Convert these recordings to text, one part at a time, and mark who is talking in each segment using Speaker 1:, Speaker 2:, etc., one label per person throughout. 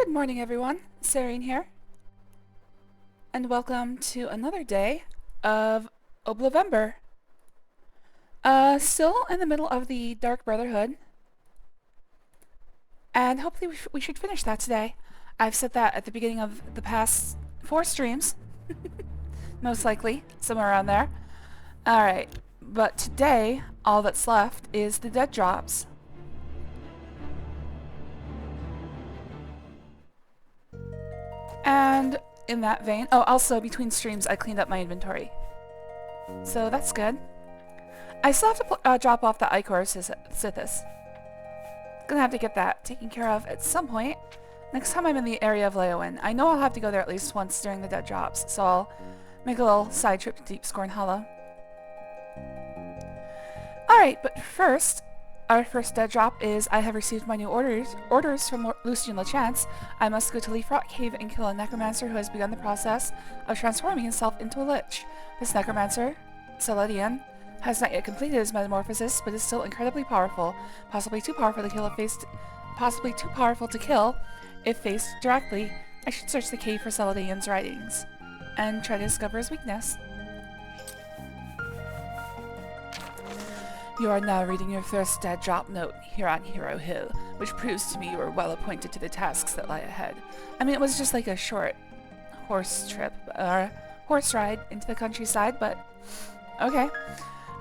Speaker 1: Good morning, everyone. Sarine here, and welcome to another day of Oblivion. Still in the middle of the Dark Brotherhood, and hopefully we should finish that today. I've said that at the beginning of the past 4 streams, most likely, somewhere around there. Alright, but today, all that's left is the dead jobs. And in that vein, oh, also between streams I cleaned up my inventory. So that's good. I still have to drop off the Ichor Sithis. Gonna have to get that taken care of at some point. Next time I'm in the area of Leowin. I know I'll have to go there at least once during the dead jobs, so I'll make a little side trip to Deep Scorn Hollow. Alright, but first, our first dead drop is I have received my new orders from Lucien Lachance. I must go to Leaf Rock Cave and kill a necromancer who has begun the process of transforming himself into a lich. This necromancer, Celedian, has not yet completed his metamorphosis, but is still incredibly powerful, possibly too powerful to kill if faced directly. I should search the cave for Celedian's writings and try to discover his weakness. You are now reading your first dead drop note here on Hero Hill, which proves to me you are well appointed to the tasks that lie ahead. I mean, it was just like a short horse ride into the countryside, but okay.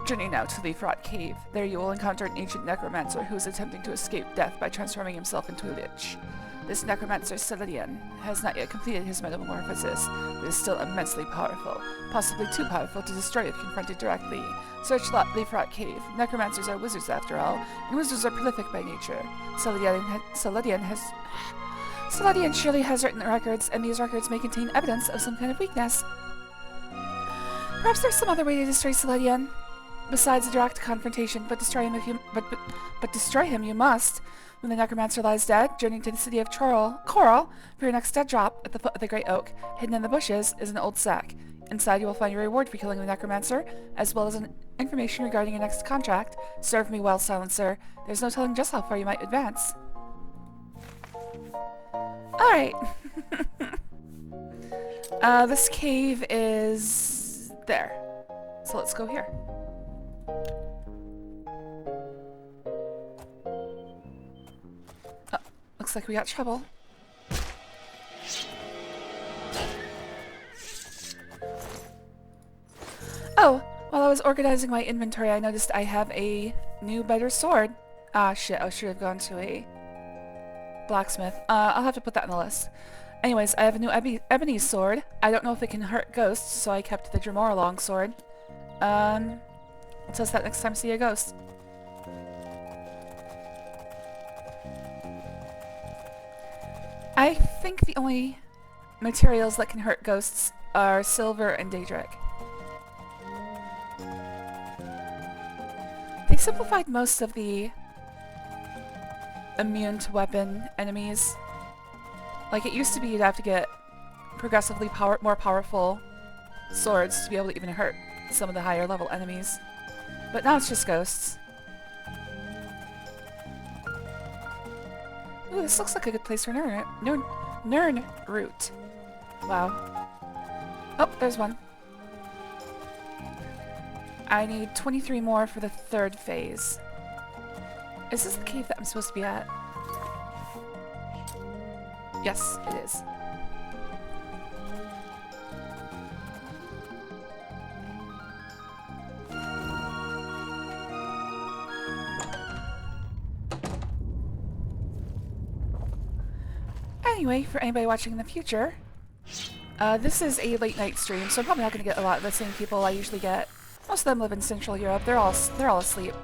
Speaker 1: Journey now to Leaf Rock Cave. There you will encounter an ancient necromancer who is attempting to escape death by transforming himself into a lich. This necromancer, Celedian, has not yet completed his metamorphosis, but is still immensely powerful, possibly too powerful to destroy if confronted directly. Search Leaf Rock Cave. Necromancers are wizards after all, and wizards are prolific by nature. Celedian surely has written records, and these records may contain evidence of some kind of weakness. Perhaps there's some other way to destroy Celedian, besides a direct confrontation, but destroy him you must. When the necromancer lies dead, journey to the city of Coral for your next dead drop. At the foot of the great oak, hidden in the bushes, is an old sack. Inside you will find your reward for killing the necromancer, as well as information regarding your next contract. Serve me well, Silencer. There's no telling just how far you might advance. Alright. This cave is there. So let's go here. Looks like we got trouble. Oh, while I was organizing my inventory, I noticed I have a new, better sword. Ah, shit, I should have gone to a blacksmith. I'll have to put that on the list. Anyways, I have a new ebony sword. I don't know if it can hurt ghosts, so I kept the Dremora longsword. I'll test that next time I see a ghost. I think the only materials that can hurt ghosts are silver and daedric. They simplified most of the immune to weapon enemies. Like, it used to be you'd have to get progressively more powerful swords to be able to even hurt some of the higher level enemies. But now it's just ghosts. Ooh, this looks like a good place for Nern root. Wow. Oh, there's one. I need 23 more for the 3rd phase. Is this the cave that I'm supposed to be at? Yes, it is. Anyway, for anybody watching in the future, this is a late night stream, so I'm probably not going to get a lot of the same people I usually get. Most of them live in Central Europe. They're all asleep.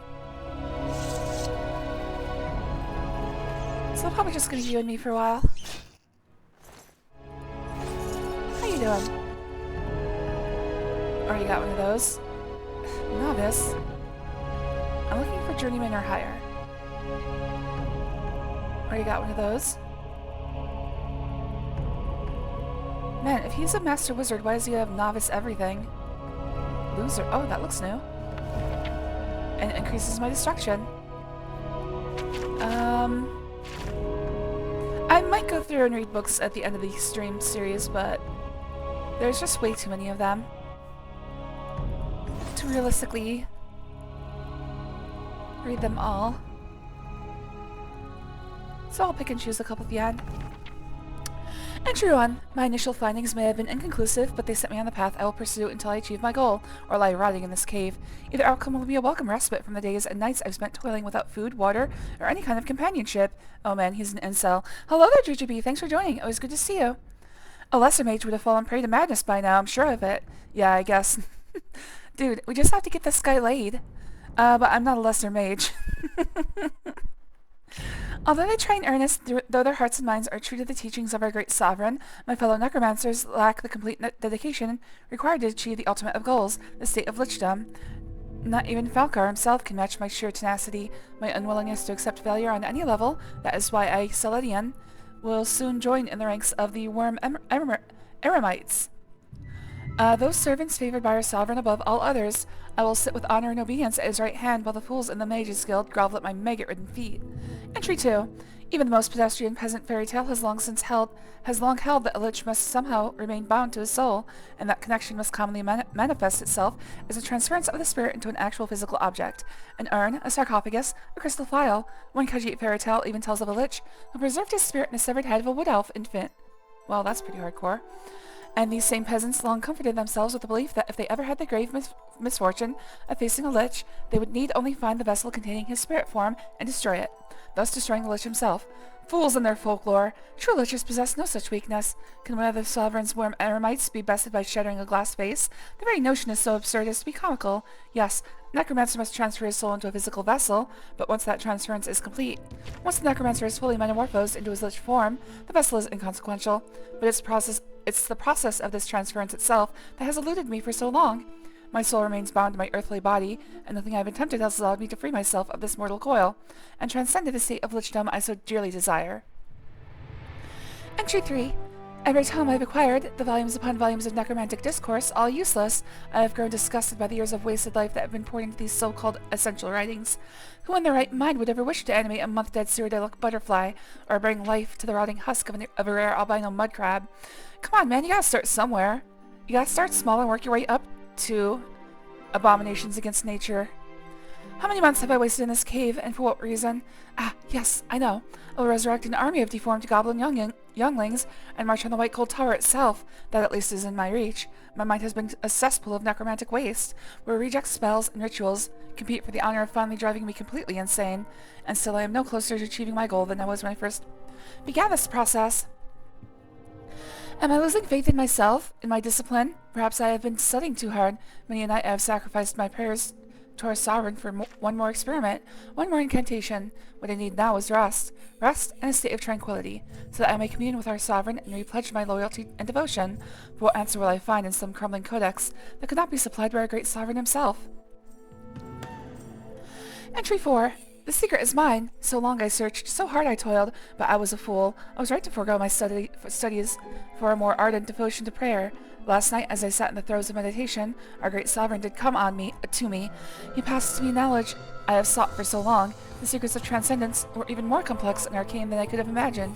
Speaker 1: So I'm probably just going to be you and me for a while. How you doing? Already got one of those. Novice. I'm looking for journeyman or higher. Already got one of those. Man, if he's a master wizard, why does he have novice everything? Loser. Oh, that looks new. And it increases my destruction. I might go through and read books at the end of the stream series, but there's just way too many of them to realistically read them all. So I'll pick and choose a couple at the end. Entry 1. My initial findings may have been inconclusive, but they set me on the path I will pursue until I achieve my goal, or lie rotting in this cave. Either outcome will be a welcome respite from the days and nights I've spent toiling without food, water, or any kind of companionship. Oh man, he's an incel. Hello there, Jujubee. Thanks for joining. Always good to see you. A lesser mage would have fallen prey to madness by now, I'm sure of it. Yeah, I guess. Dude, we just have to get this guy laid. But I'm not a lesser mage. Although they try in earnest, though their hearts and minds are true to the teachings of our great sovereign, my fellow necromancers lack the complete dedication required to achieve the ultimate of goals, the state of lichdom. Not even Falcar himself can match my sheer tenacity, my unwillingness to accept failure on any level. That is why I, Seledian, will soon join in the ranks of the worm eremites. Those servants favored by our sovereign above all others, I will sit with honor and obedience at his right hand, while the fools in the Mages Guild grovel at my maggot-ridden feet. Entry 2. Even the most pedestrian peasant fairy tale has long held that a lich must somehow remain bound to his soul, and that connection must commonly manifest itself as a transference of the spirit into an actual physical object. An urn, a sarcophagus, a crystal phial. One Khajiit fairy tale even tells of a lich who preserved his spirit in the severed head of a wood elf infant. Well, that's pretty hardcore. And these same peasants long comforted themselves with the belief that if they ever had the grave misfortune of facing a lich, they would need only find the vessel containing his spirit form and destroy it, thus destroying the lich himself. Fools in their folklore! True liches possess no such weakness. Can one of the sovereign's worm eremites be bested by shattering a glass vase? The very notion is so absurd as to be comical. Yes, necromancer must transfer his soul into a physical vessel, but once that transference is complete, once the necromancer is fully metamorphosed into his lich form, the vessel is inconsequential. But it's the process of this transference itself that has eluded me for so long. My soul remains bound to my earthly body, and nothing I have attempted has allowed me to free myself of this mortal coil, and transcend to the state of lichdom I so dearly desire. Entry 3. Every tome I have acquired, the volumes upon volumes of necromantic discourse, all useless, I have grown disgusted by the years of wasted life that have been poured into these so-called essential writings. Who in their right mind would ever wish to animate a month-dead Cyrodiilic butterfly, or bring life to the rotting husk of a rare albino mud crab? Come on, man, you gotta start somewhere. You gotta start small and work your way up to abominations against nature. How many months have I wasted in this cave, and for what reason? Ah, yes, I know. I will resurrect an army of deformed goblin younglings and march on the white cold tower itself. That at least is in my reach. My mind has been a cesspool of necromantic waste, where reject spells and rituals compete for the honor of finally driving me completely insane, and still I am no closer to achieving my goal than I was when I first began this process. Am I losing faith in myself, in my discipline? Perhaps I have been studying too hard. Many a night I have sacrificed my prayers to our sovereign for one more experiment, one more incantation. What I need now is rest. Rest and a state of tranquility, so that I may commune with our sovereign and repledge my loyalty and devotion. For what answer will I find in some crumbling codex that could not be supplied by our great sovereign himself? Entry 4. The secret is mine. So long I searched, so hard I toiled, but I was a fool. I was right to forego my studies for a more ardent devotion to prayer. Last night, as I sat in the throes of meditation, our great sovereign did come to me. He passed to me knowledge I have sought for so long. The secrets of transcendence were even more complex and arcane than I could have imagined,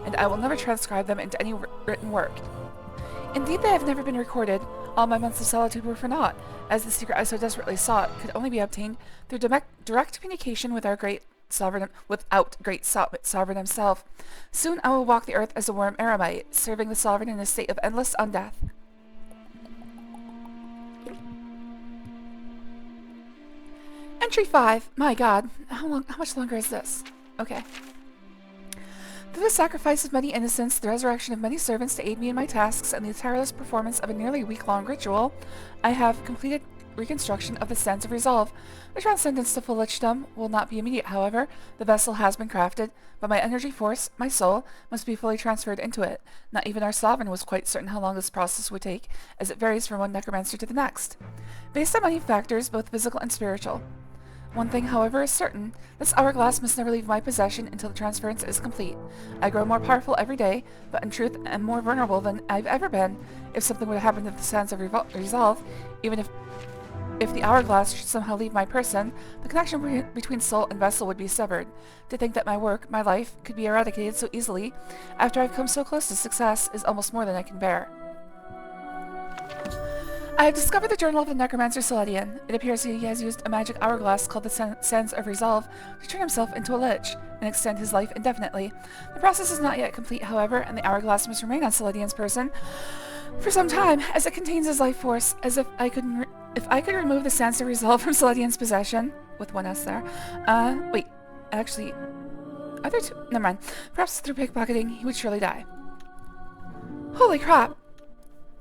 Speaker 1: and I will never transcribe them into any written work. Indeed, they have never been recorded. All my months of solitude were for naught, as the secret I so desperately sought could only be obtained through direct communication with our great sovereign, without great sovereign himself. Soon I will walk the earth as a worm eremite, serving the sovereign in a state of endless undeath. Entry 5. My god, how much longer is this? Okay. Through the sacrifice of many innocents, the resurrection of many servants to aid me in my tasks, and the tireless performance of a nearly week-long ritual, I have completed reconstruction of the Sands of Resolve. The transcendence to full lichdom will not be immediate, however. The vessel has been crafted, but my energy force, my soul, must be fully transferred into it. Not even our sovereign was quite certain how long this process would take, as it varies from one necromancer to the next, based on many factors, both physical and spiritual. One thing, however, is certain. This hourglass must never leave my possession until the transference is complete. I grow more powerful every day, but in truth am more vulnerable than I've ever been. If something would happen to the Sands of Resolve, even if If the hourglass should somehow leave my person, the connection between soul and vessel would be severed. To think that my work, my life, could be eradicated so easily after I've come so close to success is almost more than I can bear. I have discovered the journal of the necromancer Celedian. It appears he has used a magic hourglass called the Sands of Resolve to turn himself into a lich and extend his life indefinitely. The process is not yet complete, however, and the hourglass must remain on Celedian's person for some time, as it contains his life force. As if I could remove the Sands of Resolve from Celedian's possession, with one S there. Wait, actually, are there two? Never mind. Perhaps through pickpocketing, he would surely die. Holy crap!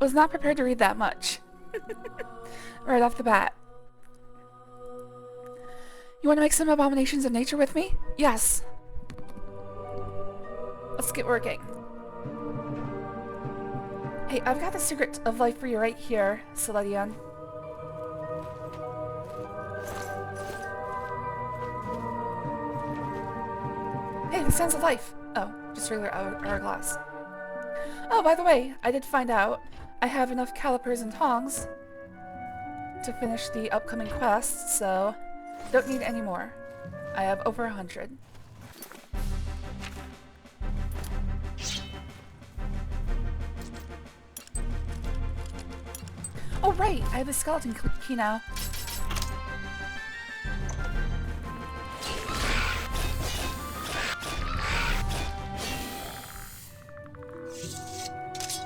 Speaker 1: Was not prepared to read that much. Right off the bat. You want to make some abominations of nature with me? Yes. Let's get working. Hey, I've got the secret of life for you right here, Celedian. Hey, the sense of life. Oh, just regular hourglass. Oh, by the way, I did find out I have enough calipers and tongs to finish the upcoming quests, so don't need any more. I have over 100. Oh right, I have the skeleton key now.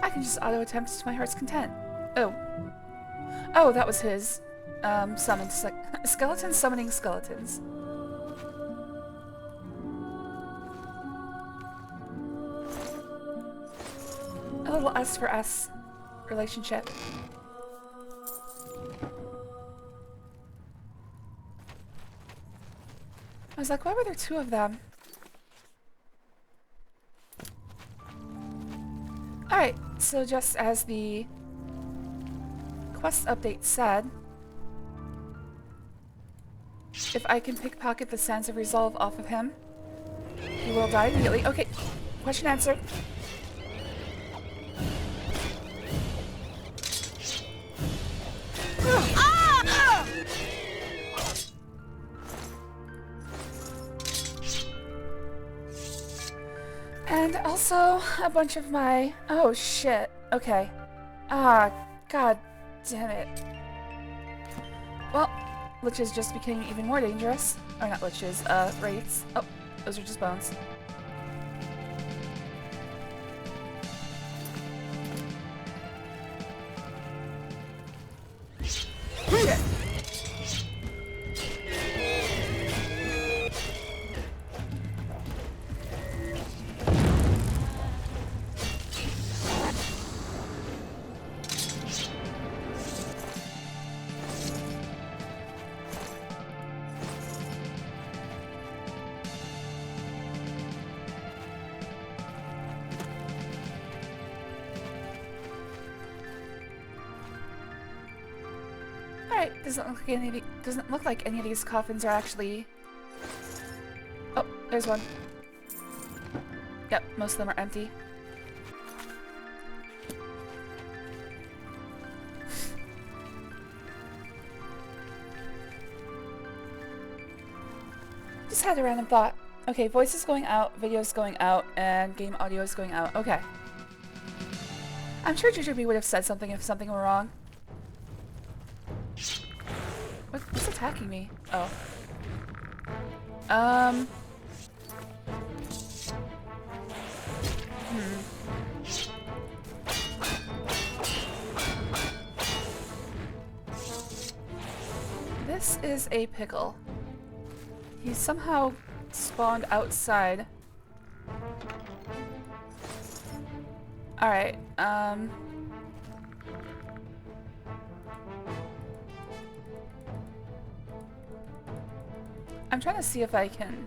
Speaker 1: I can just auto-attempt to my heart's content. Oh. Oh, that was his. Skeleton summoning skeletons. A little S for S relationship. I was like, why were there two of them? Alright, so just as the quest update said, if I can pickpocket the Sands of Resolve off of him, he will die immediately. Okay, question answered. And also a bunch of my... Oh shit. Okay. Ah, god damn it. Well, liches just became even more dangerous. Or not liches, wraiths. Oh, those are just bones. Shit. Doesn't look like any of these coffins are actually... Oh, there's one. Yep, most of them are empty. Just had a random thought. Okay, voice is going out, video is going out, and game audio is going out. Okay. I'm sure Jujubee would have said something if something were wrong. What's attacking me? Oh. This is a pickle. He somehow spawned outside. Alright, I'm trying to see if I can...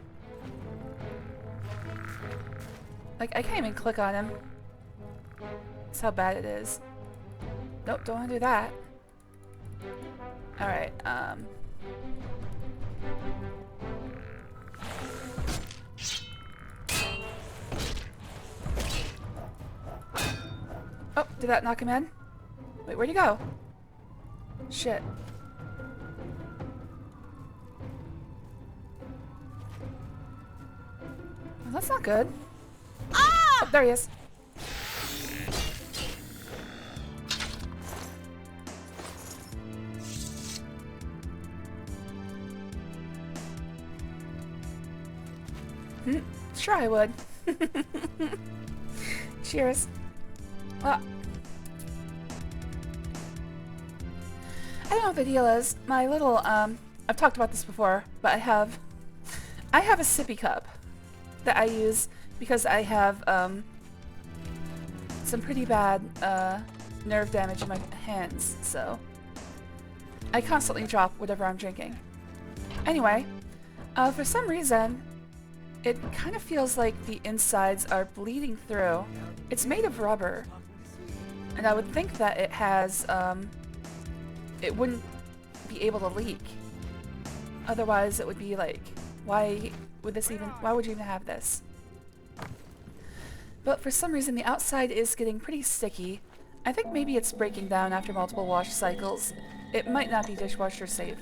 Speaker 1: Like, I can't even click on him. That's how bad it is. Nope, don't want to do that. Alright, Oh, did that knock him in? Wait, where'd he go? Shit. that's not good. Ah! Oh, there he is. Sure I would. Cheers. Ah. I don't know what the deal is. My little, I've talked about this before, but I have a sippy cup that I use because I have, some pretty bad, nerve damage in my hands, so I constantly drop whatever I'm drinking. Anyway, for some reason, it kind of feels like the insides are bleeding through. It's made of rubber, and I would think that it has, it wouldn't be able to leak. Otherwise, it would be like, why would you even have this? But for some reason, the outside is getting pretty sticky. I think maybe it's breaking down after multiple wash cycles. It might not be dishwasher safe.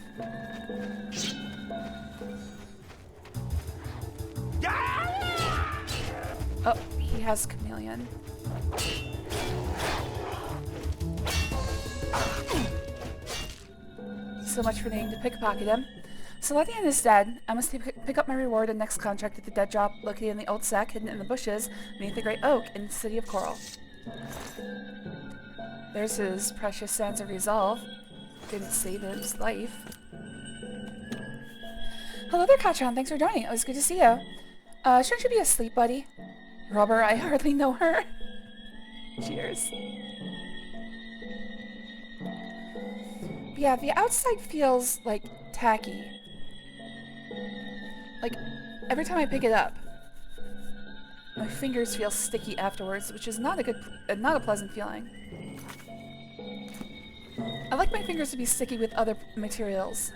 Speaker 1: Oh, he has chameleon. So much for needing to pickpocket him. Selenian is dead. I must pick up my reward and next contract at the dead drop located in the old sack hidden in the bushes beneath the great oak in the city of Coral. There's his precious Sands of Resolve. Didn't save his life. Hello there, Katron. Thanks for joining. It was good to see you. Shouldn't you be asleep, buddy? Rubber, I hardly know her. Cheers. But yeah, the outside feels, like, tacky. Like, every time I pick it up, my fingers feel sticky afterwards, which is not a pleasant feeling. I like my fingers to be sticky with other materials.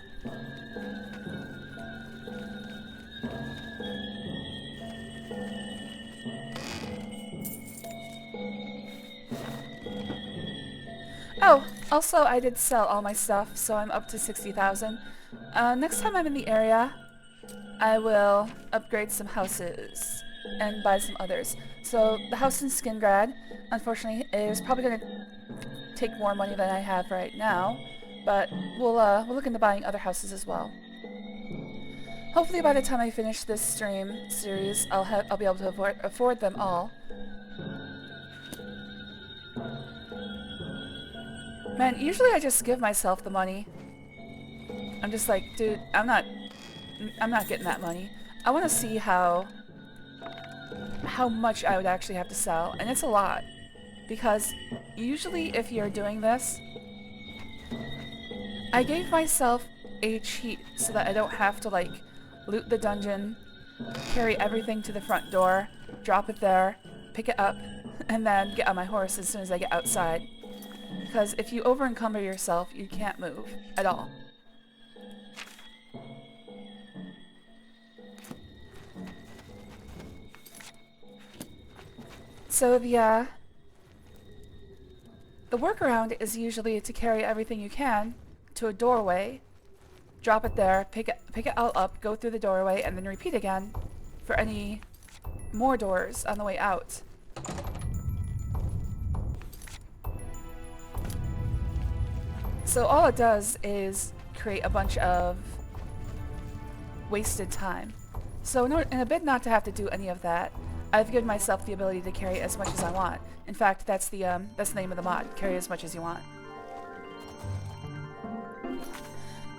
Speaker 1: Oh, also I did sell all my stuff, so I'm up to 60,000. Next time I'm in the area, I will upgrade some houses and buy some others. So the house in Skingrad, unfortunately, is probably going to take more money than I have right now, but we'll look into buying other houses as well. Hopefully by the time I finish this stream series, I'll be able to afford them all. Man, usually I just give myself the money. I'm just like, dude, I'm not getting that money. I want to see how much I would actually have to sell, and it's a lot. Because usually if you're doing this, I gave myself a cheat so that I don't have to like loot the dungeon, carry everything to the front door, drop it there, pick it up, and then get on my horse as soon as I get outside. Because if you over-encumber yourself, you can't move at all. So the workaround is usually to carry everything you can to a doorway, drop it there, pick it all up, go through the doorway, and then repeat again for any more doors on the way out. So all it does is create a bunch of wasted time. So in a bid not to have to do any of that, I've given myself the ability to carry as much as I want. In fact, that's the name of the mod, carry as much as you want.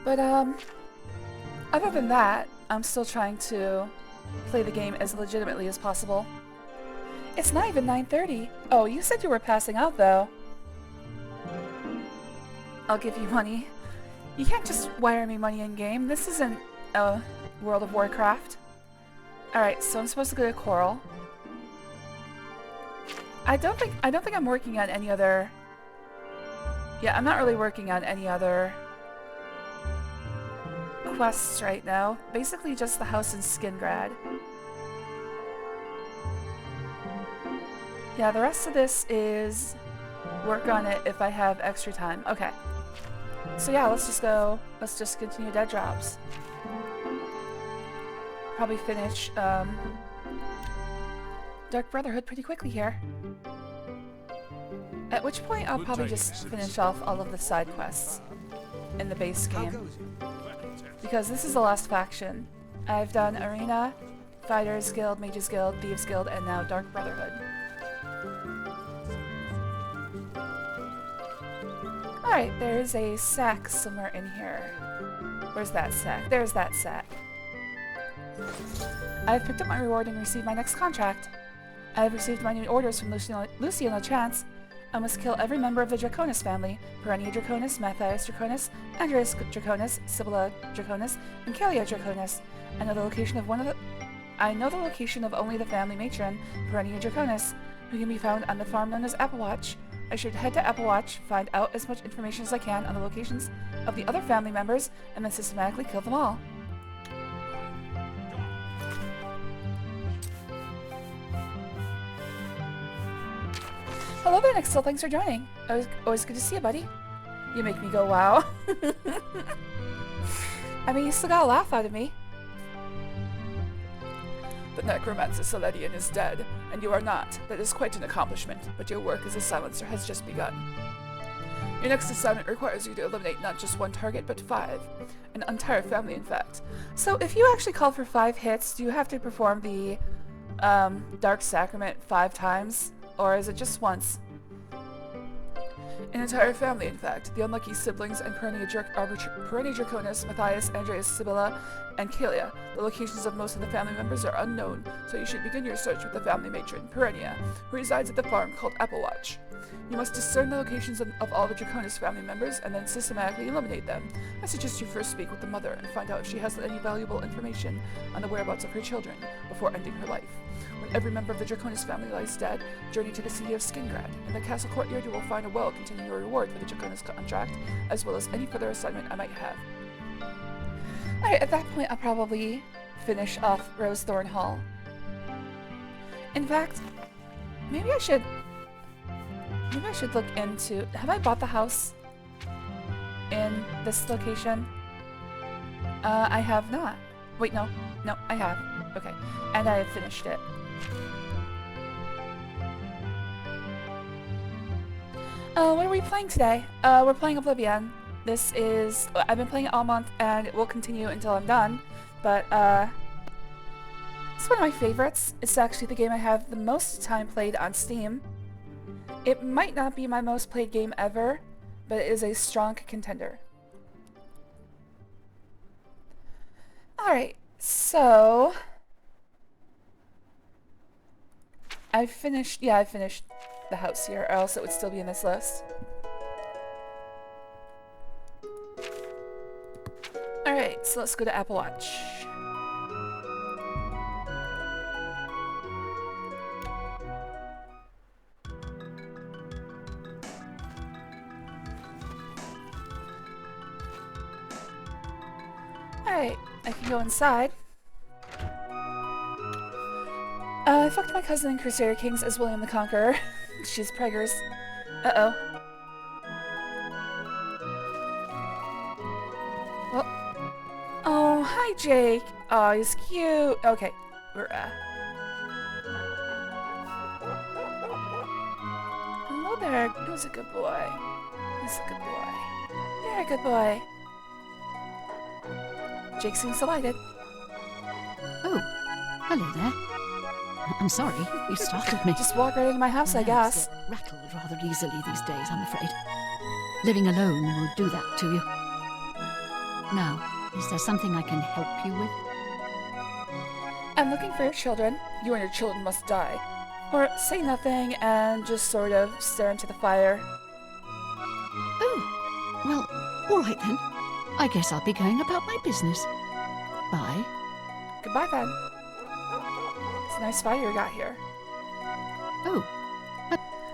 Speaker 1: But other than that, I'm still trying to play the game as legitimately as possible. It's not even 9:30. Oh, you said you were passing out though. I'll give you money. You can't just wire me money in game. This isn't World of Warcraft. Alright, so I'm supposed to go to Coral. I don't think I'm working on any other... Yeah, I'm not really working on any other quests right now. Basically just the house in Skingrad. Yeah, the rest of this is work on it if I have extra time. Okay. So yeah, let's just continue dead drops. Probably finish Dark Brotherhood pretty quickly here. At which point I'll probably just finish off all of the side quests in the base game. Because this is the last faction. I've done Arena, Fighters Guild, Mages Guild, Thieves Guild, and now Dark Brotherhood. Alright, there's a sack somewhere in here. Where's that sack? There's that sack. I've picked up my reward and received my next contract. I have received my new orders from Lucian LeChance. I must kill every member of the Draconis family: Perennia Draconis, Matthias Draconis, Andreas Draconis, Sibylla Draconis, and Kalia Draconis. I know the location of only the family matron, Perennia Draconis, who can be found on the farm known as Applewatch. I should head to Applewatch, find out as much information as I can on the locations of the other family members, and then systematically kill them all. Hello there, Nixel. Thanks for joining. Always good to see you, buddy. You make me go, wow. I mean, you still got a laugh out of me. The necromancer Seledian is dead, and you are not. That is quite an accomplishment, but your work as a silencer has just begun. Your next assignment requires you to eliminate not just one target, but 5. An entire family, in fact. So if you actually call for 5 hits, do you have to perform the Dark Sacrament 5 times? Or is it just once? An entire family, in fact. The unlucky siblings and Perennia Draconis, Matthias, Andreas, Sibylla, and Kalia. The locations of most of the family members are unknown, so you should begin your search with the family matron, Perennia, who resides at the farm called Applewatch. You must discern the locations of all the Draconis family members and then systematically eliminate them. I suggest you first speak with the mother and find out if she has any valuable information on the whereabouts of her children before ending her life. When every member of the Draconis family lies dead, journey to the city of Skingrad. In the castle courtyard you will find a well containing your reward for the Draconis contract, as well as any further assignment I might have. Alright, at that point I'll probably finish off Rosethorn Hall. In fact, maybe I should look into... Have I bought the house in this location? I have not. Wait, no. No, I have. Okay. And I have finished it. What are we playing today? We're playing Oblivion. This is... I've been playing it all month, and it will continue until I'm done. But, it's one of my favorites. It's actually the game I have the most time played on Steam. It might not be my most played game ever, but it is a strong contender. Alright, so... I finished the house here, or else it would still be in this list. Alright, so let's go to Applewatch. Alright, I can go inside. I fucked my cousin in Crusader Kings as William the Conqueror. She's preggers. Uh-oh. Well. Oh, hi, Jake. Oh, he's cute. Okay, we're, Hello there. Who's a good boy? He's a good boy. You're a good boy. Jake seems delighted.
Speaker 2: Oh, hello there. I'm sorry, you startled me.
Speaker 1: Just walk right into my house, I guess.
Speaker 2: Get rattled rather easily these days, I'm afraid. Living alone will do that to you. Now, is there something I can help you with?
Speaker 1: I'm looking for your children. You and your children must die. Or say nothing and just sort of stare into the fire.
Speaker 2: Oh, well, all right then. I guess I'll be going about my business. Bye.
Speaker 1: Goodbye then. It's a nice fire you got here.
Speaker 2: Oh.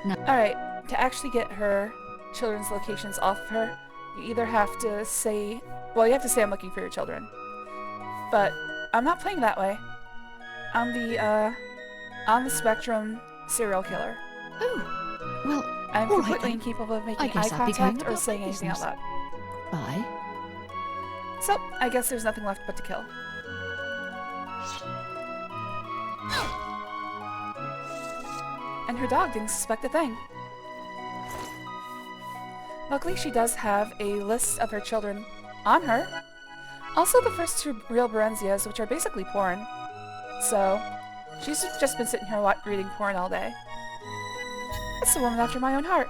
Speaker 2: No.
Speaker 1: Alright, to actually get her children's locations off of her, you either have to say... Well, you have to say I'm looking for your children. But I'm not playing that way. I'm the Spectrum serial killer.
Speaker 2: Oh. Well,
Speaker 1: I'm
Speaker 2: all
Speaker 1: completely
Speaker 2: right,
Speaker 1: incapable of making
Speaker 2: I guess
Speaker 1: eye
Speaker 2: I'll be going
Speaker 1: contact or
Speaker 2: about
Speaker 1: saying
Speaker 2: my
Speaker 1: anything out
Speaker 2: business.
Speaker 1: loud.
Speaker 2: Bye.
Speaker 1: So, I guess there's nothing left but to kill. And her dog didn't suspect a thing. Luckily, she does have a list of her children on her. Also, the first two real Berenzias, which are basically porn. So, she's just been sitting here reading porn all day. It's a woman after my own heart.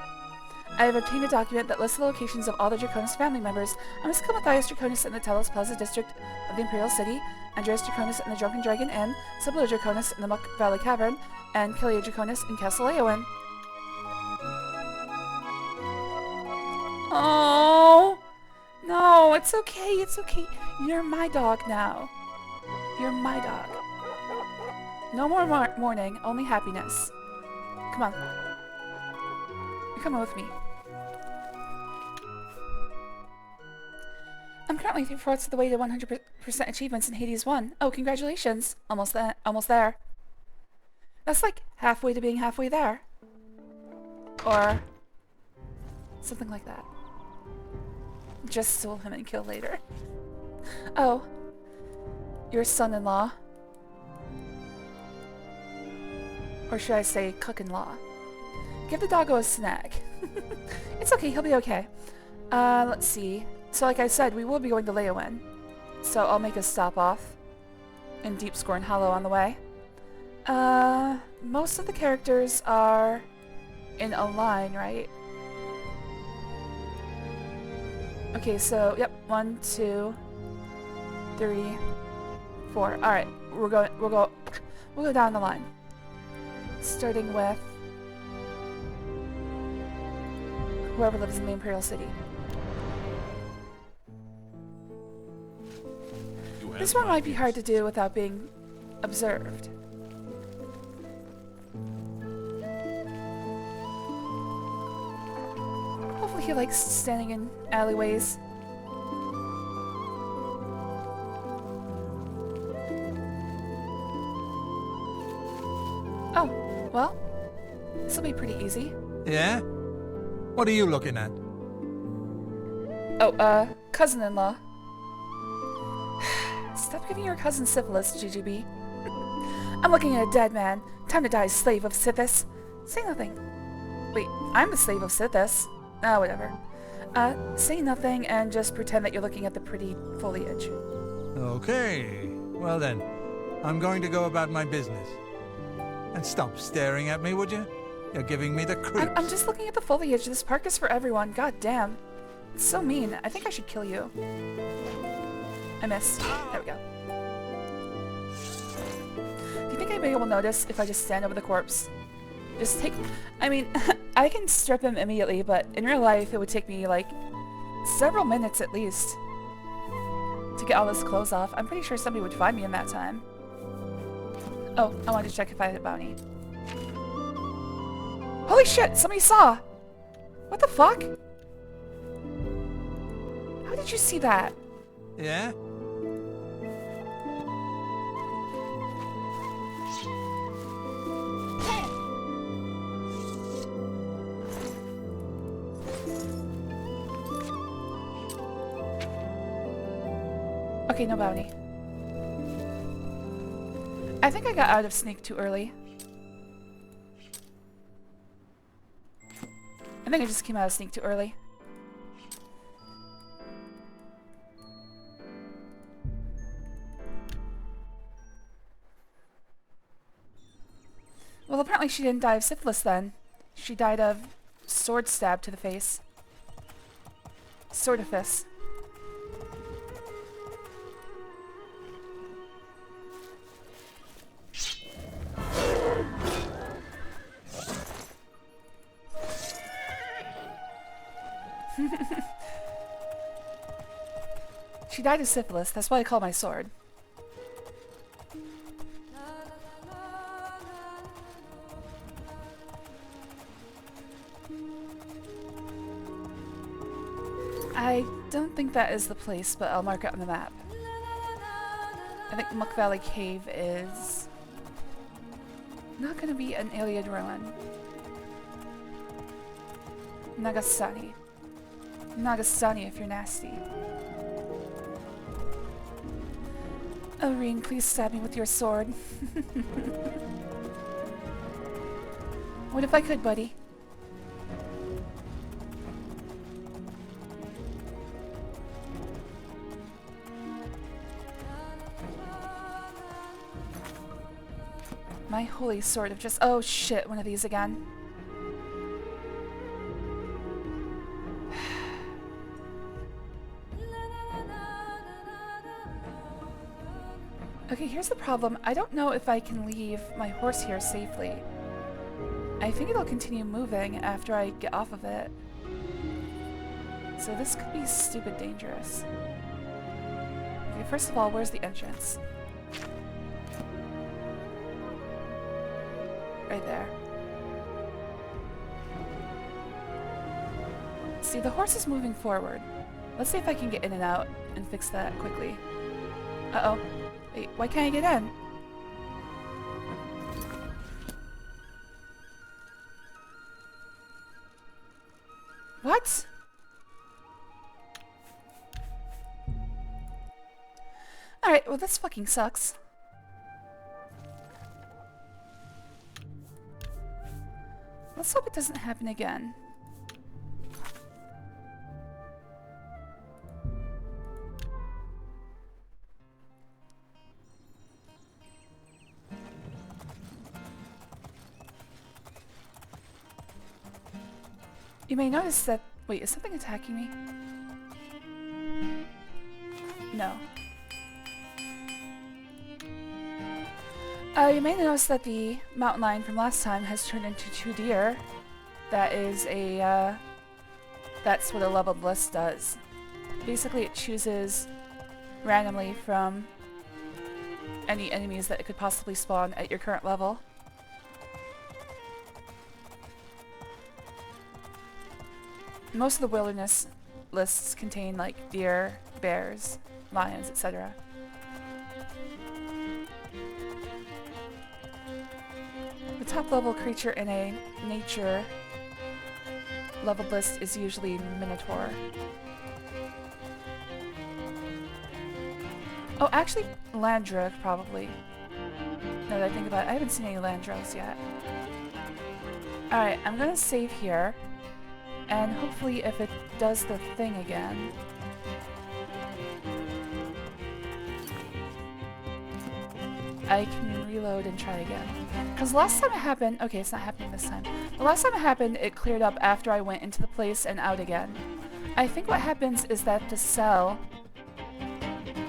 Speaker 1: I have obtained a document that lists the locations of all the Draconis family members. Amiska Matthias Draconis in the Telos Plaza district of the Imperial City, Andreas Draconis in the Drunken Dragon Inn, Sibylla Draconis in the Muck Valley Cavern, and Killia Draconis in Castle Eowyn. Oh, no, it's okay, it's okay. You're my dog now. You're my dog. No more mourning, only happiness. Come on. You're coming with me. I'm currently 3/4 of the way to 100% achievements in Hades 1. Oh, congratulations. Almost there. That's like halfway to being halfway there. Or something like that. Just soul him and kill later. Oh. Your son-in-law. Or should I say cook-in-law? Give the doggo a snack. It's okay, he'll be okay. Let's see. So like I said, we will be going to Eowyn. So I'll make a stop off in Deep Scorn Hollow on the way. Most of the characters are in a line, right? Okay, so, yep, 1, 2, 3, 4. Alright, we'll go down the line. Starting with whoever lives in the Imperial City. This one might be hard to do without being observed. Hopefully he likes standing in alleyways. Oh, well, this'll be pretty easy.
Speaker 3: Yeah? What are you looking at?
Speaker 1: Oh, cousin-in-law. Stop giving your cousin syphilis, GGB. I'm looking at a dead man. Time to die, slave of Sithis. Say nothing. Wait, I'm the slave of Sithis. Ah, whatever. Say nothing and just pretend that you're looking at the pretty foliage.
Speaker 3: Okay. Well then, I'm going to go about my business. And stop staring at me, would you? You're giving me the creeps.
Speaker 1: I'm just looking at the foliage. This park is for everyone. God damn. It's so mean. I think I should kill you. I missed. There we go. Do you think anybody will notice if I just stand over the corpse? Just take... I mean, I can strip him immediately, but in real life it would take me, like, several minutes at least to get all this clothes off. I'm pretty sure somebody would find me in that time. Oh, I wanted to check if I had a bounty. Holy shit! Somebody saw! What the fuck? How did you see that?
Speaker 3: Yeah?
Speaker 1: Okay, no bounty. I think I got out of sneak too early. I think I just came out of sneak too early. Well, apparently she didn't die of syphilis then. She died of sword stab to the face. Swordifice. She died of syphilis, that's why I call my sword. I don't think that is the place, but I'll mark it on the map. I think Muck Valley Cave is not gonna be an Iliad ruin. Nagasani. Nagasani if you're nasty. Irene, please stab me with your sword. What if I could, buddy? My holy sword of just— oh shit, one of these again. Okay, here's the problem. I don't know if I can leave my horse here safely. I think it'll continue moving after I get off of it. So this could be stupid dangerous. Okay, first of all, where's the entrance? Right there. See, the horse is moving forward. Let's see if I can get in and out and fix that quickly. Uh-oh. Wait, why can't I get in? What? Alright, well this fucking sucks. Let's hope it doesn't happen again. You may notice that— wait, is something attacking me? No. You may notice that the mountain lion from last time has turned into 2 deer. That is a, that's what a leveled list does. Basically, it chooses randomly from any enemies that it could possibly spawn at your current level. Most of the wilderness lists contain like deer, bears, lions, etc. The top level creature in a nature leveled list is usually Minotaur. Oh, actually Landra probably. Now that I think about it, I haven't seen any Landros yet. Alright, I'm gonna save here. And hopefully if it does the thing again... I can reload and try again. Because last time it happened... okay, it's not happening this time. The last time it happened, it cleared up after I went into the place and out again. I think what happens is that the cell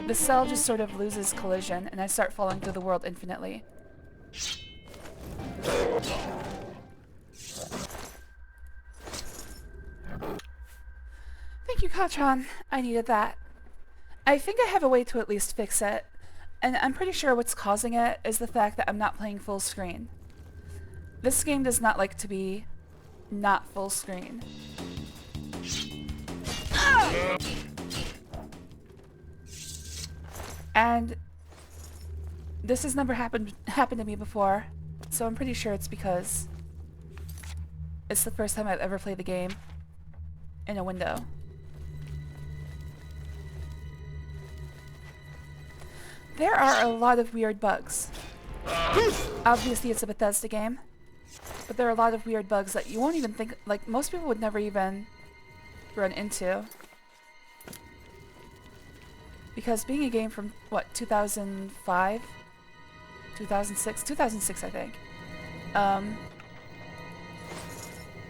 Speaker 1: just sort of loses collision and I start falling through the world infinitely. Thank you, Katron. I needed that. I think I have a way to at least fix it, and I'm pretty sure what's causing it is the fact that I'm not playing full screen. This game does not like to be not full screen. And this has never happened to me before, so I'm pretty sure it's because it's the first time I've ever played the game in a window. There are a lot of weird bugs. Obviously it's a Bethesda game, but there are a lot of weird bugs that you won't even think— like most people would never even run into. Because being a game from, what, 2005? 2006? 2006, I think.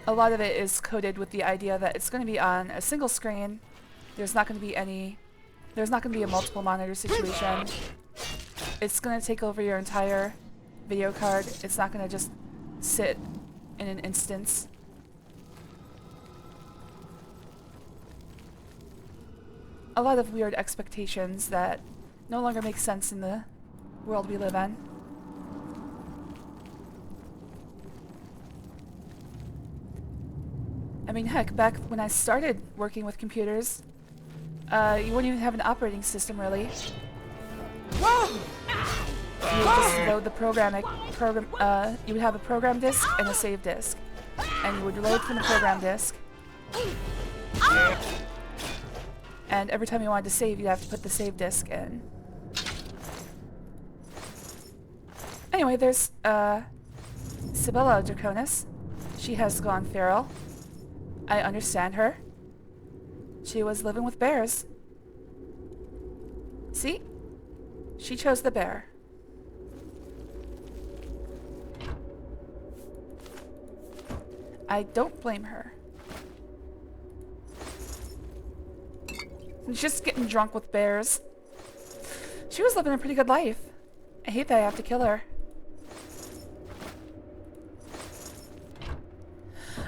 Speaker 1: A lot of it is coded with the idea that it's going to be on a single screen. There's not going to be a multiple monitor situation. It's going to take over your entire video card. It's not going to just sit in an instance. A lot of weird expectations that no longer make sense in the world we live in. I mean, heck, back when I started working with computers, you wouldn't even have an operating system, really. You would just load the you would have a program disk and a save disk. And you would load from the program disk. And every time you wanted to save, you'd have to put the save disk in. Anyway, there's Sibella Draconis. She has gone feral. I understand her. She was living with bears. See? She chose the bear. I don't blame her. She's just getting drunk with bears. She was living a pretty good life. I hate that I have to kill her.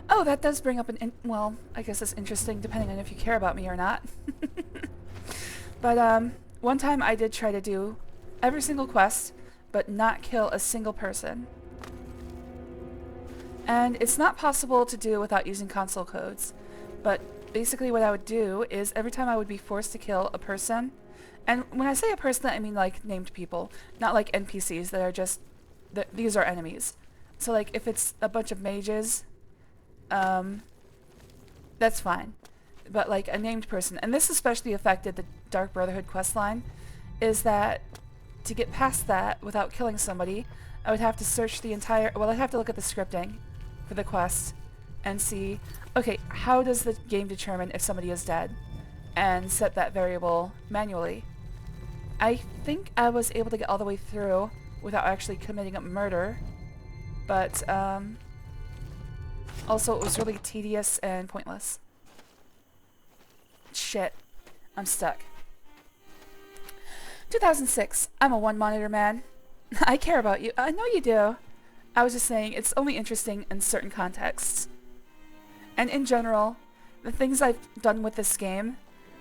Speaker 1: Oh, that does bring up well, I guess it's interesting depending on if you care about me or not. But, one time I did try to do every single quest, but not kill a single person. And it's not possible to do without using console codes. But basically what I would do is every time I would be forced to kill a person, and when I say a person, I mean like named people, not like NPCs that are just, these are enemies. So like if it's a bunch of mages, that's fine. But like a named person, and this especially affected the Dark Brotherhood questline, is that to get past that without killing somebody, I would have to search the entire, well, I'd have to look at the scripting for the quest and see, okay, how does the game determine if somebody is dead? And set that variable manually. I think I was able to get all the way through without actually committing a murder, but also it was really tedious and pointless. Shit. I'm stuck. 2006. I'm a one monitor man. I care about you. I know you do. I was just saying it's only interesting in certain contexts. And in general, the things I've done with this game,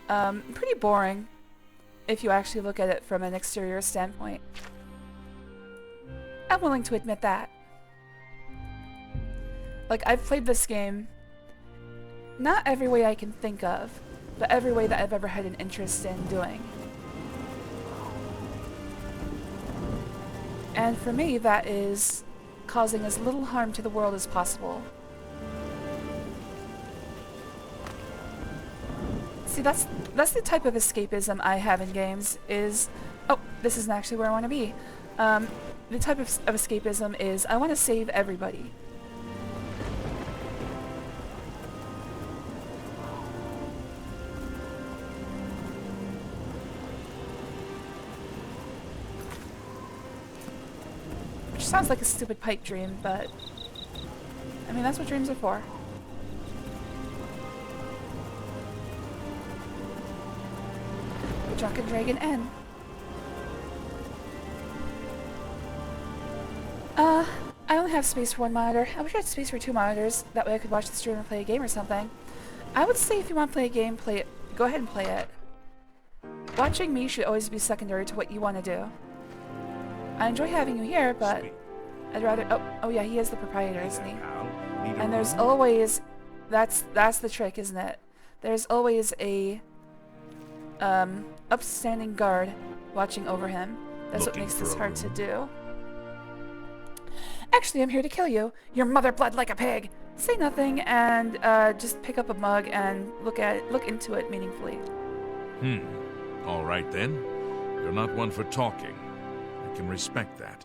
Speaker 1: pretty boring if you actually look at it from an exterior standpoint. I'm willing to admit that. Like, I've played this game not every way I can think of, but every way that I've ever had an interest in doing. And for me, that is causing as little harm to the world as possible. See, that's the type of escapism I have in games is... Oh, this isn't actually where I want to be. The type of escapism is I want to save everybody. Which sounds like a stupid pipe dream, but... I mean, that's what dreams are for. Drunken Dragon N. I only have space for one monitor. I wish I had space for 2 monitors. That way I could watch the stream and play a game or something. I would say if you want to play a game, play it. Go ahead and play it. Watching me should always be secondary to what you want to do. I enjoy having you here, but I'd rather... Oh yeah, he is the proprietor, isn't he? And there's always... That's the trick, isn't it? There's always a... upstanding guard watching over him. That's what makes this hard to do. Actually, I'm here to kill you. Your mother bled like a pig. Say nothing and just pick up a mug and look into it meaningfully.
Speaker 4: All right then. You're not one for talking. I can respect that.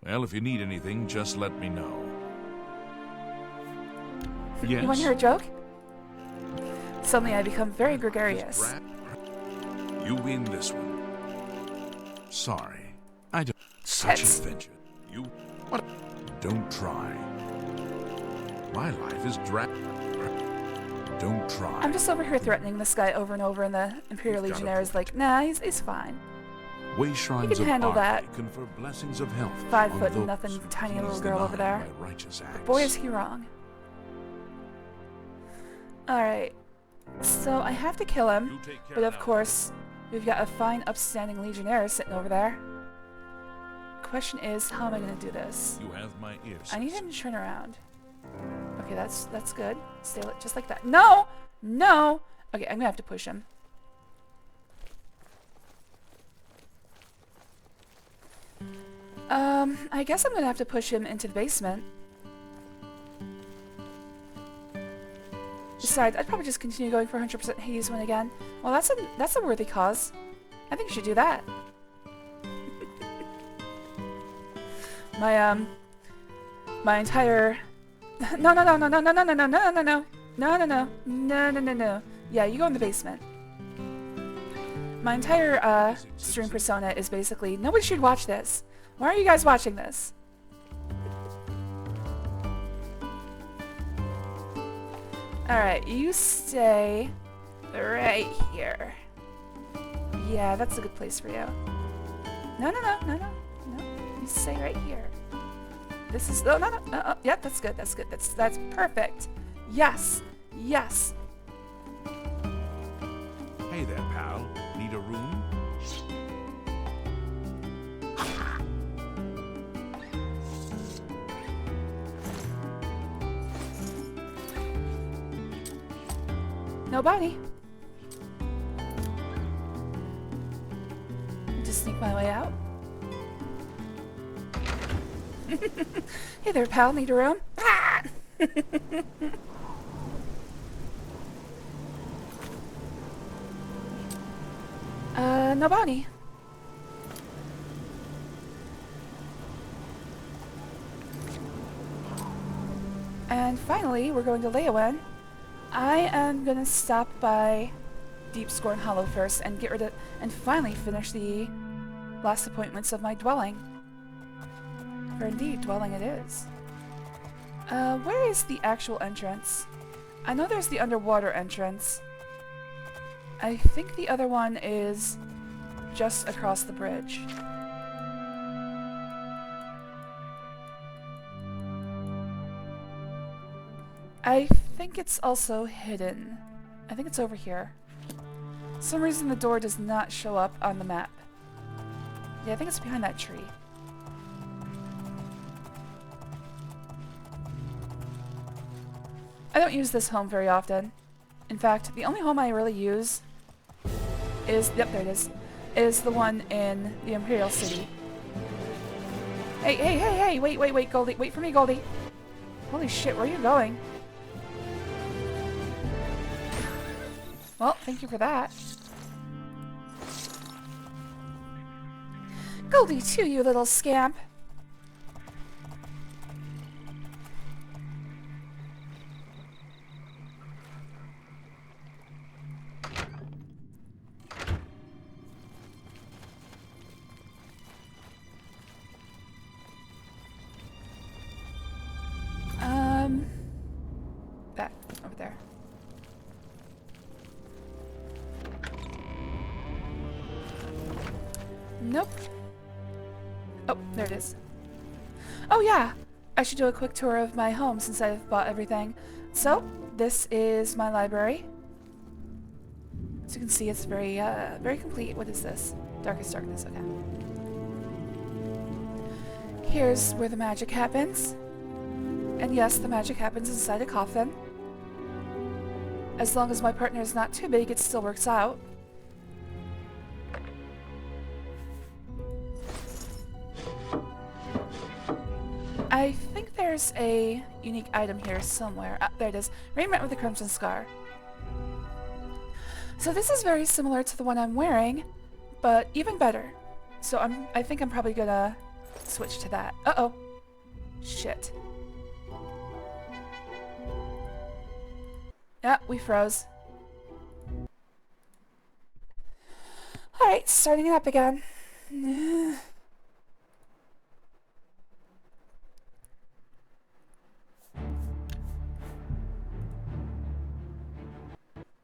Speaker 4: Well, if you need anything, just let me know. Yes.
Speaker 1: You want to hear a joke? Suddenly I become very gregarious.
Speaker 4: You win this one. Sorry. I don't... Such adventure. You... What? Don't try. My life is Don't try.
Speaker 1: I'm just over here threatening this guy over and over, and the Imperial Legionnaire is like, nah, he's fine.
Speaker 4: Way shrines
Speaker 1: he can handle that.
Speaker 4: Confer blessings of health
Speaker 1: 5 foot and nothing, tiny little girl over there. But boy, is he wrong. Alright. So I have to kill him, but of course, we've got a fine, upstanding Legionnaire sitting over there. Question is, how am I going to do this?
Speaker 4: You have my ears.
Speaker 1: I need him to turn around. Okay, that's good. Stay just like that. No! No! Okay, I'm going to have to push him. I guess I'm going to have to push him into the basement. Besides, I'd probably just continue going for 100% Hades win again. Well, that's a worthy cause. I think you should do that. My entire No, no, no, no, no, no, no, no, no, no, no, no, no, no, no, no, no, no, no. Yeah, you go in the basement. My entire stream persona is basically, nobody should watch this. Why are you guys watching this? Alright, you stay right here. Yeah, that's a good place for you. No, no, no, no, no, no. You stay right here. This is, oh, no, no, no, yeah, that's good, that's good, that's perfect. Yes, yes.
Speaker 4: Hey there, pal. Need a room?
Speaker 1: Nobody. Just sneak my way out. Hey there, pal. Need a room? Ah! Nobody. And finally, we're going to Leowen. I am gonna stop by Deep Scorn Hollow first and get rid of and finally finish the last appointments of my dwelling. For indeed, dwelling it is. Where is the actual entrance? I know there's the underwater entrance. I think the other one is just across the bridge. I think it's also hidden. I think it's over here. For some reason the door does not show up on the map. Yeah, I think it's behind that tree. I don't use this home very often. In fact, the only home I really use is, yep, there it is the one in the Imperial City. Hey, hey, hey, hey, wait, Goldie, wait for me, Goldie. Holy shit, where are you going? Well, thank you for that. Goldie too, you little scamp. That, over there. Nope. Oh, there it is. Oh yeah! I should do a quick tour of my home since I've bought everything. So, this is my library. As you can see, it's very, very complete. What is this? Darkest Darkness, okay. Here's where the magic happens. And yes, the magic happens inside a coffin. As long as my partner is not too big, it still works out. I think there's a unique item here somewhere. Ah, there it is. Raiment with the Crimson Scar. So this is very similar to the one I'm wearing, but even better. So I think I'm probably gonna switch to that. Uh-oh. Shit. Yeah, we froze. Alright, starting it up again.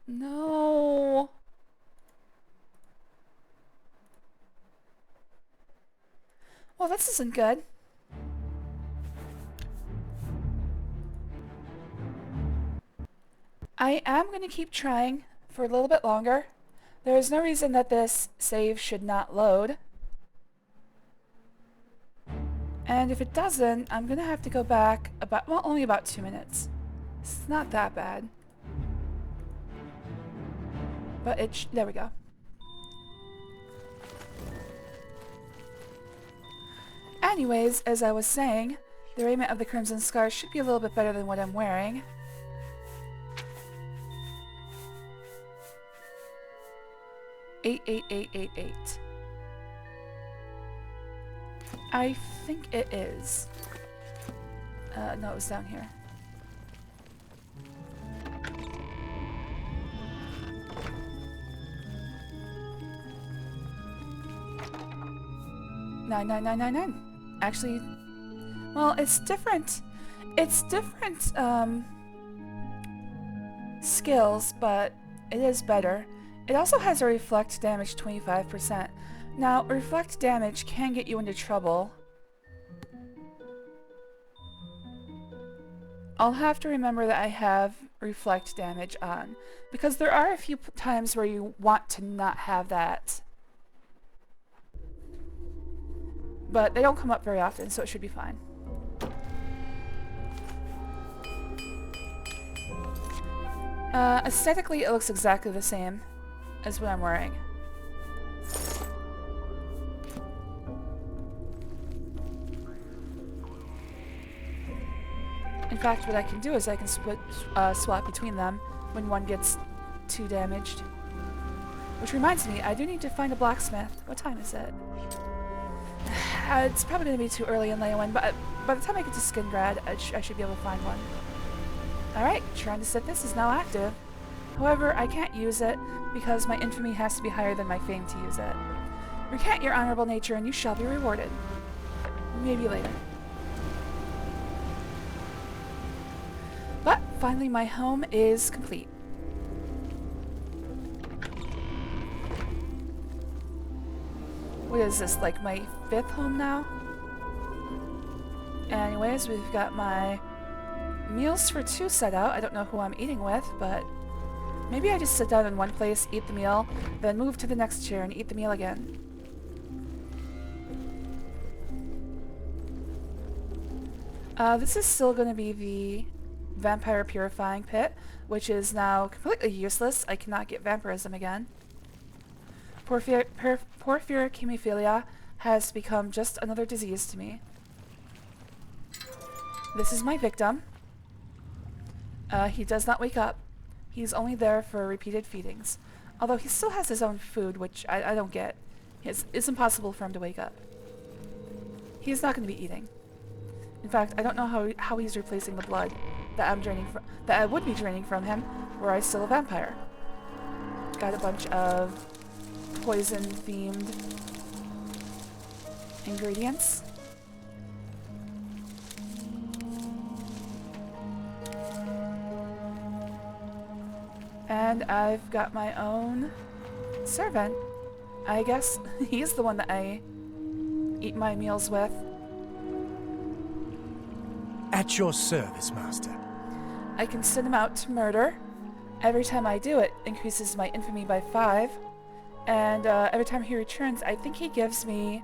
Speaker 1: No. Well, this isn't good. I am going to keep trying for a little bit longer. There is no reason that this save should not load. And if it doesn't, I'm going to have to go back about, well, only about 2 minutes. It's not that bad. But there we go. Anyways, as I was saying, the raiment of the Crimson Scar should be a little bit better than what I'm wearing. $88888. I think it is. No, it was down here. 99999. Actually, well, it's different. It's different skills, but it is better. It also has a reflect damage 25%. Now, reflect damage can get you into trouble. I'll have to remember that I have reflect damage on, because there are a few times where you want to not have that. But they don't come up very often, so it should be fine. Aesthetically, it looks exactly the same as what I'm wearing. In fact, what I can do is I can swap between them when one gets too damaged. Which reminds me, I do need to find a blacksmith. What time is it? It's probably going to be too early in Leyawen, but by the time I get to Skingrad, I should be able to find one. Alright, trying to set this is now active. However, I can't use it because my infamy has to be higher than my fame to use it. Recant your honorable nature and you shall be rewarded. Maybe later. But finally my home is complete. What is this, like my 5th home now? Anyways, we've got my meals for 2 set out. I don't know who I'm eating with, but maybe I just sit down in one place, eat the meal, then move to the next chair and eat the meal again. This is still going to be the Vampire Purifying Pit, which is now completely useless. I cannot get vampirism again. Porphyric hemophilia has become just another disease to me. This is my victim. He does not wake up. He's only there for repeated feedings. Although he still has his own food, which I don't get. It's impossible for him to wake up. He's not going to be eating. In fact, I don't know how he's replacing the blood that I'm draining from, that I would be draining from him were I still a vampire. Got a bunch of poison-themed ingredients. And I've got my own servant. I guess he's the one that I eat my meals with.
Speaker 5: At your service, Master.
Speaker 1: I can send him out to murder. Every time I do it, increases my infamy by 5. And every time he returns, I think he gives me,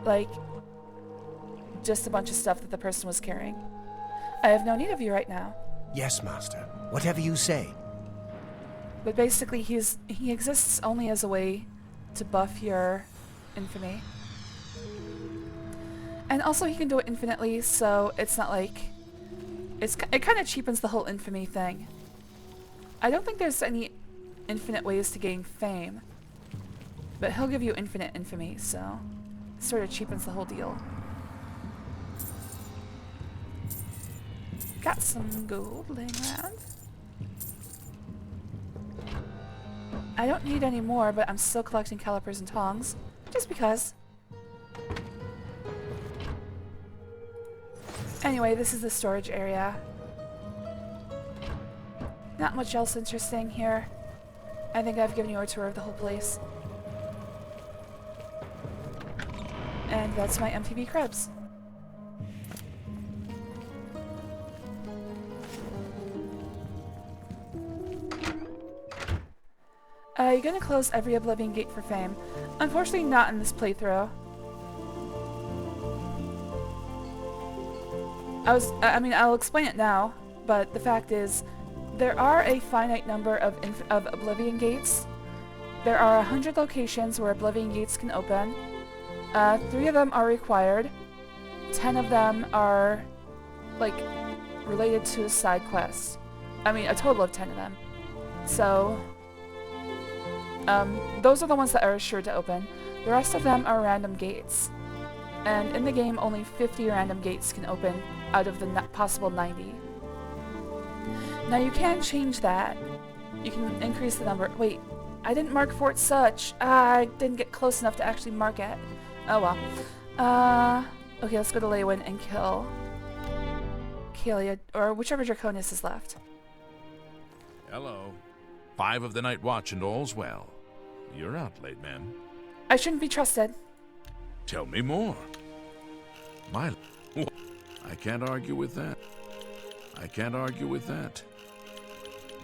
Speaker 1: like, just a bunch of stuff that the person was carrying. I have no need of you right now.
Speaker 5: Yes, Master. Whatever you say.
Speaker 1: But basically, he exists only as a way to buff your infamy. And also, he can do it infinitely, so it's not like... It kind of cheapens the whole infamy thing. I don't think there's any infinite ways to gain fame. But he'll give you infinite infamy, so... It sort of cheapens the whole deal. Got some gold laying around. I don't need any more, but I'm still collecting calipers and tongs. Just because. Anyway, this is the storage area. Not much else interesting here. I think I've given you a tour of the whole place. And that's my MTB Krebs. You're gonna close every Oblivion gate for fame. Unfortunately not in this playthrough. I mean, I'll explain it now, but the fact is, there are a finite number of Oblivion gates. There are 100 locations where Oblivion gates can open. 3 of them are required. 10 of them are, like, related to side quests. I mean, a total of 10 of them. So, those are the ones that are assured to open. The rest of them are random gates. And in the game, only 50 random gates can open out of the possible 90. Now you can change that. You can increase the number. Wait, I didn't mark Fort Such. I didn't get close enough to actually mark it. Oh well. Okay, let's go to Leywin and kill Kalia, or whichever Draconis is left.
Speaker 4: Hello. 5 of the Night Watch and all's well. You're out late, man.
Speaker 1: I shouldn't be trusted.
Speaker 4: Tell me more. I can't argue with that. I can't argue with that.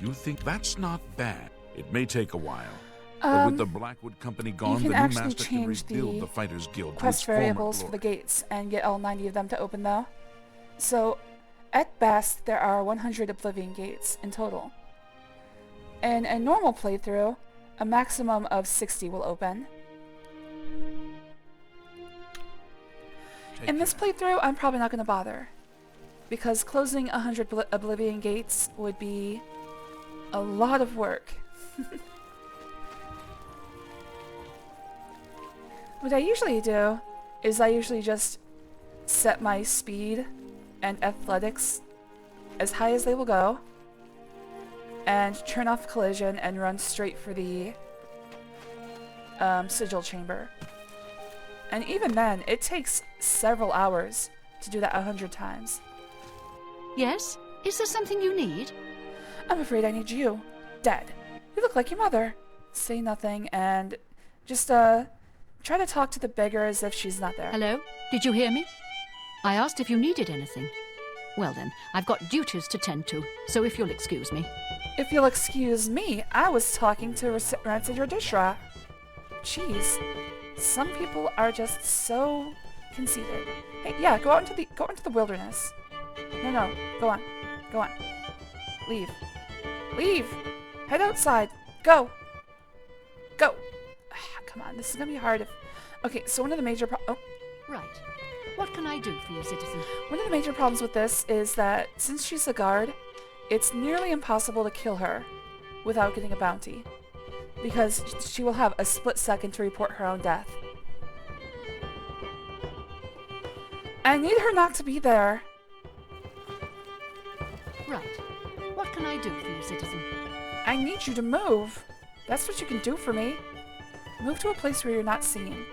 Speaker 4: You think that's not bad? It may take a while. But with the Blackwood Company gone, the new master can rebuild the Fighters Guild to its
Speaker 1: quest
Speaker 4: former
Speaker 1: variables for the
Speaker 4: glory.
Speaker 1: gates and get all 90 of them to open though. So, at best, there are 100 Oblivion gates in total. In a normal playthrough, a maximum of 60 will open. In this playthrough, I'm probably not going to bother, because closing 100 Oblivion gates would be a lot of work. What I usually do is I usually just set my speed and athletics as high as they will go, and turn off collision and run straight for the sigil chamber. And even then, it takes several hours to do that 100 times.
Speaker 2: Yes? Is there something you need?
Speaker 1: I'm afraid I need you. Dead. You look like your mother. Say nothing and just, try to talk to the beggar as if she's not there.
Speaker 2: Hello? Did you hear me? I asked if you needed anything. Well then, I've got duties to tend to, so if you'll excuse me.
Speaker 1: If you'll excuse me, I was talking to Rancid Radishra. Jeez. Some people are just so conceited. Hey, yeah, go out into the wilderness. No, go on. Go on. Leave. Leave! Head outside. Go! Go! Come on, this is gonna be hard if... Okay, so one of the major
Speaker 2: Right. What can I do for you, citizen?
Speaker 1: One of the major problems with this is that since she's a guard, it's nearly impossible to kill her without getting a bounty, because she will have a split second to report her own death. I need her not to be there.
Speaker 2: Right. What can I do for you, citizen?
Speaker 1: I need you to move. That's what you can do for me. Move to a place where you're not seen.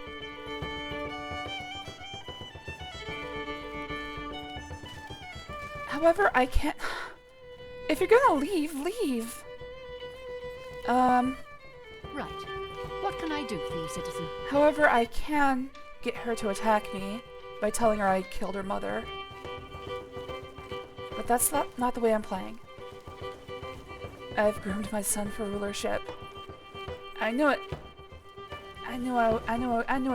Speaker 1: However, I can't... If you're gonna leave, leave.
Speaker 2: Right. What can I do for you, citizen?
Speaker 1: However, I can get her to attack me by telling her I killed her mother. But that's not the way I'm playing. I've groomed my son for rulership. I knew it. I knew a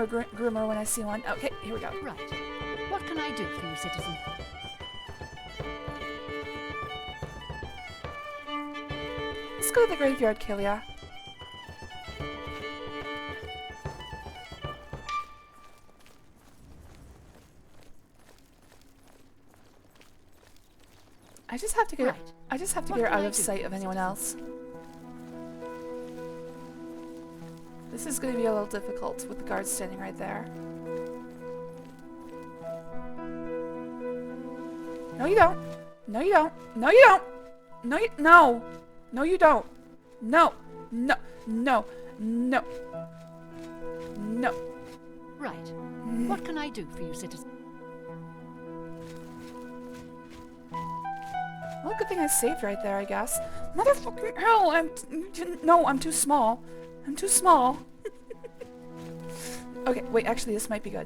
Speaker 1: groomer when I see one. Okay, here we go.
Speaker 2: Right. What can I do for you, citizen?
Speaker 1: Let's go to the graveyard, Kalia. I just have to get her out of sight of anyone else. This is going to be a little difficult with the guards standing right there. No, you don't. No, you don't. No, you don't. No, you... No. No, you don't. No. No. No. No. No.
Speaker 2: Right. What can I do for you, citizen?
Speaker 1: Well, good thing I saved right there, I guess. Motherfucking hell, I'm too small. I'm too small. Okay, wait, actually, this might be good.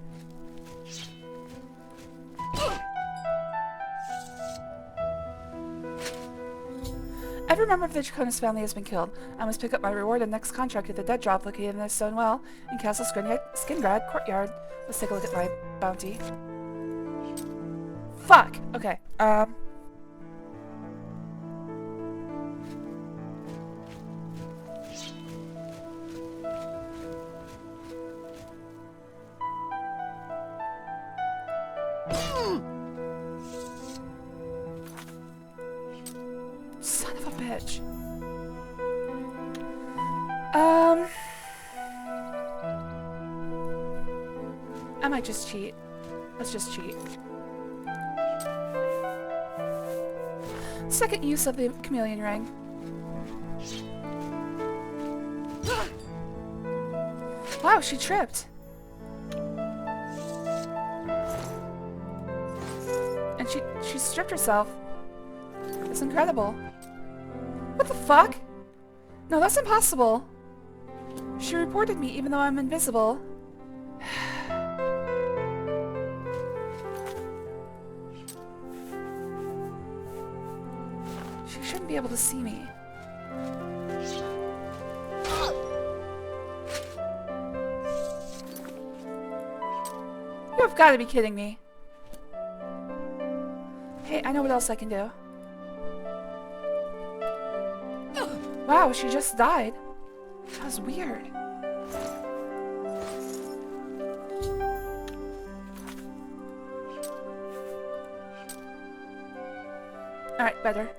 Speaker 1: Every member of the Draconis family has been killed. I must pick up my reward and next contract at the dead drop located in this stone well in Castle Skingrad courtyard. Let's take a look at my bounty. Fuck! Okay, son of a bitch. I might just cheat. Let's just cheat. Second use of the chameleon ring. Wow, she tripped. And she stripped herself. That's incredible. What the fuck? No, that's impossible. She reported me even though I'm invisible. She shouldn't be able to see me. You have got to be kidding me. Hey, I know what else I can do. Wow, she just died. That was weird. Alright, better.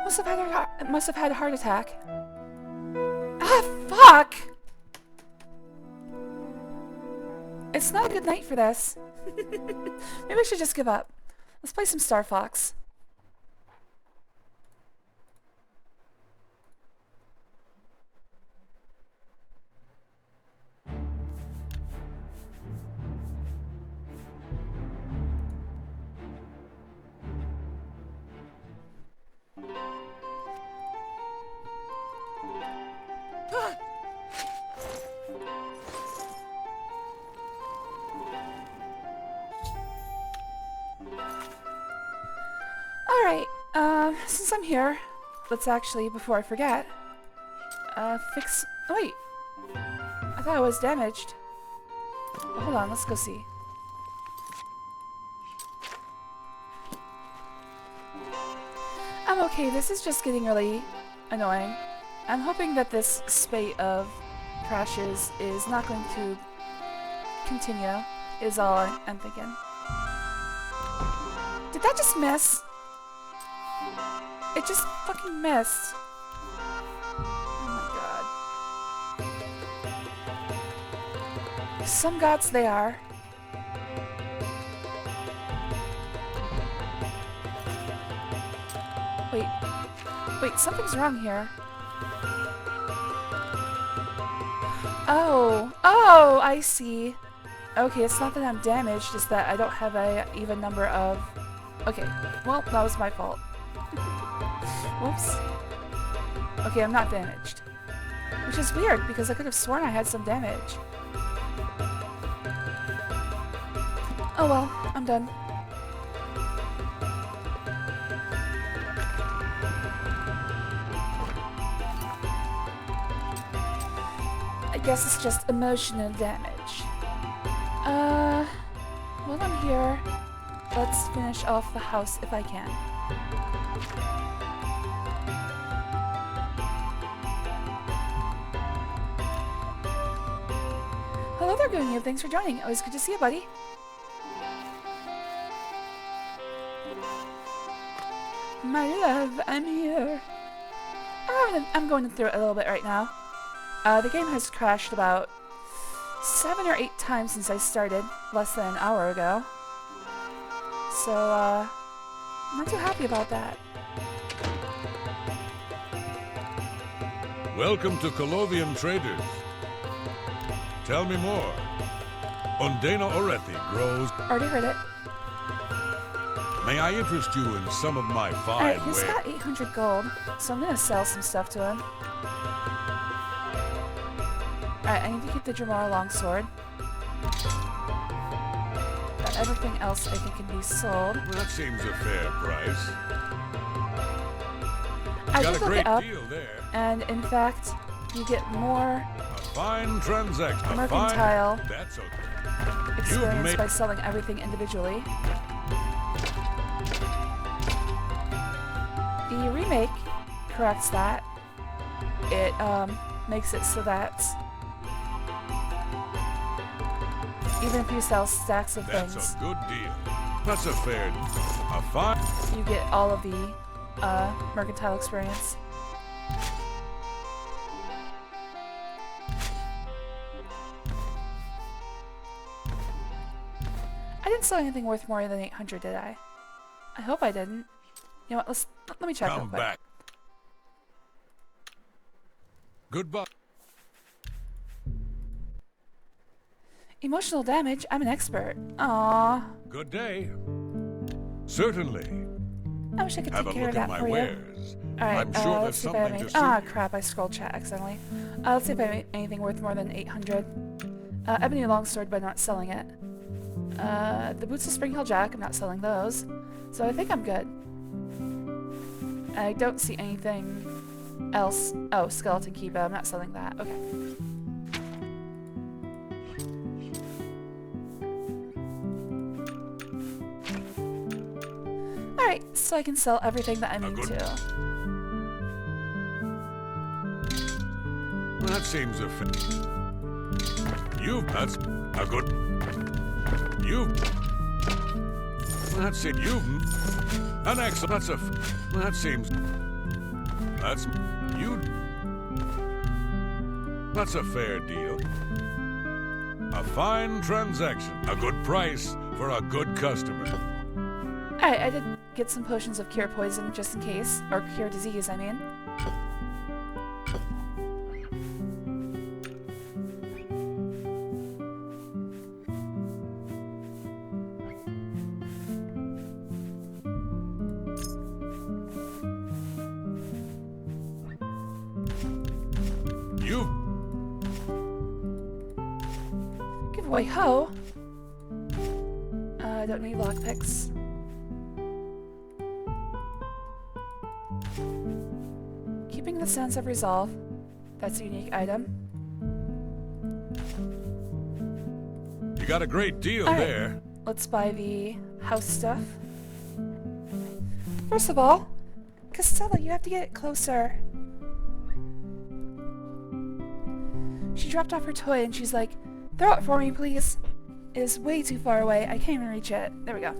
Speaker 1: Must have had a heart attack. Ah, fuck! It's not a good night for this. Maybe I should just give up. Let's play some Star Fox. Alright, since I'm here, let's actually, before I forget, fix... Oh, wait! I thought I was damaged. Well, hold on, let's go see. I'm okay, this is just getting really annoying. I'm hoping that this spate of crashes is not going to continue, is all I'm thinking. Did that just miss? It just fucking missed. Oh my god. Some gods they are. Wait, something's wrong here. Oh, I see. Okay, it's not that I'm damaged, it's that I don't have a even number of... Okay, well, that was my fault. Whoops. Okay, I'm not damaged. Which is weird, because I could have sworn I had some damage. Oh well, I'm done. I guess it's just emotional damage. While I'm here, let's finish off the house if I can. Hello there, Goonyu. Thanks for joining. Always good to see you, buddy. My love, I'm here. I'm going through it a little bit right now. The game has crashed about 7 or 8 times since I started, less than an hour ago. So, I'm not too happy about that.
Speaker 4: Welcome to Colovium Traders. Tell me more. Undana Orethi grows...
Speaker 1: Already heard it.
Speaker 4: May I interest you in some of my fine
Speaker 1: Alright, he's
Speaker 4: wares?
Speaker 1: got 800 gold, so I'm gonna sell some stuff to him. Alright, I need to keep the Dremora longsword. But everything else I think can be sold.
Speaker 4: Well, that seems a fair price.
Speaker 1: I
Speaker 4: Got
Speaker 1: did
Speaker 4: a
Speaker 1: look
Speaker 4: great
Speaker 1: it up,
Speaker 4: deal there.
Speaker 1: and in fact, you get more
Speaker 4: A fine transaction. A
Speaker 1: mercantile
Speaker 4: fine... That's okay.
Speaker 1: experience
Speaker 4: made-
Speaker 1: by selling everything individually. The remake corrects that. It makes it so that even if you sell stacks of
Speaker 4: That's
Speaker 1: things,
Speaker 4: a good deal. That's a fair... A fine...
Speaker 1: you get all of the mercantile experience. I didn't sell anything worth more than 800, did I? I hope I didn't. You know what, let me check real
Speaker 4: Come
Speaker 1: quick.
Speaker 4: back. Goodbye.
Speaker 1: Emotional damage? I'm an expert. Aww.
Speaker 6: Good day. Certainly.
Speaker 1: I wish I could
Speaker 6: Have
Speaker 1: take
Speaker 6: a
Speaker 1: care
Speaker 6: look
Speaker 1: of
Speaker 6: at
Speaker 1: that
Speaker 6: my
Speaker 1: for you.
Speaker 6: wares.
Speaker 1: Alright,
Speaker 6: I'm sure
Speaker 1: let's
Speaker 6: there's
Speaker 1: see if I have
Speaker 6: something
Speaker 1: any.
Speaker 6: to
Speaker 1: Ah,
Speaker 6: see.
Speaker 1: crap, I scrolled chat accidentally. Let's see if I have anything worth more than 800. Ebony Longsword, but I'm not selling it. The Boots of Spring Hill Jack, I'm not selling those. So I think I'm good. I don't see anything else. Oh, Skeleton Key, but I'm not selling that. Okay. Alright, so I can sell everything that I need to.
Speaker 6: Well, that seems a that's a good. That's it. An excellent. That's a. That seems. That's you. That's a fair deal. A fine transaction. A good price for a good customer.
Speaker 1: Alright, I did get some potions of cure poison just in case. Or cure disease, I mean. Give away hoe. I don't need lockpicks. Keeping the sense of resolve. That's a unique item.
Speaker 6: You got a great deal
Speaker 1: Alright,
Speaker 6: there.
Speaker 1: let's buy the house stuff. First of all, Costello, you have to get closer. She dropped off her toy and she's like, throw it for me, please. It is way too far away. I can't even reach it. There we go.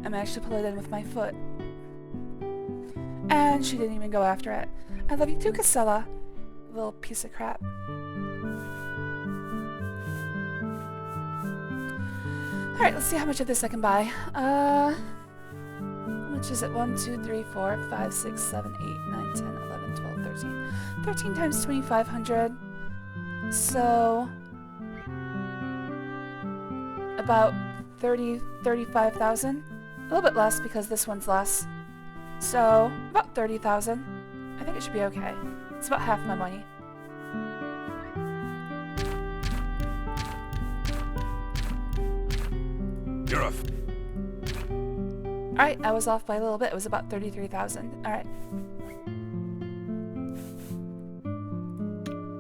Speaker 1: I managed to pull it in with my foot. And she didn't even go after it. I love you too, Casella. Little piece of crap. Alright, let's see how much of this I can buy. How much is it? 1, 2, 3, 4, 5, 6, 7, 8, 9, 10, 11, 12, 13. 13 times 2,500. So about 35,000. A little bit less because this one's less. So about 30,000. I think it should be okay. It's about half my money.
Speaker 6: You're a.
Speaker 1: Alright, I was off by a little bit. It was about 33,000. Alright.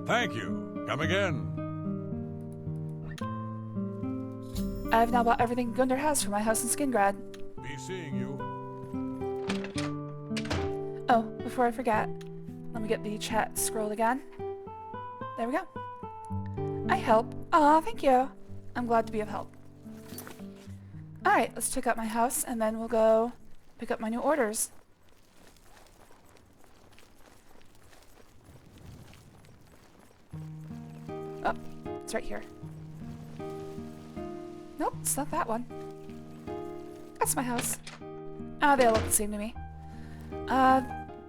Speaker 6: Thank you. Come again.
Speaker 1: I've now bought everything Gunder has for my house in Skingrad.
Speaker 6: Be seeing you.
Speaker 1: Oh, before I forget, let me get the chat scrolled again. There we go. I help. Aw, thank you. I'm glad to be of help. Alright, let's check out my house and then we'll go pick up my new orders. Oh, it's right here. Nope, it's not that one. That's my house. Ah, they all look the same to me.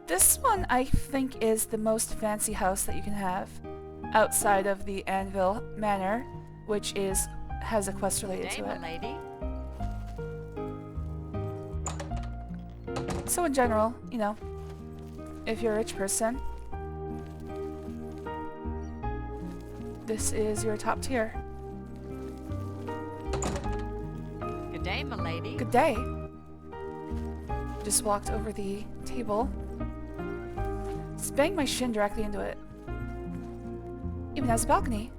Speaker 1: This one I think is the most fancy house that you can have outside of the Anvil Manor, which has a quest related to it.
Speaker 2: Lady.
Speaker 1: So in general, you know, if you're a rich person, this is your top tier.
Speaker 2: Good day, my lady.
Speaker 1: Good day. Just walked over the table. Just banged my shin directly into it. Even has a balcony.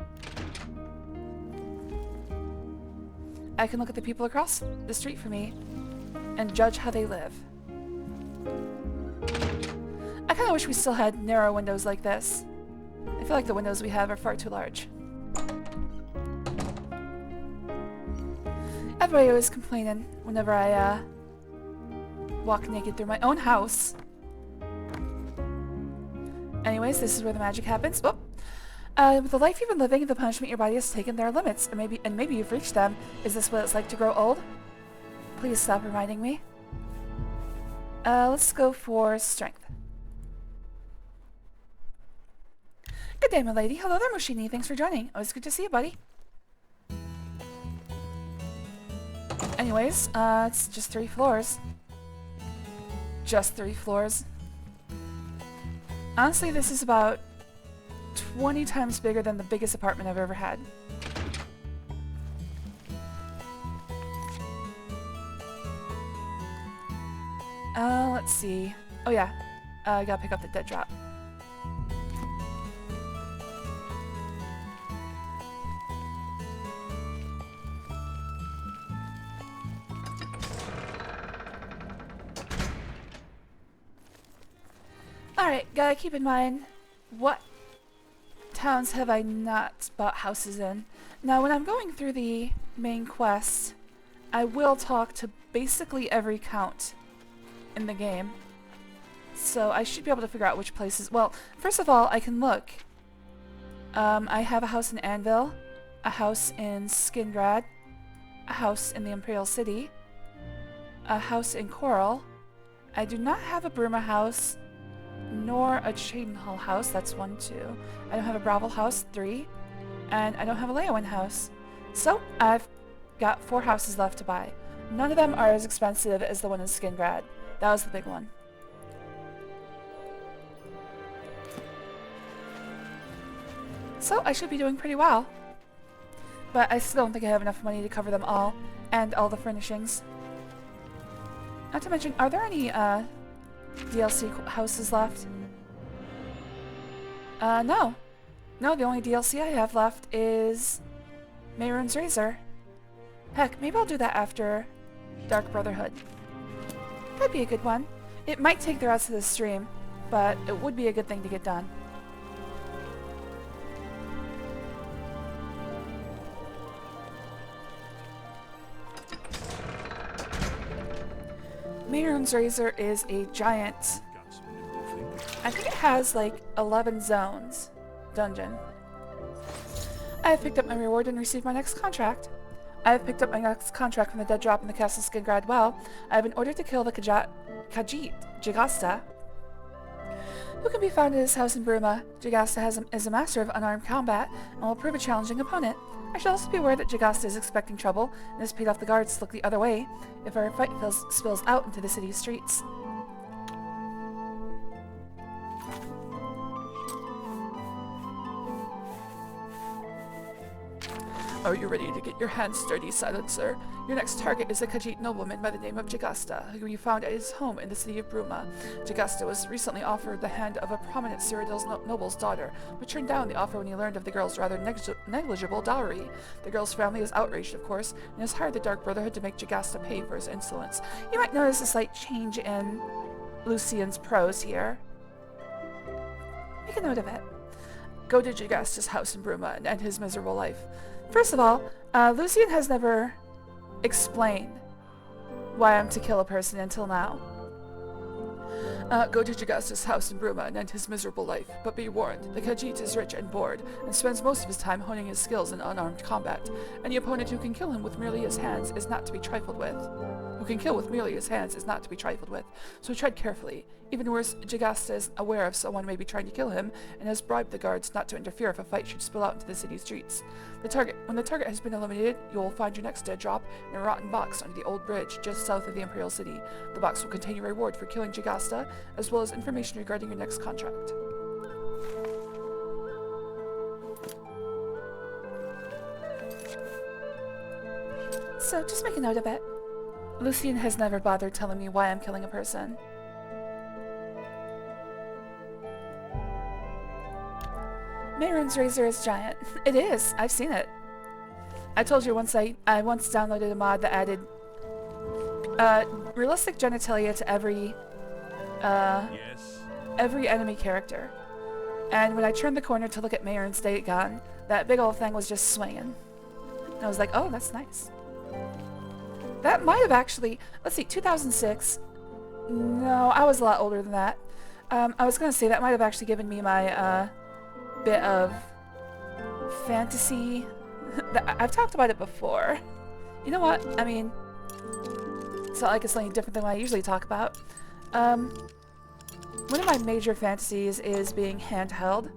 Speaker 1: I can look at the people across the street from me and judge how they live. I kind of wish we still had narrow windows like this. I feel like the windows we have are far too large. Everybody always complaining whenever I walk naked through my own house. Anyways, this is where the magic happens. Whoop. With the life you've been living and the punishment your body has taken, there are limits, and maybe you've reached them. Is this what it's like to grow old? Please stop reminding me. Let's go for strength. Good day, my lady. Hello there, Mushini. Thanks for joining. Always good to see you, buddy. Anyways, it's just 3 floors. Just 3 floors. Honestly, this is about 20 times bigger than the biggest apartment I've ever had. Let's see. Oh yeah, I gotta pick up the dead drop. Alright, gotta keep in mind, what towns have I not bought houses in? Now, when I'm going through the main quest, I will talk to basically every count in the game. So I should be able to figure out which places... Well, first of all, I can look. I have a house in Anvil, a house in Skingrad, a house in the Imperial City, a house in Coral. I do not have a Bruma house, nor a Cheydinhall house. That's 1, 2. I don't have a Bravel house, 3. And I don't have a Leyawen house. So, I've got 4 houses left to buy. None of them are as expensive as the one in Skingrad. That was the big one. So, I should be doing pretty well. But I still don't think I have enough money to cover them all, and all the furnishings. Not to mention, are there any, DLC houses left? No. No, the only DLC I have left is Mehrunes Razor. Heck, maybe I'll do that after Dark Brotherhood. That'd be a good one. It might take the rest of the stream, but it would be a good thing to get done. Mehrunes Razor is a giant... I think it has like 11 zones. Dungeon. I have picked up my reward and received my next contract. I have picked up my next contract from the dead drop in the Castle Skingrad Well. I have been ordered to kill the Khajiit, Jagasta, who can be found at his house in Bruma. Jagasta is a master of unarmed combat and will prove a challenging opponent. I should also be aware that Jagasta is expecting trouble and has paid off the guards to look the other way if our fight spills out into the city's streets. Are you ready to get your hands dirty, Silencer? Your next target is a Khajiit nobleman by the name of Jagasta, who you found at his home in the city of Bruma. Jagasta was recently offered the hand of a prominent Cyrodiil's noble's daughter, but turned down the offer when he learned of the girl's rather negligible dowry. The girl's family is outraged, of course, and has hired the Dark Brotherhood to make Jagasta pay for his insolence. You might notice a slight change in Lucian's prose here. Make a note of it. Go to Jagasta's house in Bruma and end his miserable life. First of all, Lucian has never explained why I'm to kill a person until now. Go to Jagasta's house in Bruma and end his miserable life, but be warned, the Khajiit is rich and bored, and spends most of his time honing his skills in unarmed combat. Any opponent who can kill him with merely his hands is not to be trifled with. So tread carefully. Even worse, Jagasta is aware of someone may be trying to kill him, and has bribed the guards not to interfere if a fight should spill out into the city streets. When the target has been eliminated, you will find your next dead drop in a rotten box under the old bridge just south of the Imperial City. The box will contain your reward for killing Jagasta, as well as information regarding your next contract. So, just make a note of it. Lucian has never bothered telling me why I'm killing a person. Mehrunes Razor is giant. It is. I've seen it. I told you once I once downloaded a mod that added realistic genitalia to every enemy character. And when I turned the corner to look at Mehrunes Dagon, that big old thing was just swinging. And I was like, oh, that's nice. That might have actually... Let's see, 2006. No, I was a lot older than that. I was going to say that might have actually given me my bit of fantasy. I've talked about it before. You know what? I mean, it's not like it's something different than what I usually talk about. One of my major fantasies is being handheld.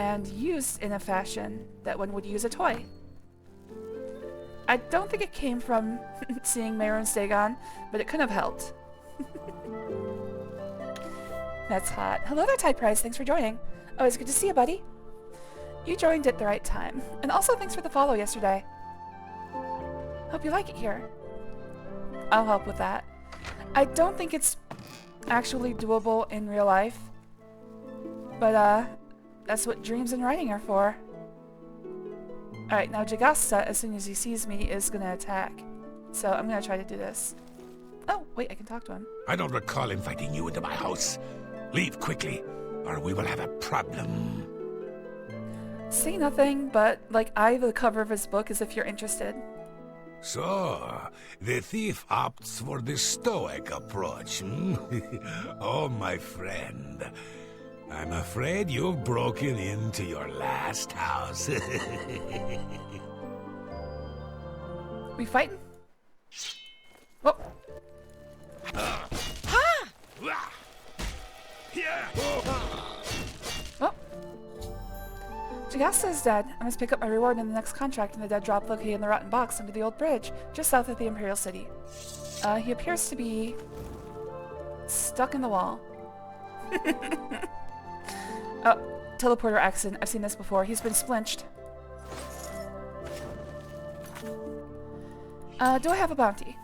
Speaker 1: and used in a fashion that one would use a toy. I don't think it came from seeing Mayor and Stagon, but it could have helped. That's hot. Hello there, Ty Price. Thanks for joining. Always good to see you, buddy. You joined at the right time. And also thanks for the follow yesterday. Hope you like it here. I'll help with that. I don't think it's actually doable in real life. But, that's what dreams and writing are for. Alright, now Jagasta, as soon as he sees me, is gonna attack. So I'm gonna try to do this. Oh, wait, I can talk to him.
Speaker 6: I don't recall inviting you into my house. Leave quickly, or we will have a problem.
Speaker 1: Say nothing, but, like, the cover of his book as if you're interested.
Speaker 6: So, the thief opts for the stoic approach, hmm? Oh, my friend. I'm afraid you've broken into your last house.
Speaker 1: We fighting? Oh. Oh. Jagasta is dead. I must pick up my reward in the next contract in the dead drop located in the rotten box under the old bridge, just south of the Imperial City. He appears to be stuck in the wall. Oh, teleporter accident. I've seen this before. He's been splinched. Do I have a bounty?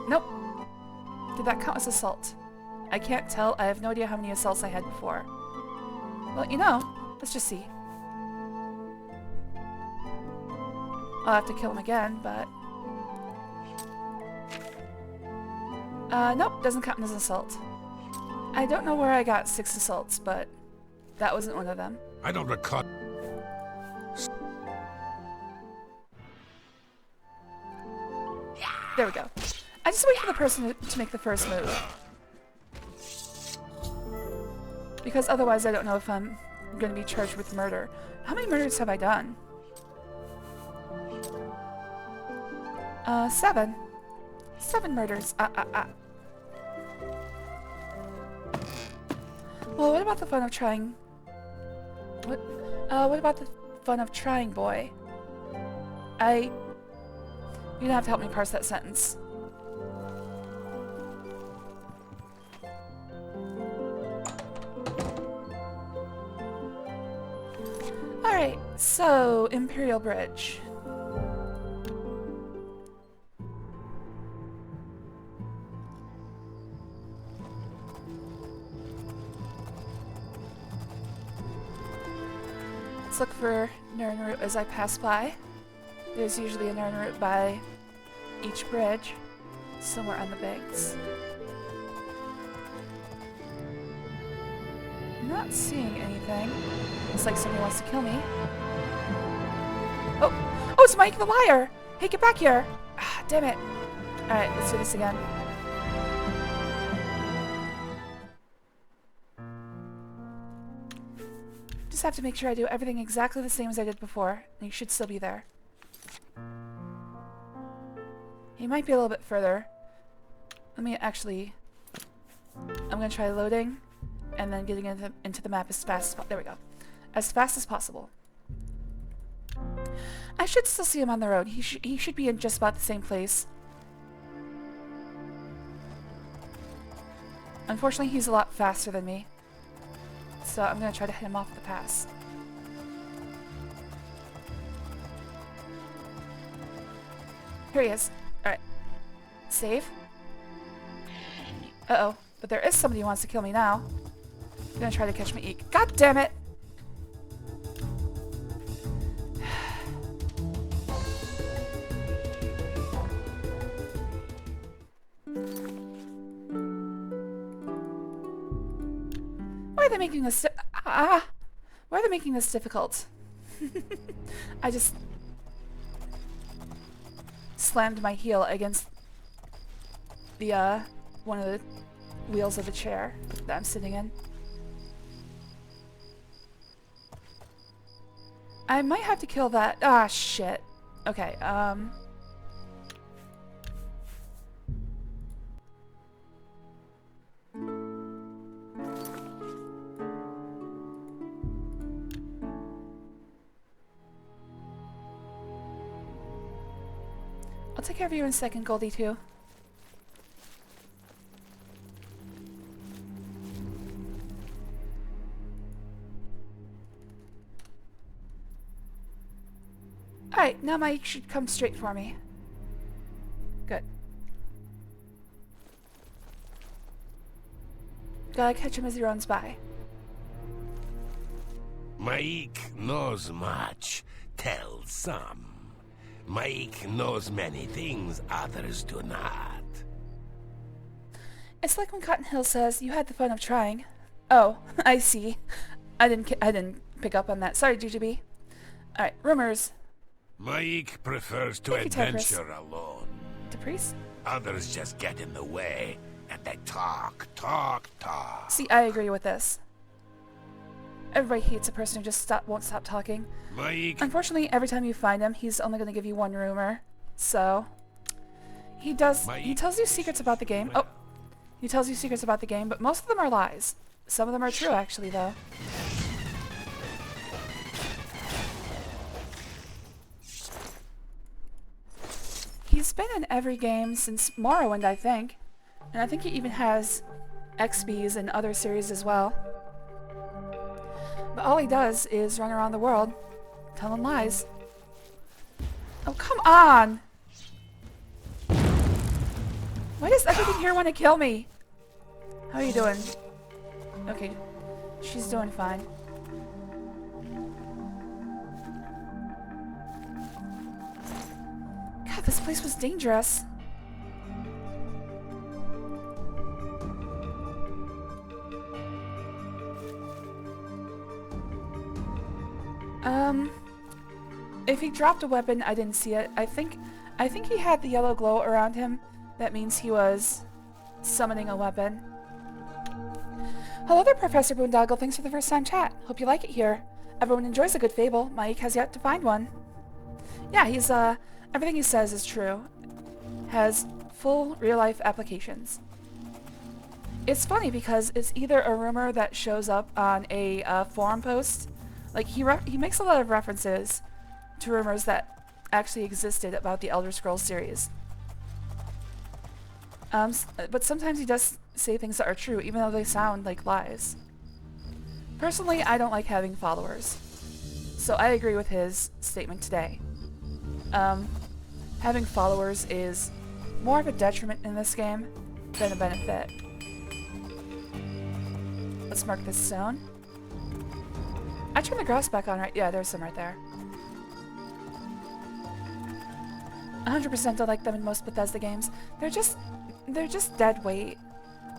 Speaker 1: Nope. Did that count as assault? I can't tell. I have no idea how many assaults I had before. Well, you know, let's just see. I'll have to kill him again, but... nope, doesn't count as assault. I don't know where I got 6 assaults, but that wasn't one of them.
Speaker 6: I don't recall.
Speaker 1: There we go. I just wait for the person to make the first move. Because otherwise I don't know if I'm going to be charged with murder. How many murders have I done? 7. 7 murders. Well, what about the fun of trying... What about the fun of trying, boy? You're gonna have to help me parse that sentence. Alright, so, Imperial Bridge. Let's look for Nern route as I pass by. There's usually a Nern route by each bridge, somewhere on the banks. I'm not seeing anything. Looks like somebody wants to kill me. Oh! Oh, it's Mike the Liar! Hey, get back here! Ah, damn it. Alright, let's do this again. Just have to make sure I do everything exactly the same as I did before, and you should still be there. He might be a little bit further. Let me actually... I'm going to try loading, and then getting into the map as fast as... There we go. As fast as possible. I should still see him on the road. He should be in just about the same place. Unfortunately, he's a lot faster than me. So I'm going to try to hit him off the pass. Here he is. Alright. Save. Uh-oh. But there is somebody who wants to kill me now. I'm going to try to catch my eek. God damn it! Why are they making this why are they making this difficult? I just slammed my heel against the one of the wheels of the chair that I'm sitting in. I might have to kill that. Ah, shit. Okay, I'll take care of you in a second, Goldie, too. Alright, now Mike should come straight for me. Good. Gotta catch him as he runs by.
Speaker 6: Mike knows much, tells some. Mike knows many things others do not.
Speaker 1: It's like when Cotton Hill says, "You had the fun of trying." Oh, I see. I didn't pick up on that. Sorry, GGB. Alright, rumors.
Speaker 6: Mike prefers to
Speaker 1: Thank you, Tigress.
Speaker 6: adventure alone.
Speaker 1: To Priest?
Speaker 6: Others just get in the way, and they talk.
Speaker 1: See, I agree with this. Everybody hates a person who just won't stop talking.
Speaker 6: Mike...
Speaker 1: Unfortunately, every time you find him, he's only going to give you one rumor. So, he tells you secrets about the game. Oh, he tells you secrets about the game, but most of them are lies. Some of them are true, actually, though. He's been in every game since Morrowind, I think. And I think he even has XBs in other series as well. But all he does is run around the world, telling lies. Oh, come on! Why does everything here want to kill me? How are you doing? Okay, she's doing fine. God, this place was dangerous. If he dropped a weapon, I didn't see it. I think he had the yellow glow around him. That means he was summoning a weapon. Hello there, Professor Boondoggle. Thanks for the first time chat. Hope you like it here. Everyone enjoys a good fable. Mike has yet to find one. Yeah, he's, everything he says is true. Has full real-life applications. It's funny because it's either a rumor that shows up on a forum post. Like, he makes a lot of references to rumors that actually existed about the Elder Scrolls series. But sometimes he does say things that are true, even though they sound like lies. Personally, I don't like having followers. So I agree with his statement today. Having followers is more of a detriment in this game than a benefit. Let's mark this stone. I turned the grass back on, right? Yeah, there's some right there. 100% I like them in most Bethesda games. They're just dead weight.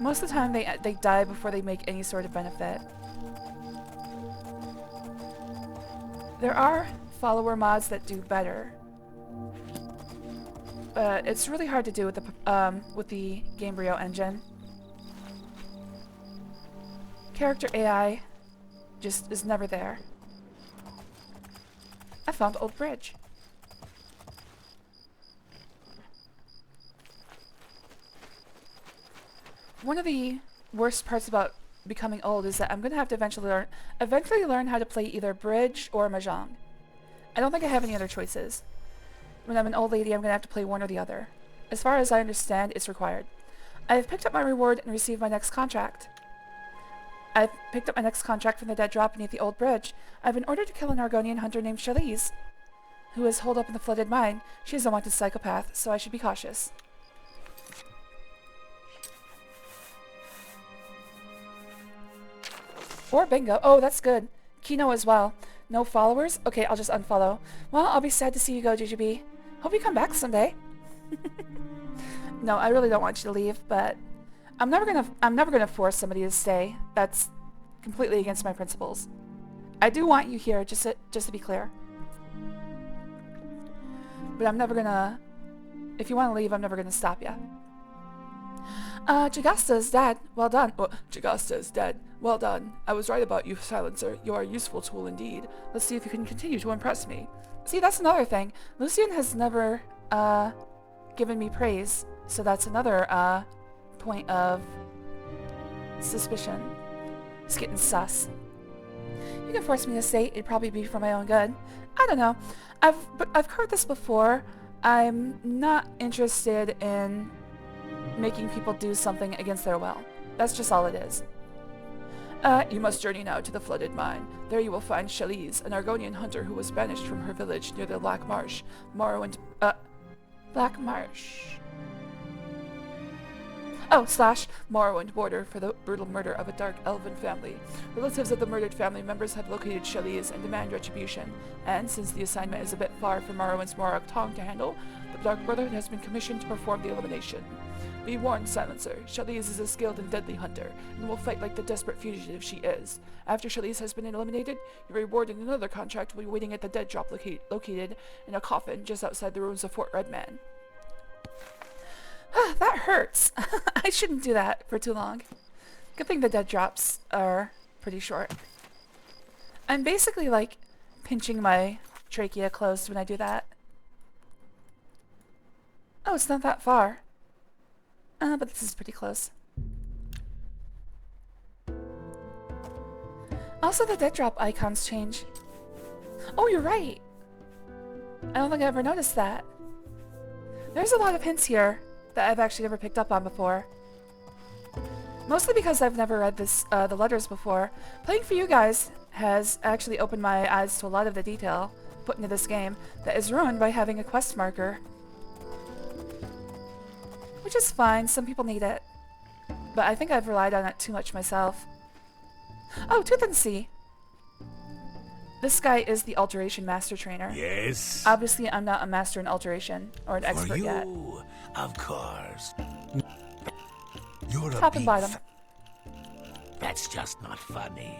Speaker 1: Most of the time they die before they make any sort of benefit. There are follower mods that do better. But it's really hard to do with the Gamebryo engine. Character AI just is never there. I found Old Bridge. One of the worst parts about becoming old is that I'm going to have to eventually learn how to play either bridge or mahjong. I don't think I have any other choices. When I'm an old lady, I'm going to have to play one or the other. As far as I understand, it's required. I have picked up my reward and received my next contract. I've picked up my next contract from the dead drop beneath the old bridge. I've been ordered to kill an Argonian hunter named Chalice, who is holed up in the flooded mine. She is a wanted psychopath, so I should be cautious. Or bingo. Oh, that's good. Kino as well. No followers? Okay, I'll just unfollow. Well, I'll be sad to see you go, GGB. Hope you come back someday. No, I really don't want you to leave, but I'm never gonna force somebody to stay. That's completely against my principles. I do want you here, just to be clear. But I'm never gonna... If you want to leave, I'm never gonna stop you. Jagasta is dead. Well done. Oh, Jagasta is dead. Well done. I was right about you, Silencer. You are a useful tool indeed. Let's see if you can continue to impress me. See, that's another thing. Lucian has never, given me praise, so that's another, point of suspicion. It's getting sus. You can force me to stay. It'd probably be for my own good. I don't know. I've heard this before, I'm not interested in making people do something against their will. That's just all it is. You must journey now to the flooded mine. There you will find Shalise, an Argonian hunter who was banished from her village near the Black Marsh. Morrowind... Black Marsh... Oh, / Morrowind border for the brutal murder of a dark elven family. Relatives of the murdered family members have located Shalise and demand retribution. And since the assignment is a bit far for Morrowind's Morag tongue to handle, the Dark Brotherhood has been commissioned to perform the elimination. Be warned, Silencer. Shalise is a skilled and deadly hunter, and will fight like the desperate fugitive she is. After Shalise has been eliminated, your reward in another contract will be waiting at the dead drop located in a coffin just outside the ruins of Fort Redman. That hurts. I shouldn't do that for too long. Good thing the dead drops are pretty short. I'm basically like pinching my trachea closed when I do that. Oh, it's not that far. But this is pretty close. Also, the dead drop icons change. Oh, you're right. I don't think I ever noticed that. There's a lot of hints here that I've actually never picked up on before. Mostly because I've never read the letters before. Playing for you guys has actually opened my eyes to a lot of the detail put into this game that is ruined by having a quest marker. Which is fine, some people need it. But I think I've relied on it too much myself. Oh, Tooth and Sea! This guy is the Alteration Master Trainer.
Speaker 6: Yes?
Speaker 1: Obviously, I'm not a master in Alteration, or an expert
Speaker 6: For you,
Speaker 1: yet.
Speaker 6: of course. You're a
Speaker 1: Top and
Speaker 6: beef.
Speaker 1: bottom.
Speaker 6: That's just not funny.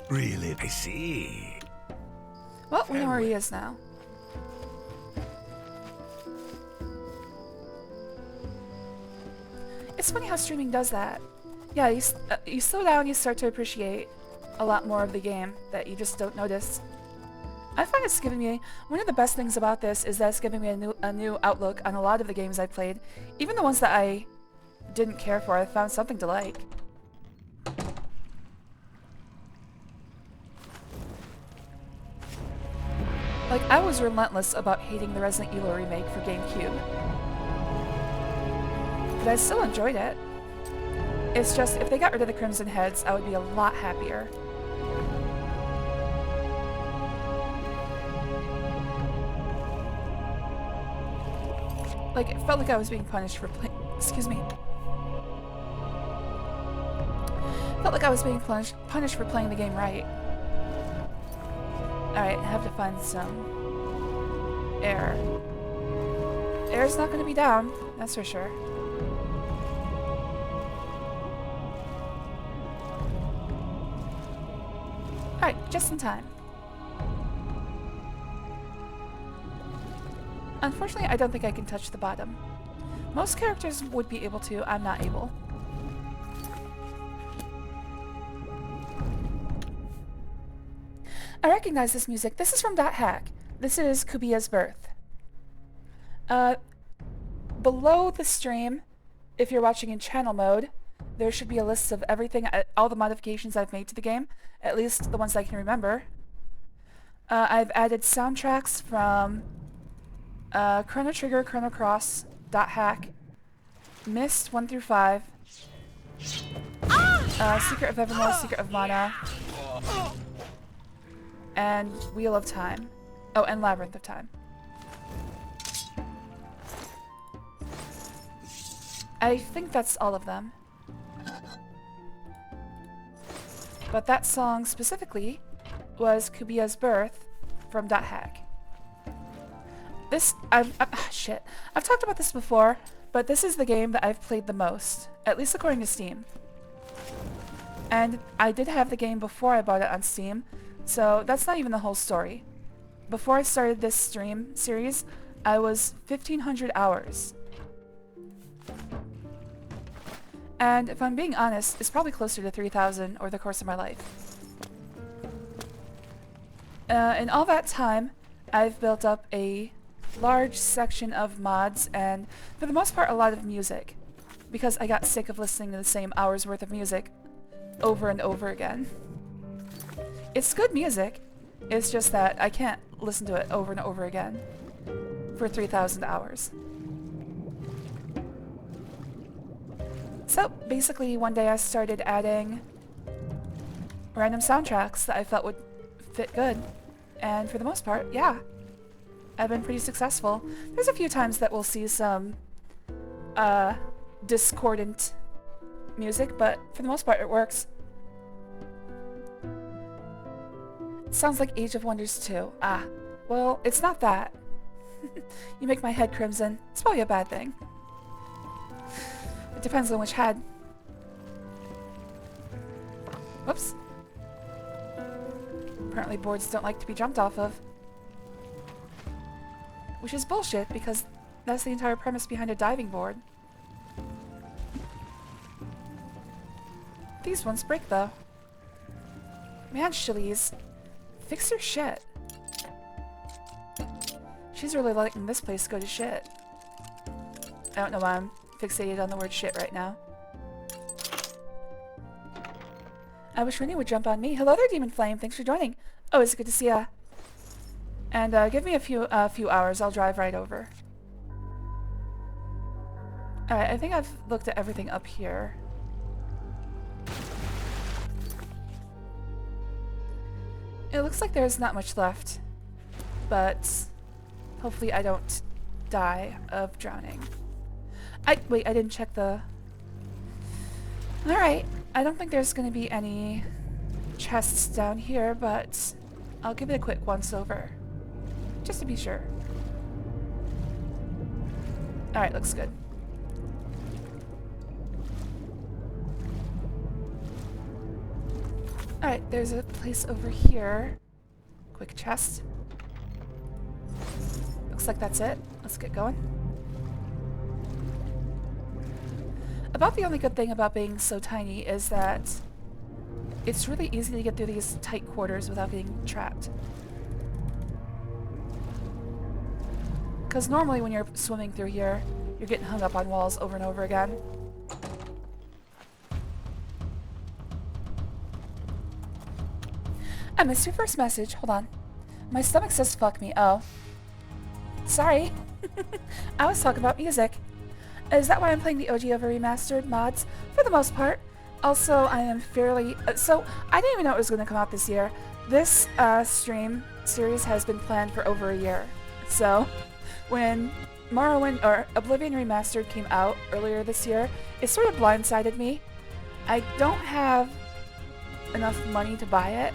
Speaker 6: Really, I see.
Speaker 1: Well, we know where he is now. It's funny how streaming does that. Yeah, you slow down, you start to appreciate a lot more of the game that you just don't notice. I find it's giving me... One of the best things about this is that it's giving me a new outlook on a lot of the games I've played. Even the ones that I didn't care for, I found something to like. Like, I was relentless about hating the Resident Evil remake for GameCube. But I still enjoyed it. It's just, if they got rid of the Crimson Heads, I would be a lot happier. Like, it felt like I was being punished for playing... Excuse me. Felt like I was being punished for playing the game right. Alright, I have to find some... air. Air's not gonna be down, that's for sure. Alright, just in time. Unfortunately, I don't think I can touch the bottom. Most characters would be able to, I'm not able. I recognize this music. This is from .hack. This is Kubia's Birth. Below the stream, if you're watching in channel mode, there should be a list of everything, all the modifications I've made to the game, at least the ones I can remember. I've added soundtracks from Chrono Trigger, Chrono Cross, .hack, Myst 1 through 5, Secret of Evermore, Secret of Mana, and Wheel of Time. Oh, and Labyrinth of Time. I think that's all of them. But that song specifically was Kubia's Birth from .hack. This, shit. I've talked about this before, but this is the game that I've played the most, at least according to Steam. And I did have the game before I bought it on Steam, so that's not even the whole story. Before I started this stream series, I was 1,500 hours. And if I'm being honest, it's probably closer to 3,000 over the course of my life. In all that time, I've built up a large section of mods and, for the most part, a lot of music. Because I got sick of listening to the same hour's worth of music over and over again. It's good music. It's just that I can't listen to it over and over again for 3,000 hours. So basically one day I started adding random soundtracks that I felt would fit good. And for the most part, yeah, I've been pretty successful. There's a few times that we'll see some discordant music, but for the most part it works. It sounds like Age of Wonders 2. Ah, well, it's not that. You make my head crimson. It's probably a bad thing. It depends on which head. Whoops. Apparently boards don't like to be jumped off of. Which is bullshit, because that's the entire premise behind a diving board. These ones break, though. Man, Shillies, fix your shit. She's really letting this place go to shit. I don't know why I'm fixated on the word shit right now. I wish Rennie would jump on me. Hello there, Demon Flame. Thanks for joining. Oh, it's good to see ya. And give me a few hours. I'll drive right over. Alright, I think I've looked at everything up here. It looks like there's not much left, but hopefully I don't die of drowning. Wait, I didn't check the... Alright, I don't think there's going to be any chests down here, but I'll give it a quick once-over, just to be sure. Alright, looks good. Alright, there's a place over here. Quick chest. Looks like that's it. Let's get going. About the only good thing about being so tiny is that it's really easy to get through these tight quarters without getting trapped. Because normally when you're swimming through here, you're getting hung up on walls over and over again. I missed your first message. Hold on. My stomach says fuck me. Oh. Sorry. I was talking about music. Is that why I'm playing the OG over remastered mods? For the most part. Also, I am fairly... so, I didn't even know it was going to come out this year. This stream series has been planned for over a year. So, when Morrowind, or Oblivion Remastered came out earlier this year, it sort of blindsided me. I don't have enough money to buy it.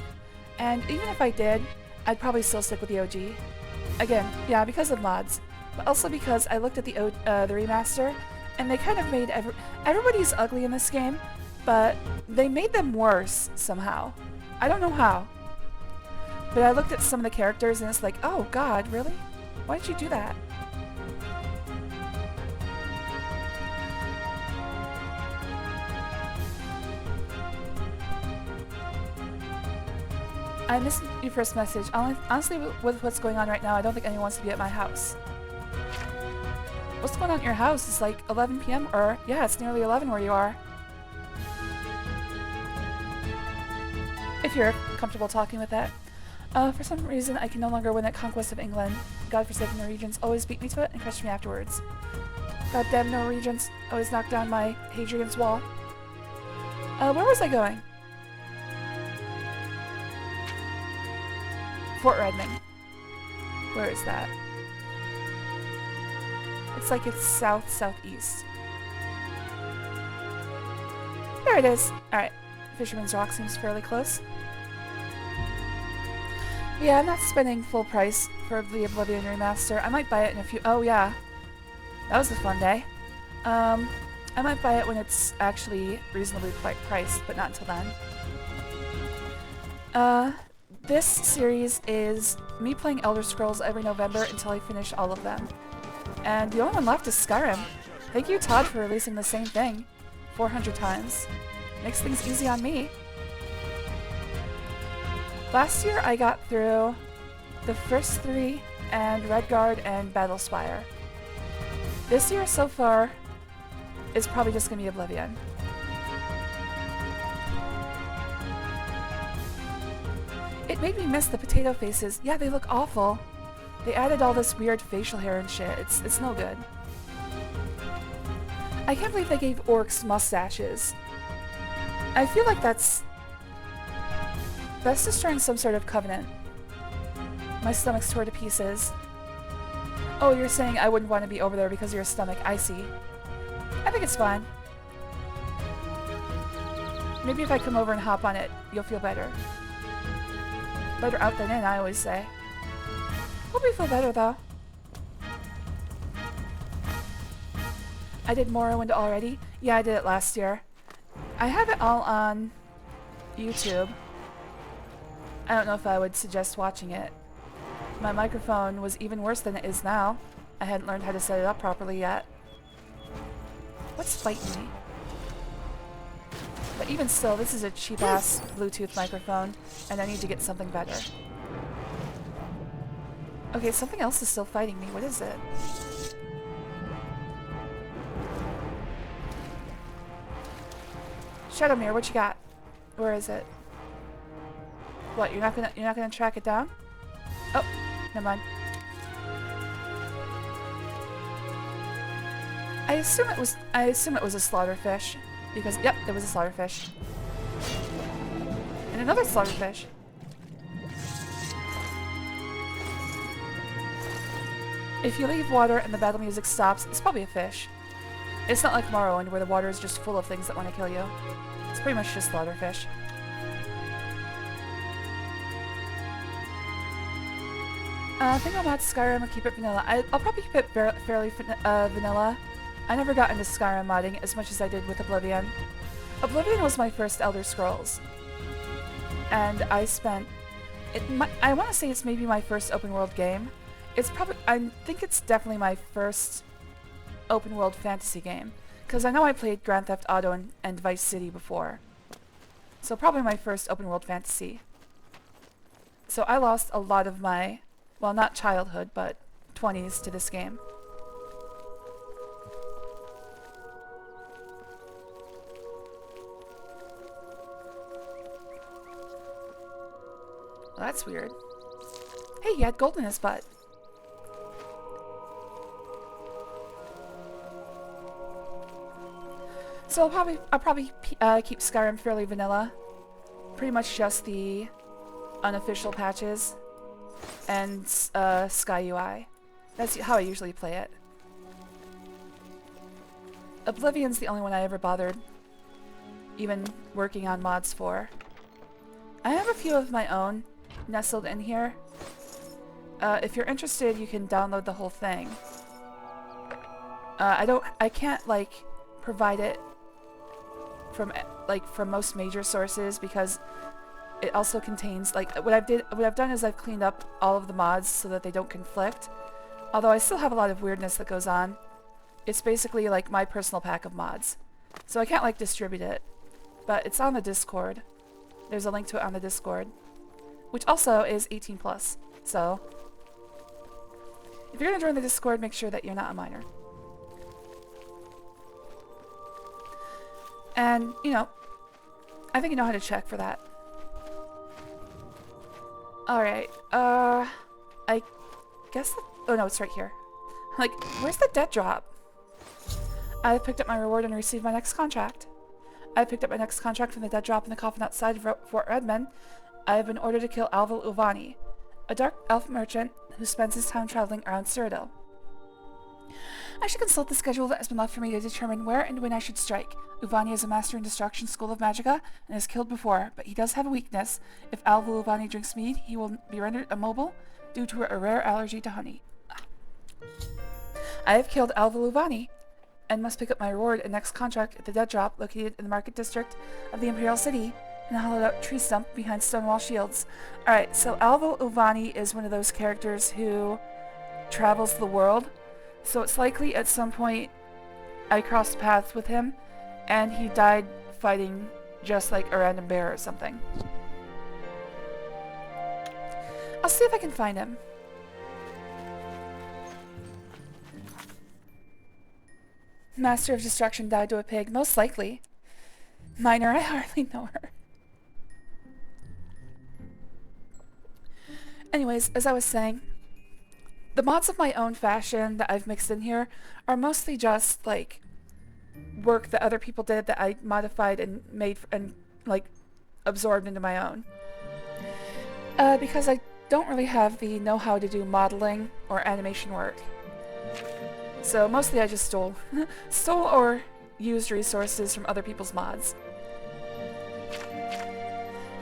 Speaker 1: And even if I did, I'd probably still stick with the OG. Again, yeah, because of mods, but also because I looked at the remaster, and they kind of made everybody's ugly in this game, but they made them worse somehow. I don't know how. But I looked at some of the characters and it's like, oh god, really? Why did you do that? I missed your first message. Honestly, with what's going on right now, I don't think anyone wants to be at my house. What's going on at your house? It's like 11 p.m. or, yeah, it's nearly 11 where you are. If you're comfortable talking with that. For some reason, I can no longer win at Conquest of England. Godforsaken Norwegians always beat me to it and crushed me afterwards. Goddamn Norwegians always knock down my Hadrian's Wall. Where was I going? Fort Redmond. Where is that? It's like it's south-southeast. There it is. Alright. Fisherman's Rock seems fairly close. Yeah, I'm not spending full price for the Oblivion Remaster. I might buy it in a few... Oh, yeah. That was a fun day. I might buy it when it's actually reasonably priced, but not until then. This series is me playing Elder Scrolls every November until I finish all of them. And the only one left is Skyrim. Thank you, Todd, for releasing the same thing 400 times. Makes things easy on me. Last year I got through the first 3 and Redguard and Battlespire. This year so far is probably just going to be It made me miss the potato faces. Yeah, they look awful. They added all this weird facial hair and shit. It's no good. I can't believe they gave orcs mustaches. I feel like that's destroying some sort of covenant. My stomach's tore to pieces. Oh, you're saying I wouldn't want to be over there because of your stomach. I see. I think it's fine. Maybe if I come over and hop on it, you'll feel better. Better out than in, I always say. Hope you feel better, though. I did Morrowind already. Yeah, I did it last year. I have it all on YouTube. I don't know if I would suggest watching it. My microphone was even worse than it is now. I hadn't learned how to set it up properly yet. What's fighting me? But even still, this is a cheap-ass Bluetooth microphone, and I need to get something better. Okay, something else is still fighting me. What is it? Shadowmere, what you got? Where is it? What, you're not gonna track it down? Oh, never mind. I assume it was a slaughterfish. Because, yep, there was a slaughterfish. And another slaughterfish. If you leave water and the battle music stops, it's probably a fish. It's not like Morrowind, where the water is just full of things that want to kill you. It's pretty much just slaughterfish. I think I'll mod Skyrim and keep it vanilla. I'll probably keep it fairly vanilla. I never got into Skyrim modding as much as I did with Oblivion. Oblivion was my first Elder Scrolls. And I spent... I want to say it's maybe my first open world game. It's probably... I think it's definitely my first open world fantasy game. Because I know I played Grand Theft Auto and Vice City before. So probably my first open world fantasy. So I lost a lot of my... Well, not childhood, but 20s to this game. Well, that's weird. Hey, he had gold in his butt. So I'll probably keep Skyrim fairly vanilla. Pretty much just the unofficial patches and Sky UI. That's how I usually play it. Oblivion's the only one I ever bothered even working on mods for. I have a few of my own nestled in here. If you're interested, you can download the whole thing. I can't like provide it from most major sources because it also contains what I've done is I've cleaned up all of the mods so that they don't conflict. Although I still have a lot of weirdness that goes on. It's basically like my personal pack of mods. So I can't distribute it. But it's on the Discord. There's a link to it on the Discord. Which also is 18+. So if you're gonna join the Discord, make sure that you're not a minor. And, you know, I think you know how to check for that. Alright, I guess oh no, it's right here. Where's the dead drop? I picked up my reward and received my next contract. I picked up my next contract from the dead drop in the coffin outside Fort Redmond. I have been ordered to kill Alval Uvani, a dark elf merchant who spends his time traveling around Cyrodiil. I should consult the schedule that has been left for me to determine where and when I should strike. Uvani is a master in destruction school of Magicka and has killed before, but he does have a weakness. If Alval Uvani drinks mead, he will be rendered immobile due to a rare allergy to honey. I have killed Alval Uvani and must pick up my reward and next contract at the dead drop located in the market district of the Imperial City in a hollowed out tree stump behind Stonewall Shields. Alright, so Alval Uvani is one of those characters who travels the world. So it's likely at some point I crossed paths with him and he died fighting just like a random bear or something. I'll see if I can find him. Master of Destruction died to a pig, most likely. Minor, I hardly know her. Anyways, as I was saying, the mods of my own fashion that I've mixed in here are mostly just, like, work that other people did that I modified and made and, like, absorbed into my own. Because I don't really have the know-how to do modeling or animation work. So mostly I just stole or used resources from other people's mods.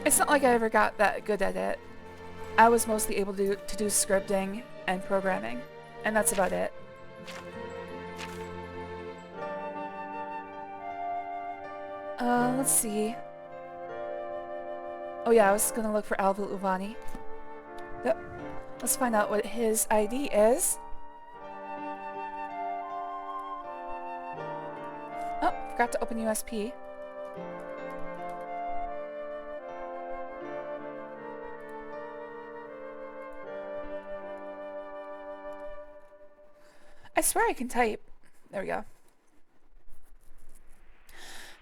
Speaker 1: It's not like I ever got that good at it. I was mostly able to do scripting and programming, and that's about it. Let's see. Oh yeah, I was gonna look for Alvil Uvani. Yep. Let's find out what his ID is. Oh, forgot to open USP. I swear I can type. There we go.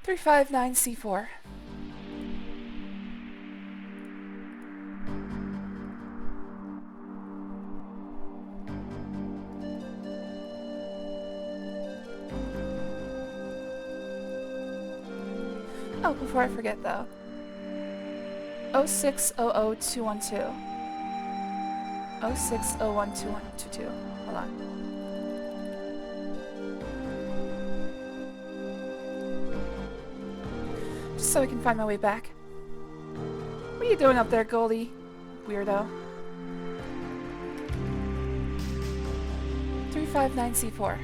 Speaker 1: 359C4. Oh, before I forget though. 0600212. 0601222. Hold on. Just so I can find my way back. What are you doing up there, Goldie? Weirdo. 359C4.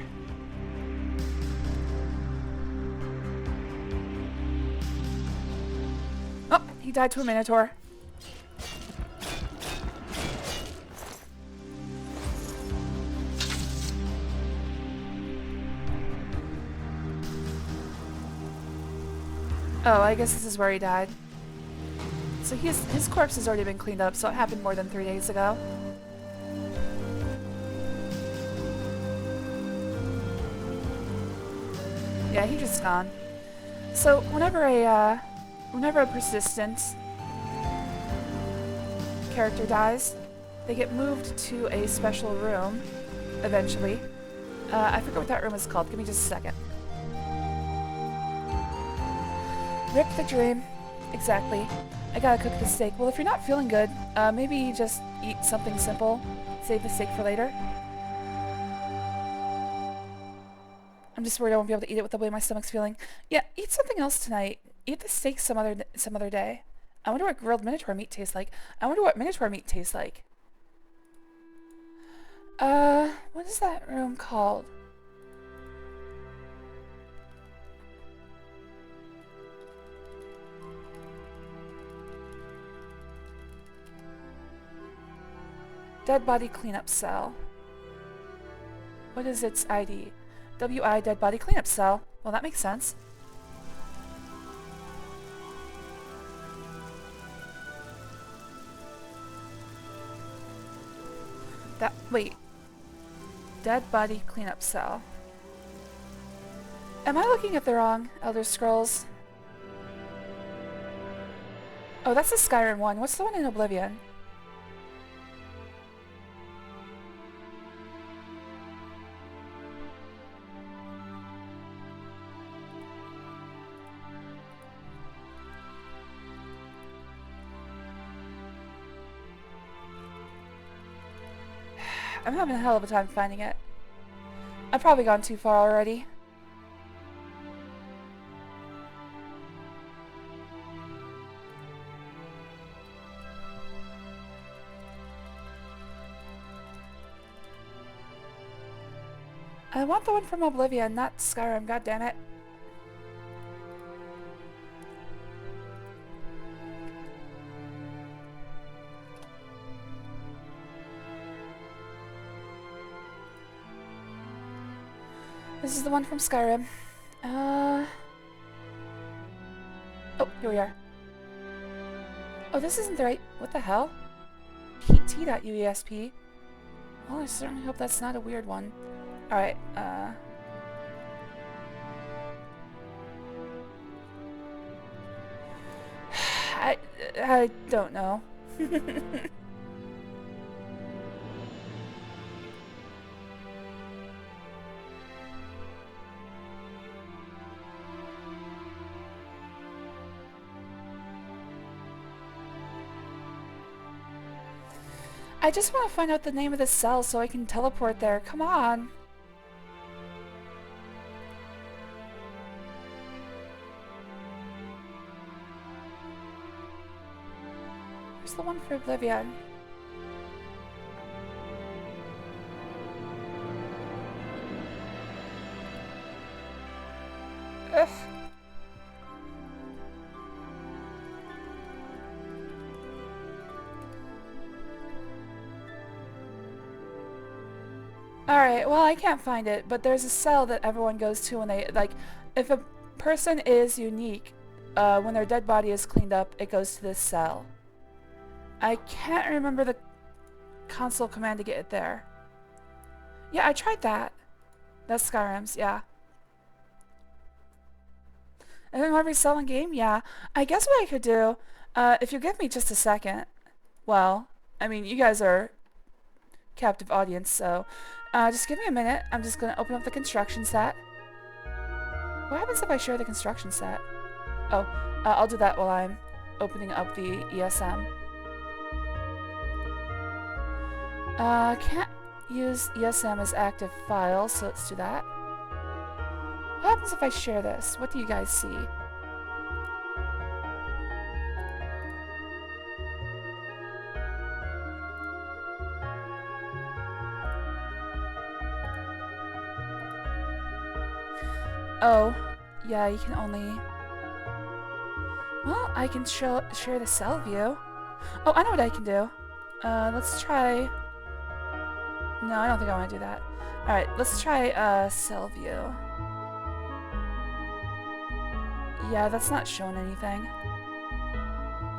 Speaker 1: Oh, he died to a Minotaur. Oh, I guess this is where he died. So his corpse has already been cleaned up, so it happened more than 3 days ago. Yeah, he's just gone. So whenever a persistent character dies, they get moved to a special room eventually. I forget what that room is called. Give me just a second. Rip the dream. Exactly. I gotta cook the steak. Well, if you're not feeling good, maybe just eat something simple. Save the steak for later. I'm just worried I won't be able to eat it with the way my stomach's feeling. Yeah, eat something else tonight. Eat the steak some other day. I wonder what grilled Minotaur meat tastes like. I wonder what Minotaur meat tastes like. What is that room called? Dead body cleanup cell. What is its ID? WI dead body cleanup cell. Well, that makes sense. Wait. Dead body cleanup cell. Am I looking at the wrong Elder Scrolls? Oh, that's the Skyrim one. What's the one in Oblivion? I'm having a hell of a time finding it. I've probably gone too far already. I want the one from Oblivion, not Skyrim, goddammit. This is the one from Skyrim. Oh, here we are. Oh, this isn't the right... What the hell? PT.UESP. Well, I certainly hope that's not a weird one. Alright, I don't know. I just want to find out the name of the cell so I can teleport there. Come on. Where's the one for Oblivion? Ugh. Alright, well I can't find it, but there's a cell that everyone goes to when they, like, if a person is unique, when their dead body is cleaned up, it goes to this cell. I can't remember the console command to get it there. Yeah, I tried that. That's Skyrim's, yeah. And then every cell in game, yeah. I guess what I could do, if you give me just a second, well, I mean, you guys are captive audience, so just give me a minute. I'm just gonna open up the construction set. What happens if I share the construction set? Oh, I'll do that while I'm opening up the ESM. Can't use ESM as active files, so let's do that. What happens if I share this? What do you guys see? Oh, yeah, you can only... Well, I can share the cell view. Oh, I know what I can do. Let's try... No, I don't think I want to do that. Alright, let's try cell view. Yeah, that's not showing anything.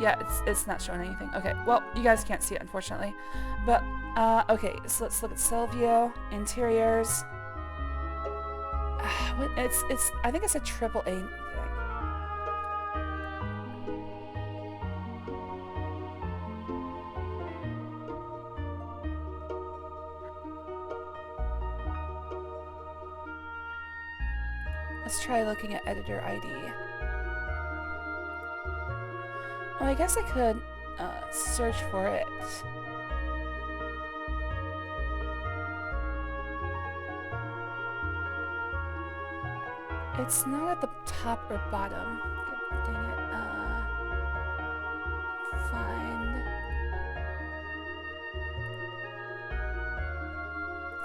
Speaker 1: Yeah, it's not showing anything. Okay, well, you guys can't see it, unfortunately. But, okay, so let's look at cell view, interiors. I think it's a AAA thing. Let's try looking at editor ID. Oh, I guess I could search for it. It's not at the top or bottom. Dang it.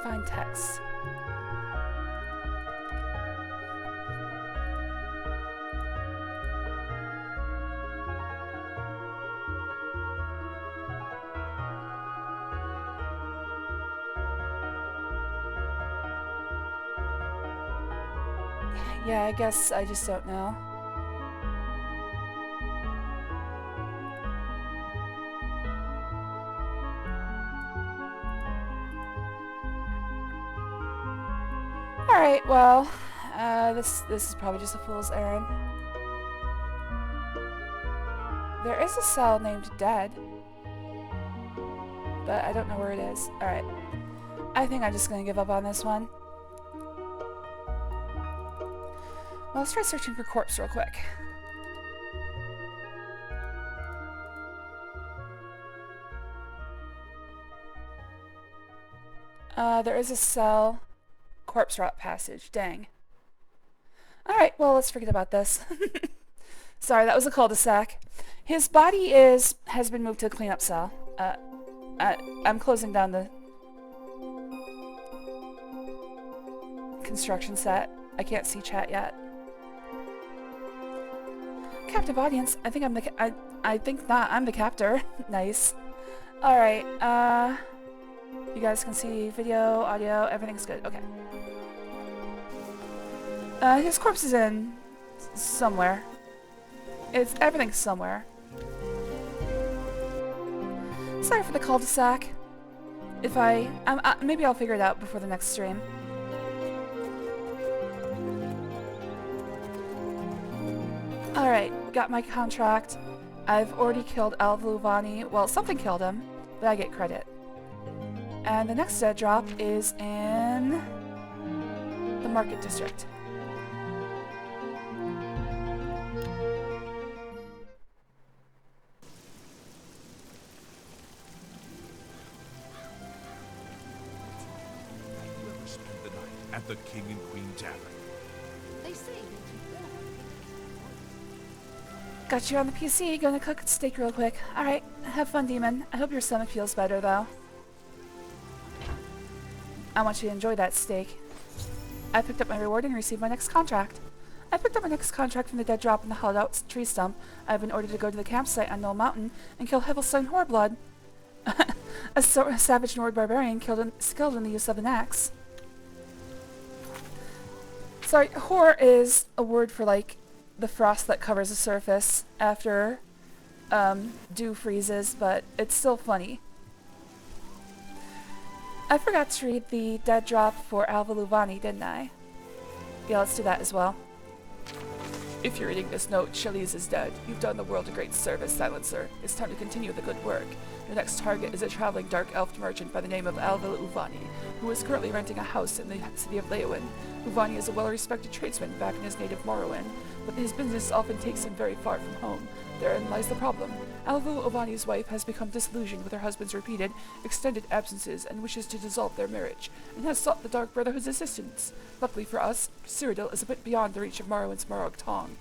Speaker 1: Find text. Yeah, I guess I just don't know. Alright, well, this is probably just a fool's errand. There is a cell named Dead, but I don't know where it is. Alright, I think I'm just gonna give up on this one. Well, let's try searching for corpse real quick. There is a cell. Corpse rot passage. Dang. Alright, well, let's forget about this. Sorry, that was a cul-de-sac. His body has been moved to the cleanup cell. I'm closing down the construction set. I can't see chat yet. Captive audience. I think I'm the I think not. I'm the captor. Nice. All right. You guys can see video, audio, everything's good. Okay. His corpse is in somewhere. Everything's somewhere. Sorry for the cul-de-sac. If maybe I'll figure it out before the next stream. Alright, got my contract. I've already killed Alvluvani. Well, something killed him, but I get credit. And the next dead drop is in the Market District.
Speaker 4: at the King and Queen Tavern.
Speaker 2: They say
Speaker 1: Got you on the PC. Gonna cook steak real quick. Alright, have fun, Demon. I hope your stomach feels better, though. I want you to enjoy that steak. I picked up my reward and received my next contract. I picked up my next contract from the dead drop in the hollowed out tree stump. I have been ordered to go to the campsite on Knoll Mountain and kill Hevelstein Horblood, a savage Nord barbarian skilled in the use of an axe. Sorry, Hor is a word for, like, the frost that covers the surface after dew freezes, but it's still funny. I forgot to read the dead drop for Alva Luvani, didn't I? Yeah, let's do that as well. If you're reading this note, Chalice is dead. You've done the world a great service, Silencer. It's time to continue the good work. Your next target is a traveling dark elf merchant by the name of Alva Luvani, who is currently renting a house in the city of Leowin. Luvani is a well-respected tradesman back in his native Morrowind, but his business often takes him very far from home. Therein lies the problem. Alva Luvani's wife has become disillusioned with her husband's repeated, extended absences and wishes to dissolve their marriage, and has sought the Dark Brotherhood's assistance. Luckily for us, Cyrodiil is a bit beyond the reach of Morrowind's Morag Tong.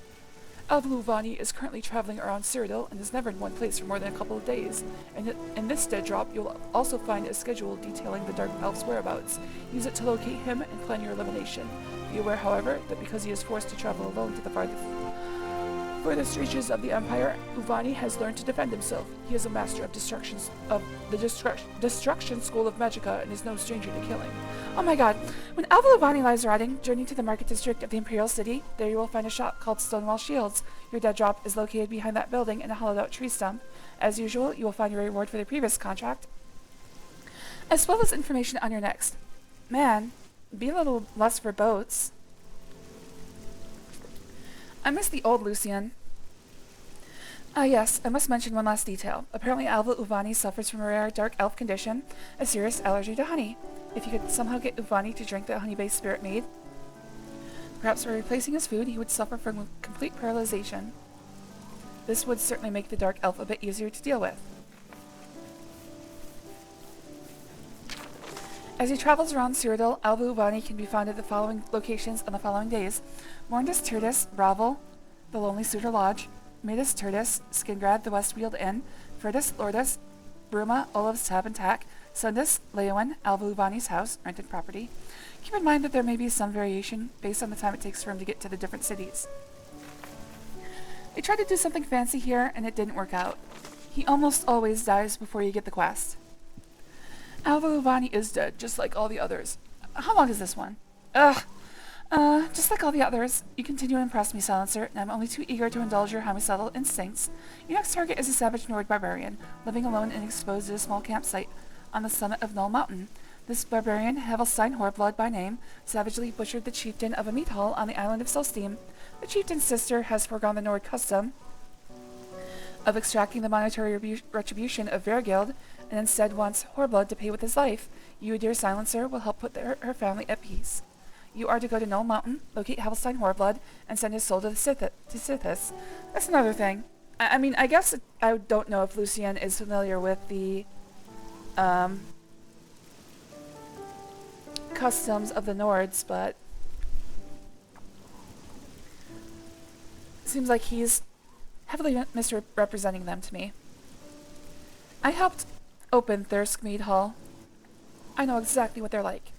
Speaker 1: Alva Luvani is currently traveling around Cyrodiil and is never in one place for more than a couple of days. And in this dead drop, you'll also find a schedule detailing the Dark Elf's whereabouts. Use it to locate him and plan your elimination. Be aware, however, that because he is forced to travel alone to the furthest reaches of the Empire, Luvani has learned to defend himself. He is a master of the Destruction School of Magicka and is no stranger to killing. Oh my god. When Alva Luvani lies rotting, journey to the market district of the Imperial City. There you will find a shop called Stonewall Shields. Your dead drop is located behind that building in a hollowed out tree stump. As usual, you will find your reward for the previous contract, as well as information on your next. Man, be a little less verbose. I miss the old Lucian. Yes, I must mention one last detail. Apparently Alva Luvani suffers from a rare dark elf condition, a serious allergy to honey. If you could somehow get Luvani to drink the honey-based spirit mead, perhaps by replacing his food, he would suffer from complete paralyzation. This would certainly make the dark elf a bit easier to deal with. As he travels around Cyrodiil, Alva Luvani can be found at the following locations on the following days: Morndus Turdus, Ravel, the Lonely Suitor Lodge; Midus Turdus, Skingrad, the Westweald Inn; Furdus, Lordus, Bruma, Olaf's Tab and Tack; Sundus, Leowin, Alva Luvani's house, rented property. Keep in mind that there may be some variation based on the time it takes for him to get to the different cities. They tried to do something fancy here, and it didn't work out. He almost always dies before you get the quest. Alva Luvani is dead, just like all the others. How long is this one? Just like all the others. You continue to impress me, Silencer, and I'm only too eager to indulge your homicidal instincts. Your next target is a savage Nord barbarian, living alone and exposed at a small campsite on the summit of Knoll Mountain. This barbarian, Hevelstein Horblood by name, savagely butchered the chieftain of a meat hall on the island of Solstein. The chieftain's sister has foregone the Nord custom of extracting the monetary retribution of Vergild, and instead wants Horblood to pay with his life. You, dear Silencer, will help put her family at peace. You are to go to Knoll Mountain, locate Hevelstein Horblood, and send his soul to Sithis. That's another thing. I mean, I guess I don't know if Lucian is familiar with the customs of the Nords, but it seems like he's heavily misrepresenting them to me. I helped open Thirsk Mead Hall. I know exactly what they're like.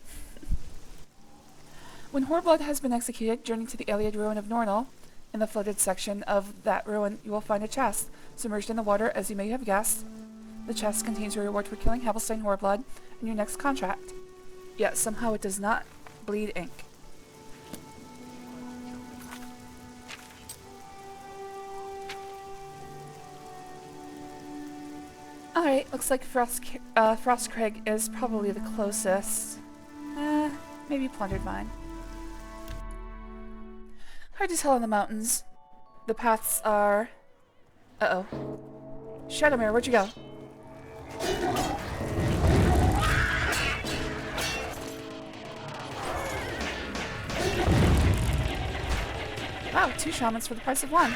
Speaker 1: When Horblood has been executed, journey to the Iliad ruin of Nornal. In the flooded section of that ruin, you will find a chest, submerged in the water, as you may have guessed. The chest contains your reward for killing Hevelstein Horblood and your next contract. Yet somehow it does not bleed ink. Alright, looks like Frostcraig is probably the closest. Maybe Plundered Mine. Hard to tell in the mountains. The paths are... Uh-oh. Shadowmere, where'd you go? Wow, 2 shamans for the price of 1.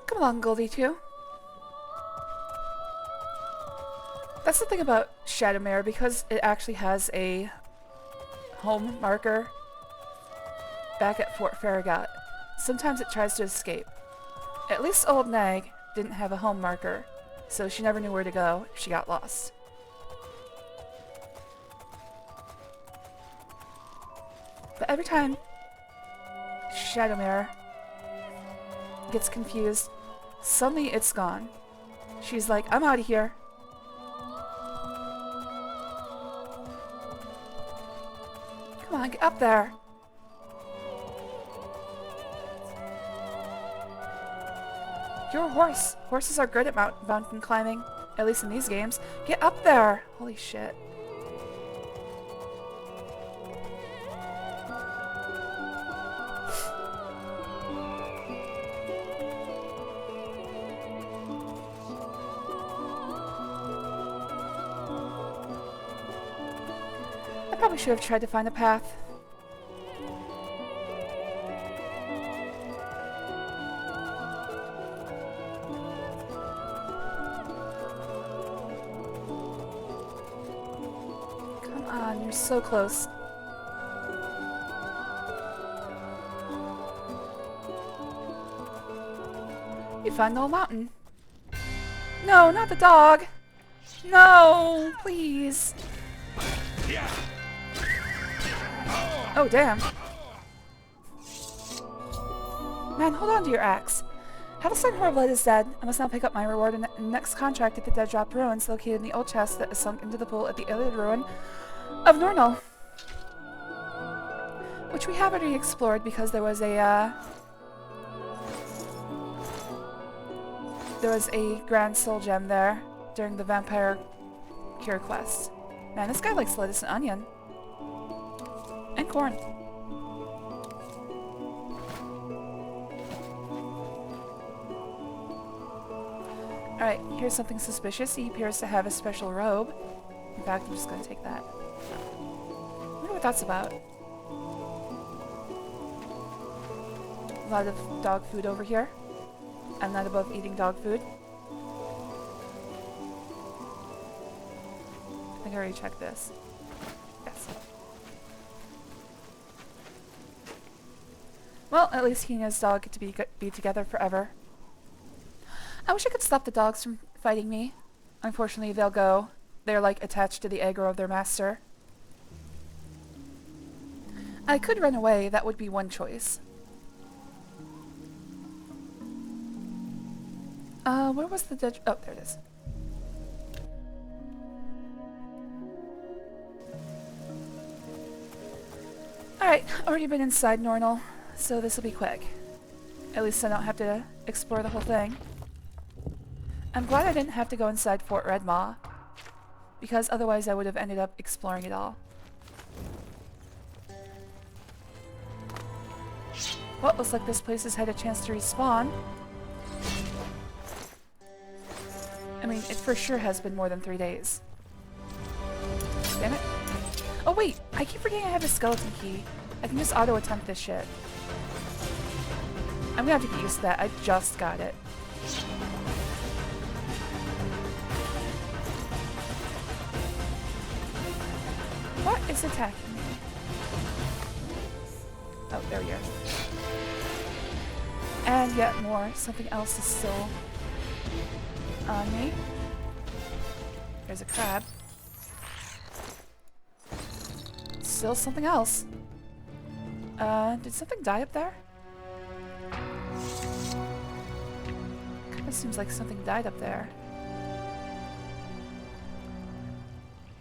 Speaker 1: Come along, Goldie 2. That's the thing about Shadowmere, because it actually has a home marker back at Fort Farragut. Sometimes it tries to escape. At least Old Nag didn't have a home marker, so she never knew where to go if she got lost. But every time Shadowmere gets confused, suddenly it's gone. She's like, I'm out of here. Come on, get up there. You're a horse. Horses are good at mountain climbing, at least in these games. Get up there! Holy shit. I probably should have tried to find a path. Come on, you're so close. You found the old mountain. No, not the dog. No, please. Oh, damn. Man, hold on to your axe. Hadalstein Horriblade is dead. I must now pick up my reward in the next contract at the Dead Drop Ruins, located in the old chest that is sunk into the pool at the alien ruin of Nornal. Which we have already explored because there was a Grand Soul Gem there during the Vampire Cure quest. Man, this guy likes lettuce and onion. And corn. Alright, here's something suspicious. He appears to have a special robe. In fact, I'm just gonna take that. I wonder what that's about. A lot of dog food over here. I'm not above eating dog food. I think I already checked this. Yes. Well, at least he and his dog get to be together forever. I wish I could stop the dogs from fighting me. Unfortunately, they're like attached to the aggro of their master. I could run away, that would be one choice. Where was the dead... Oh, there it is. Alright, already been inside Nornal, so this will be quick. At least I don't have to explore the whole thing. I'm glad I didn't have to go inside Fort Red Maw, because otherwise I would have ended up exploring it all. Well, looks like this place has had a chance to respawn. I mean, it for sure has been more than 3 days. Damn it. Oh wait, I keep forgetting I have a skeleton key. I can just auto-attempt this shit. I'm gonna have to get used to that. I just got it. What is attacking me? Oh, there we are. And yet more. Something else is still on me. There's a crab. Still something else. Did something die up there? Kinda seems like something died up there.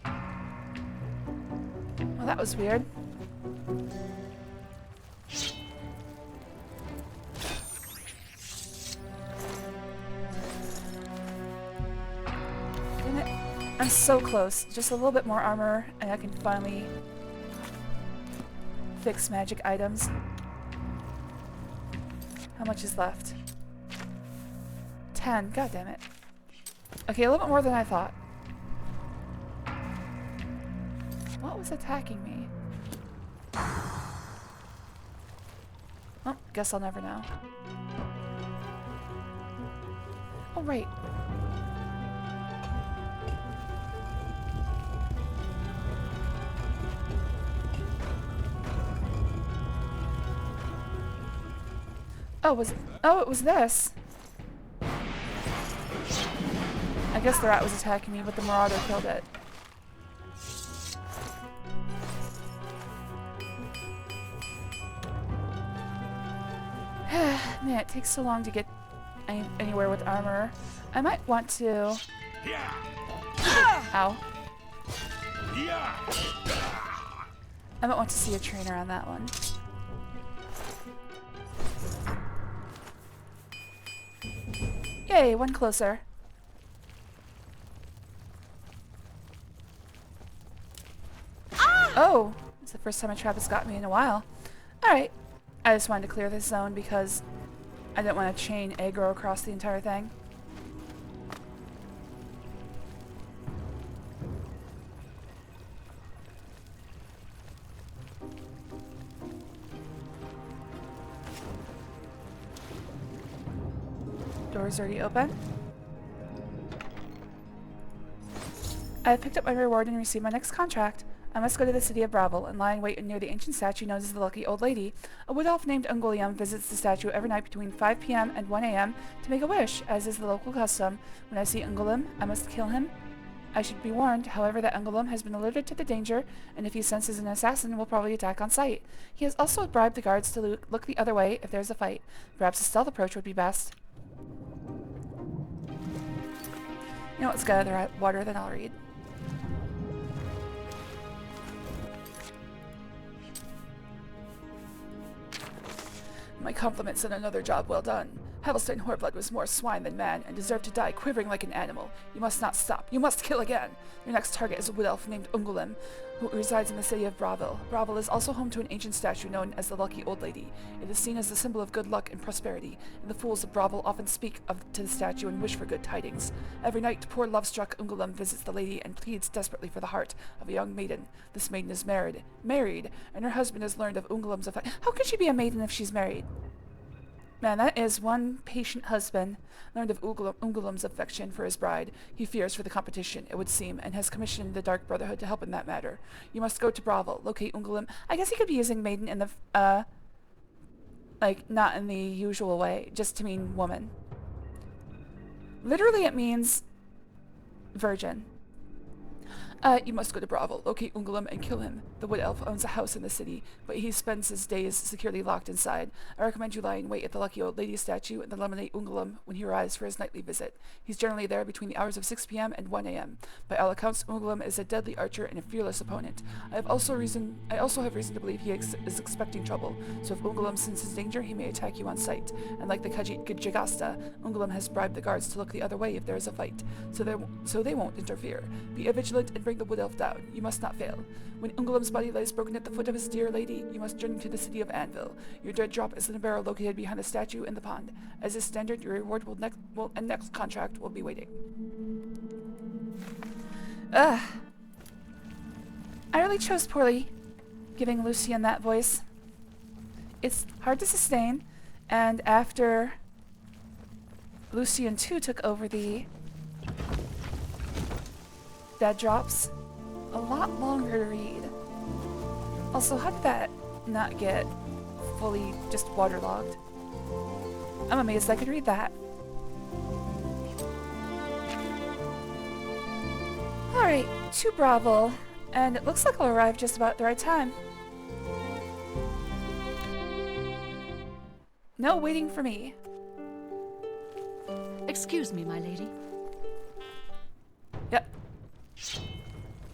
Speaker 1: Well, that was weird. Damn it. I'm so close. Just a little bit more armor and I can finally fix magic items. How much is left? 10. God damn it. Okay, a little bit more than I thought. What was attacking me? Oh, guess I'll never know. Oh, right. Oh, it was this. I guess the rat was attacking me, but the marauder killed it. Man, it takes so long to get anywhere with armor. I might want to... Ow. I might want to see a trainer on that one. Yay, one closer. Oh, it's the first time a trap has got me in a while. Alright, I just wanted to clear this zone because I didn't want to chain aggro across the entire thing. Door's already open. I have picked up my reward and received my next contract. I must go to the city of Bravel and lie in wait near the ancient statue known as the Lucky Old Lady. A wood elf named Ungolium visits the statue every night between 5 p.m. and 1 a.m. to make a wish, as is the local custom. When I see Ungolium, I must kill him. I should be warned, however, that Ungolium has been alerted to the danger, and if he senses an assassin, will probably attack on sight. He has also bribed the guards to look the other way if there's a fight. Perhaps a stealth approach would be best. You know what's got other water than I'll read. My compliments on another job well done. Havelstein Horblood was more swine than man, and deserved to die quivering like an animal. You must not stop. You must kill again. Your next target is a wood elf named Ungolium, who resides in the city of Bravel. Bravel is also home to an ancient statue known as the Lucky Old Lady. It is seen as the symbol of good luck and prosperity, and the fools of Bravel often speak to the statue and wish for good tidings. Every night, poor love-struck Ungolium visits the lady and pleads desperately for the heart of a young maiden. This maiden is married, and her husband has learned of Ungolium's effect. How could she be a maiden if she's married? Man, that is one patient husband, learned of Ungolium's affection for his bride. He fears for the competition, it would seem, and has commissioned the Dark Brotherhood to help in that matter. You must go to Bravel, locate Ungolium. I guess he could be using maiden in the, like, not in the usual way, just to mean woman. Literally it means virgin. You must go to Bravel, locate Ungolium, and kill him. The wood elf owns a house in the city, but he spends his days securely locked inside. I recommend you lie in wait at the Lucky Old Lady statue and eliminate Ungolium when he arrives for his nightly visit. He's generally there between the hours of 6 p.m. and 1 a.m. By all accounts, Ungolium is a deadly archer and a fearless opponent. I also have reason to believe he is expecting trouble, so if Ungolium senses danger, he may attack you on sight. And like the Jagasta, Ungolium has bribed the guards to look the other way if there is a fight, so they won't interfere. Be vigilant and bring the wood elf down. You must not fail. When Ungolium's body lies broken at the foot of his dear lady, you must journey to the city of Anvil. Your dead drop is in a barrel located behind the statue in the pond. As is standard, your reward and next contract will be waiting. Ugh. I really chose poorly, giving Lucian that voice. It's hard to sustain, and after Lucian 2 took over the dead drops, a lot longer to read. Also, how did that not get fully just waterlogged? I'm amazed I could read that. Alright, to Bravel, and it looks like I'll arrive just about the right time. No waiting for me.
Speaker 2: Excuse me, my lady.
Speaker 1: Yep.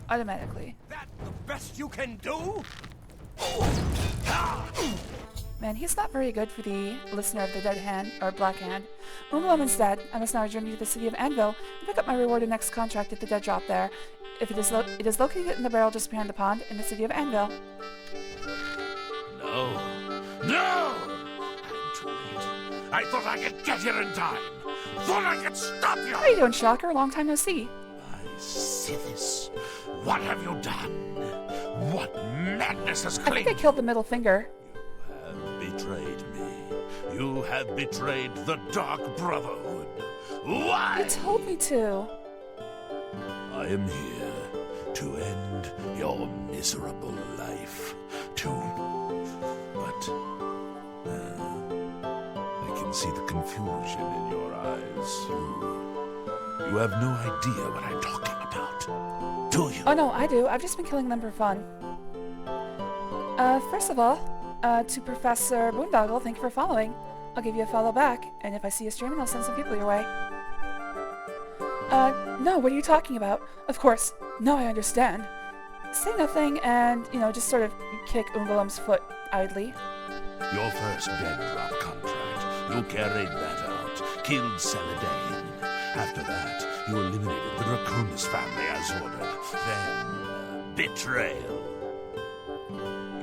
Speaker 1: Automatically.
Speaker 5: That the best you can do?
Speaker 1: Man, he's not very good for the listener of the Dead Hand, or Black Hand. Ungolium instead, I must now journey to the city of Anvil and pick up my reward and next contract at the dead drop there. If it is located in the barrel just behind the pond in the city of Anvil.
Speaker 4: No! I'm too late. I thought I could get here in time. Thought I could stop you!
Speaker 1: How are you doing, Shocker? Long time no see.
Speaker 4: Sithis, what have you done? What madness has claimed?
Speaker 1: I think I killed the middle finger.
Speaker 4: You have betrayed me. You have betrayed the Dark Brotherhood. Why?
Speaker 1: You told me to.
Speaker 4: I am here to end your miserable life. But can see the confusion in your eyes. You have no idea what I'm talking about, do you?
Speaker 1: Oh no, I do. I've just been killing them for fun. First of all, to Professor Boondoggle, thank you for following. I'll give you a follow back, and if I see you streaming, I'll send some people your way. No, what are you talking about? Of course. No, I understand. Say nothing and, you know, just sort of kick Ungulam's foot idly.
Speaker 4: Your first dead drop contract. You carried that out, killed Celadane. After that, you eliminated the Draconis family as ordered. Then, betrayal.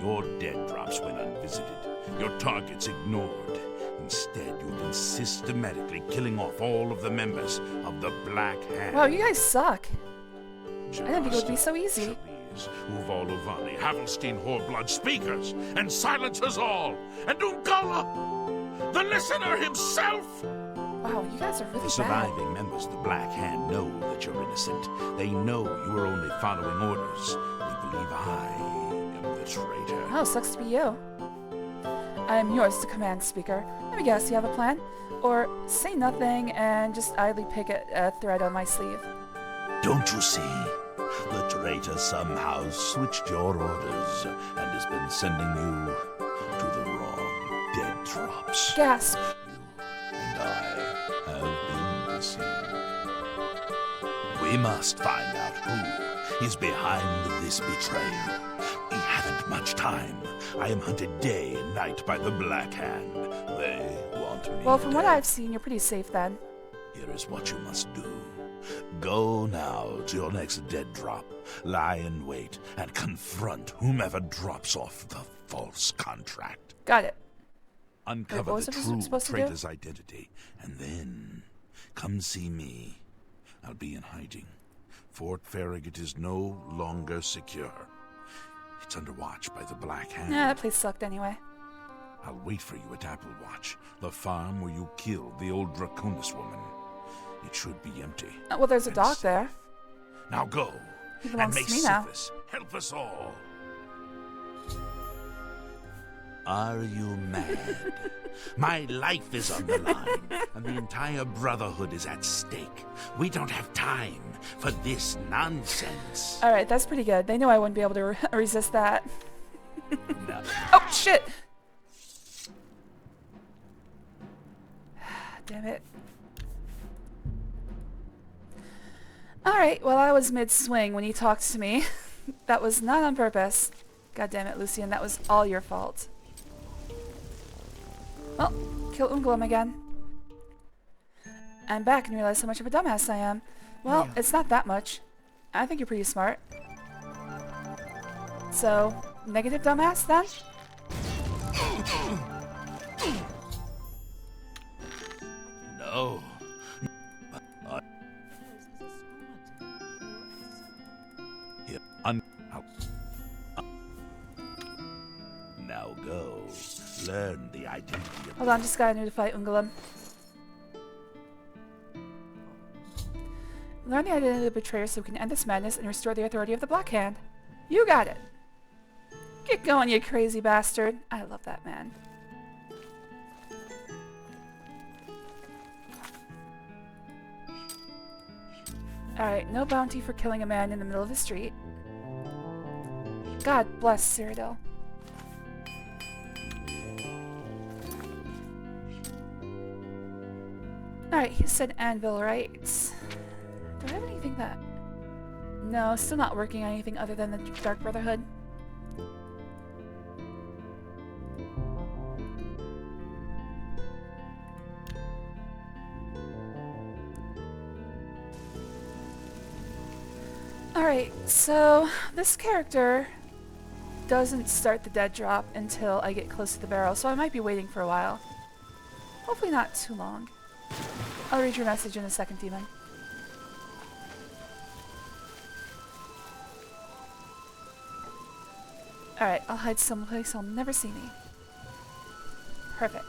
Speaker 4: Your dead drops went unvisited, your targets ignored. Instead, you've been systematically killing off all of the members of the Black Hand.
Speaker 1: Wow, you guys suck. I didn't think it would be so easy.
Speaker 4: Uvalovani, Havelstein, Horblood, speakers, and silencers all, and Ungala, the listener himself!
Speaker 1: Wow, you guys are really
Speaker 4: The surviving members of the Black Hand know that you're innocent. They know you are only following orders. They believe I am the traitor.
Speaker 1: Oh, sucks to be you. I'm yours to command, speaker. Let me guess, you have a plan? Or say nothing and just idly pick a thread on my sleeve.
Speaker 4: Don't you see? The traitor somehow switched your orders and has been sending you to the wrong dead drops.
Speaker 1: Gasp.
Speaker 4: You and I have been deceived. We must find out who is behind this betrayal. We haven't much time. I am hunted day and night by the Black Hand. They want me
Speaker 1: Well, from what
Speaker 4: dead.
Speaker 1: I've seen, you're pretty safe then.
Speaker 4: Here is what you must do. Go now to your next dead drop, lie in wait, and confront whomever drops off the false contract.
Speaker 1: Got it.
Speaker 4: Uncover
Speaker 1: what was
Speaker 4: the
Speaker 1: I
Speaker 4: true
Speaker 1: supposed to do?
Speaker 4: traitor's identity, and then come see me. I'll be in hiding. Fort Farragut is no longer secure. It's under watch by the Black Hand.
Speaker 1: Nah, that place sucked anyway.
Speaker 4: I'll wait for you at Applewatch, the farm where you killed the old Draconis woman. It should be empty.
Speaker 1: Well, there's a
Speaker 4: and
Speaker 1: dog
Speaker 4: safe.
Speaker 1: there.
Speaker 4: Now go,
Speaker 1: He
Speaker 4: and
Speaker 1: belongs
Speaker 4: may
Speaker 1: to me now.
Speaker 4: Sithis help us all. Are you mad? My life is on the line, and the entire Brotherhood is at stake. We don't have time for this nonsense.
Speaker 1: Alright, that's pretty good. They knew I wouldn't be able to resist that.
Speaker 4: No.
Speaker 1: Oh, shit! Damn it. Alright, well, I was mid-swing when you talked to me. That was not on purpose. God damn it, Lucian, that was all your fault. Well, kill Ungulam again. I'm back and realize how much of a dumbass I am. Well, it's not that much. I think you're pretty smart. So, negative dumbass then?
Speaker 4: No. Here, now go. Learn the identity of
Speaker 1: Hold on, just gotta notify Ungulam. Learn the identity of the betrayer so we can end this madness and restore the authority of the Black Hand. You got it! Get going, you crazy bastard! I love that man. Alright, no bounty for killing a man in the middle of the street. God bless Cyrodiil. Alright, he said anvil, right? Do I have anything that... No, still not working on anything other than the Dark Brotherhood. Alright, so this character doesn't start the dead drop until I get close to the barrel, so I might be waiting for a while. Hopefully not too long. I'll read your message in a second, Demon. Alright, I'll hide someplace he'll never see me. Perfect.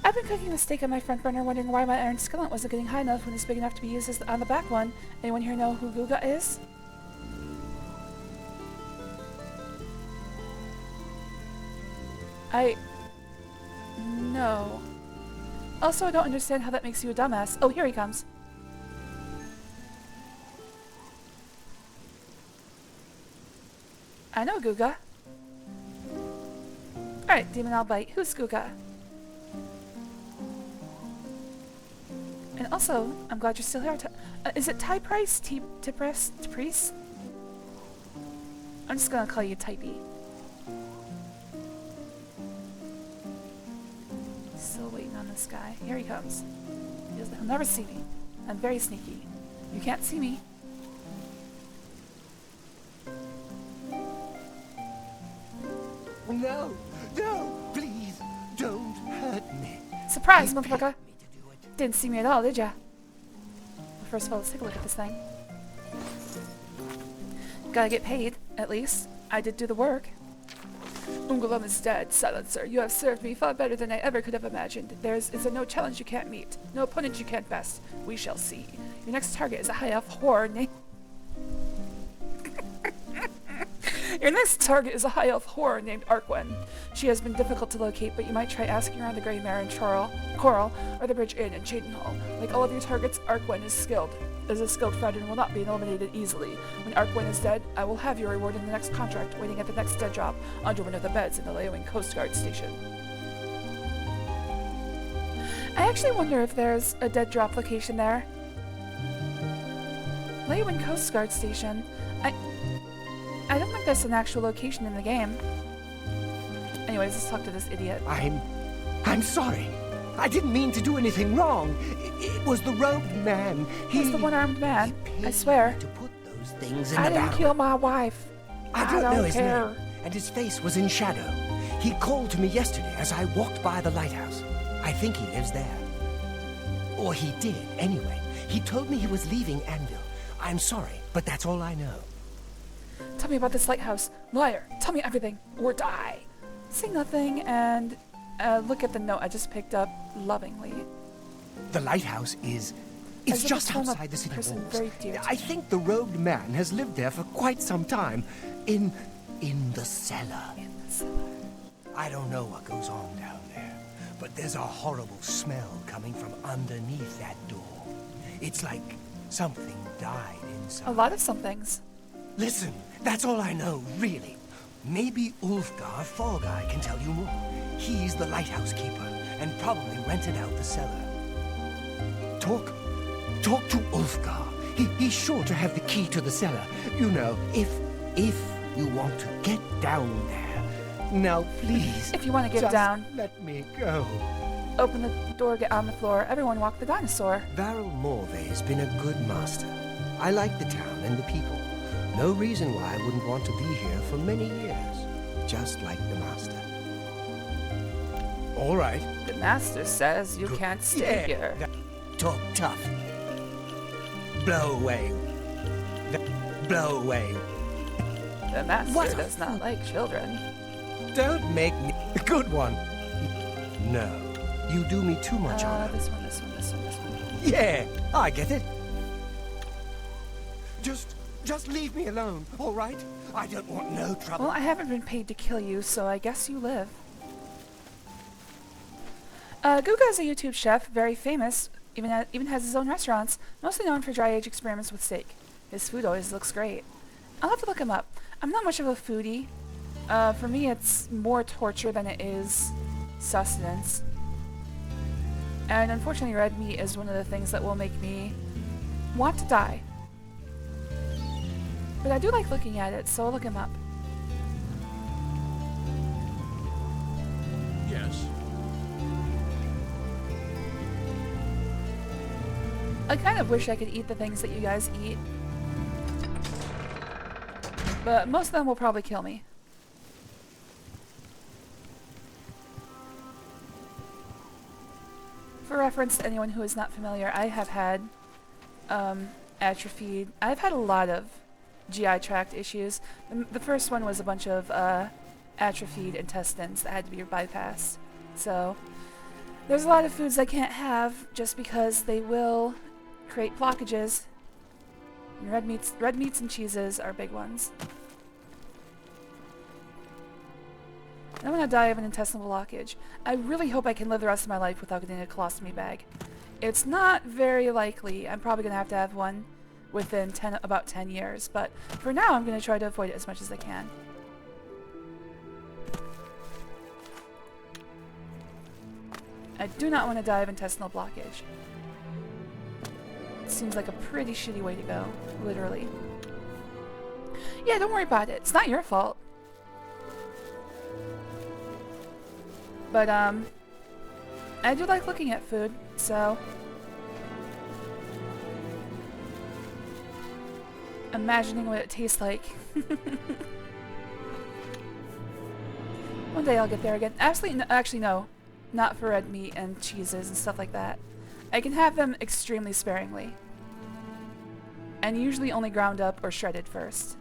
Speaker 1: I've been cooking a steak on my front burner, wondering why my iron skillet wasn't getting high enough when it's big enough to be used as on the back one. Anyone here know who Guga is? No. Also, I don't understand how that makes you a dumbass. Oh, here he comes. I know, Guga. Alright, Demon, I'll bite. Who's Guga? And also, I'm glad you're still here. Is it Ty Price? Priest? I'm just gonna call you Typey. Still waiting on this guy. Here he comes. He'll never see me. I'm very sneaky. You can't see me.
Speaker 5: No, no, please, don't hurt me.
Speaker 1: Surprise, motherfucker! Didn't see me at all, did ya? Well, first of all, let's take a look at this thing. Gotta get paid, at least. I did do the work. Ungulum is dead, Silencer. You have served me far better than I ever could have imagined. Is there no challenge you can't meet? No opponent you can't best? We shall see. Your next target is a high elf whore named... Your next target is a high elf whore named Arquin. She has been difficult to locate, but you might try asking around the Grey Mare in Coral, or the Bridge Inn in Cheydinhall. Like all of your targets, Arquin is a skilled fighter and will not be eliminated easily. When Arquin is dead, I will have your reward in the next contract, waiting at the next dead drop, under one of the beds in the Leowin Coast Guard Station. I actually wonder if there's a dead drop location there. Leowin Coast Guard Station. I don't think that's an actual location in the game. Anyways, let's talk to this idiot.
Speaker 5: I'm sorry. I didn't mean to do anything wrong. It was the robed man.
Speaker 1: He's the one-armed man. I swear.
Speaker 5: To put those things in
Speaker 1: I
Speaker 5: the
Speaker 1: didn't
Speaker 5: barrel.
Speaker 1: kill my wife.
Speaker 5: I don't know his
Speaker 1: care.
Speaker 5: name, and his face was in shadow. He called to me yesterday as I walked by the lighthouse. I think he lives there. Or he did, anyway. He told me he was leaving Anvil. I'm sorry, but that's all I know.
Speaker 1: Tell me about this lighthouse. Liar. Tell me everything, or die. Say nothing and look at the note I just picked up lovingly.
Speaker 5: The lighthouse is...
Speaker 1: As
Speaker 5: It's
Speaker 1: if
Speaker 5: just
Speaker 1: it's from a
Speaker 5: outside the city
Speaker 1: person
Speaker 5: walls.
Speaker 1: very dear to
Speaker 5: I
Speaker 1: me.
Speaker 5: think the robed man has lived there for quite some time. In the cellar.
Speaker 1: In the cellar.
Speaker 5: I don't know what goes on down there, but there's a horrible smell coming from underneath that door. It's like something died inside.
Speaker 1: A lot of somethings.
Speaker 5: Listen, that's all I know, really. Maybe Ulfgar Fall Guy can tell you more. He's the lighthouse keeper, and probably rented out the cellar. Talk to Ulfgar. He's sure to have the key to the cellar. You know, if you want to get down there. Now, please.
Speaker 1: If you want to get
Speaker 5: just
Speaker 1: down.
Speaker 5: let me go.
Speaker 1: Open the door, get on the floor. Everyone walk the dinosaur.
Speaker 5: Varel Morvay's been a good master. I like the town and the people. No reason why I wouldn't want to be here for many years. Just like the master. All right.
Speaker 1: The master says you can't stay here.
Speaker 5: Talk tough. Blow away. Blow away.
Speaker 1: The master
Speaker 5: What?
Speaker 1: does not like children.
Speaker 5: Don't make me... Good one. No. You do me too much honor.
Speaker 1: This one, this one, this one, this one.
Speaker 5: Yeah, I get it. Just leave me alone, all right? I don't want no trouble.
Speaker 1: Well, I haven't been paid to kill you, so I guess you live. Guga is a YouTube chef, very famous, even has his own restaurants, mostly known for dry-age experiments with steak. His food always looks great. I'll have to look him up. I'm not much of a foodie. For me, it's more torture than it is sustenance. And unfortunately, red meat is one of the things that will make me want to die. But I do like looking at it, so I'll look him up.
Speaker 4: Yes.
Speaker 1: I kind of wish I could eat the things that you guys eat. But most of them will probably kill me. For reference to anyone who is not familiar, I have had atrophied. I've had a lot of GI tract issues. The first one was a bunch of atrophied intestines that had to be bypassed. So there's a lot of foods I can't have just because they will create blockages. And red meats and cheeses are big ones. I don't want to die of an intestinal blockage. I really hope I can live the rest of my life without getting a colostomy bag. It's not very likely. I'm probably going to have one within about 10 years, but for now I'm going to try to avoid it as much as I can. I do not want to die of intestinal blockage. It seems like a pretty shitty way to go, literally. Yeah, don't worry about it. It's not your fault. But, I do like looking at food, so... imagining what it tastes like. One day I'll get there again. Actually, no. Not for red meat and cheeses and stuff like that. I can have them extremely sparingly. And usually only ground up or shredded first.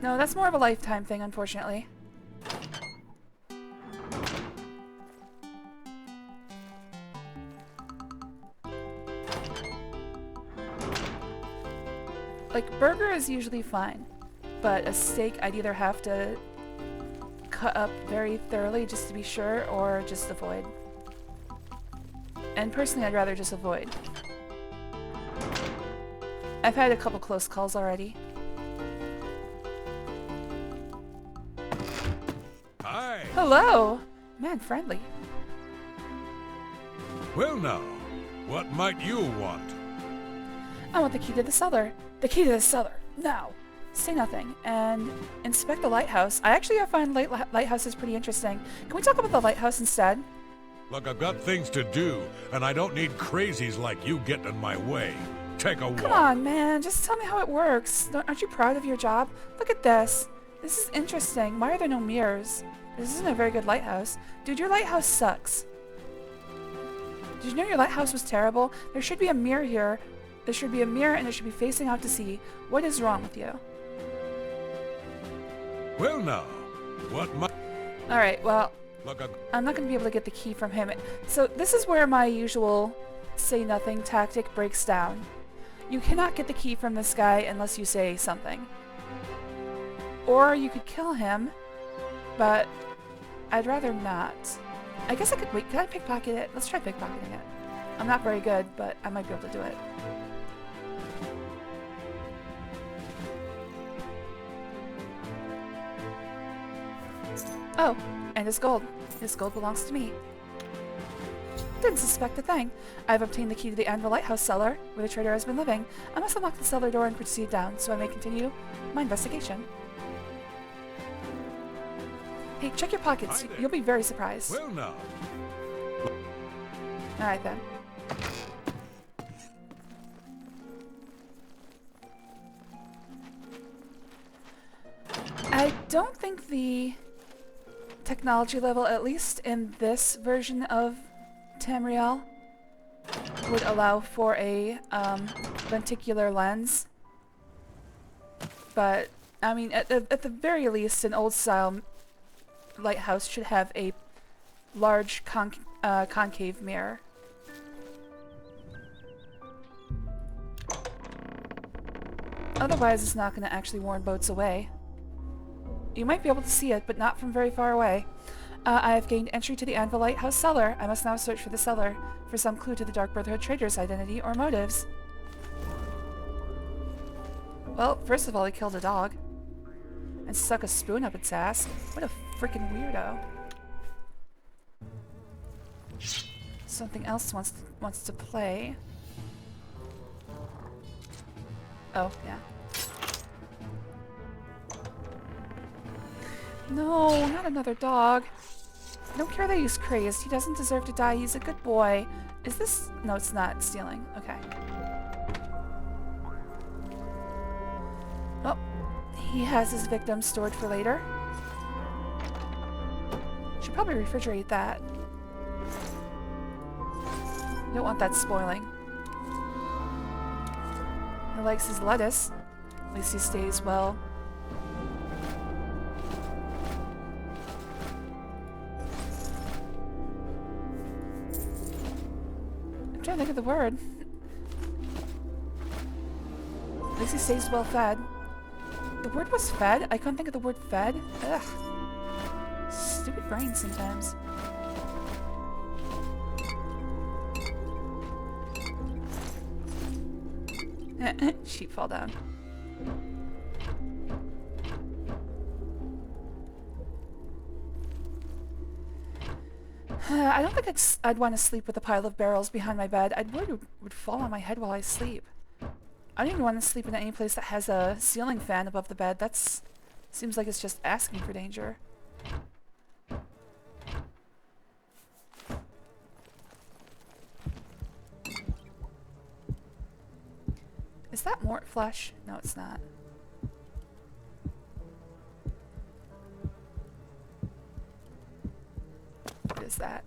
Speaker 1: No, that's more of a lifetime thing, unfortunately. Like, burger is usually fine, but a steak I'd either have to cut up very thoroughly just to be sure, or just avoid. And personally, I'd rather just avoid. I've had a couple close calls already.
Speaker 6: Hi!
Speaker 1: Hello! Man, friendly.
Speaker 6: Well now, what might you want?
Speaker 1: I want the key to the cellar. The key to the cellar. Now. Say nothing. And inspect the lighthouse. I actually find lighthouses pretty interesting. Can we talk about the lighthouse instead?
Speaker 6: Look, I've got things to do, and I don't need crazies like you getting in my way. Take a walk.
Speaker 1: Come on, man. Just tell me how it works. Aren't you proud of your job? Look at this. This is interesting. Why are there no mirrors? This isn't a very good lighthouse. Dude, your lighthouse sucks. Did you know your lighthouse was terrible? There should be a mirror here. There should be a mirror, and it should be facing out to sea. What is wrong with you?
Speaker 6: Well now, what might...
Speaker 1: Alright, well,
Speaker 6: Look,
Speaker 1: I'm not going to be able to get the key from him. So this is where my usual say-nothing tactic breaks down. You cannot get the key from this guy unless you say something. Or you could kill him, but I'd rather not. I guess I could wait. Can I pickpocket it? Let's try pickpocketing it. I'm not very good, but I might be able to do it. Oh, and his gold. His gold belongs to me. Didn't suspect a thing. I've obtained the key to the Anvil Lighthouse cellar, where the trader has been living. I must unlock the cellar door and proceed down, so I may continue my investigation. Hey, check your pockets. You'll be very surprised.
Speaker 6: Well now.
Speaker 1: Alright then. I don't think the technology level, at least in this version of Tamriel, would allow for a lenticular lens. But, I mean, at the very least, an old-style lighthouse should have a large concave mirror. Otherwise, it's not going to actually warn boats away. You might be able to see it, but not from very far away. I have gained entry to the Anvil Lighthouse cellar. I must now search for the cellar for some clue to the Dark Brotherhood trader's identity or motives. Well, first of all, he killed a dog. And stuck a spoon up its ass. What a freaking weirdo. Something else wants to play. Oh, yeah. No, not another dog. I don't care that he's crazed. He doesn't deserve to die. He's a good boy. Is this... No, it's not stealing. Okay. Oh, he has his victim stored for later. Should probably refrigerate that. You don't want that spoiling. He likes his lettuce. At least he stays well. I'm trying to think of the word. At least he stays well fed. The word was fed? I couldn't think of the word fed? Ugh. Stupid brain sometimes. Sheep fall down. I don't think I'd want to sleep with a pile of barrels behind my bed. I'd worry it would fall on my head while I sleep. I don't even want to sleep in any place that has a ceiling fan above the bed. That's seems like it's just asking for danger. Is that mort flesh? No, it's not. What is that?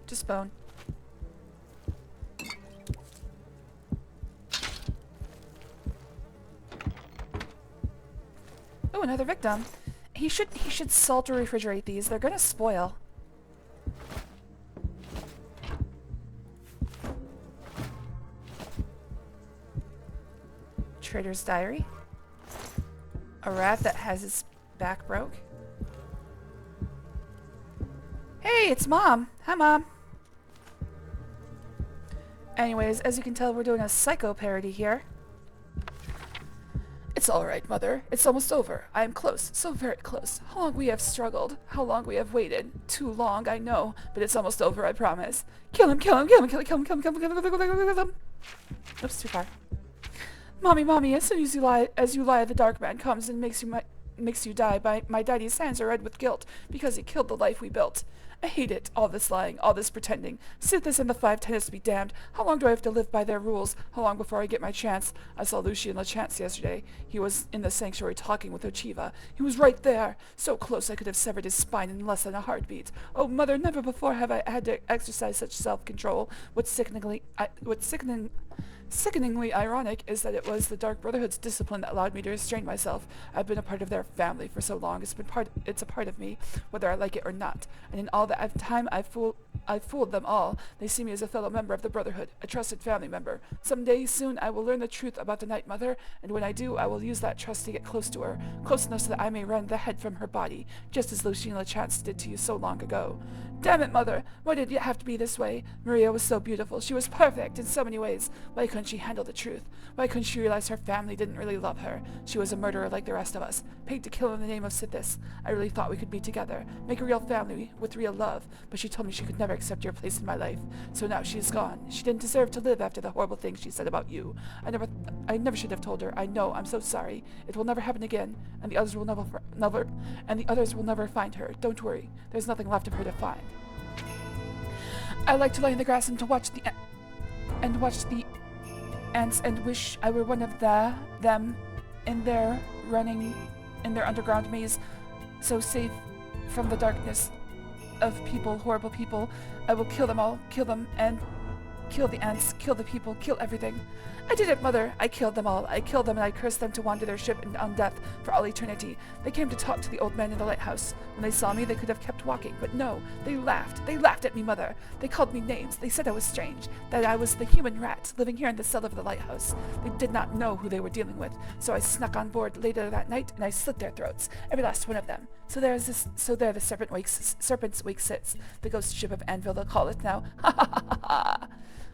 Speaker 1: Just bone. Oh, another victim. He should salt or refrigerate these. They're gonna spoil. Trader's diary. A rat that has its back broke. Hey, it's Mom. Hi, Mom. Anyways, as you can tell, we're doing a Psycho parody here. It's alright, Mother. It's almost over. I am close. So very close. How long we have struggled. How long we have waited. Too long, I know. But it's almost over, I promise. Kill him, kill him, kill him, kill him, kill him, kill him, kill him, kill him, kill him, kill him. Oops, too far. Mommy, Mommy, as soon as you lie, the dark man comes and makes you die. My daddy's hands are red with guilt because he killed the life we built. I hate it, all this lying, all this pretending. Sithis and the Five Tenets to be damned. How long do I have to live by their rules? How long before I get my chance? I saw Lucian LeChance yesterday. He was in the sanctuary talking with Ochiva. He was right there, so close I could have severed his spine in less than a heartbeat. Oh, Mother, never before have I had to exercise such self-control. What's sickeningly ironic is that it was the Dark Brotherhood's discipline that allowed me to restrain myself. I've been a part of their family for so long. It's a part of me, whether I like it or not. And in all that time I've fooled them all. They see me as a fellow member of the Brotherhood, a trusted family member. Someday soon I will learn the truth about the Night Mother, and when I do, I will use that trust to get close to her, close enough so that I may rend the head from her body, just as Lucian LeChance did to you so long ago. Damn it, Mother! Why did it have to be this way? Maria was so beautiful. She was perfect in so many ways. Why couldn't she handle the truth? Why couldn't she realize her family didn't really love her? She was a murderer like the rest of us, paid to kill in the name of Sithis. I really thought we could be together, make a real family with real love, but she told me she could never accept your place in my life. So now she is gone. She didn't deserve to live after the horrible things she said about you. I never should have told her. I know. I'm so sorry. It will never happen again, and the others will never find her. Don't worry. There's nothing left of her to find. I like to lie in the grass and to watch the ants and wish I were one of them in their underground maze, so safe from the darkness of people, horrible people. I will kill them all, kill them and kill the ants, kill the people, kill everything. I did it, Mother. I killed them all. I killed them and I cursed them to wander their ship on death for all eternity. They came to talk to the old man in the lighthouse. When they saw me, they could have kept walking, but no. They laughed. They laughed at me, Mother. They called me names. They said I was strange, that I was the human rat living here in the cell of the lighthouse. They did not know who they were dealing with, so I snuck on board later that night and I slit their throats, every last one of them. So there the serpent's wake sits, the ghost ship of Anvil they'll call it now. Ha ha ha ha ha!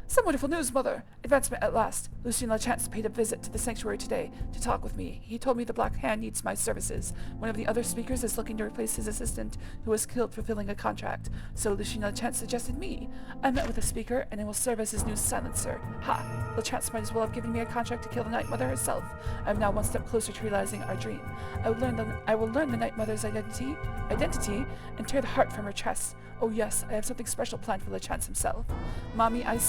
Speaker 1: Some wonderful news, Mother! Advancement at last. Lucian LeChance paid a visit to the sanctuary today to talk with me. He told me the Black Hand needs my services. One of the other speakers is looking to replace his assistant, who was killed fulfilling a contract. So Lucian LeChance suggested me. I met with the speaker, and I will serve as his new silencer. Ha! LeChance might as well have given me a contract to kill the Night Mother herself. I am now one step closer to realizing our dream. I will learn the Night Mother's identity, and tear the heart from her chest. Oh yes, I have something special planned for LeChance himself. Mommy, I'm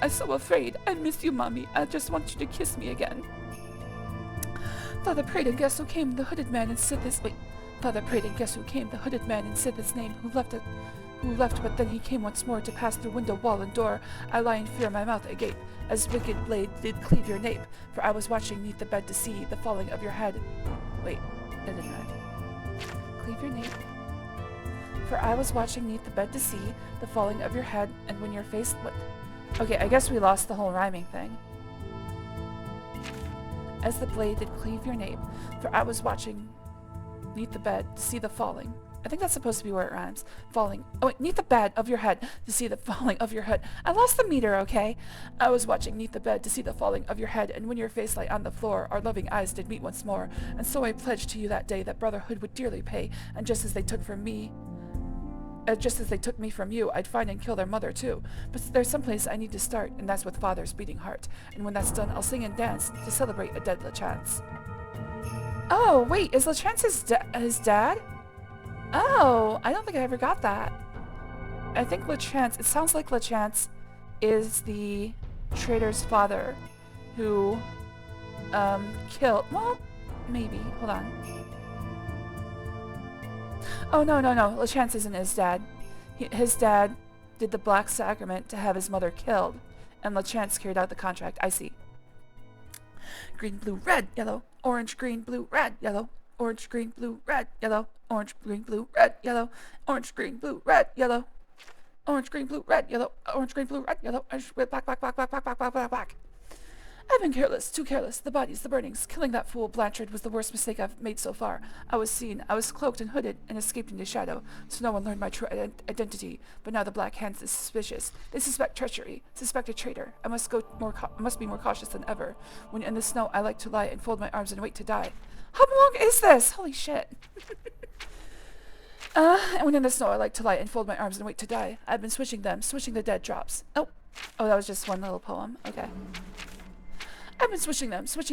Speaker 1: so afraid. I miss you, Mommy. I just want you to kiss me again. Father prayed and guess who came? The hooded man in Sithis. Wait. Father prayed and guess who came? The hooded man in Sithis' name, who left, but then he came once more to pass through window, wall, and door. I lie in fear, my mouth agape, as wicked blade did cleave your nape, for I was watching neath the bed to see the falling of your head. Wait, that didn't rhyme. Cleave your nape. For I was watching neath the bed to see the falling of your head, and when your face... What? Okay, I guess we lost the whole rhyming thing. as the blade did cleave your nape, for I was watching 'neath the bed to see the falling. I think that's supposed to be where it rhymes. Falling. Oh wait, 'neath the bed of your head to see the falling of your head. I lost the meter, okay? I was watching 'neath the bed to see the falling of your head, and when your face lay on the floor, our loving eyes did meet once more. And so I pledged to you that day that brotherhood would dearly pay, and just as they took me from you, I'd find and kill their mother too. But there's some place I need to start, and that's with father's beating heart. And when that's done, I'll sing and dance to celebrate a dead LeChance. Oh, wait, is LeChance his dad? Oh, I don't think I ever got that. I think LeChance, it sounds like LeChance is the traitor's father who, killed, well, maybe, hold on. Oh, no, LeChance isn't his dad. His dad did the black sacrament to have his mother killed, and LeChance carried out the contract. I see. Green, blue, red, yellow, orange, green, blue, red, yellow, orange, green, blue, red, yellow, orange, green, blue, red, yellow, orange, green, blue, red, yellow, orange, green, blue, red, yellow, orange, green, blue, red, yellow, black. I've been careless, too careless. The bodies, the burnings. Killing that fool Blanchard was the worst mistake I've made so far. I was seen, I was cloaked and hooded, and escaped into shadow, so no one learned my true identity. But now the Black Hand is suspicious. They suspect treachery, suspect a traitor. I must be more cautious than ever. When in the snow, I like to lie and fold my arms and wait to die. How long is this? Holy shit. And when in the snow, I like to lie and fold my arms and wait to die. I've been switching the dead drops. Oh, that was just one little poem. Okay. I've been switching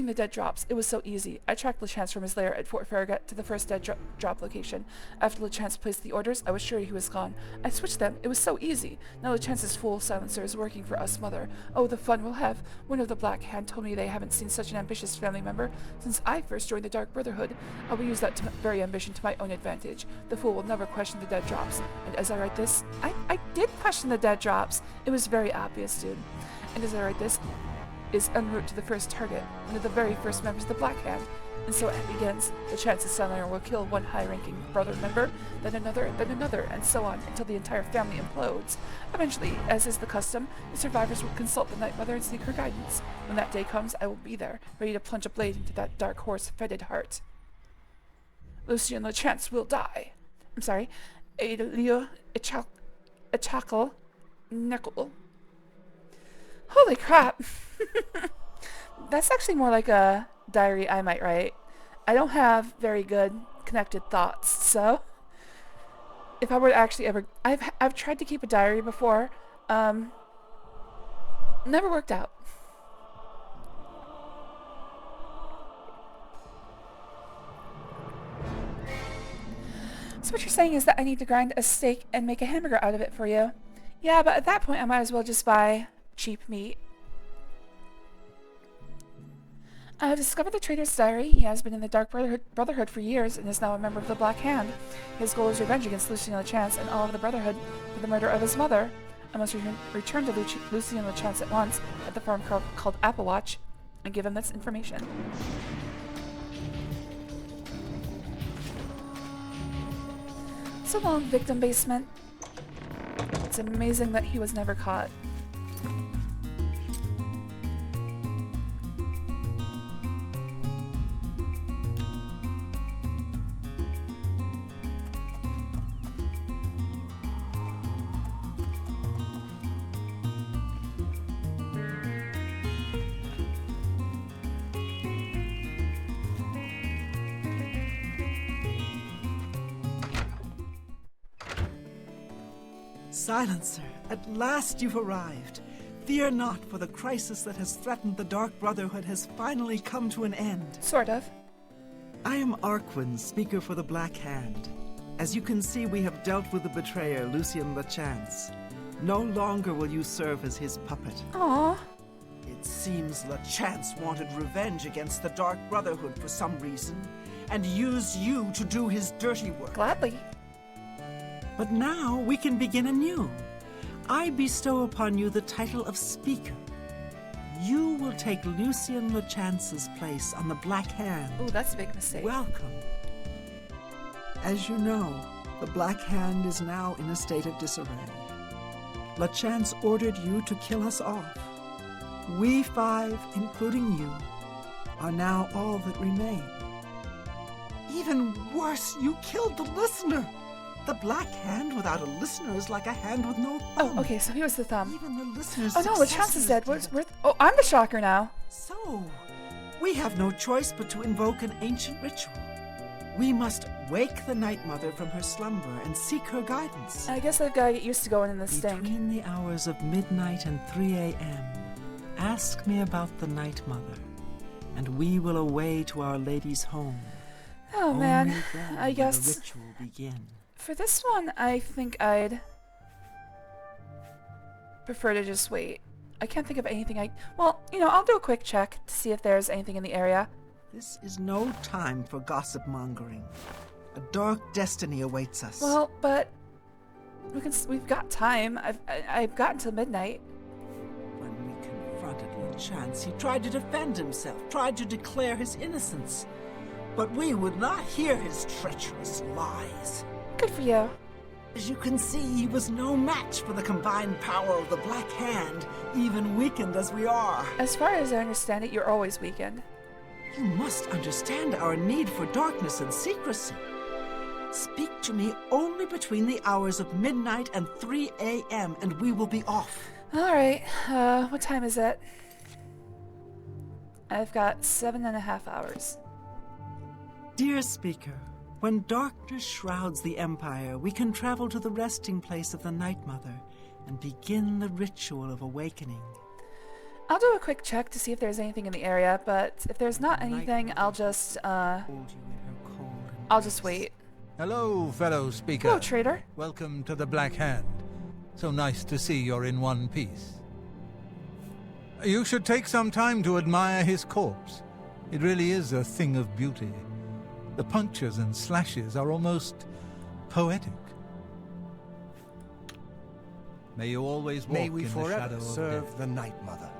Speaker 1: the dead drops. It was so easy. I tracked LeChance from his lair at Fort Farragut to the first dead drop location. After LeChance placed the orders, I was sure he was gone. I switched them. It was so easy. Now LeChance's fool silencer is working for us, Mother. Oh, the fun we'll have. One of the Black Hand told me they haven't seen such an ambitious family member since I first joined the Dark Brotherhood. I will use that very ambition to my own advantage. The fool will never question the dead drops. And as I write this, I did question the dead drops. It was very obvious, dude. And as I write this, is en route to the first target, one of the very first members of the Black Hand. And so it begins. LeChance's silencer will kill one high-ranking brother member, then another, and so on, until the entire family implodes. Eventually, as is the custom, the survivors will consult the Night Mother and seek her guidance. When that day comes, I will be there, ready to plunge a blade into that dark horse-fetid heart. Lucien LeChance will die. I'm sorry. Echakal Nickel. Holy crap. That's actually more like a diary I might write. I don't have very good connected thoughts, so if I were to actually ever... I've tried to keep a diary before. Never worked out. So what you're saying is that I need to grind a steak and make a hamburger out of it for you. Yeah, but at that point I might as well just buy cheap meat. I have discovered the traitor's diary. He has been in the Dark Brotherhood for years and is now a member of the Black Hand. His goal is revenge against Lucien LeChance and all of the Brotherhood for the murder of his mother. I must return to Lucien LeChance at once at the farm called Applewatch and give him this information. So long, victim basement. It's amazing that he was never caught.
Speaker 7: Silencer, at last you've arrived. Fear not, for the crisis that has threatened the Dark Brotherhood has finally come to an end.
Speaker 1: Sort of.
Speaker 7: I am Arquin, speaker for the Black Hand. As you can see, we have dealt with the betrayer, Lucien LeChance. No longer will you serve as his puppet.
Speaker 1: Aww.
Speaker 7: It seems LeChance wanted revenge against the Dark Brotherhood for some reason, and used you to do his dirty work.
Speaker 1: Gladly.
Speaker 7: But now we can begin anew. I bestow upon you the title of Speaker. You will take Lucien LeChance's place on the Black Hand.
Speaker 1: Oh, that's a big mistake.
Speaker 7: Welcome. As you know, the Black Hand is now in a state of disarray. LeChance ordered you to kill us off. We five, including you, are now all that remain. Even worse, you killed the listener. The black hand without a listener is like a hand with no thumb.
Speaker 1: Oh, okay, so he was the thumb.
Speaker 7: Even the listener's
Speaker 1: Oh no, LeChance is dead. Oh, I'm the shocker now.
Speaker 7: So, we have no choice but to invoke an ancient ritual. We must wake the Night Mother from her slumber and seek her guidance.
Speaker 1: I guess I've got to get used to going in the stink.
Speaker 7: Between the hours of midnight and 3 a.m., ask me about the Night Mother, and we will away to Our Lady's home.
Speaker 1: Oh man,
Speaker 7: Only then
Speaker 1: I
Speaker 7: will
Speaker 1: guess
Speaker 7: the ritual begin.
Speaker 1: for this one, I think I'd prefer to just wait. I can't think of anything well, I'll do a quick check to see if there's anything in the area.
Speaker 7: This is no time for gossip mongering. A dark destiny awaits us.
Speaker 1: Well, but we've got time. I've got until midnight.
Speaker 7: When we confronted LeChance, he tried to defend himself, tried to declare his innocence. But we would not hear his treacherous lies.
Speaker 1: Good for you.
Speaker 7: As you can see, he was no match for the combined power of the Black Hand, even weakened as we are.
Speaker 1: As far as I understand it, you're always weakened.
Speaker 7: You must understand our need for darkness and secrecy. Speak to me only between the hours of midnight and 3 a.m., and we will be off.
Speaker 1: All right. What time is it? I've got 7.5 hours.
Speaker 7: Dear Speaker, when darkness shrouds the Empire, we can travel to the resting place of the Night Mother and begin the ritual of awakening.
Speaker 1: I'll do a quick check to see if there's anything in the area, but if there's not anything, I'll just wait.
Speaker 3: Hello, fellow speaker.
Speaker 1: Hello, traitor.
Speaker 3: Welcome to the Black Hand. So nice to see you're in one piece. You should take some time to admire his corpse. It really is a thing of beauty. The punctures and slashes are almost poetic. May you always walk
Speaker 5: May we
Speaker 3: in the
Speaker 5: forever
Speaker 3: shadow of
Speaker 5: serve
Speaker 3: death.
Speaker 5: the Night Mother.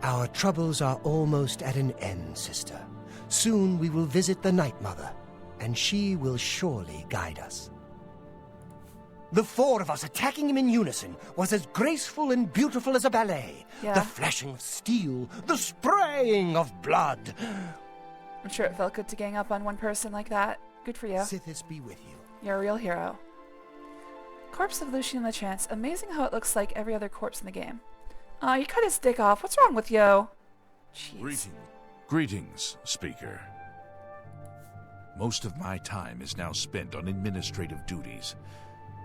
Speaker 5: Our troubles are almost at an end, sister. Soon we will visit the Night Mother, and she will surely guide us. The four of us attacking him in unison was as graceful and beautiful as a ballet.
Speaker 1: Yeah.
Speaker 5: The flashing of steel, the spraying of blood.
Speaker 1: I'm sure it felt good to gang up on one person like that. Good for you.
Speaker 5: Sithis be with you.
Speaker 1: You're a real hero. Corpse of Lucian LeChance. Amazing how it looks like every other corpse in the game. Aw, you cut his dick off. What's wrong with you? Jeez.
Speaker 4: Greetings, Speaker. Most of my time is now spent on administrative duties.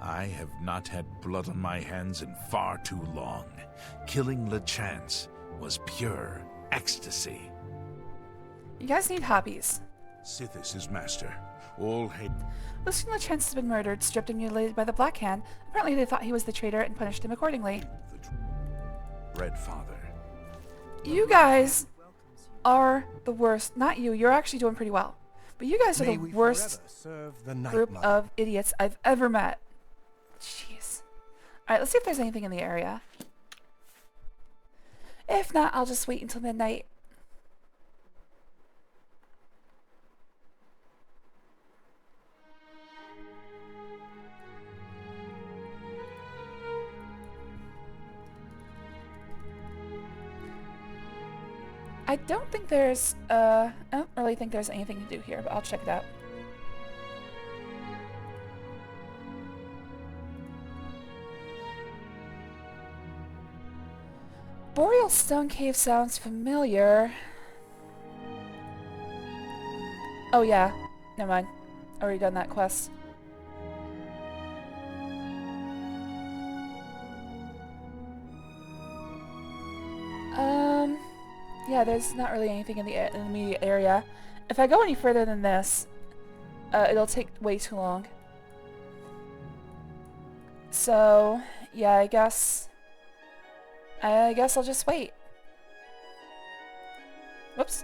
Speaker 4: I have not had blood on my hands in far too long. Killing LeChance was pure ecstasy.
Speaker 1: You guys need hobbies.
Speaker 4: Sithis is master. All hate.
Speaker 1: Lucian LeChance has been murdered, stripped and mutilated by the Black Hand. Apparently they thought he was the traitor and punished him accordingly.
Speaker 4: The Red Father.
Speaker 1: You guys are the worst. Not you. You're actually doing pretty well. But you guys are the worst
Speaker 5: serve the Night
Speaker 1: group
Speaker 5: Mother.
Speaker 1: of idiots I've ever met. Jeez. Alright, let's see if there's anything in the area. If not, I'll just wait until midnight. I don't think there's, I don't really think there's anything to do here, but I'll check it out. Boreal Stone Cave sounds familiar. Oh yeah, never mind. Already done that quest. Yeah, there's not really anything in the immediate area. If I go any further than this, it'll take way too long. So, yeah, I guess I'll just wait. Whoops.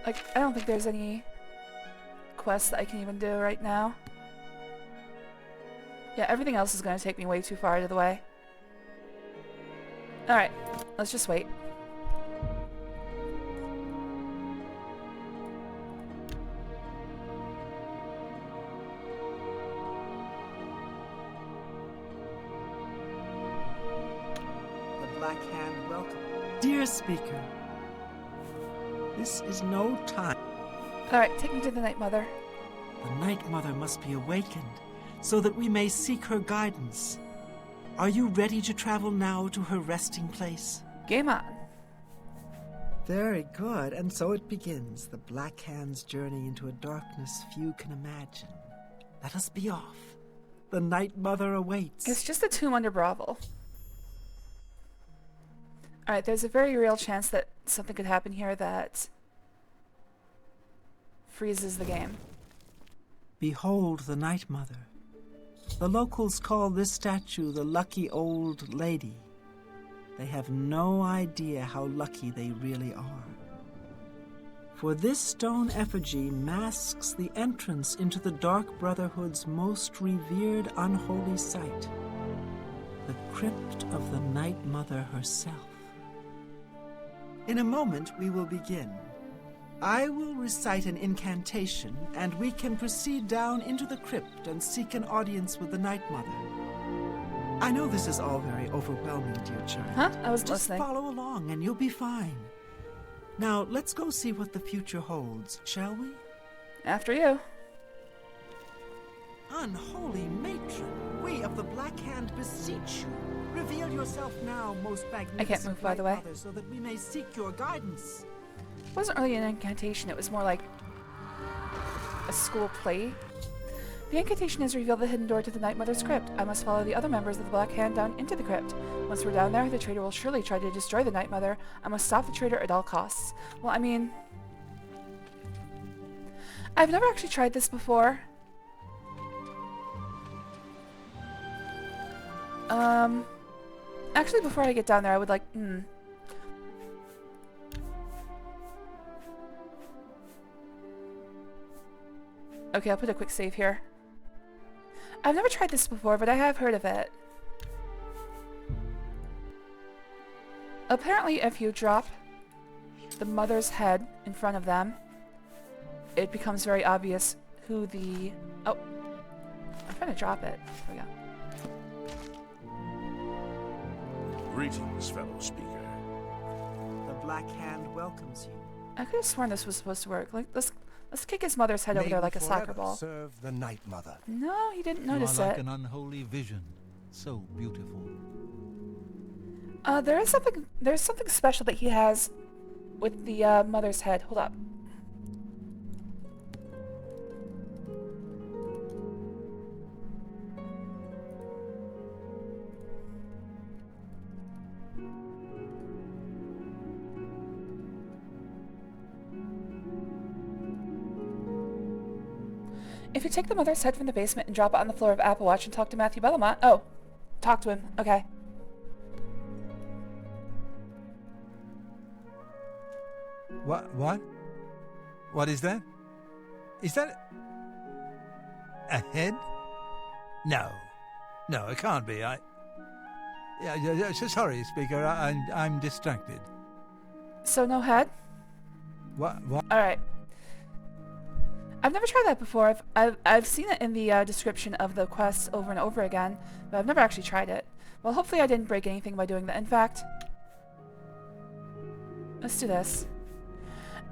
Speaker 1: Like, I don't think there's any quests that I can even do right now. Yeah, everything else is going to take me way too far out of the way. Alright, let's just wait.
Speaker 7: welcome. Dear Speaker, this is no time.
Speaker 1: Alright, take me to the Night Mother.
Speaker 7: The Night Mother must be awakened, so that we may seek her guidance. Are you ready to travel now to her resting place?
Speaker 1: Game on.
Speaker 7: Very good, and so it begins, the Black Hand's journey into a darkness few can imagine. Let us be off. The Night Mother awaits.
Speaker 1: It's just a tomb under Bravo. Alright, there's a very real chance that something could happen here that freezes the game.
Speaker 7: Behold the Night Mother. The locals call this statue the Lucky Old Lady. They have no idea how lucky they really are. For this stone effigy masks the entrance into the Dark Brotherhood's most revered unholy site, the crypt of the Night Mother herself. In a moment, we will begin. I will recite an incantation, and we can proceed down into the crypt and seek an audience with the Night Mother. I know this is all very overwhelming, dear child.
Speaker 1: Huh? I was
Speaker 7: Just
Speaker 1: listening.
Speaker 7: follow along and you'll be fine. Now, let's go see what the future holds, shall we?
Speaker 1: After you.
Speaker 7: Unholy matron, we of the Black Hand beseech you. Reveal yourself now, most magnificent
Speaker 1: I can't move, by the way.
Speaker 7: Night Mother, so that we may seek your guidance.
Speaker 1: It wasn't really an incantation, it was more like a school play. The incantation has revealed the hidden door to the Night Mother's crypt. I must follow the other members of the Black Hand down into the crypt. Once we're down there, the traitor will surely try to destroy the Night Mother. I must stop the traitor at all costs. Well, I mean, I've never actually tried this before. Actually, before I get down there, I would like, Okay, I'll put a quick save here. I've never tried this before, but I have heard of it. Apparently, if you drop the mother's head in front of them, it becomes very obvious who the... Oh, I'm trying to drop it. There we go.
Speaker 4: Greetings, fellow speaker.
Speaker 7: The Black Hand welcomes you.
Speaker 1: I could have sworn this was supposed to work. Like, let's kick his mother's head over there like a soccer ball.
Speaker 5: Serve the Night Mother.
Speaker 1: No, he didn't
Speaker 3: You
Speaker 1: notice
Speaker 3: are like
Speaker 1: it.
Speaker 3: an unholy vision, so beautiful.
Speaker 1: There's something special that he has with the mother's head. Hold up. If you take the mother's head from the basement and drop it on the floor of Applewatch and talk to Matthew Bellamont... Oh, talk to him. Okay.
Speaker 3: What? What is that? Is that a head? No, it can't be. Sorry, Speaker. I'm distracted.
Speaker 1: So no head?
Speaker 3: What?
Speaker 1: Alright. I've never tried that before. I've seen it in the description of the quest over and over again, but I've never actually tried it. Well, hopefully I didn't break anything by doing that. In fact, let's do this.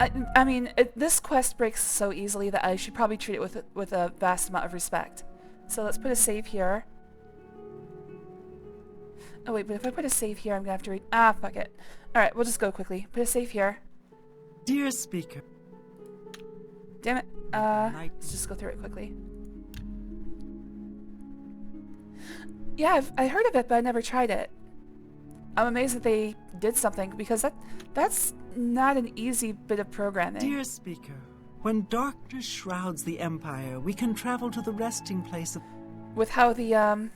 Speaker 1: I mean, this quest breaks so easily that I should probably treat it with a vast amount of respect. So let's put a save here. Oh wait, but if I put a save here, I'm gonna have to read... Ah, fuck it. Alright, we'll just go quickly. Put a save here.
Speaker 7: Dear Speaker.
Speaker 1: Damn it. Let's just go through it quickly. Yeah, I heard of it, but I never tried it. I'm amazed that they did something, because that's not an easy bit of programming.
Speaker 7: Dear Speaker, when darkness shrouds the Empire, we can travel to the resting place of...
Speaker 1: With how the,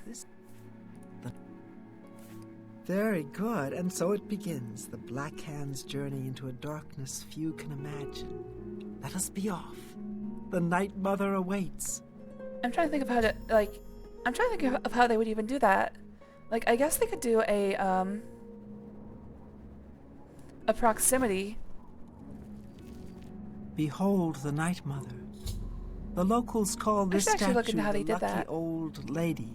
Speaker 7: Very good, and so it begins, the Black Hand's journey into a darkness few can imagine. Let us be off. The Night Mother awaits.
Speaker 1: I'm trying to think of how to, like... I'm trying to think of how they would even do that. Like, I guess they could do a proximity.
Speaker 7: Behold the Night Mother. The locals call this
Speaker 1: I should actually look
Speaker 7: statue
Speaker 1: into how they
Speaker 7: the
Speaker 1: did
Speaker 7: Lucky
Speaker 1: that.
Speaker 7: Old Lady.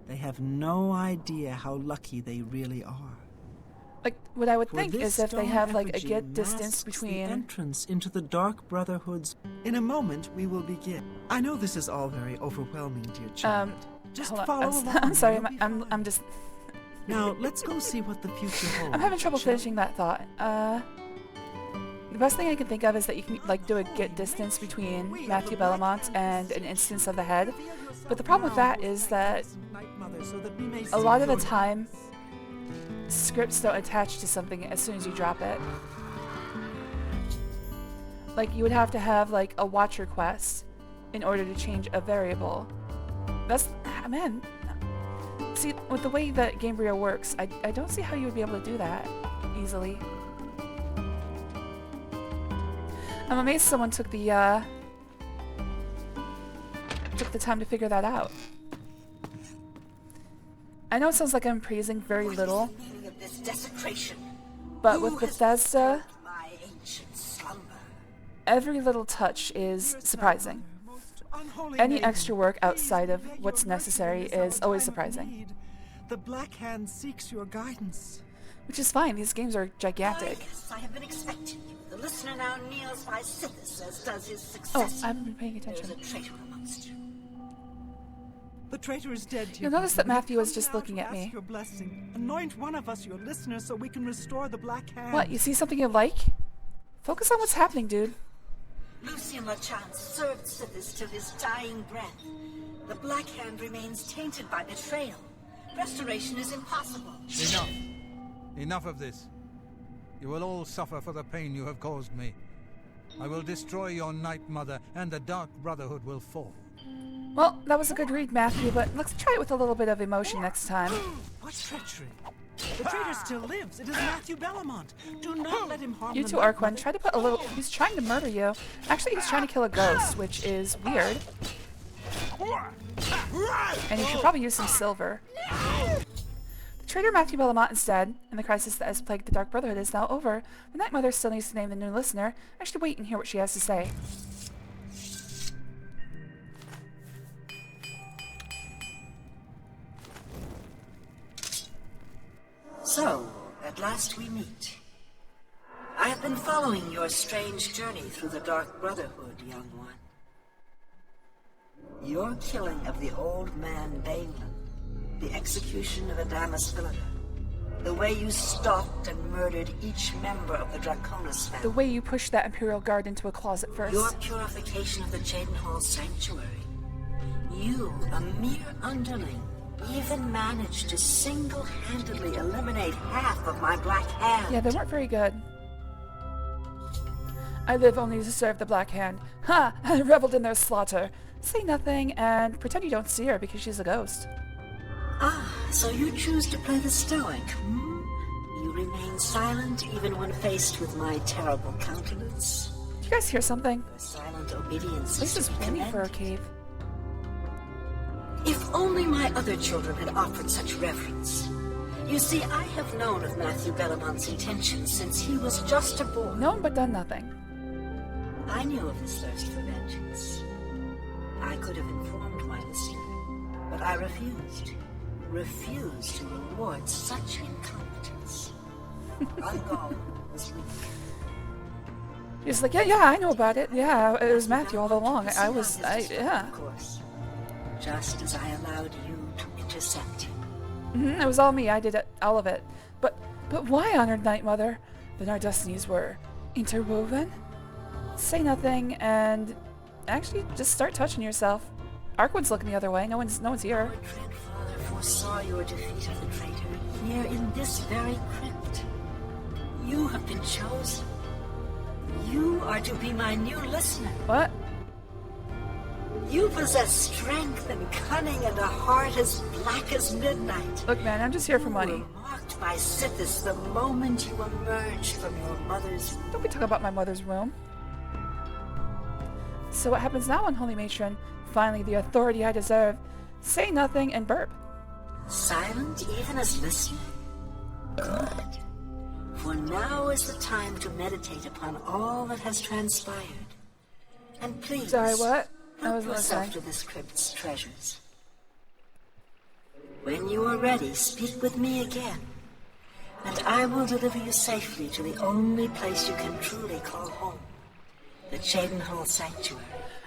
Speaker 7: They have no idea how lucky they really are.
Speaker 1: Like, what I would
Speaker 7: For
Speaker 1: think
Speaker 7: this
Speaker 1: is if they have, like, a
Speaker 7: effigy
Speaker 1: good distance
Speaker 7: masks the
Speaker 1: between...
Speaker 7: entrance into the Dark Brotherhood's... In a moment, we will begin. I know this is all very overwhelming, dear child. Just
Speaker 1: hold on.
Speaker 7: follow along.
Speaker 1: I'm sorry,
Speaker 7: You'll be
Speaker 1: I'm
Speaker 7: fine.
Speaker 1: just...
Speaker 7: Now, let's go see what the future holds.
Speaker 1: I'm having trouble
Speaker 7: shall we?
Speaker 1: finishing that thought. The best thing I can think of is that you can, like, do a good distance between Matthew Bellamont and an instance of the head. But the problem with that is that a lot of the time, scripts don't attach to something as soon as you drop it. Like, you would have to have, like, a watch request in order to change a variable. That's... man. See, with the way that Gamebryo works, I don't see how you would be able to do that easily. I'm amazed someone took the time to figure that out. I know it sounds like I'm praising very little, but with Bethesda, every little touch is surprising. Any extra work outside of what's necessary is always surprising.
Speaker 7: The Black Hand seeks your guidance.
Speaker 1: Which is fine, these games are gigantic.
Speaker 8: Yes, I have been expecting you. The listener now kneels by Sithis, as does his
Speaker 1: Oh,
Speaker 8: successor.
Speaker 1: I haven't been paying attention.
Speaker 8: There's a traitor amongst you.
Speaker 7: The traitor is dead, dear.
Speaker 1: You'll notice that
Speaker 7: brother.
Speaker 1: Matthew
Speaker 7: We
Speaker 1: is just
Speaker 7: come
Speaker 1: looking
Speaker 7: now
Speaker 1: at
Speaker 7: to
Speaker 1: me.
Speaker 7: ask your blessing. Anoint one of us your listener so we can restore the Black Hand.
Speaker 1: What, you see something you like? Focus on what's happening, dude.
Speaker 8: Lucien Lachance served Sithis till his dying breath. The Black Hand remains tainted by betrayal. Restoration is impossible.
Speaker 3: Enough. Enough of this. You will all suffer for the pain you have caused me. I will destroy your Night Mother, and the Dark Brotherhood will fall.
Speaker 1: Well, that was a good read, Matthew, but let's try it with a little bit of emotion next time.
Speaker 7: What treachery? The traitor still lives. It is Matthew Bellamont. Do not let him harm
Speaker 1: You
Speaker 7: the
Speaker 1: too,
Speaker 7: Night
Speaker 1: Arquin.
Speaker 7: Mother.
Speaker 1: Try to put a little... He's trying to murder you. Actually, he's trying to kill a ghost, which is weird. And you should probably use some silver. The traitor Matthew Bellamont is dead, and the crisis that has plagued the Dark Brotherhood is now over. The Night Mother still needs to name the new listener. I should wait and hear what she has to say.
Speaker 8: So, at last we meet. I have been following your strange journey through the Dark Brotherhood, young one. Your killing of the old man Bainland, the execution of Adamus Villager, the way you stalked and murdered each member of the Draconis family.
Speaker 1: The way you pushed that Imperial Guard into a closet first.
Speaker 8: Your purification of the Jadenhall Sanctuary. You, a mere underling, even managed to single-handedly eliminate half of my Black Hand.
Speaker 1: Yeah, they weren't very good. I live only to serve the Black Hand. Ha! I reveled in their slaughter. Say nothing and pretend you don't see her because she's a ghost.
Speaker 8: Ah, so you choose to play the stoic, hmm? You remain silent even when faced with my terrible countenance.
Speaker 1: Did you guys hear something?
Speaker 8: Your silent obedience
Speaker 1: This is
Speaker 8: to be
Speaker 1: windy for a
Speaker 8: commended.
Speaker 1: cave.
Speaker 8: If only my other children had offered such reverence. You see, I have known of Matthew Bellamont's intentions since he was just a boy.
Speaker 1: Known but done nothing.
Speaker 8: I knew of his thirst for vengeance. I could have informed my listener, but I refused. Refused to reward such incompetence. Ungol was weak.
Speaker 1: He's like, yeah, I know about it. Yeah, it was Matthew all along. Yeah.
Speaker 8: Of course. Just as I allowed you to intercept him.
Speaker 1: It was all me. I did it, all of it. But why, Honored Night Mother? Then our destinies were interwoven? Say nothing and actually just start touching yourself. Arkwood's looking the other way. No one's here.
Speaker 8: Your dread father foresaw your defeat of the traitor here in this very crypt. You have been chosen. You are to be my new listener.
Speaker 1: What?
Speaker 8: You possess strength and cunning and a heart as black as midnight.
Speaker 1: Look, man, I'm just here for money.
Speaker 8: You were marked by Sithis the moment you emerged from your mother's...
Speaker 1: Don't be talking about my mother's room. So what happens now, Unholy Matron? Finally, the authority I deserve. Say nothing and burp.
Speaker 8: Silent even as listener? Good. For now is the time to meditate upon all that has transpired. And please...
Speaker 1: Sorry, what? I
Speaker 8: help
Speaker 1: was
Speaker 8: yourself
Speaker 1: listening.
Speaker 8: to this crypt's treasures. When you are ready, speak with me again. And I will deliver you safely to the only place you can truly call home. The Cheydinhal Sanctuary.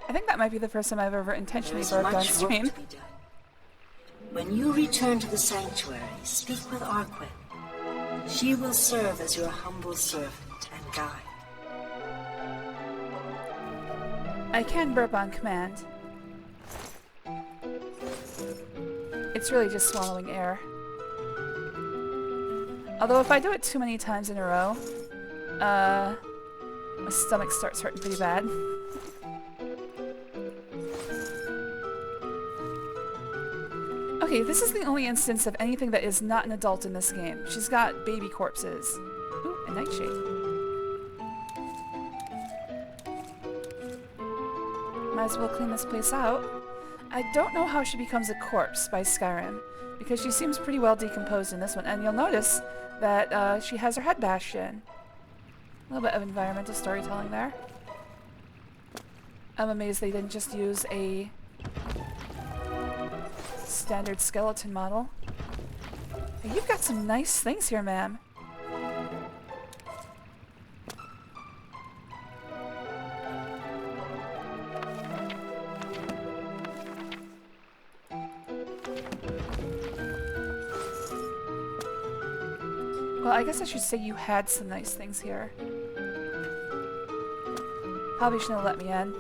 Speaker 1: I think that might be the first time I've ever intentionally
Speaker 8: There is
Speaker 1: burped on
Speaker 8: much work
Speaker 1: stream.
Speaker 8: to be done. When you return to the sanctuary, speak with Arquen. She will serve as your humble servant and guide.
Speaker 1: I can burp on command. It's really just swallowing air. Although if I do it too many times in a row, my stomach starts hurting pretty bad. Okay, this is the only instance of anything that is not an adult in this game. She's got baby corpses. Ooh, a nightshade. Might as well clean this place out. I don't know how she becomes a corpse by Skyrim, because she seems pretty well decomposed in this one, and you'll notice that she has her head bashed in. A little bit of environmental storytelling there. I'm amazed they didn't just use a standard skeleton model. Hey, you've got some nice things here, ma'am. Well, I guess I should say you had some nice things here. Probably shouldn't have let me in.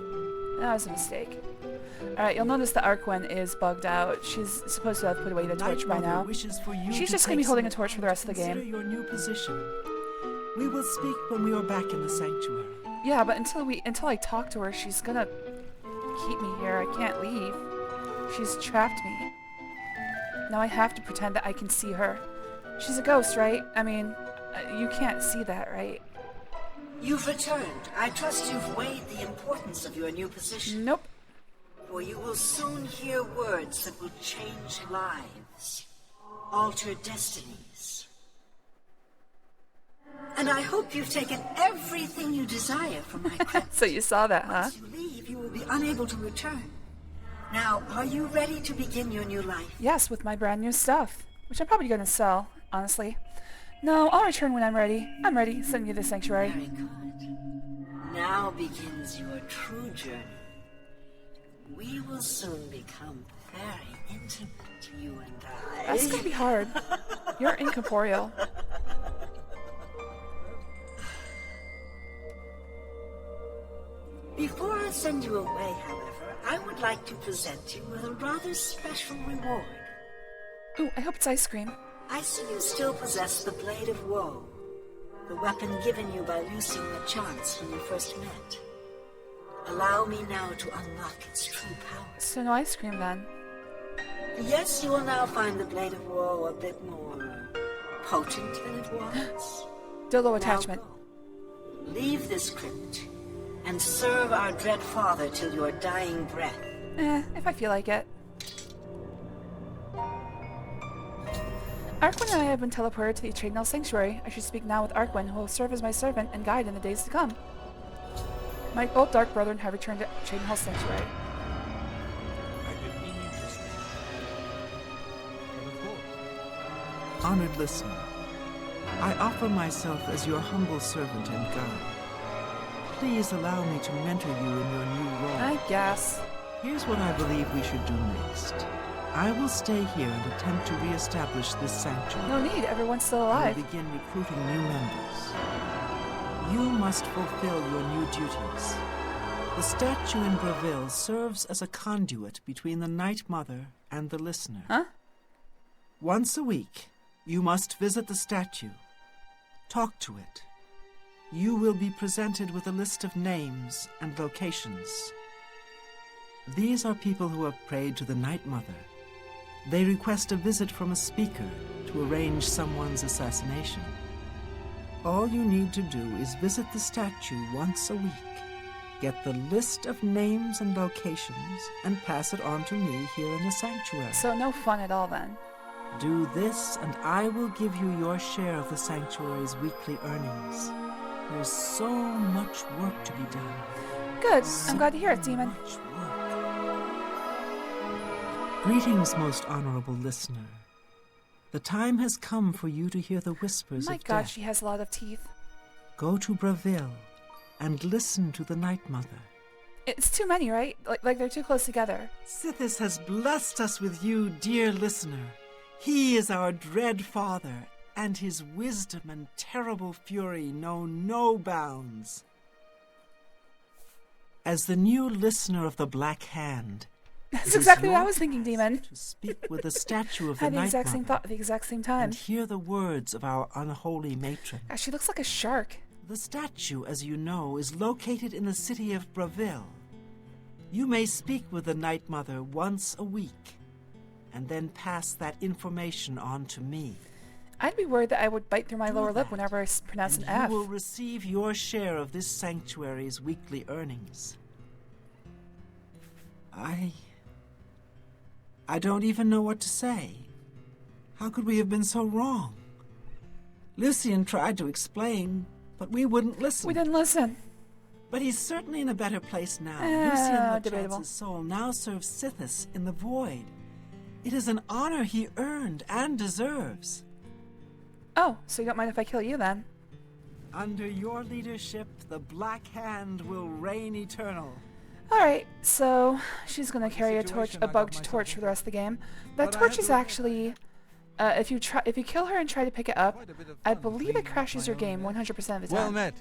Speaker 1: That was a mistake. Alright, you'll notice the Arquen is bugged out. She's supposed to have put away the torch by now. She's just going to be holding a torch for the rest of the game.
Speaker 7: Your new position. We will speak when we are back in the sanctuary.
Speaker 1: Yeah, but until I talk to her, she's gonna keep me here. I can't leave. She's trapped me. Now I have to pretend that I can see her. She's a ghost, right? I mean, you can't see that, right?
Speaker 8: You've returned. I trust you've weighed the importance of your new position.
Speaker 1: Nope.
Speaker 8: For you will soon hear words that will change lives, alter destinies. And I hope you've taken everything you desire from my crypt.
Speaker 1: So you saw that, huh?
Speaker 8: Once you leave, you will be unable to return. Now, are you ready to begin your new life?
Speaker 1: Yes, with my brand new stuff, which I'm probably going to sell, honestly. No, I'll return when I'm ready. I'm ready. Send me to the sanctuary.
Speaker 8: Very good. Now begins your true journey. We will soon become very intimate, you and I.
Speaker 1: That's going to be hard. You're incorporeal.
Speaker 8: Before I send you away, however, I would like to present you with a rather special reward.
Speaker 1: Ooh, I hope it's ice cream.
Speaker 8: I see you still possess the Blade of Woe, the weapon given you by Lucien Lachance when you first met. Allow me now to unlock its true power.
Speaker 1: So no ice cream then.
Speaker 8: Yes, you will now find the Blade of Woe a bit more potent than it was.
Speaker 1: Dildo attachment.
Speaker 8: Now go. Leave this crypt and serve our dread father till your dying breath.
Speaker 1: If I feel like it. Arquen and I have been teleported to the Cheydinhal Sanctuary. I should speak now with Arquen, who will serve as my servant and guide in the days to come. My old dark brethren have returned to Cheydinhal Sanctuary.
Speaker 7: Honored listener, I offer myself as your humble servant and guide. Please allow me to mentor you in your new role.
Speaker 1: I guess.
Speaker 7: Here's what I believe we should do next. I will stay here and attempt to re-establish this sanctuary.
Speaker 1: No need, everyone's still alive.
Speaker 7: We'll begin recruiting new members. You must fulfill your new duties. The statue in Breville serves as a conduit between the Night Mother and the listener.
Speaker 1: Huh?
Speaker 7: Once a week, you must visit the statue. Talk to it. You will be presented with a list of names and locations. These are people who have prayed to the Night Mother. They request a visit from a speaker to arrange someone's assassination. All you need to do is visit the statue once a week, get the list of names and locations, and pass it on to me here in the sanctuary.
Speaker 1: So no fun at all then.
Speaker 7: Do this, and I will give you your share of the sanctuary's weekly earnings. There's so much work to be done.
Speaker 1: Good. I'm glad to hear it, Demon.
Speaker 7: Much work. Greetings, most honorable listener. The time has come for you to hear the whispers
Speaker 1: My
Speaker 7: of
Speaker 1: God,
Speaker 7: death.
Speaker 1: she has a lot of teeth.
Speaker 7: Go to Braville and listen to the Night Mother.
Speaker 1: It's too many, right? Like they're too close together.
Speaker 7: Sithis has blessed us with you, dear listener. He is our dread father, and his wisdom and terrible fury know no bounds. As the new listener of the Black Hand,
Speaker 1: That's exactly what I was thinking, Demon.
Speaker 7: to speak with the statue of
Speaker 1: I
Speaker 7: the
Speaker 1: had the
Speaker 7: Night
Speaker 1: exact same
Speaker 7: Mother
Speaker 1: thought at the exact same time.
Speaker 7: and hear the words of our unholy matron.
Speaker 1: Gosh, she looks like a shark.
Speaker 7: The statue, as you know, is located in the city of Braville. You may speak with the Night Mother once a week, and then pass that information on to me.
Speaker 1: I'd be worried that I would bite through my
Speaker 7: Do
Speaker 1: lower lip
Speaker 7: that,
Speaker 1: whenever I pronounce
Speaker 7: and
Speaker 1: an F.
Speaker 7: you will receive your share of this sanctuary's weekly earnings. I don't even know what to say. How could we have been so wrong? Lucian tried to explain, but we wouldn't listen.
Speaker 1: We didn't listen.
Speaker 7: But he's certainly in a better place now. Lucian
Speaker 1: debatable.
Speaker 7: LeChance's soul now serves Sithis in the Void. It is an honor he earned and deserves.
Speaker 1: Oh, so you don't mind if I kill you then?
Speaker 7: Under your leadership, the Black Hand will reign eternal.
Speaker 1: Alright, so she's gonna carry a
Speaker 3: situation, I
Speaker 1: bugged
Speaker 3: got
Speaker 1: torch
Speaker 3: myself
Speaker 1: for the rest of the game. That
Speaker 3: But I
Speaker 1: torch
Speaker 3: had
Speaker 1: is
Speaker 3: to-
Speaker 1: actually, if you kill her and try to pick it up,
Speaker 3: Quite a bit of
Speaker 1: I
Speaker 3: fun
Speaker 1: believe it
Speaker 3: cleaning up
Speaker 1: crashes
Speaker 3: my
Speaker 1: your game
Speaker 3: own mess.
Speaker 1: 100% of the
Speaker 3: Well
Speaker 1: time.
Speaker 3: met.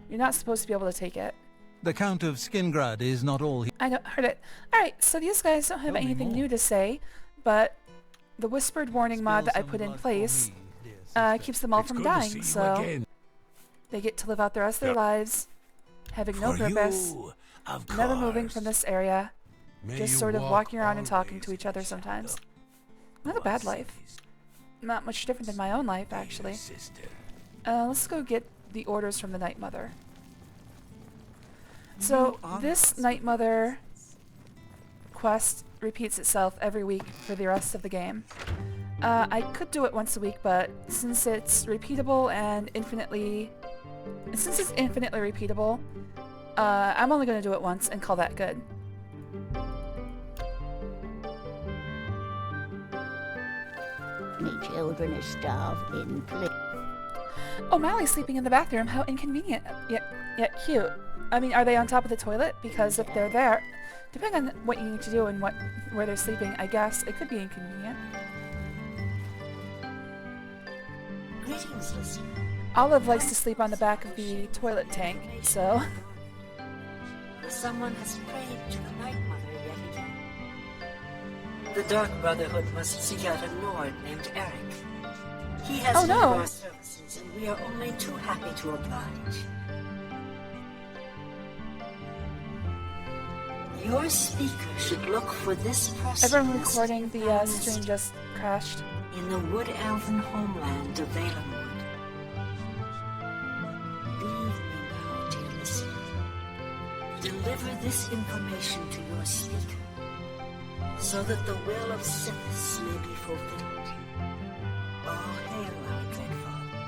Speaker 1: You're not supposed to be able to take it.
Speaker 3: The Count of Skingrad is not all he...
Speaker 1: I know, heard it. Alright, so these guys don't have
Speaker 3: Tell me
Speaker 1: anything
Speaker 3: more.
Speaker 1: new to say, but the whispered warning mod that I
Speaker 3: Spill
Speaker 1: put
Speaker 3: some
Speaker 1: in
Speaker 3: blood for
Speaker 1: place
Speaker 3: me, dear sister.
Speaker 1: keeps them all
Speaker 6: It's
Speaker 1: from
Speaker 6: good to see
Speaker 1: dying,
Speaker 6: you
Speaker 1: so
Speaker 6: again.
Speaker 1: they get to live out the rest of their lives, having no
Speaker 6: For
Speaker 1: purpose,
Speaker 6: you, of
Speaker 1: never moving
Speaker 6: course.
Speaker 1: from this area,
Speaker 6: May
Speaker 1: just
Speaker 6: you
Speaker 1: sort of
Speaker 6: walk
Speaker 1: walking around and talking
Speaker 6: always
Speaker 1: to each
Speaker 6: in
Speaker 1: other sometimes.
Speaker 6: shadow.
Speaker 1: Not a bad life.
Speaker 6: Cities,
Speaker 1: Not much different than my own life, actually.
Speaker 6: sister.
Speaker 1: Let's go get the orders from the Night Mother. So, this Night Mother quest repeats itself every week for the rest of the game. I could do it once a week, but since it's repeatable and infinitely repeatable, I'm only going to do it once and call that good.
Speaker 9: Me children are starved in place.
Speaker 1: Oh, Mally's sleeping in the bathroom. How inconvenient. Yet cute. I mean, are they on top of the toilet? Because if they're there, depending on what you need to do and where they're sleeping, I guess it could be inconvenient.
Speaker 8: Greetings, listener.
Speaker 1: Olive likes to sleep on the back of the toilet tank, so...
Speaker 8: Someone has prayed to the Night Mother yet again. The Dark Brotherhood must seek out a lord named Eric. He has
Speaker 1: Oh,
Speaker 8: need
Speaker 1: no.
Speaker 8: of our services, and we are only too happy to oblige. Your speaker should look for this person
Speaker 1: Everyone recording the stream just crashed.
Speaker 8: in the wood elven homeland of Valenwood. Leave me now, dear listener. Deliver this information to your speaker, so that the will of Sithis may be fulfilled. All hail our dread father.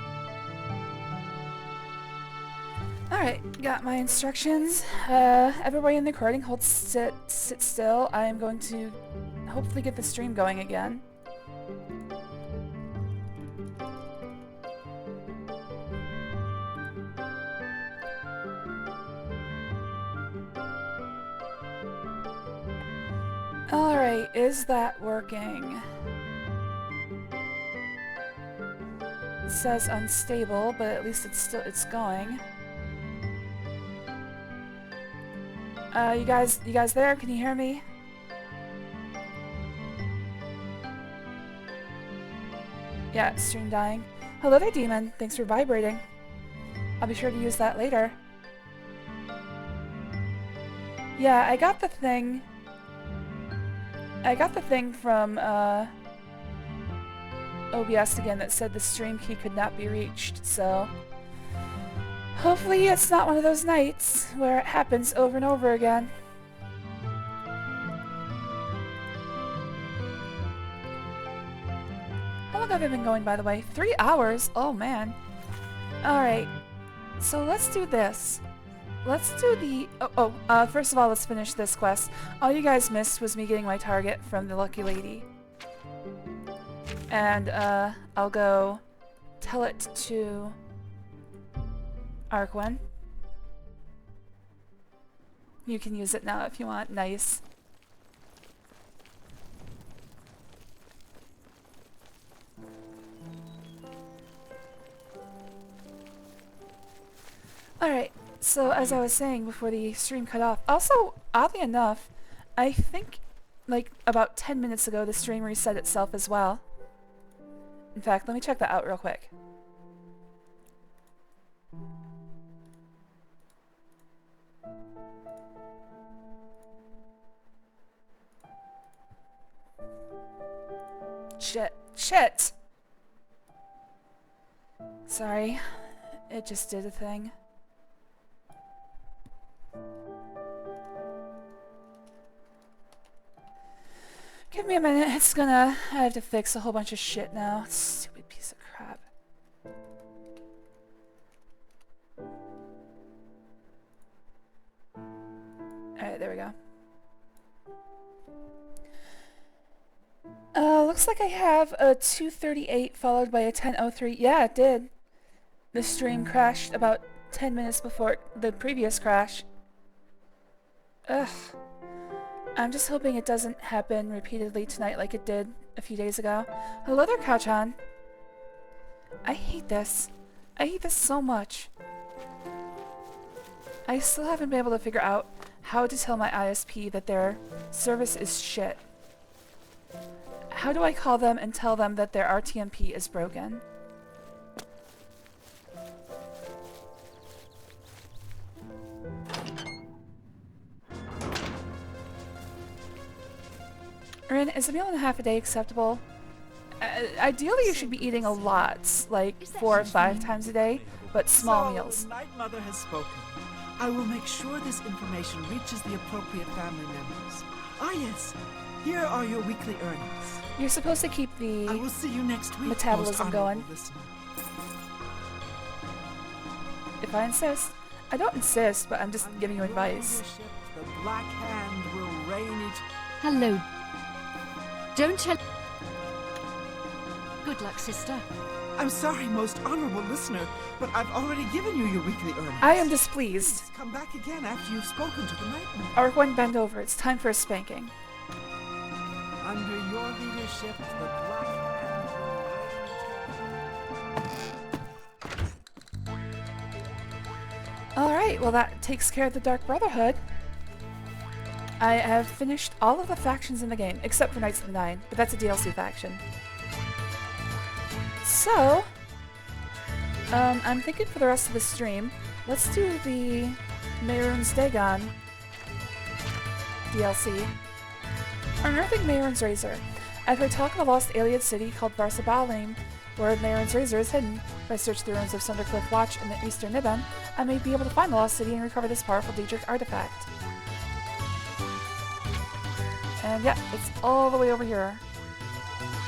Speaker 1: Alright, got my instructions. Everybody in the recording, sit still. I am going to hopefully get the stream going again. Alright, is that working? It says unstable, but at least it's going. You guys there? Can you hear me? Yeah, stream dying. Hello there, Demon. Thanks for vibrating. I'll be sure to use that later. Yeah, I got the thing from, OBS again that said the stream key could not be reached, so... hopefully it's not one of those nights where it happens over and over again. How long have I been going, by the way? 3 hours? Oh, man. Alright. So let's do this. Let's do the... first of all, let's finish this quest. All you guys missed was me getting my target from the Lucky Lady. And I'll go tell it to Argwen. You can use it now if you want. Nice. Alright, so as I was saying before the stream cut off, also, oddly enough, I think like about 10 minutes ago the stream reset itself as well. In fact, let me check that out real quick. Shit! Sorry, it just did a thing. Give me a minute, I have to fix a whole bunch of shit now. Stupid piece of crap. Alright, there we go. Looks like I have a 2:38 followed by a 10:03. Yeah, it did. The stream crashed about 10 minutes before the previous crash. Ugh. I'm just hoping it doesn't happen repeatedly tonight like it did a few days ago. Hello there, Couchon. I hate this. I hate this so much. I still haven't been able to figure out how to tell my ISP that their service is shit. How do I call them and tell them that their RTMP is broken? Rin, is a meal and a half a day acceptable? Ideally, you should be eating a lot, like 4 or 5 times a day, but small meals.
Speaker 7: The Night Mother has spoken. I will make sure this information reaches the appropriate family members. Ah yes, here are your weekly earnings.
Speaker 1: You're supposed to keep the
Speaker 7: I will see you next week,
Speaker 1: metabolism going.
Speaker 7: Listener.
Speaker 1: If I insist. I don't insist, but I'm just giving you advice.
Speaker 7: The Black Hand will reign each...
Speaker 2: Hello. Don't tell... Good luck, sister.
Speaker 7: I'm sorry, most honorable listener, but I've already given you your weekly earnings.
Speaker 1: I am displeased.
Speaker 7: Please come back again after you've spoken to the Night Mother.
Speaker 1: Argwen, bend over. It's time for a spanking.
Speaker 7: Under your leadership, the Black Hand will reign.
Speaker 1: Alright, well that takes care of the Dark Brotherhood. I have finished all of the factions in the game, except for Knights of the Nine, but that's a DLC faction. So, I'm thinking for the rest of the stream, let's do the Mehrunes Dagon DLC. Unearthing Mehrunes Razor. I've heard talk of a lost alien city called Varsabalim, where Mehrunes Razor is hidden. If I search the ruins of Sundercliff Watch in the Eastern Nibban, I may be able to find the lost city and recover this powerful Daedric artifact. And yeah, it's all the way over here.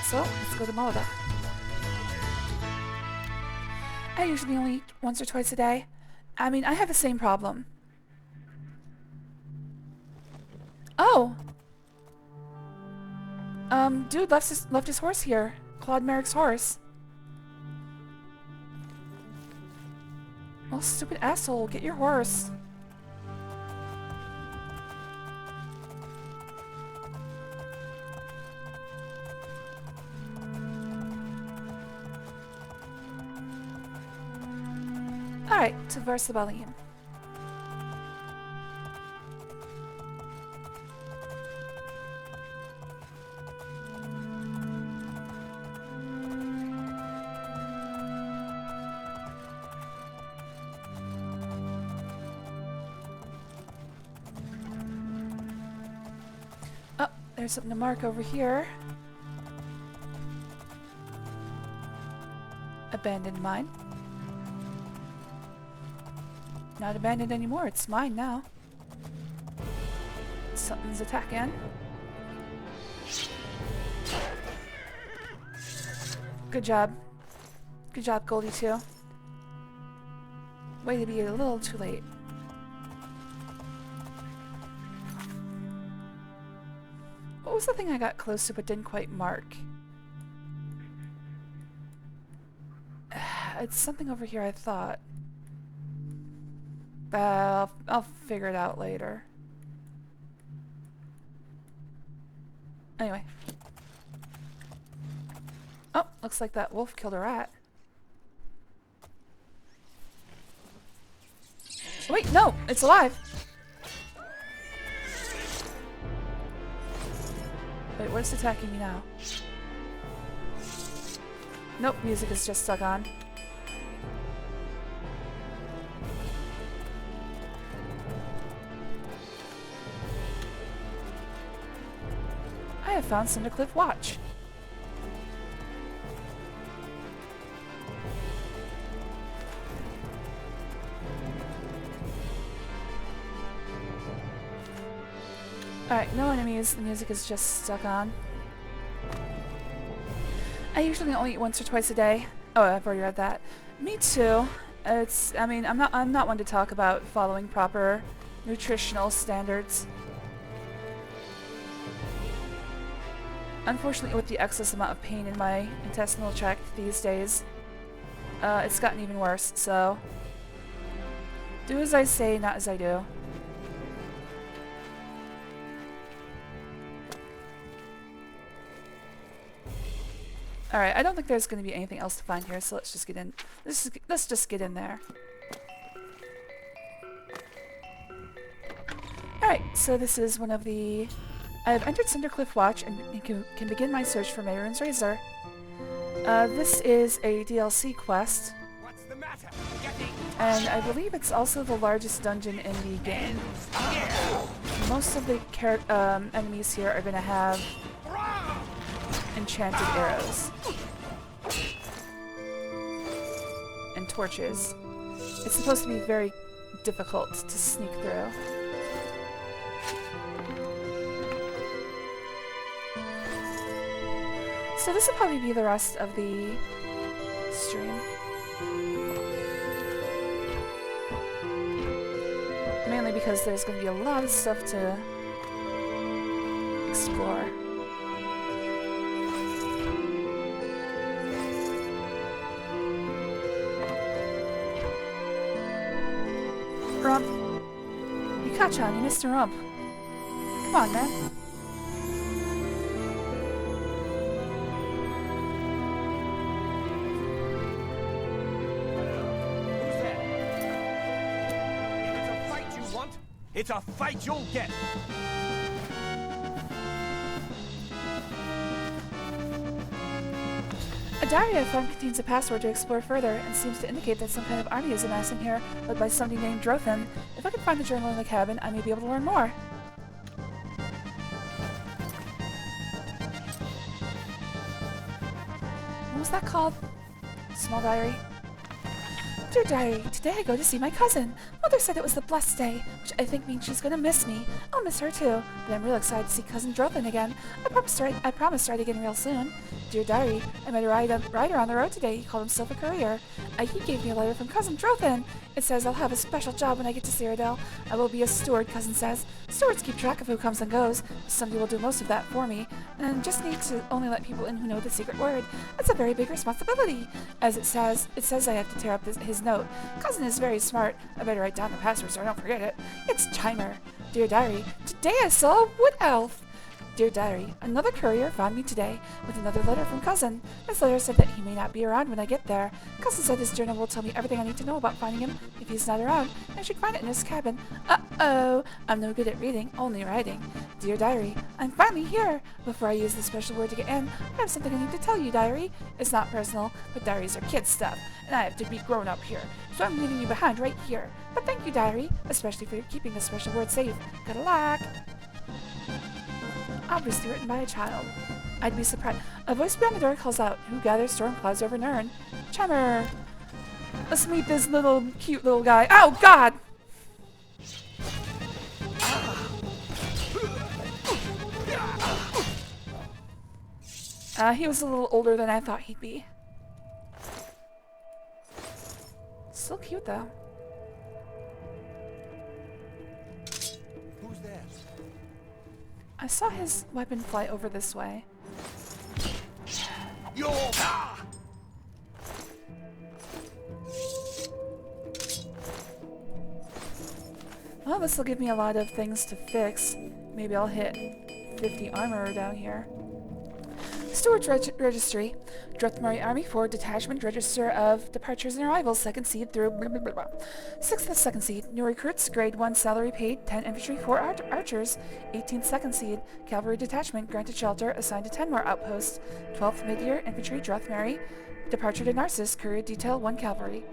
Speaker 1: So, let's go to Molodok. I usually only eat once or twice a day. I mean, I have the same problem. Oh! Dude left his horse here. Claude Merrick's horse. Well, stupid asshole, get your horse. Alright, to Varsabalim. Oh, there's something to mark over here. Abandoned mine. Not abandoned anymore, it's mine now. Something's attacking. Good job. Good job, Goldie 2. Way to be a little too late. What was the thing I got close to but didn't quite mark? It's something over here, I thought. I'll figure it out later. Anyway. Oh, looks like that wolf killed a rat. Wait, no! It's alive! Wait, what's attacking me now? Nope, music is just stuck on. I have found Cindercliff Watch. Alright, no enemies. The music is just stuck on. I usually only eat once or twice a day. Oh, I've already read that. Me too. I mean, I'm not one to talk about following proper nutritional standards. Unfortunately, with the excess amount of pain in my intestinal tract these days, it's gotten even worse, so do as I say, not as I do. Alright, I don't think there's going to be anything else to find here, so let's just get in. Let's just get in there. Alright, so this is one of the... I've entered Cindercliff Watch and can begin my search for Mayron's Razor. This is a DLC quest.
Speaker 5: What's the matter?
Speaker 1: And I believe it's also the largest dungeon in the game. Most of the enemies here are going to have enchanted arrows and torches. It's supposed to be very difficult to sneak through. So this will probably be the rest of the stream. Mainly because there's going to be a lot of stuff to explore. Rump. Yuka-chan, you missed a rump. Come on, man.
Speaker 5: It's a fight you'll get!
Speaker 1: A diary I found contains a password to explore further and seems to indicate that some kind of army is amassing here, led by somebody named Drothin. If I can find the journal in the cabin, I may be able to learn more. What was that called? Small diary. Dear diary, today I go to see my cousin. Mother said it was the blessed day, which I think means she's gonna miss me. I'll miss her too, but I'm real excited to see cousin Drothin again. I promised to write again real soon. Dear diary, I met a rider on the road today. He called himself a courier. He gave me a letter from cousin Drothin. It says I'll have a special job when I get to Cyrodiil. I will be a steward, cousin says. Stewards keep track of who comes and goes. Somebody will do most of that for me, and just need to only let people in who know the secret word. That's a very big responsibility. As it says I have to tear up his note. Cousin is very smart. I better write down the password so I don't forget it. It's Chimer. Dear diary, today I saw a wood elf. Dear diary, another courier found me today with another letter from cousin. This letter said that he may not be around when I get there. Cousin said his journal will tell me everything I need to know about finding him. If he's not around, I should find it in his cabin. Uh-oh, I'm no good at reading, only writing. Dear diary, I'm finally here. Before I use the special word to get in, I have something I need to tell you, diary. It's not personal, but diaries are kid stuff, and I have to be grown up here. So I'm leaving you behind right here. But thank you, diary, especially for keeping the special word safe. Good luck. Obviously written by a child. I'd be surprised. A voice beyond the door calls out, who gathers storm clouds over Nirn? Chimer! Let's meet this little, cute little guy. Oh, God! He was a little older than I thought he'd be. Still cute, though.
Speaker 5: Who's there?
Speaker 1: I saw his weapon fly over this way. Well, this will give me a lot of things to fix. Maybe I'll hit 50 armor down here. Steward's Registry. Druthmari Army 4 Detachment Register of Departures and Arrivals, 2nd Seed through blah, blah, blah, blah. 6th 2nd Seed. New recruits, grade 1 salary paid, 10 infantry, 4 archers, 18th 2nd Seed. Cavalry Detachment, granted shelter, assigned to 10 more outposts. 12th Mid-Year Infantry, Druthmari. Departure to Narcissus, Courier Detail, 1 Cavalry.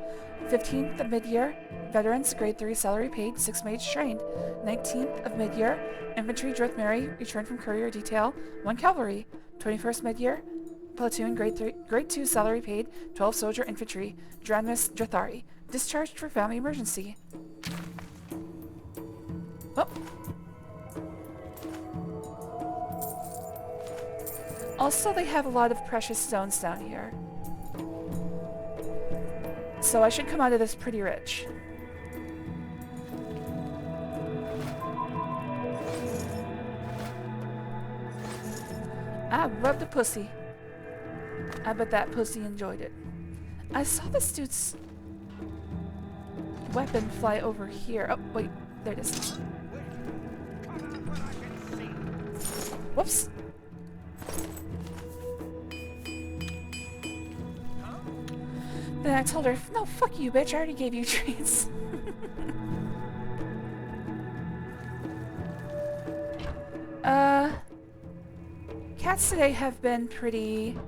Speaker 1: 15th of Mid-Year, Veterans, grade 3 salary paid, 6 Mage trained. 19th of Mid-Year, Infantry, Druthmari, returned from Courier Detail, 1 Cavalry. 21st Mid-Year, Platoon, grade 2 salary paid, 12 Soldier Infantry, Dranmus Drathari. Discharged for family emergency. Oh. Also, they have a lot of precious stones down here. So I should come out of this pretty rich. I rubbed a pussy. I bet that pussy enjoyed it. I saw this dude's weapon fly over here. Oh, wait. There it is. Whoops. Then I told her, no, fuck you, bitch. I already gave you treats. Cats today have been pretty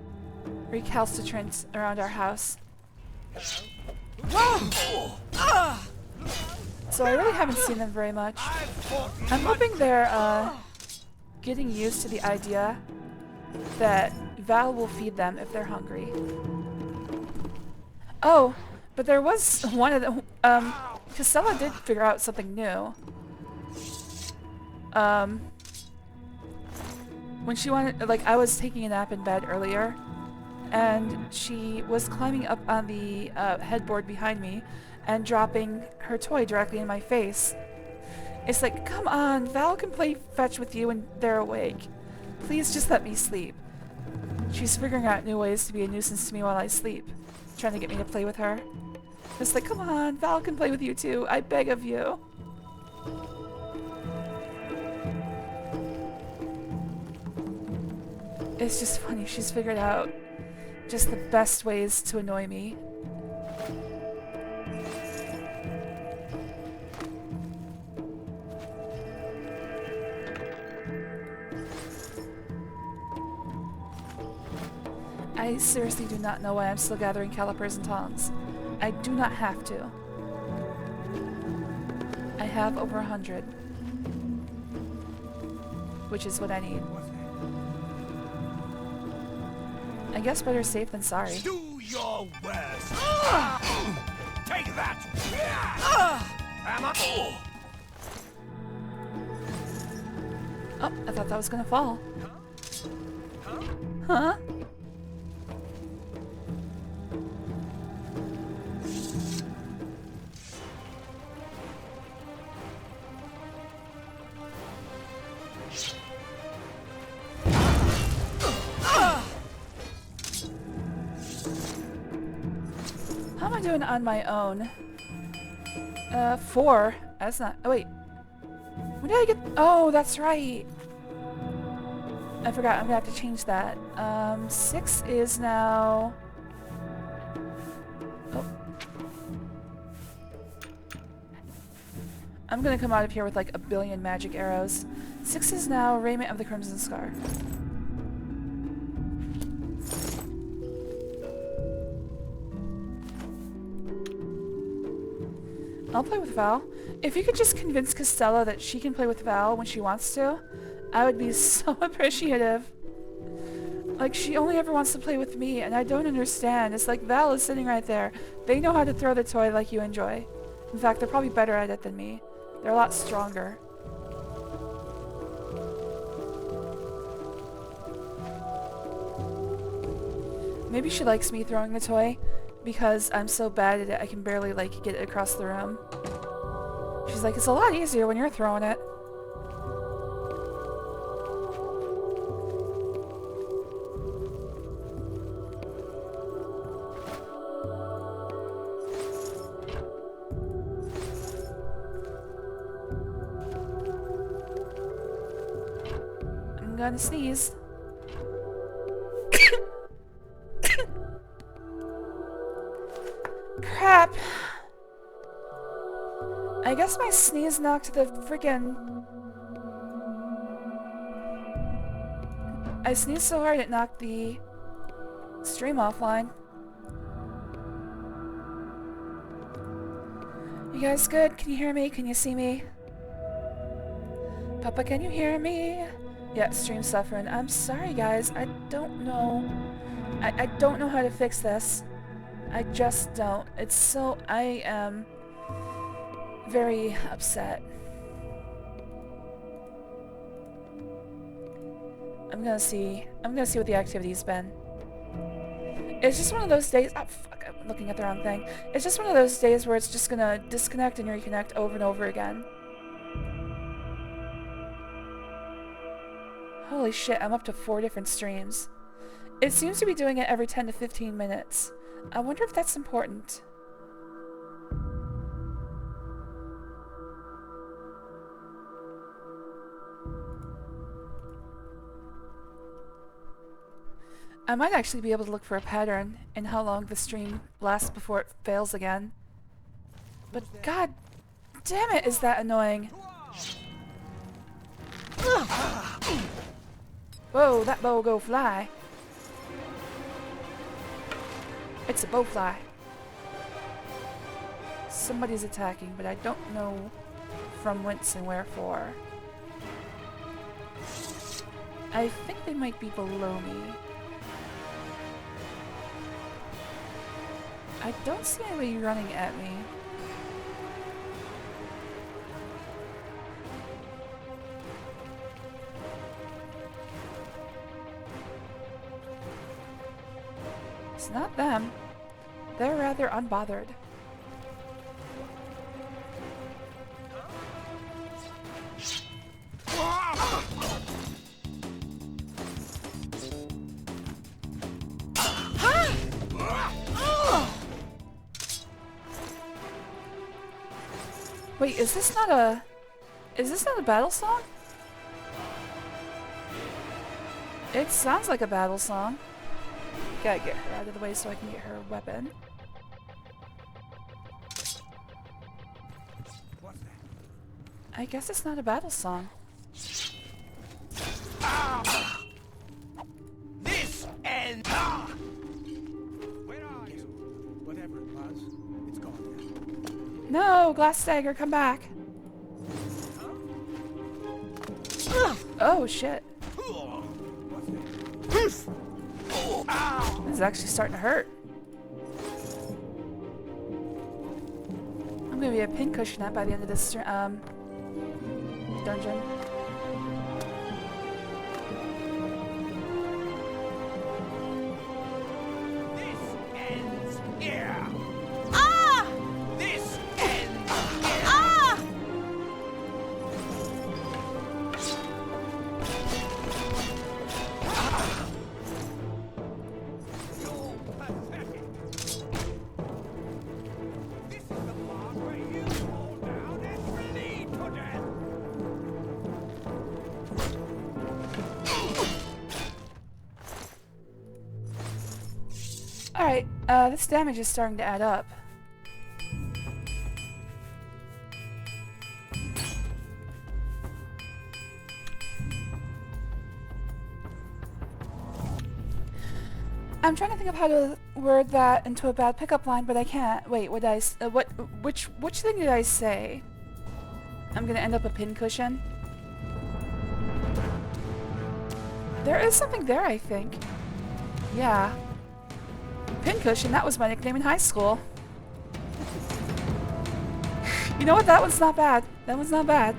Speaker 1: recalcitrant around our house. So I really haven't seen them very much. I'm hoping they're getting used to the idea that Val will feed them if they're hungry. Oh, but there was one of them. Casella did figure out something new. When she wanted, like, I was taking a nap in bed earlier, and she was climbing up on the headboard behind me and dropping her toy directly in my face. It's like, come on, Val can play fetch with you when they're awake. Please just let me sleep. She's figuring out new ways to be a nuisance to me while I sleep, trying to get me to play with her. It's like, come on, Val can play with you too, I beg of you. It's just funny, she's figured out just the best ways to annoy me. I seriously do not know why I'm still gathering calipers and tongs. I do not have to. I have over 100. Which is what I need. I guess better safe than sorry.
Speaker 5: Do your worst. Take that.
Speaker 1: Oh, I thought that was gonna fall. Huh? How am I doing on my own? 4. That's not... Oh, wait. When did I get... Oh, that's right. I forgot. I'm gonna have to change that. 6 is now... Oh. I'm gonna come out of here with like a billion magic arrows. 6 is now Raiment of the Crimson Scar. I'll play with Val. If you could just convince Castella that she can play with Val when she wants to, I would be so appreciative. Like, she only ever wants to play with me, and I don't understand. It's like Val is sitting right there. They know how to throw the toy like you enjoy. In fact, they're probably better at it than me. They're a lot stronger. Maybe she likes me throwing the toy, because I'm so bad at it I can barely, like, get it across the room. She's like, it's a lot easier when you're throwing it. I'm gonna sneeze. Crap. I guess my sneeze knocked the freaking... I sneezed so hard it knocked the stream offline. You guys good? Can you hear me? Can you see me? Papa, can you hear me? Yeah, stream's suffering. I'm sorry, guys. I don't know. I don't know how to fix this. I just don't. It's so... I am very upset. I'm gonna see what the activity's been. It's just one of those days... Oh, fuck. I'm looking at the wrong thing. It's just one of those days where it's just gonna disconnect and reconnect over and over again. Holy shit, I'm up to 4 different streams. It seems to be doing it every 10 to 15 minutes. I wonder if that's important. I might actually be able to look for a pattern in how long the stream lasts before it fails again. But god damn it, is that annoying. Whoa, that bow go fly. It's a bowfly. Somebody's attacking, but I don't know from whence and wherefore. I think they might be below me. I don't see anybody running at me. It's not them. They're rather unbothered. Wait, is this not a battle song? It sounds like a battle song. Gotta get her out of the way so I can get her weapon. I guess it's not a battle song.
Speaker 5: This ends. Where are you? Whatever it was, it's gone now.
Speaker 1: No, Glass Dagger, come back. Oh shit. This is actually starting to hurt. I'm gonna be a pincushion at by the end of this dungeon.
Speaker 5: This ends here. Ah! This ends here. Ah! You're pathetic. This is the part where you fall down and bleed to death.
Speaker 1: Alright, this damage is starting to add up. I'm trying to think of how to word that into a bad pickup line, but I can't. Wait, what did I which thing did I say? I'm gonna end up a pincushion. There is something there, I think. Yeah. Pincushion, that was my nickname in high school. You know what? That one's not bad. That one's not bad.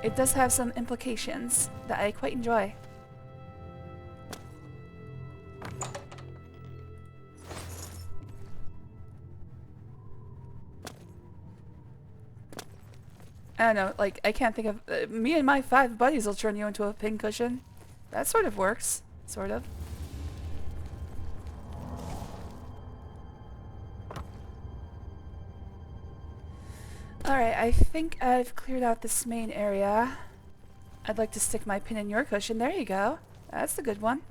Speaker 1: It does have some implications that I quite enjoy. I don't know, like, I can't think of... me and my 5 buddies will turn you into a pincushion. That sort of works. Sort of. Alright, I think I've cleared out this main area. I'd like to stick my pin in your cushion. There you go. That's a good one.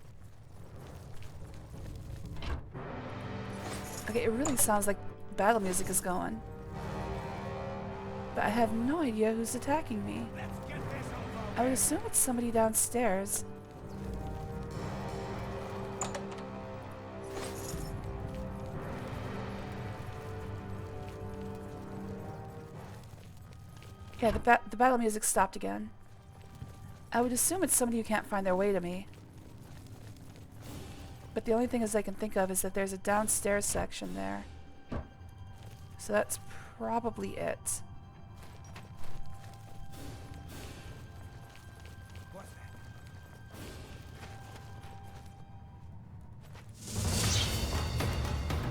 Speaker 1: Okay, it really sounds like battle music is going. But I have no idea who's attacking me. I would assume it's somebody downstairs. Yeah, the battle music stopped again. I would assume it's somebody who can't find their way to me. But the only thing I can think of is that there's a downstairs section there. So that's probably it.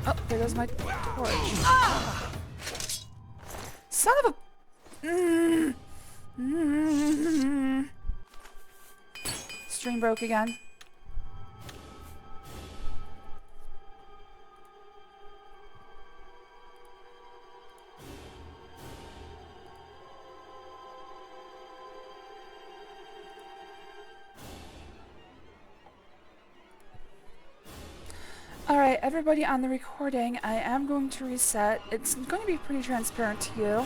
Speaker 1: Oh, there goes my torch. Ah! Son of a... Stream broke again. Alright, everybody on the recording, I am going to reset. It's going to be pretty transparent to you.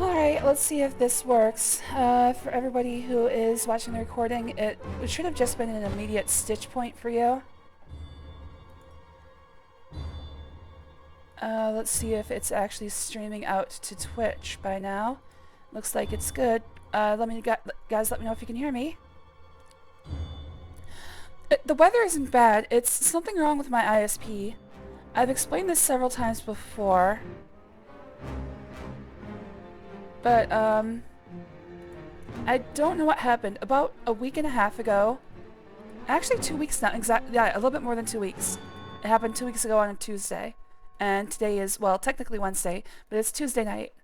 Speaker 1: Alright, let's see if this works. For everybody who is watching the recording, it should have just been an immediate stitch point for you. Let's see if it's actually streaming out to Twitch by now. Looks like it's good. Guys, let me know if you can hear me. The weather isn't bad. It's something wrong with my ISP. I've explained this several times before. But, I don't know what happened. About a week and a half ago, actually 2 weeks now, yeah, a little bit more than 2 weeks. It happened 2 weeks ago on a Tuesday. And today is, well, technically Wednesday, but it's Tuesday night.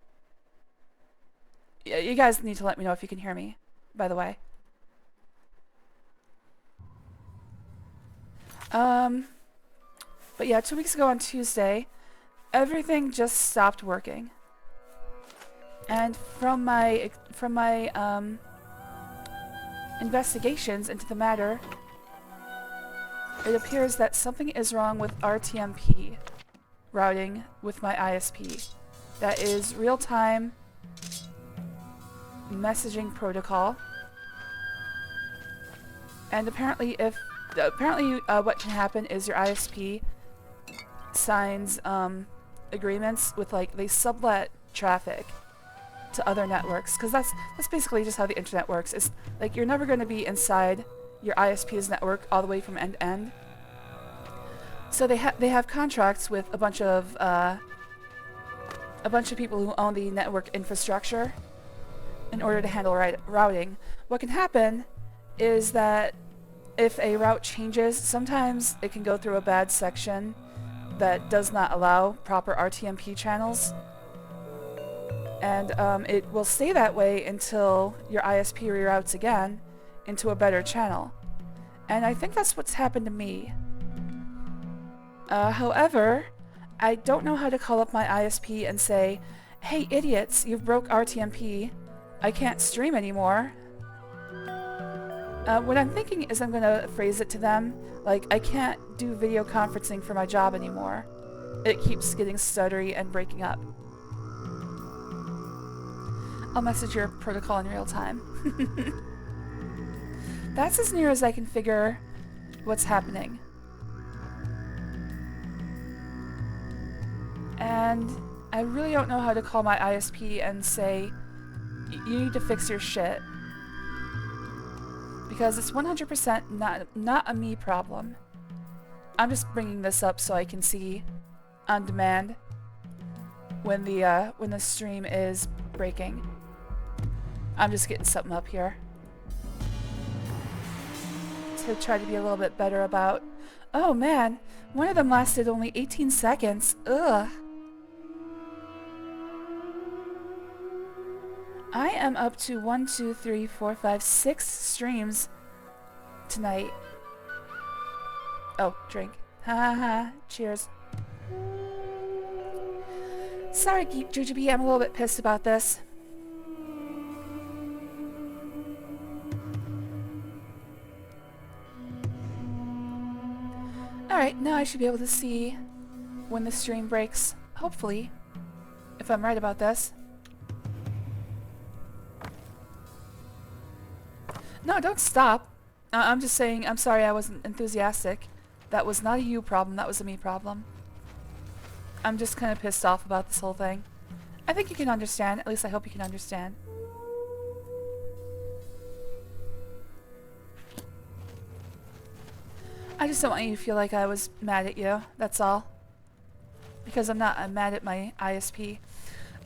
Speaker 1: You guys need to let me know if you can hear me, by the way. But yeah, 2 weeks ago on Tuesday, everything just stopped working. And from my investigations into the matter, it appears that something is wrong with RTMP routing with my ISP. That is real-time messaging protocol. And apparently what can happen is your ISP signs agreements with, like, they sublet traffic to other networks, because that's basically just how the internet works. It's like you're never going to be inside your ISP's network all the way from end to end. So they have contracts with a bunch of people who own the network infrastructure in order to handle routing. What can happen is that if a route changes, sometimes it can go through a bad section that does not allow proper RTMP channels. And it will stay that way until your ISP reroutes again into a better channel. And I think that's what's happened to me. However, I don't know how to call up my ISP and say, "Hey idiots, you've broke RTMP. I can't stream anymore." What I'm thinking is I'm going to phrase it to them like, "I can't do video conferencing for my job anymore. It keeps getting stuttery and breaking up." I'll message your protocol in real time. That's as near as I can figure what's happening. And I really don't know how to call my ISP and say, "You need to fix your shit." Because it's 100% not a me problem. I'm just bringing this up so I can see on demand when the stream is breaking. I'm just getting something up here to try to be a little bit better about. Oh man, one of them lasted only 18 seconds. Ugh. I am up to 1, 2, 3, 4, 5, 6 streams tonight. Oh, drink. Ha ha ha. Cheers. Sorry, Jujubee, I'm a little bit pissed about this. Alright, now I should be able to see when the stream breaks. Hopefully. If I'm right about this. No, don't stop. I'm just saying, I'm sorry I wasn't enthusiastic. That was not a you problem, that was a me problem. I'm just kind of pissed off about this whole thing. I think you can understand, at least I hope you can understand. I just don't want you to feel like I was mad at you, that's all. Because I'm not, I'm mad at my ISP.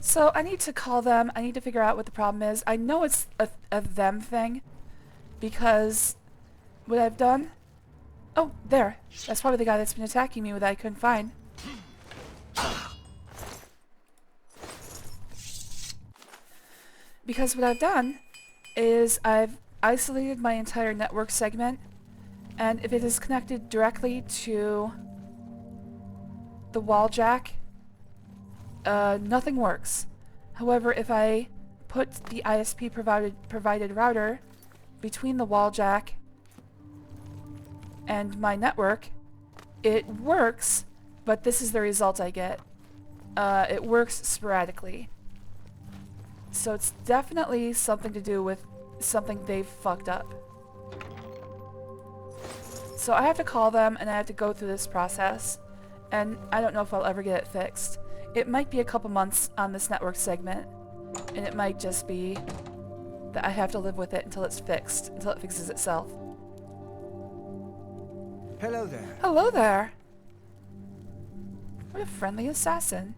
Speaker 1: So I need to call them, I need to figure out what the problem is. I know it's a them thing. Because what I've done... Oh, there. That's probably the guy that's been attacking me that I couldn't find. Because what I've done is I've isolated my entire network segment, and if it is connected directly to the wall jack, nothing works. However, if I put the ISP provided router between the wall jack and my network, it works, but this is the result I get. It works sporadically. So it's definitely something to do with something they've fucked up. So I have to call them and I have to go through this process, and I don't know if I'll ever get it fixed. It might be a couple months on this network segment, and it might just be that I have to live with it until it's fixed, until it fixes itself.
Speaker 5: Hello there.
Speaker 1: Hello there! What a friendly assassin.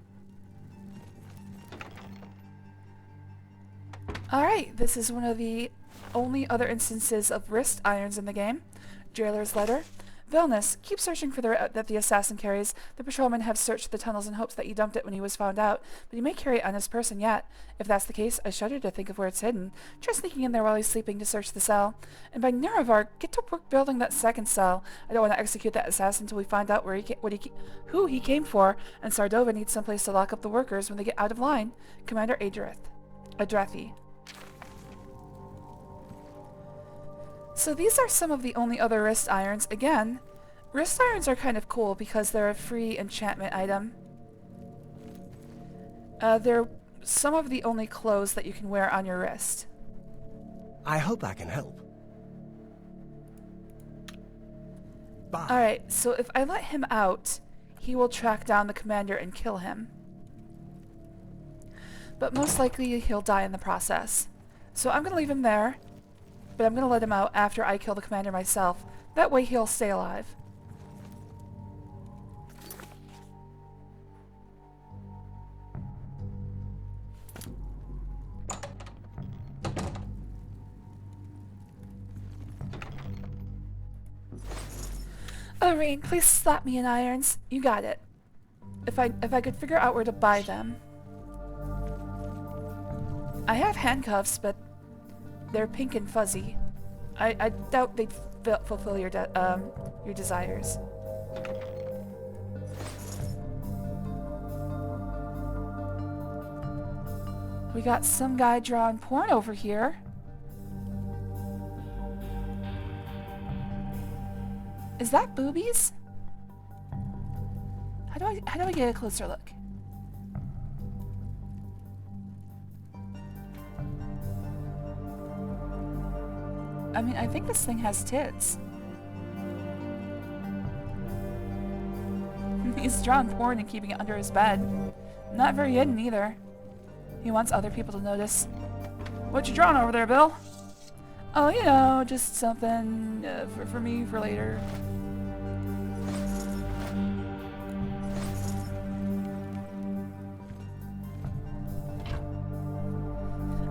Speaker 1: Alright, this is one of the only other instances of wrist irons in the game. Jailer's letter. Villainous, keep searching for the route that the assassin carries. The patrolmen have searched the tunnels in hopes that he dumped it when he was found out, but he may carry it on his person yet. If that's the case, I shudder to think of where it's hidden. Try sneaking in there while he's sleeping to search the cell. And by Nerevar, get to work building that second cell. I don't want to execute that assassin until we find out who he came for, and Sardova needs someplace to lock up the workers when they get out of line. Commander Adrethi. So these are some of the only other wrist irons. Again, wrist irons are kind of cool because they're a free enchantment item. They're some of the only clothes that you can wear on your wrist.
Speaker 5: I hope I can help. Bye.
Speaker 1: Alright, so if I let him out, he will track down the commander and kill him. But most likely he'll die in the process. So I'm going to leave him there. But I'm going to let him out after I kill the commander myself. That way he'll stay alive. Oh, Rain, please slap me in irons. You got it. If I could figure out where to buy them. I have handcuffs, but they're pink and fuzzy. I doubt they'd fulfill your desires. We got some guy drawing porn over here. Is that boobies? How do I get a closer look? I mean, I think this thing has tits. He's drawing porn and keeping it under his bed. Not very hidden either. He wants other people to notice. What you drawing over there, Bill? Oh, you know, just something for me for later.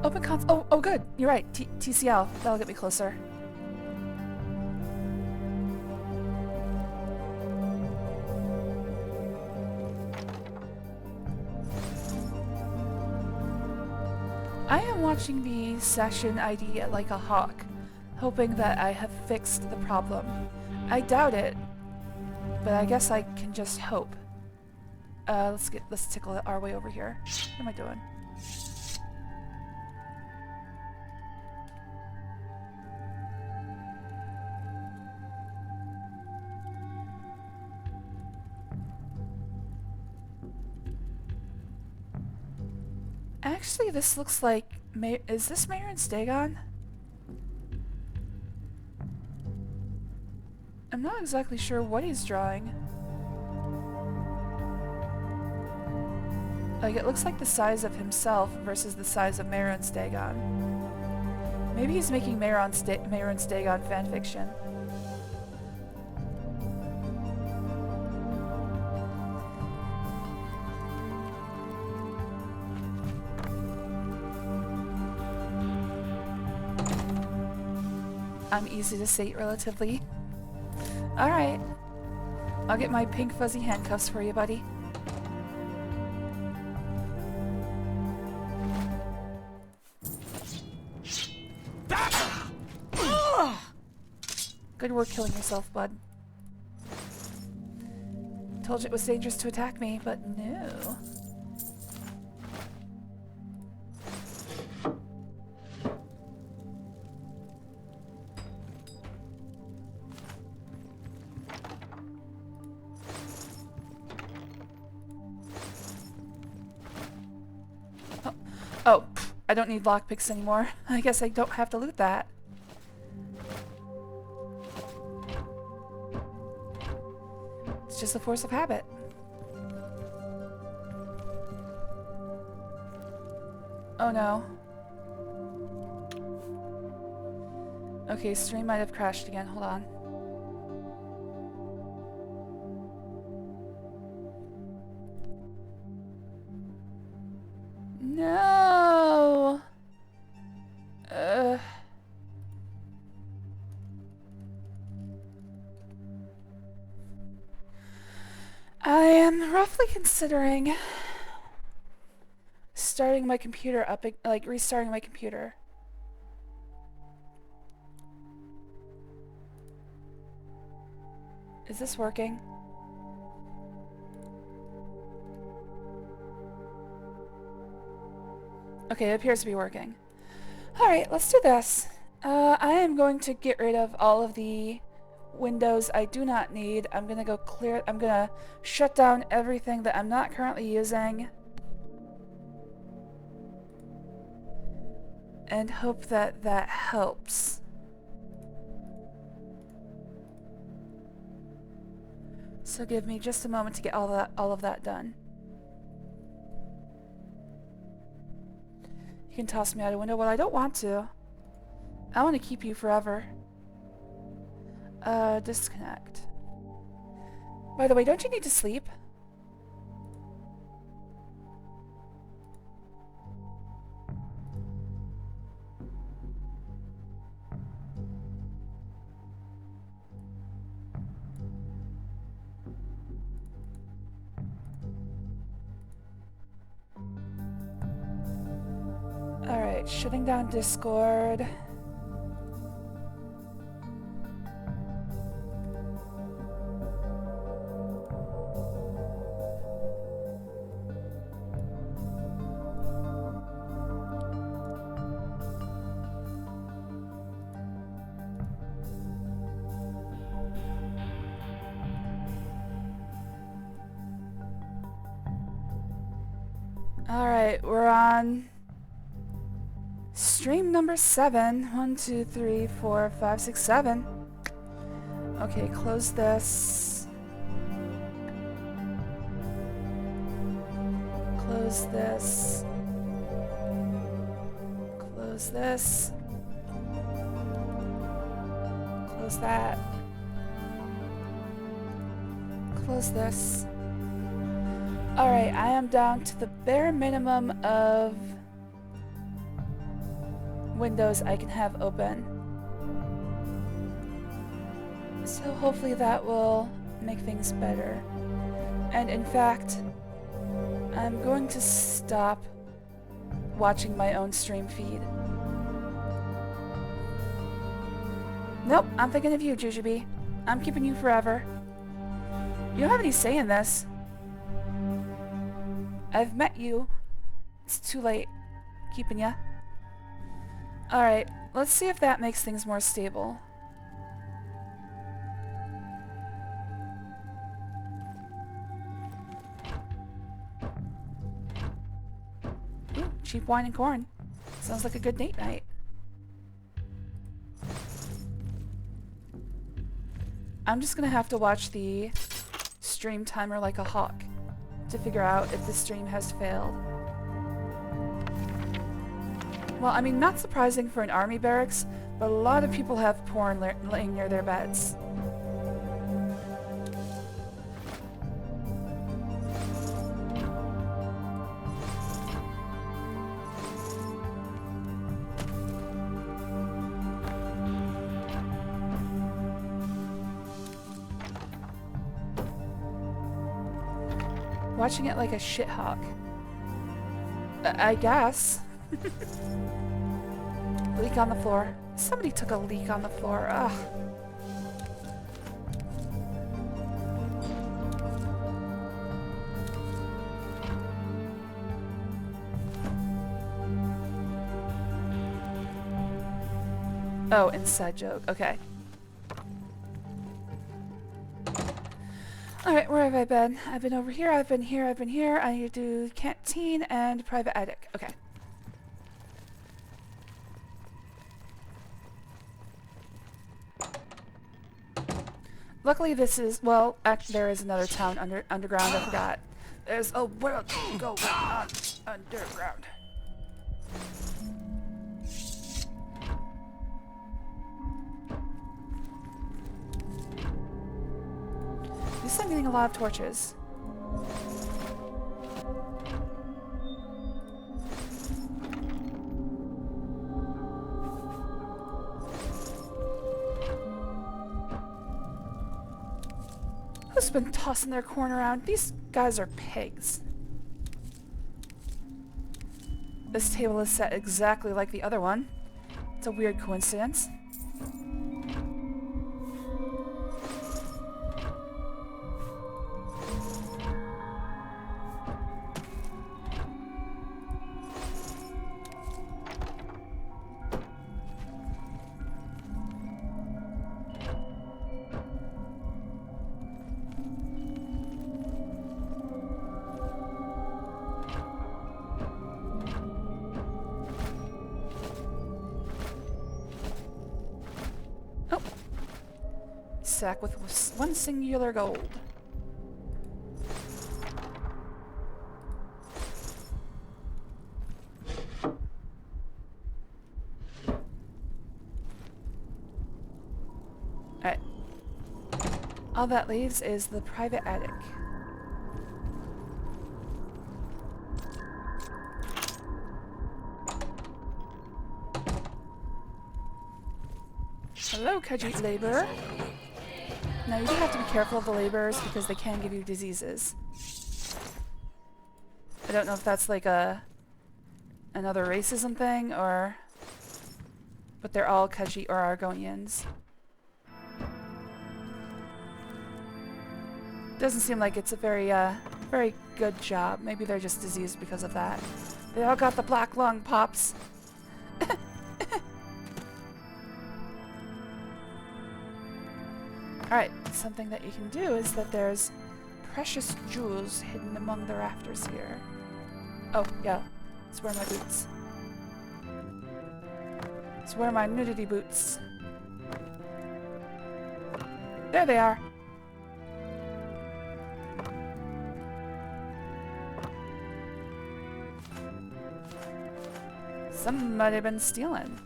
Speaker 1: Open cons- oh good, you're right, TCL, that'll get me closer. I am watching the session ID at like a hawk. hoping that I have fixed the problem. I doubt it, but I guess I can just hope. Let's tickle our way over here. What am I doing? Actually, this looks like... is this Mayor and Stegon? I'm not exactly sure what he's drawing. Like, it looks like the size of himself versus the size of Mayor and Stegon. Maybe he's making Mayor and Stegon fanfiction. I'm easy to sate relatively. Alright. I'll get my pink fuzzy handcuffs for you, buddy. Good work killing yourself, bud. Told you it was dangerous to attack me, but no. Oh, I don't need lockpicks anymore. I guess I don't have to loot that. It's just a force of habit. Oh no. Okay, stream might have crashed again. Hold on. No. I am roughly considering starting my computer up, like restarting my computer. Is this working? Okay, it appears to be working. Alright, let's do this. I am going to get rid of all of the windows I do not need. I'm gonna shut down everything that I'm not currently using. And hope that that helps. So give me just a moment to get all of that done. You can toss me out a window. Well, I don't want to. I want to keep you forever. Disconnect. By the way, don't you need to sleep? Alright, shutting down Discord. Alright, we're on stream number 7. 1, 2, 3, 4, 5, 6, 7. Okay, close this. Close this. Close this. Close that. Close this. Alright, I am down to the bare minimum of windows I can have open. So hopefully that will make things better. And in fact, I'm going to stop watching my own stream feed. Nope, I'm thinking of you, Jujubee. I'm keeping you forever. You don't have any say in this. I've met you. It's too late. Keeping ya. Alright, let's see if that makes things more stable. Ooh, cheap wine and corn. Sounds like a good date night. I'm just gonna have to watch the stream timer like a hawk to figure out if the stream has failed. Well, I mean, not surprising for an army barracks, but a lot of people have porn laying near their beds. Watching it like a shithawk. I guess. Leak on the floor. Somebody took a leak on the floor. Ugh. Oh, inside joke. Okay. Alright, where have I been? I've been over here, I've been here, I've been here. I need to do canteen and private attic. Okay. Luckily this is, well, actually there is another town underground, I forgot. There's a world going on underground. At least I'm getting a lot of torches. Who's been tossing their corn around? These guys are pigs. This table is set exactly like the other one. It's a weird coincidence. Sack with one singular gold. Alright. All that leaves is the private attic. Hello, Khajiit laborer. Now you do have to be careful of the laborers because they can give you diseases. I don't know if that's like another racism thing or... But they're all Khajiit or Argonians. Doesn't seem like it's a very good job. Maybe they're just diseased because of that. They all got the black lung pops. Alright, something that you can do is that there's precious jewels hidden among the rafters here. Oh, yeah. It's where my boots. It's where my nudity boots. There they are! Somebody been stealing.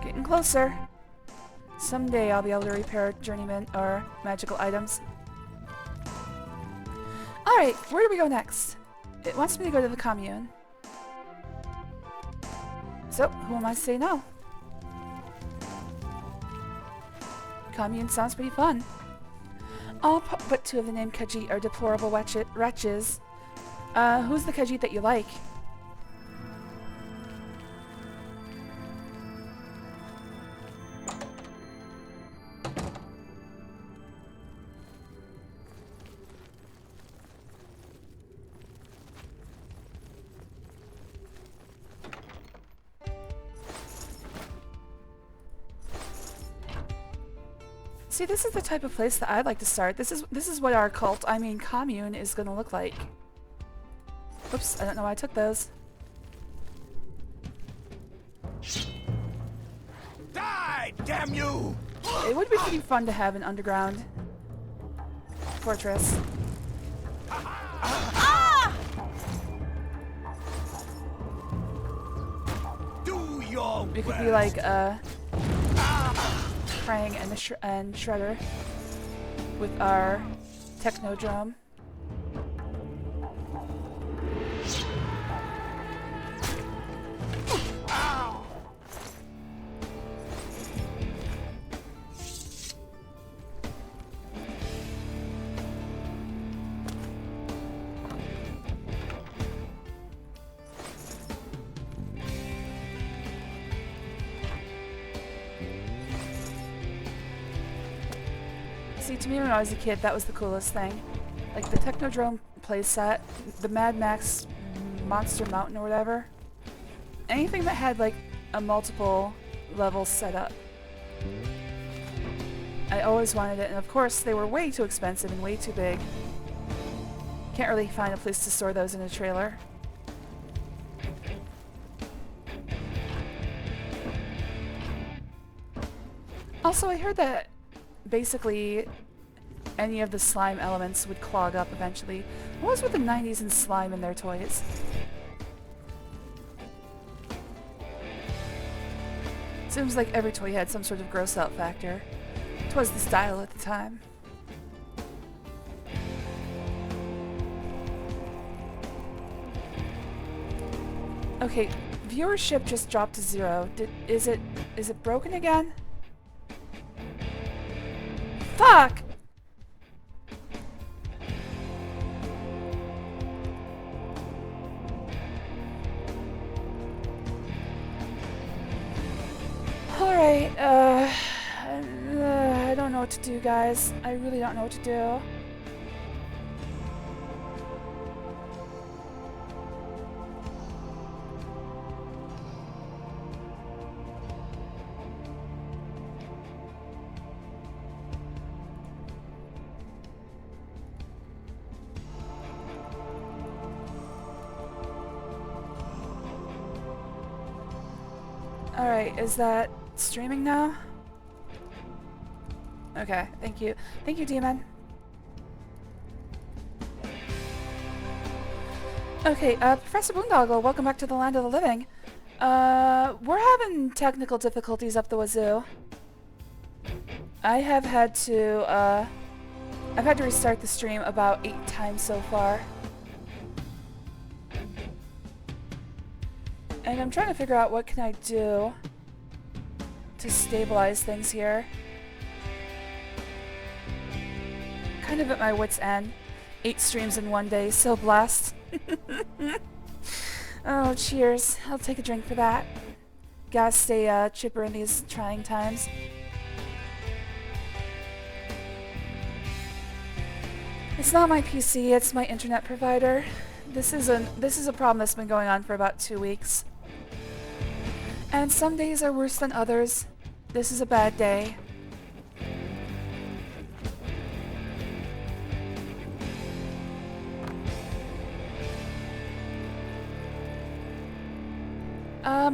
Speaker 1: Getting closer. Someday I'll be able to repair journeyman or magical items. Alright, where do we go next? It wants me to go to the commune. So, who am I to say no? Commune sounds pretty fun. All but two of the named Khajiit are deplorable wretches. Who's the Khajiit that you like? See, this is the type of place that I'd like to start. This is what our cult, I mean commune, is gonna look like. Oops, I don't know why I took those.
Speaker 5: Die, damn you!
Speaker 1: It would be pretty fun to have an underground fortress.
Speaker 5: Do your
Speaker 1: We could be like Krang and Shredder with our Technodrome. See, to me when I was a kid, that was the coolest thing. Like the Technodrome playset, the Mad Max Monster Mountain or whatever. Anything that had like a multiple level setup. I always wanted it, and of course they were way too expensive and way too big. Can't really find a place to store those in a trailer. Also, I heard that basically any of the slime elements would clog up eventually. What was with the 90s and slime in their toys? Seems like every toy had some sort of gross out factor. 'Twas the style at the time. Okay, viewership just dropped to 0. Is it broken again? Fuck! Alright, I don't know what to do, guys. I really don't know what to do. Alright, is that streaming now? Okay, thank you. Thank you, Demon. Okay, Professor Boondoggle, welcome back to the Land of the Living. We're having technical difficulties up the wazoo. I've had to restart the stream about 8 times so far. And I'm trying to figure out what can I do to stabilize things here. Kind of at my wit's end. 8 streams in one day, so blessed. Oh, cheers. I'll take a drink for that. Gotta stay chipper in these trying times. It's not my PC, it's my internet provider. This is a problem that's been going on for about 2 weeks. And some days are worse than others. This is a bad day.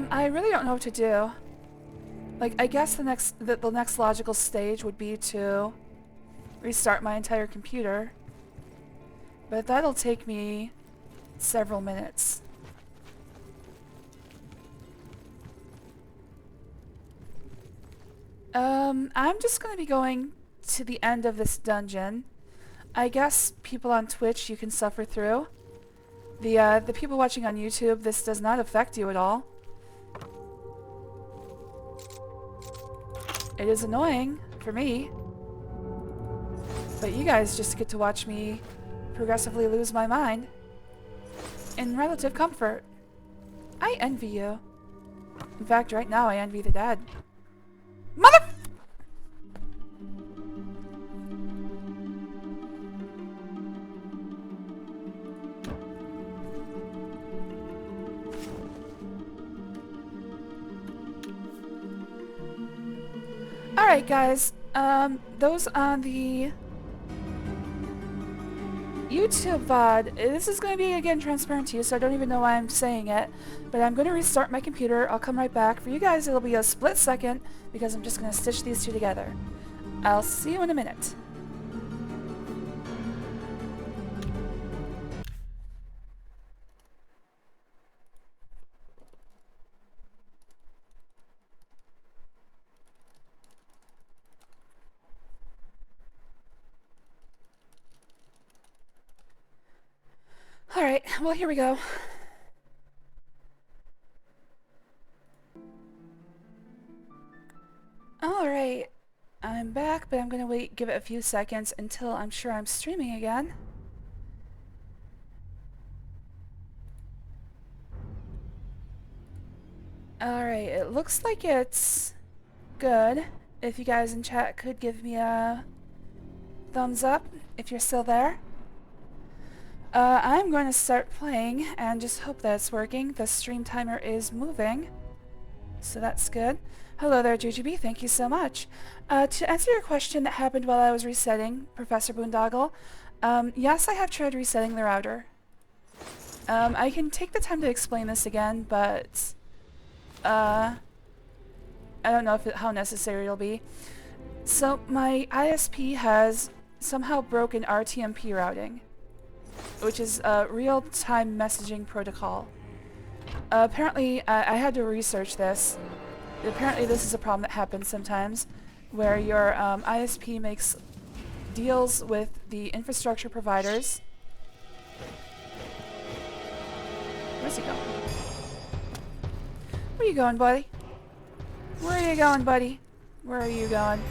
Speaker 1: I really don't know what to do. Like, I guess the next logical stage would be to restart my entire computer. But that'll take me several minutes. I'm just going to be going to the end of this dungeon. I guess people on Twitch you can suffer through. The people watching on YouTube, this does not affect you at all. It is annoying for me. But you guys just get to watch me progressively lose my mind in relative comfort. I envy you. In fact, right now I envy the dead. Mother... Alright guys, those on the YouTube VOD, this is going to be again transparent to you, so I don't even know why I'm saying it, but I'm going to restart my computer. I'll come right back. For you guys, it'll be a split second, because I'm just going to stitch these two together. I'll see you in a minute. Alright, well here we go. Alright, I'm back, but I'm gonna give it a few seconds until I'm sure I'm streaming again. Alright, it looks like it's good. If you guys in chat could give me a thumbs up if you're still there. I'm going to start playing and just hope that it's working. The stream timer is moving, so that's good. Hello there, JGB. Thank you so much. To answer your question that happened while I was resetting, Professor Boondoggle, yes, I have tried resetting the router. I can take the time to explain this again, but I don't know how necessary it'll be. So my ISP has somehow broken RTMP routing, which is a real-time messaging protocol. Apparently, I had to research this. Apparently this is a problem that happens sometimes, where your ISP makes deals with the infrastructure providers. Where's he going? Where you going, buddy? Where are you going, buddy? Where are you going?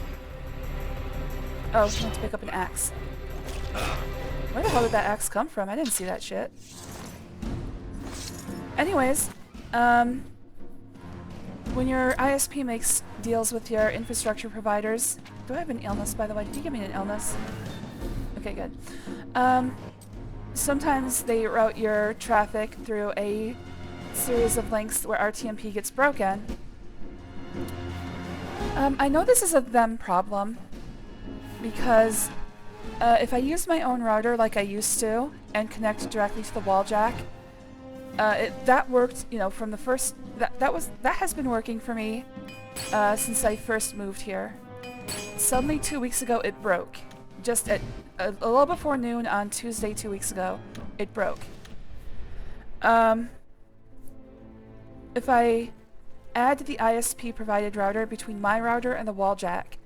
Speaker 1: Oh, he went to pick up an axe. Where the hell did that axe come from? I didn't see that shit. Anyways, when your ISP makes deals with your infrastructure providers... Do I have an illness, by the way? Did you give me an illness? Okay, good. Sometimes they route your traffic through a series of links where RTMP gets broken. I know this is a them problem, because if I use my own router like I used to and connect directly to the wall jack, that worked, you know, from the first... That has been working for me since I first moved here. Suddenly 2 weeks ago it broke. Just at a little before noon on Tuesday 2 weeks ago, it broke. If I add the ISP provided router between my router and the wall jack,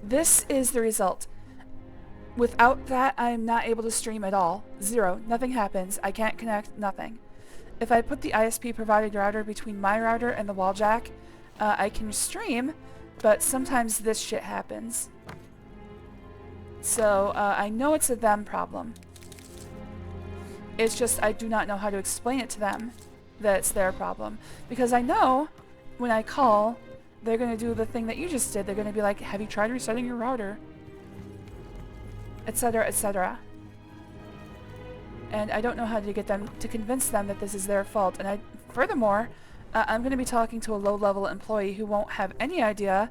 Speaker 1: this is the result. Without that, I'm not able to stream at all. Zero. Nothing happens. I can't connect. Nothing. If I put the ISP provided router between my router and the wall jack, I can stream, but sometimes this shit happens. So, I know it's a them problem. It's just I do not know how to explain it to them that it's their problem. Because I know when I call, they're going to do the thing that you just did. They're going to be like, have you tried resetting your router? Etc., etc. And I don't know how to get them to convince them that this is their fault. And furthermore, I'm going to be talking to a low-level employee who won't have any idea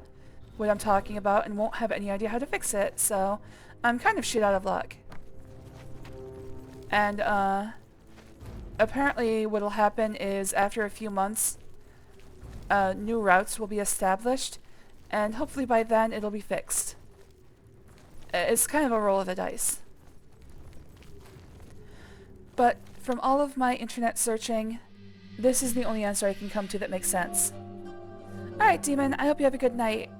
Speaker 1: what I'm talking about and won't have any idea how to fix it. So I'm kind of shit out of luck. And apparently what'll happen is after a few months, new routes will be established, and hopefully by then it'll be fixed. It's kind of a roll of the dice. But from all of my internet searching, this is the only answer I can come to that makes sense. Alright, Demon, I hope you have a good night.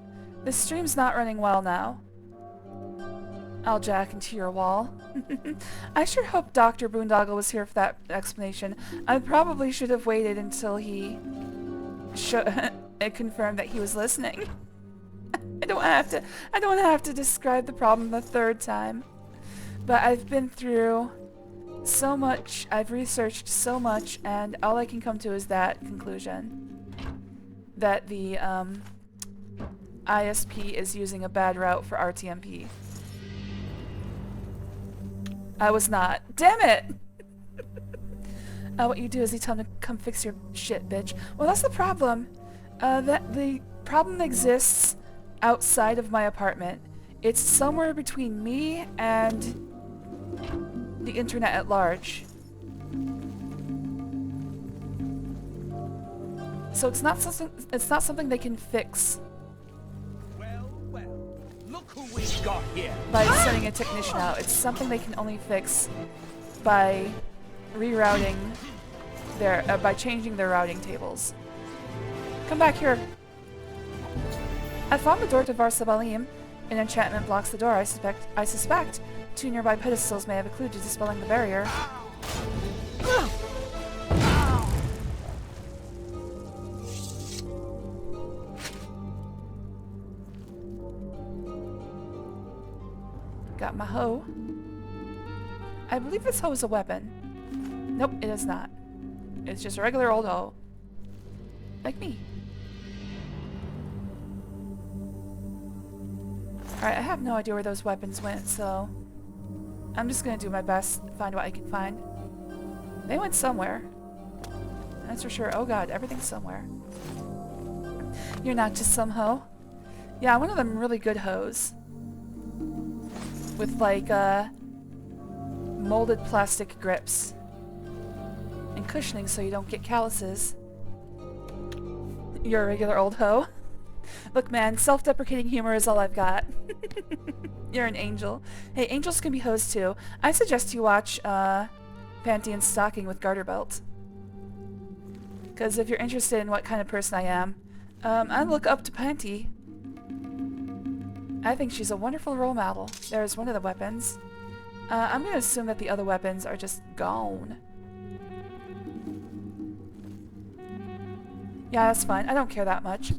Speaker 1: This stream's not running well now. I'll jack into your wall. I sure hope Dr. Boondoggle was here for that explanation. I probably should have waited until he confirmed that he was listening. don't have to describe the problem the third time. But I've been through so much, I've researched so much, and all I can come to is that conclusion. That the ISP is using a bad route for RTMP. I was not. Damn it! What you do is you tell him to come fix your shit, bitch. Well, that's the problem. That the problem exists outside of my apartment. It's somewhere between me and the internet at large. So it's not something they can fix.
Speaker 5: Well, look who we've got here.
Speaker 1: By sending a technician out. It's something they can only fix by rerouting their by changing their routing tables. Come back here. I found the door to Varsabalim. An enchantment blocks the door. I suspect 2 nearby pedestals may have a clue to dispelling the barrier. Got my hoe. I believe this hoe is a weapon. Nope, it is not. It's just a regular old hoe. Like me. Alright, I have no idea where those weapons went, so I'm just gonna do my best to find what I can find. They went somewhere. That's for sure. Oh god, everything's somewhere. You're not just some hoe. Yeah, one of them really good hoes. With like, molded plastic grips. And cushioning so you don't get calluses. You're a regular old hoe. Look man, self-deprecating humor is all I've got. You're an angel. Hey, angels can be hoes too. I suggest you watch Panty and Stocking with Garter Belt. Because if you're interested in what kind of person I am, I look up to Panty. I think she's a wonderful role model. There's one of the weapons. I'm going to assume that the other weapons are just gone. Yeah, that's fine. I don't care that much.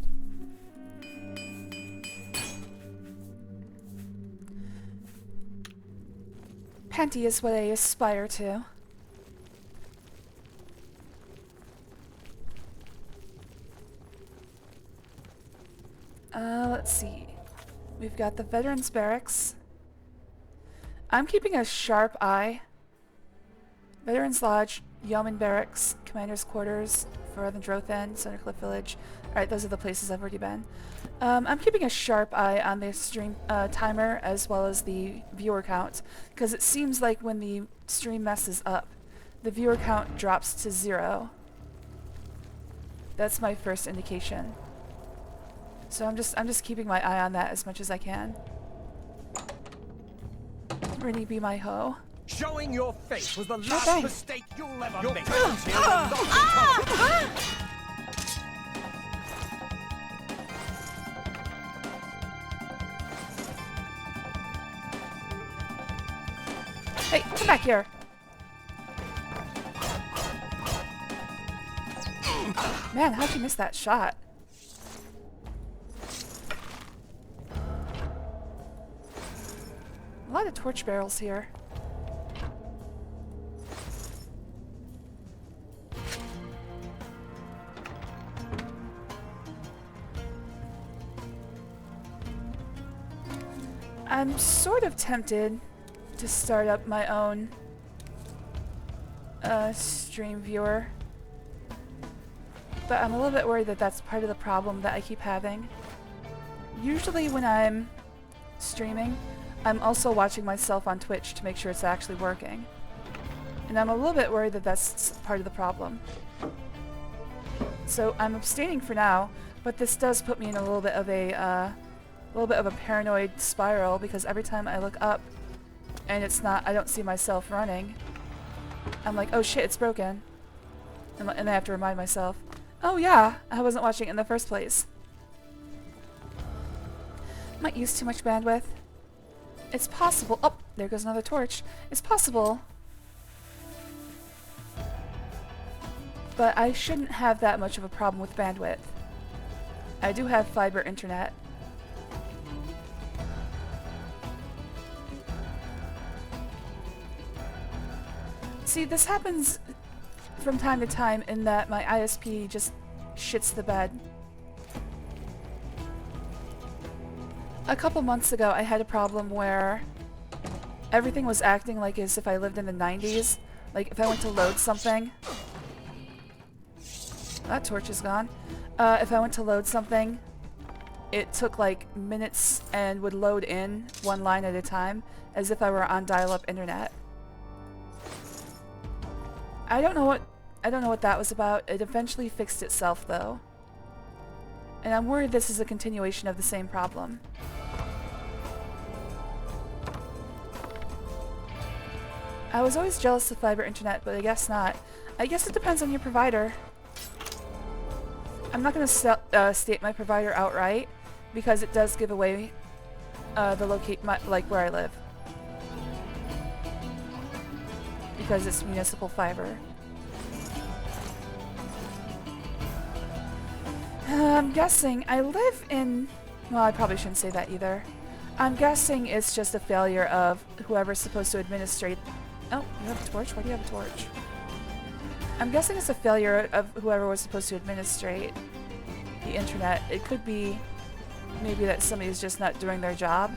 Speaker 1: Panty is what I aspire to. Let's see. We've got the Veterans Barracks. I'm keeping a sharp eye. Veterans Lodge, Yeoman Barracks, Commander's Quarters, Northern Drothan, Centercliff Village. Alright, those are the places I've already been. I'm keeping a sharp eye on the stream timer as well as the viewer count, because it seems like when the stream messes up, the viewer count drops to 0. That's my first indication. So I'm just keeping my eye on that as much as I can. Really be my hoe.
Speaker 5: Showing your face was the last mistake you'll ever make.
Speaker 1: Hey, come back here. Man, how'd you miss that shot? A lot of torch barrels here. I'm sort of tempted to start up my own stream viewer, but I'm a little bit worried that that's part of the problem that I keep having. Usually when I'm streaming, I'm also watching myself on Twitch to make sure it's actually working, and I'm a little bit worried that that's part of the problem. So I'm abstaining for now, but this does put me in a little bit of a paranoid spiral, because every time I look up and I don't see myself running, I'm like, oh shit, it's broken. And I have to remind myself, oh yeah, I wasn't watching it in the first place. Might use too much bandwidth. It's possible. Oh, there goes another torch. It's possible. But I shouldn't have that much of a problem with bandwidth. I do have fiber internet. See, this happens from time to time in that my ISP just shits the bed. A couple months ago, I had a problem where everything was acting like as if I lived in the 90s. Like, if I went to load something... That torch is gone. If I went to load something, it took like minutes and would load in one line at a time, as if I were on dial-up internet. I don't know what that was about. It eventually fixed itself, though. And I'm worried this is a continuation of the same problem. I was always jealous of fiber internet, but I guess not. I guess it depends on your provider. I'm not going to state my provider outright, because it does give away like where I live. Because it's municipal fiber. I'm guessing I live in... Well, I probably shouldn't say that either. I'm guessing it's just a failure of whoever's supposed to administrate... Oh, you have a torch? Why do you have a torch? I'm guessing it's a failure of whoever was supposed to administrate the internet. It could be maybe that somebody's just not doing their job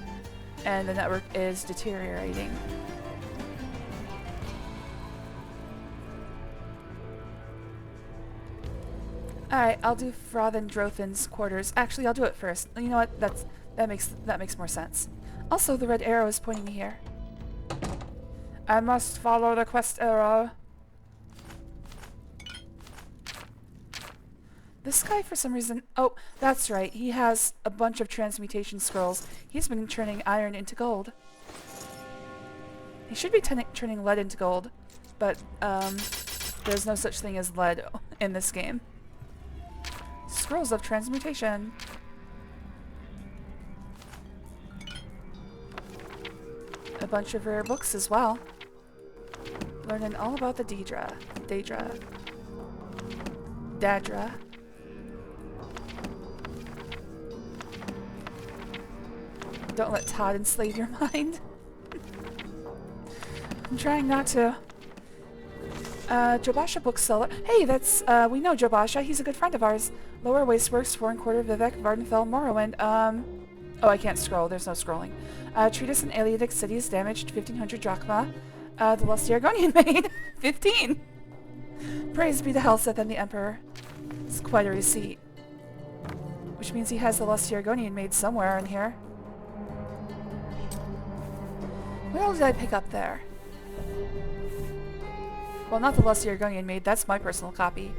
Speaker 1: and the network is deteriorating. Alright, I'll do Frothin Drothin's quarters. Actually, I'll do it first. You know what? That makes more sense. Also, the red arrow is pointing me here. I must follow the quest arrow. This guy, for some reason... Oh, that's right. He has a bunch of transmutation scrolls. He's been turning iron into gold. He should be turning lead into gold, but there's no such thing as lead in this game. Scrolls of transmutation. A bunch of rare books as well. Learning all about the Daedra. Don't let Todd enslave your mind. I'm trying not to. Jobasha Bookseller. Hey, that's, we know Jobasha. He's a good friend of ours. Lower Wasteworks, Foreign Quarter, Vivek, Vardenfell, Morrowind. Oh, I can't scroll. There's no scrolling. Treatise in Aleatic Cities, damaged 1500 drachma. The lusty Argonian maid. 15! Praise be to Helseth and the Emperor. It's quite a receipt. Which means he has the lusty Argonian maid somewhere in here. What else did I pick up there? Well, not the lusty Argonian maid. That's my personal copy.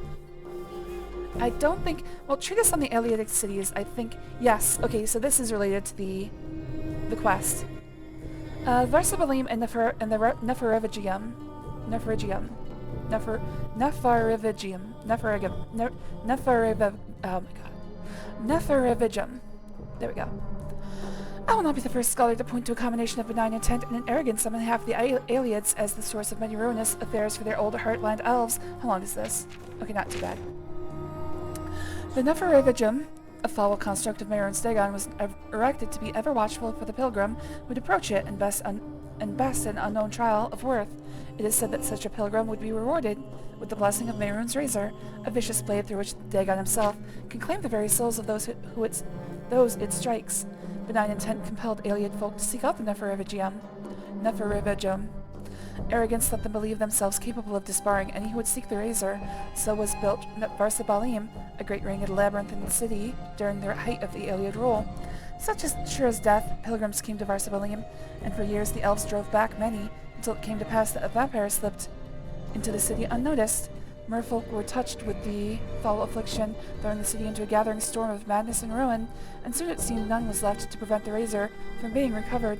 Speaker 1: I don't think... Well, Treatise on the Aleatic Cities, I think... Yes. Okay, so this is related to the quest. Varsabalim and Nepharivigium. Oh my god. Nepharivigium. There we go. I will not be the first scholar to point to a combination of benign intent and an arrogance on behalf of the Aleads as the source of many ruinous affairs for their old heartland elves. How long is this? Okay, not too bad. The Nepharivigium, a foul construct of Mehrunes Dagon, was erected to be ever watchful for the pilgrim who would approach it and best an unknown trial of worth. It is said that such a pilgrim would be rewarded with the blessing of Mehrunes' razor, a vicious blade through which Dagon himself can claim the very souls of those it strikes. Benign intent compelled Alead folk to seek out the Nepharivigium. Arrogance let them believe themselves capable of disbarring any who would seek the razor. So was built Varsabalim, a great ring and labyrinth in the city during the height of the Alead rule. Such as sure as death, pilgrims came to Varsabalim, and for years the elves drove back many, until it came to pass that a vampire slipped into the city unnoticed. Merfolk were touched with the foul affliction, throwing the city into a gathering storm of madness and ruin, and soon it seemed none was left to prevent the razor from being recovered.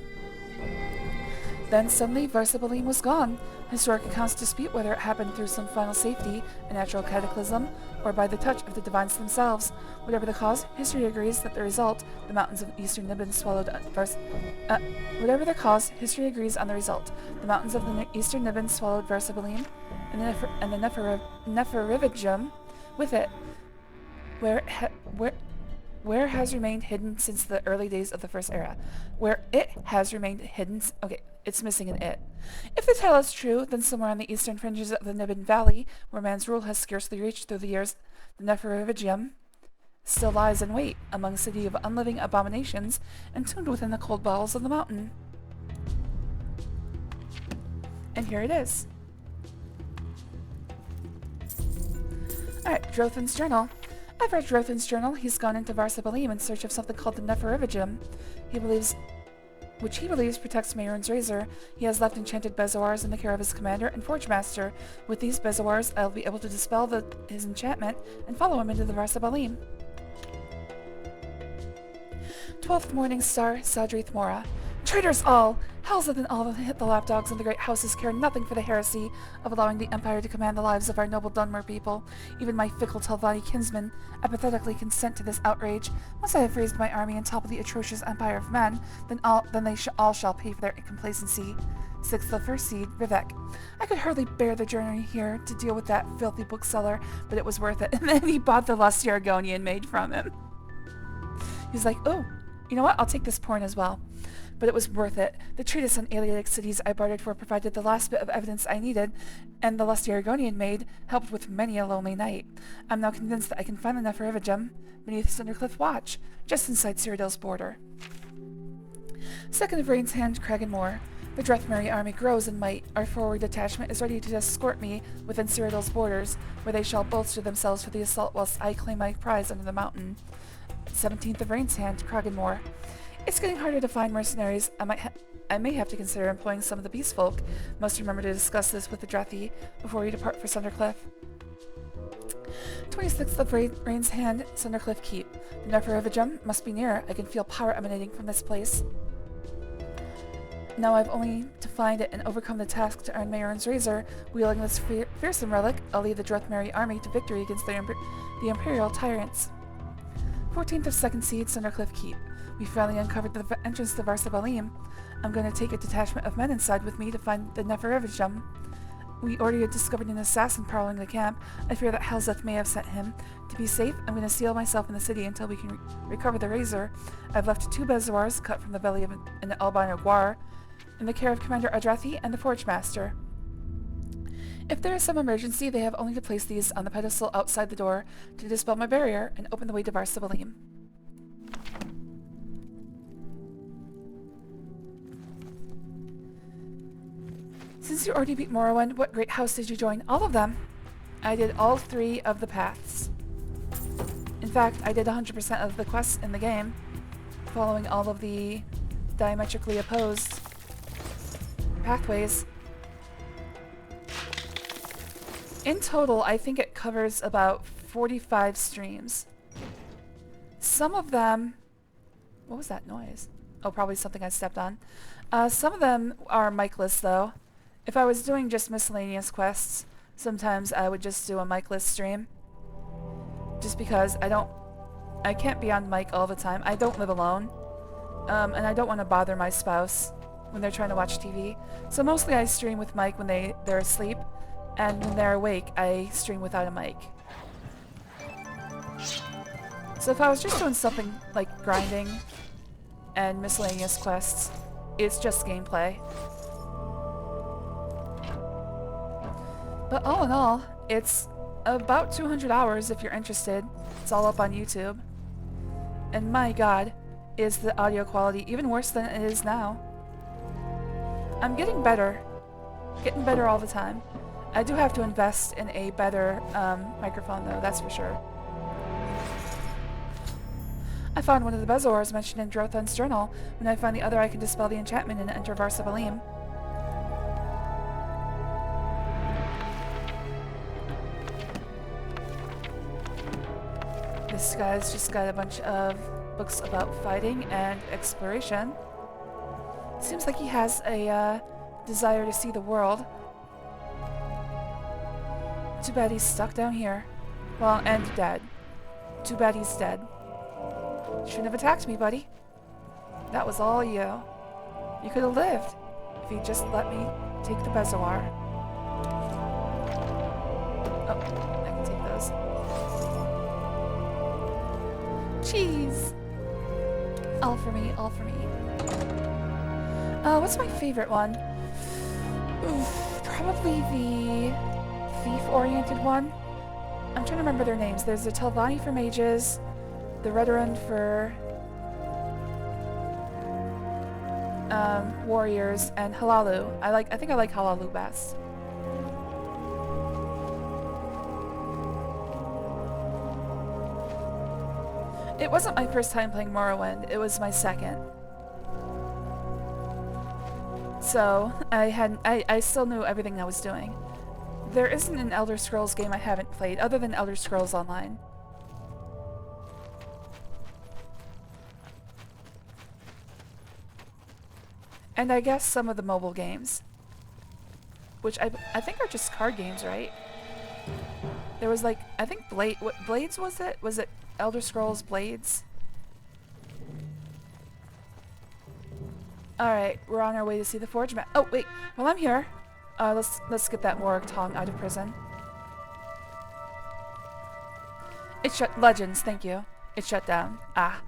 Speaker 1: Then suddenly Varsabalim was gone. Historic accounts dispute whether it happened through some final safety, a natural cataclysm, or by the touch of the divines themselves. Whatever the cause, history agrees that the result, the mountains of eastern Niben swallowed Whatever the cause, history agrees on the result. The mountains of the eastern Niben swallowed Varsabalim, and the Nepharivigium with it. where has remained hidden since the early days of the First Era. Where it has remained hidden... Okay, it's missing an it. If the tale is true, then somewhere on the eastern fringes of the Nibbin Valley, where man's rule has scarcely reached through the years, the Nepherivigium still lies in wait, among a city of unliving abominations, entombed within the cold bowels of the mountain. And here it is. Alright, Drothan's journal. I've read Drothan's journal. He's gone into Varsabalim in search of something called the Nepherivigium. Which he believes protects Mayron's razor. He has left enchanted bezoars in the care of his commander and forge master. With these bezoars, I'll be able to dispel his enchantment and follow him into the Varsabalim. 12th Morning Star, Sadrith Mora. Traitors all! Hells than all hit the lapdogs and the great houses care nothing for the heresy of allowing the Empire to command the lives of our noble Dunmer people. Even my fickle Telvanni kinsmen apathetically consent to this outrage. Once I have raised my army and toppled the atrocious Empire of men, then they all shall pay for their incomplacency. 6th the First Seed, Vivek. I could hardly bear the journey here to deal with that filthy bookseller, but it was worth it. And then he bought the lusty Argonian made from him. He's like, oh, you know what? I'll take this porn as well. But it was worth it. The treatise on alienated cities I bartered for provided the last bit of evidence I needed, and the lusty Argonian maid helped with many a lonely night. I'm now convinced that I can find the Nepherivigium beneath Cindercliff Watch, just inside Cyrodiil's border. 2nd of Rain's Hand, Kraganmore. The Drethmeri army grows in might. Our forward detachment is ready to escort me within Cyrodiil's borders, where they shall bolster themselves for the assault whilst I claim my prize under the mountain. 17th of Rain's Hand, Kraganmore. It's getting harder to find mercenaries. I may have to consider employing some of the beast folk. Must remember to discuss this with the Drethi before we depart for Sundercliff. 26th of Rain's Hand, Sundercliff Keep. The Nepherivigium must be near. I can feel power emanating from this place. Now I've only to find it and overcome the task to earn Mayron's razor. Wielding this fearsome relic, I'll lead the Drethmeri army to victory against the Imperial tyrants. 14th of 2nd Seed, Sundercliff Keep. We finally uncovered the entrance to Varsabalim. I'm going to take a detachment of men inside with me to find the Nepherivigium. We already discovered an assassin prowling the camp. I fear that Helzeth may have sent him. To be safe, I'm going to seal myself in the city until we can recover the razor. I've left 2 bezoars cut from the belly of an albino guar in the care of Commander Adrathi and the Forge Master. If there is some emergency, they have only to place these on the pedestal outside the door to dispel my barrier and open the way to Varsabalim. Since you already beat Morrowind, what great house did you join? All of them. I did all 3 of the paths. In fact, I did 100% of the quests in the game, following all of the diametrically opposed pathways. In total, I think it covers about 45 streams. Some of them... What was that noise? Oh, probably something I stepped on. Some of them are mic-less, though. If I was doing just miscellaneous quests, sometimes I would just do a mic-less stream. Just because I can't be on mic all the time. I don't live alone. And I don't want to bother my spouse when they're trying to watch TV. So mostly I stream with mic when they're asleep. And when they're awake, I stream without a mic. So if I was just doing something like grinding and miscellaneous quests, it's just gameplay. But all in all, it's about 200 hours if you're interested. It's all up on YouTube. And my god, is the audio quality even worse than it is now. I'm getting better. Getting better all the time. I do have to invest in a better microphone though, that's for sure. I found one of the bezoars mentioned in Drothan's journal. When I find the other, I can dispel the enchantment and enter Varsabalim. This guy's just got a bunch of books about fighting and exploration. Seems like he has a desire to see the world. Too bad he's stuck down here. Well, and dead. Too bad he's dead. Shouldn't have attacked me, buddy. That was all you. You could have lived if you just let me take the bezoar. Oh, I can take those. Cheese! All for me, all for me. What's my favorite one? Oof, probably the thief-oriented one. I'm trying to remember their names. There's the Telvanni for mages, the Redoran for warriors, and Halalu. I think I like Halalu best. It wasn't my first time playing Morrowind, it was my second. So, I still knew everything I was doing. There isn't an Elder Scrolls game I haven't played, other than Elder Scrolls Online. And I guess some of the mobile games. Which I think are just card games, right? There was like, I think what Blades was it? Was it Elder Scrolls Blades? Alright, we're on our way to see the Forge map. Oh, wait, while I'm here, let's get that Morag Tong out of prison. It shut, Legends, thank you. It shut down. Ah.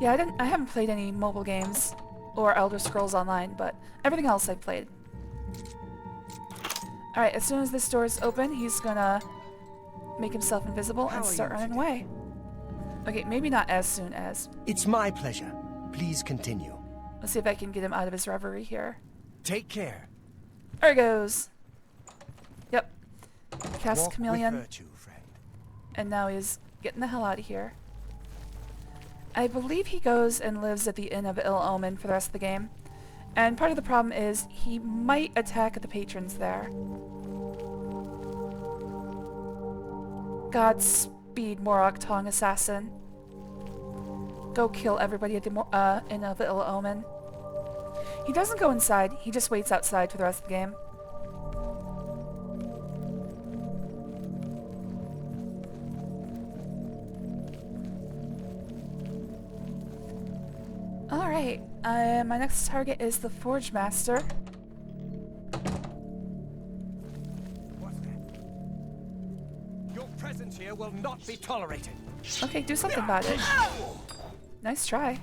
Speaker 1: Yeah, I haven't played any mobile games or Elder Scrolls Online, but everything else I've played. Alright, as soon as this door is open, he's gonna make himself invisible and start running away. Okay, maybe not as soon as.
Speaker 5: It's my pleasure. Please continue.
Speaker 1: Let's see if I can get him out of his reverie here.
Speaker 5: Take care.
Speaker 1: There he goes. Yep. Cast
Speaker 5: Walk
Speaker 1: Chameleon.
Speaker 5: with virtue, friend.
Speaker 1: And now he's getting the hell out of here. I believe he goes and lives at the Inn of Ill Omen for the rest of the game. And part of the problem is he might attack the patrons there. Godspeed, Morag Tong Assassin. Go kill everybody at the Inn of Ill Omen. He doesn't go inside, he just waits outside for the rest of the game. Alright, my next target is the Forge Master.
Speaker 5: What's that? Your presence here will not be tolerated.
Speaker 1: Okay, do something about it. Nice try.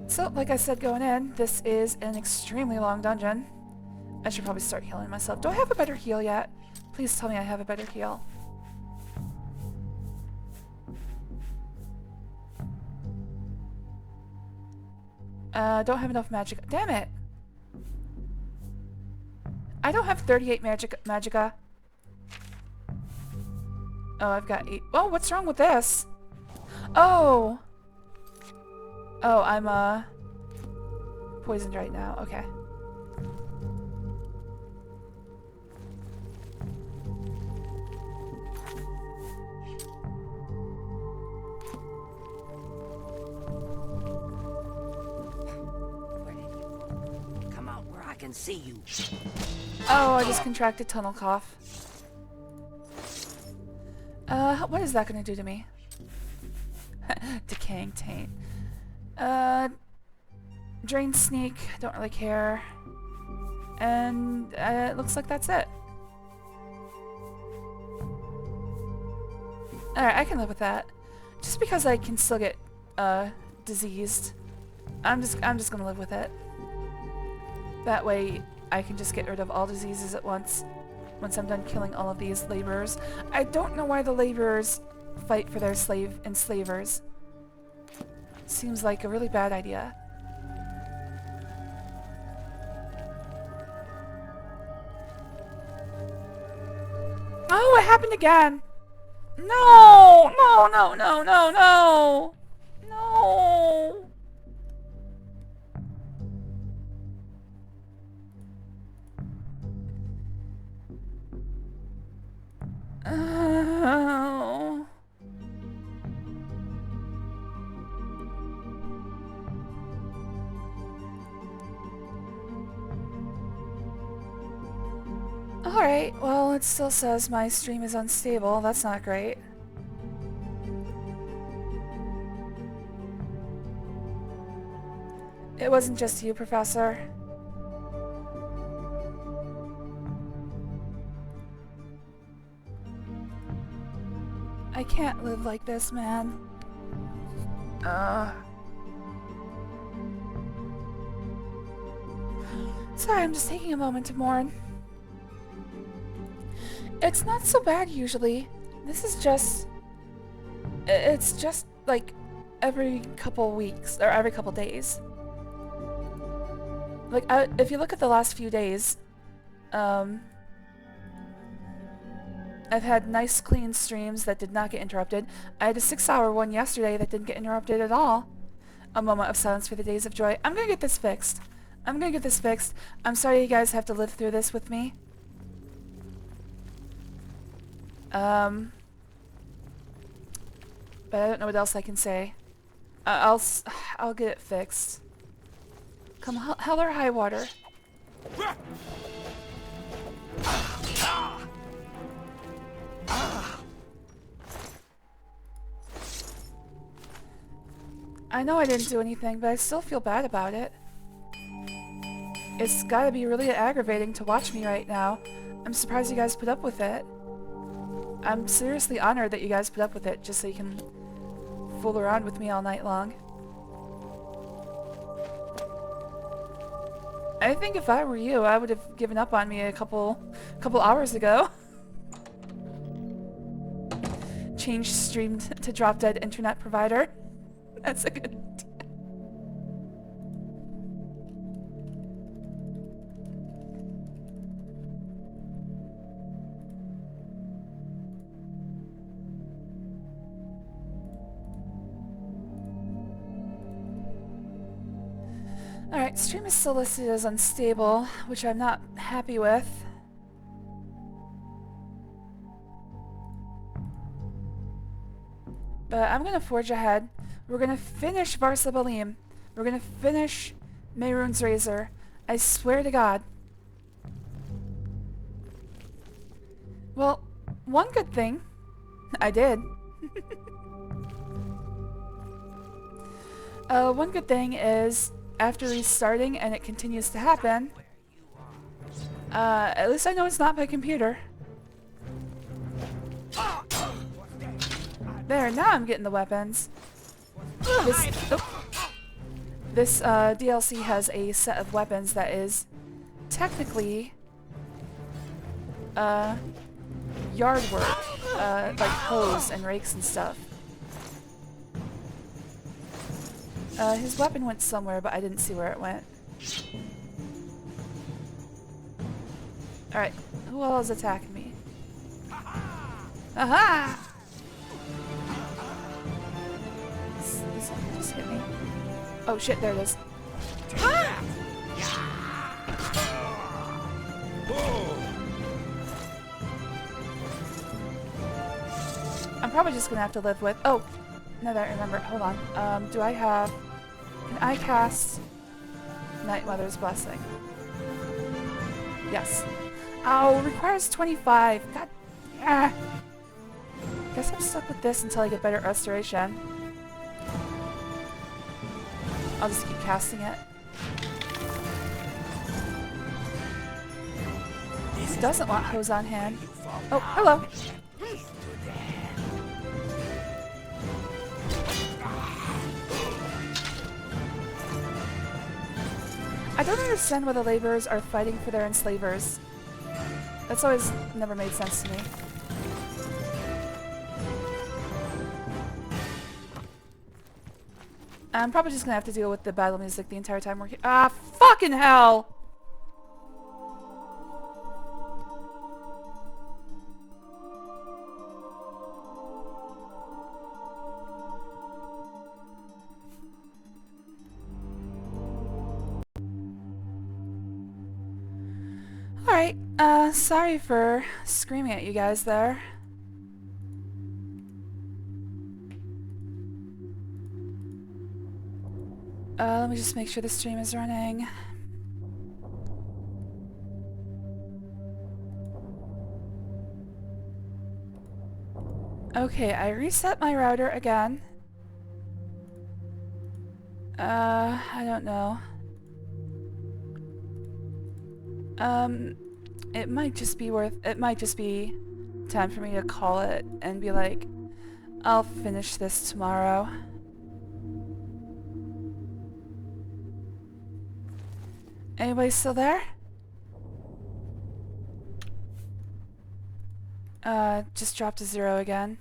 Speaker 1: So, like I said going in, this is an extremely long dungeon. I should probably start healing myself. Do I have a better heal yet? Please tell me I have a better heal. Don't have enough magic. Damn it! I don't have 38 magicka. Oh, I've got 8. Oh, what's wrong with this? Oh! Oh, I'm, poisoned right now. Okay.
Speaker 8: Where did you go? Come out where I can see you.
Speaker 1: Oh, I just contracted tunnel cough. What is that gonna do to me? Decaying taint. Drain sneak, don't really care. And, it looks like that's it. Alright, I can live with that. Just because I can still get, diseased. I'm just gonna live with it. That way, I can just get rid of all diseases at once I'm done killing all of these laborers. I don't know why the laborers fight for their enslavers. Seems like a really bad idea. Oh, it happened again! No! No, no, no, no, no! No! Oh. Alright, well, it still says my stream is unstable. That's not great. It wasn't just you, Professor. I can't live like this, man. Sorry, I'm just taking a moment to mourn. It's not so bad usually. This is just... It's just like every couple weeks, or every couple days. Like, if you look at the last few days, I've had nice clean streams that did not get interrupted. I had a 6-hour one yesterday that didn't get interrupted at all. A moment of silence for the days of joy. I'm gonna get this fixed. I'm sorry you guys have to live through this with me. But I don't know what else I can say. I'll get it fixed. Come hell or high water. I know I didn't do anything, but I still feel bad about it. It's gotta be really aggravating to watch me right now. I'm surprised you guys put up with it. I'm seriously honored that you guys put up with it just so you can fool around with me all night long. I think if I were you, I would have given up on me a couple hours ago. Change stream to drop dead internet provider. That's a good idea. Alright, stream is still listed as unstable, which I'm not happy with. But I'm gonna forge ahead. We're gonna finish Varsa Balim. We're gonna finish Mehrunes Razor. I swear to God. Well, one good thing. I did. One good thing is, after restarting and it continues to happen, at least I know it's not my computer. There, now I'm getting the weapons. This DLC has a set of weapons that is technically yard work, like hoes and rakes and stuff. His weapon went somewhere, but I didn't see where it went. Alright, who else is attacking me? Aha! This one just hit me. Oh shit, there it is. Ah! I'm probably just gonna have to live with... Oh! Now that I remember, hold on. Do I have... Can I cast Night Mother's Blessing? Yes. Oh, requires 25. God. Ah. Guess I'm stuck with this until I get better restoration. I'll just keep casting it. This doesn't want hose on hand. Oh, hello. I don't understand why the laborers are fighting for their enslavers. That's always never made sense to me. I'm probably just gonna have to deal with the battle music the entire time we're here. Ah, fucking hell! Alright, sorry for screaming at you guys there. Let me just make sure the stream is running. Okay, I reset my router again. I don't know. It might just be time for me to call it and be like, I'll finish this tomorrow. Anybody still there? Just dropped to 0 again.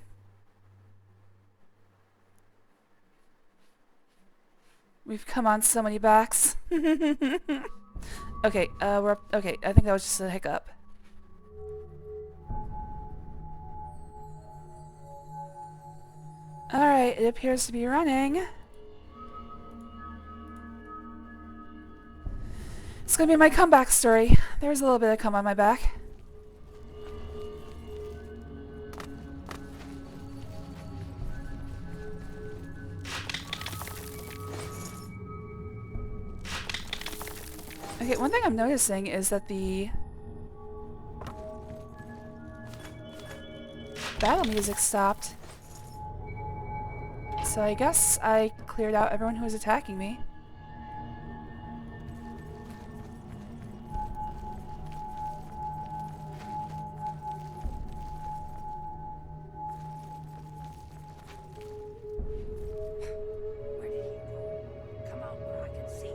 Speaker 1: We've come on so many backs. Okay, we're up. Okay, I think that was just a hiccup. Alright, it appears to be running. It's gonna be my comeback story. There's a little bit of cum on my back. Okay, one thing I'm noticing is that the battle music stopped. So I guess I cleared out everyone who was attacking me.
Speaker 8: Where did he go? Come out where I can see him.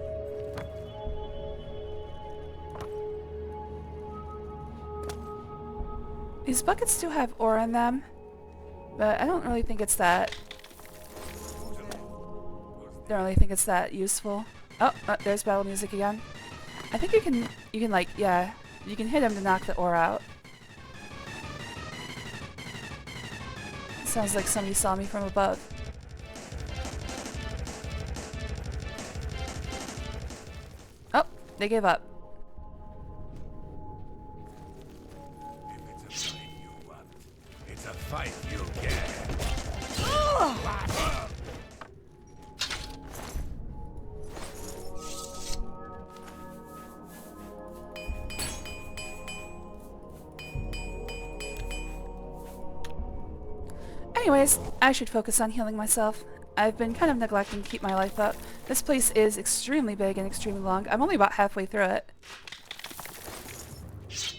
Speaker 1: These buckets do have ore in them, but I don't really think it's that. Don't really think it's that useful. Oh, there's battle music again. I think you can like, yeah, you can hit him to knock the ore out. Sounds like somebody saw me from above. Oh, they gave up.
Speaker 6: If it's a fight you want, it's a fight you get.
Speaker 1: Anyways, I should focus on healing myself. I've been kind of neglecting to keep my life up. This place is extremely big and extremely long. I'm only about halfway through it.
Speaker 8: That's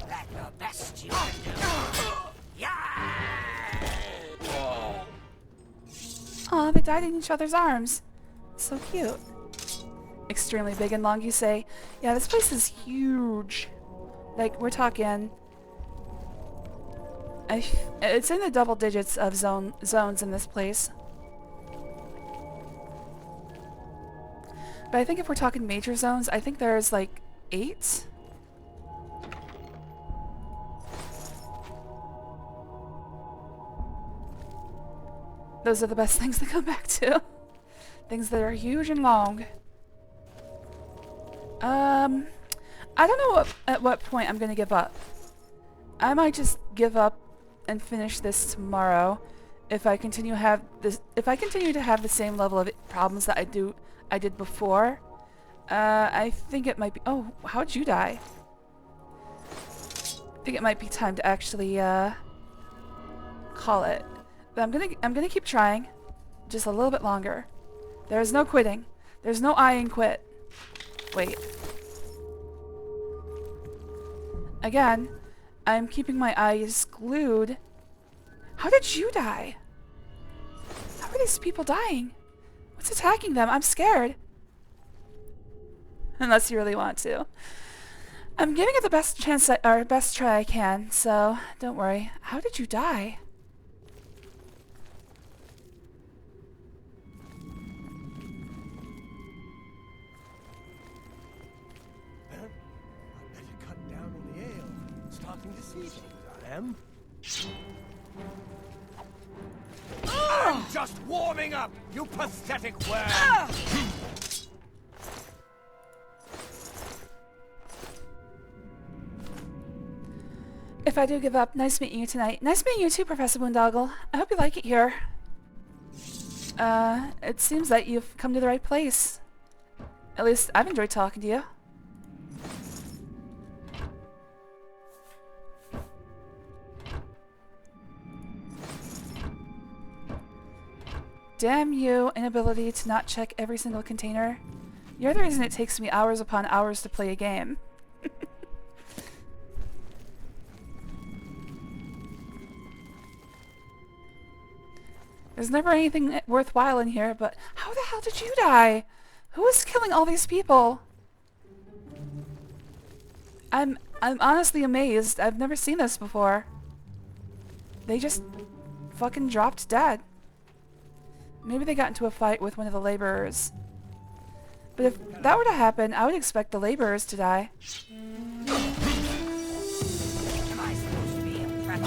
Speaker 8: the best you can do.
Speaker 1: Aw, they died in each other's arms. So cute. Extremely big and long, you say? Yeah, this place is huge. Like, we're talking... it's in the double digits of zones in this place. But I think if we're talking major zones, I think there's like 8. Those are the best things to come back to. Things that are huge and long. I don't know at what point I'm gonna give up. I might just give up and finish this tomorrow if I continue to have the same level of problems that I did before. I think it might be... Oh, how'd you die? I think it might be time to actually call it. But I'm gonna keep trying just a little bit longer. There's no quitting. There's no I and quit. Wait. Again, I'm keeping my eyes glued. How did you die? How are these people dying? What's attacking them? I'm scared. Unless you really want to. I'm giving it the best chance or best try I can, so don't worry. How did you die?
Speaker 5: I'm just warming up, you pathetic worm!
Speaker 1: If I do give up, nice meeting you tonight. Nice meeting you too, Professor Boondoggle. I hope you like it here. It seems that you've come to the right place. At least I've enjoyed talking to you. Damn you, inability to not check every single container. You're the reason it takes me hours upon hours to play a game. There's never anything worthwhile in here, but how the hell did you die? Who is killing all these people? I'm honestly amazed. I've never seen this before. They just fucking dropped dead. Maybe they got into a fight with one of the laborers. But if that were to happen, I would expect the laborers to die.
Speaker 8: Am I supposed to be a threat?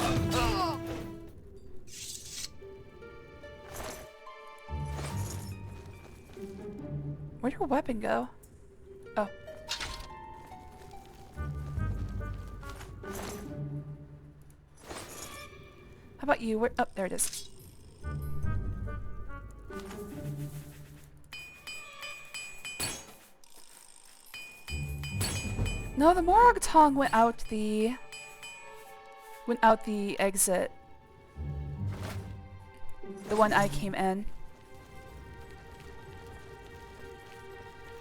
Speaker 1: Where'd your weapon go? Oh. How about you? Where? Oh, there it is. No, the Morag Tong went out the exit. The one I came in.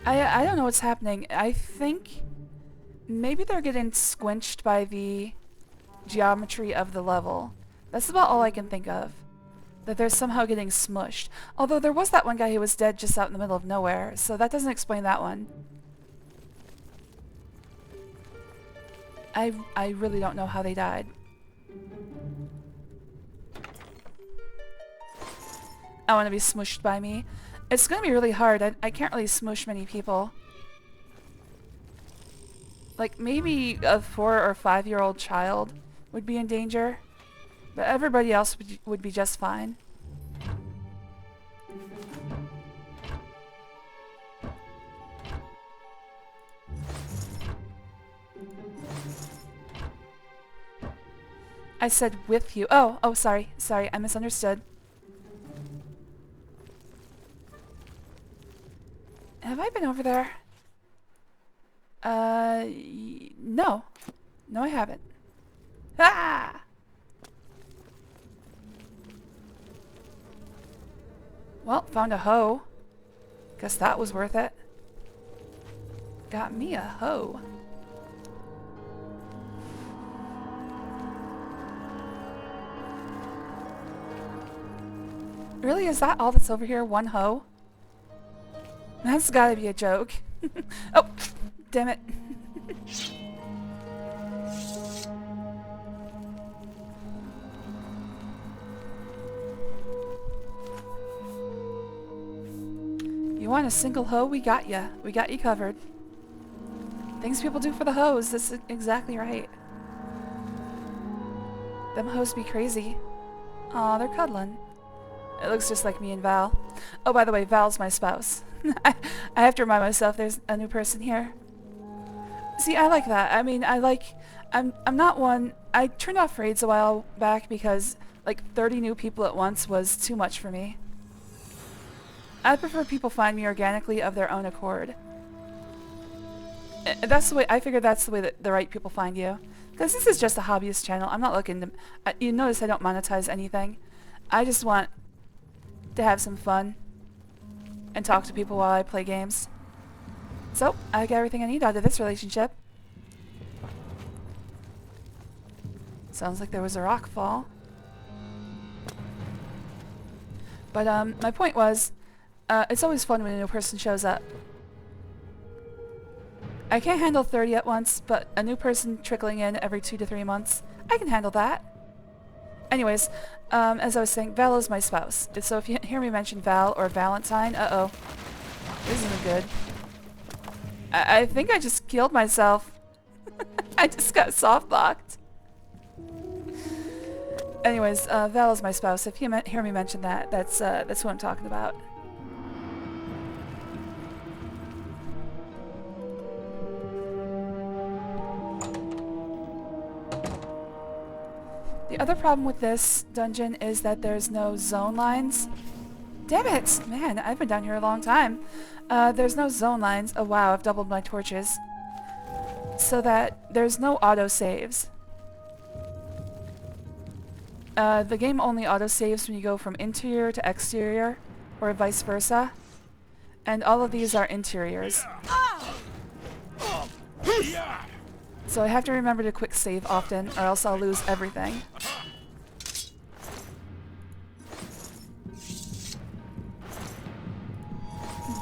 Speaker 1: I don't know what's happening. I think maybe they're getting squinched by the geometry of the level. That's about all I can think of. That they're somehow getting smushed. Although there was that one guy who was dead just out in the middle of nowhere, so that doesn't explain that one. I really don't know how they died. I want to be smushed by me. It's going to be really hard. I can't really smush many people. Like, maybe a 4 or 5-year-old child would be in danger. But everybody else would be just fine. I said with you. Oh, sorry. Sorry, I misunderstood. Have I been over there? No. No, I haven't. Ah! Well, found a hoe. Guess that was worth it. Got me a hoe. Really? Is that all that's over here? One hoe? That's gotta be a joke. Oh! Damn it. You want a single hoe? We got ya. We got you covered. Things people do for the hoes. That's exactly right. Them hoes be crazy. Aw, they're cuddling. It looks just like me and Val. Oh, by the way, Val's my spouse. I have to remind myself there's a new person here. See, I like that. I mean, I'm not one... I turned off raids a while back because, like, 30 new people at once was too much for me. I prefer people find me organically of their own accord. That's the way... I figure that's the way that the right people find you. Because this is just a hobbyist channel. I'm not looking to... you notice I don't monetize anything. I just want to have some fun and talk to people while I play games. So, I got everything I need out of this relationship. Sounds like there was a rock fall. But, my point was, it's always fun when a new person shows up. I can't handle 30 at once, but a new person trickling in every 2 to 3 months, I can handle that. Anyways, as I was saying, Val is my spouse. So if you hear me mention Val or Valentine, uh-oh. This isn't good. I think I just killed myself. I just got soft-locked. Anyways, Val is my spouse. If you hear me mention that, that's what I'm talking about. The other problem with this dungeon is that there's no zone lines. Damn it! Man, I've been down here a long time. There's no zone lines. Oh wow, I've doubled my torches. So that there's no auto-saves. The game only auto-saves when you go from interior to exterior, or vice versa. And all of these are interiors. So I have to remember to quick save often, or else I'll lose everything.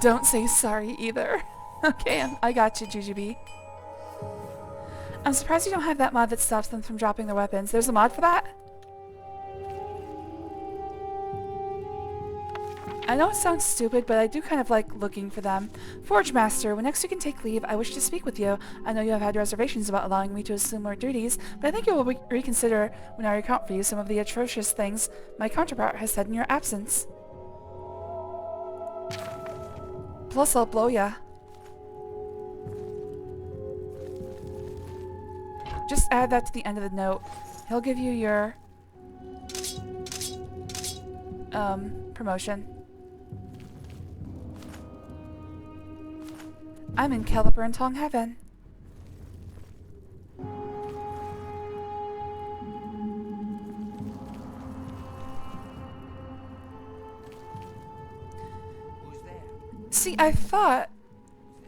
Speaker 1: Don't say sorry either. Okay, I got you, Jujubee. I'm surprised you don't have that mod that stops them from dropping their weapons. There's a mod for that? I know it sounds stupid, but I do kind of like looking for them. Forge Master, when next you can take leave, I wish to speak with you. I know you have had reservations about allowing me to assume more duties, but I think you will reconsider when I recount for you some of the atrocious things my counterpart has said in your absence. Plus, I'll blow ya. Just add that to the end of the note. He'll give you your promotion. I'm in Caliper and Tong Heaven. See, I thought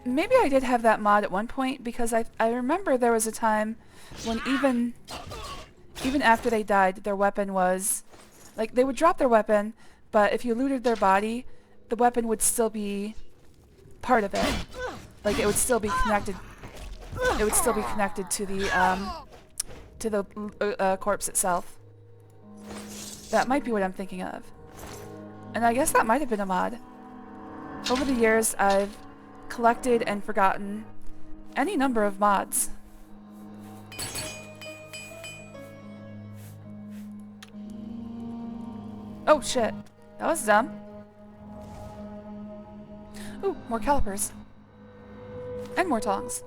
Speaker 1: maybe I did have that mod at one point, because I remember there was a time when even after they died, their weapon was like, they would drop their weapon, but if you looted their body, the weapon would still be part of it. Like, it would still be connected. It would still be connected to the corpse itself. That might be what I'm thinking of. And I guess that might have been a mod. Over the years, I've collected and forgotten any number of mods. Oh shit. That was dumb. Ooh, more calipers. And more tongs.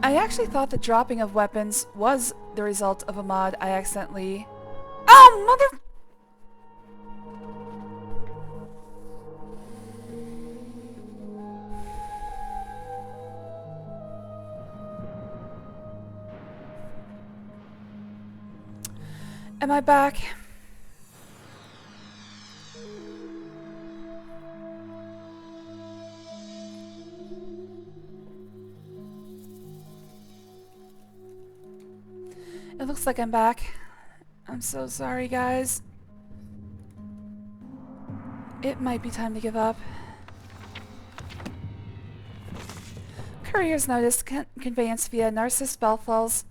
Speaker 1: I actually thought the dropping of weapons was the result of a mod I accidentally... Oh, mother... Am I back? It looks like I'm back. I'm so sorry, guys. It might be time to give up. Courier's notice conveyance via Narcissus Balfalls.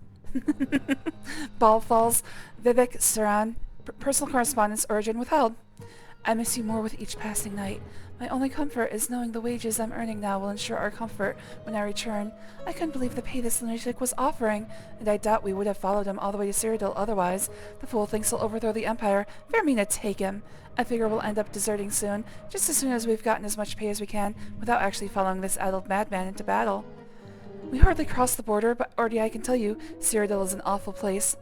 Speaker 1: Balfalls, Vivek Saran. Personal correspondence origin withheld. I miss you more with each passing night. My only comfort is knowing the wages I'm earning now will ensure our comfort when I return. I couldn't believe the pay this lunatic was offering, and I doubt we would have followed him all the way to Cyrodiil otherwise. The fool thinks he'll overthrow the Empire. Fair mean to take him. I figure we'll end up deserting soon, just as soon as we've gotten as much pay as we can, without actually following this addled madman into battle. We hardly crossed the border, but already I can tell you, Cyrodiil is an awful place.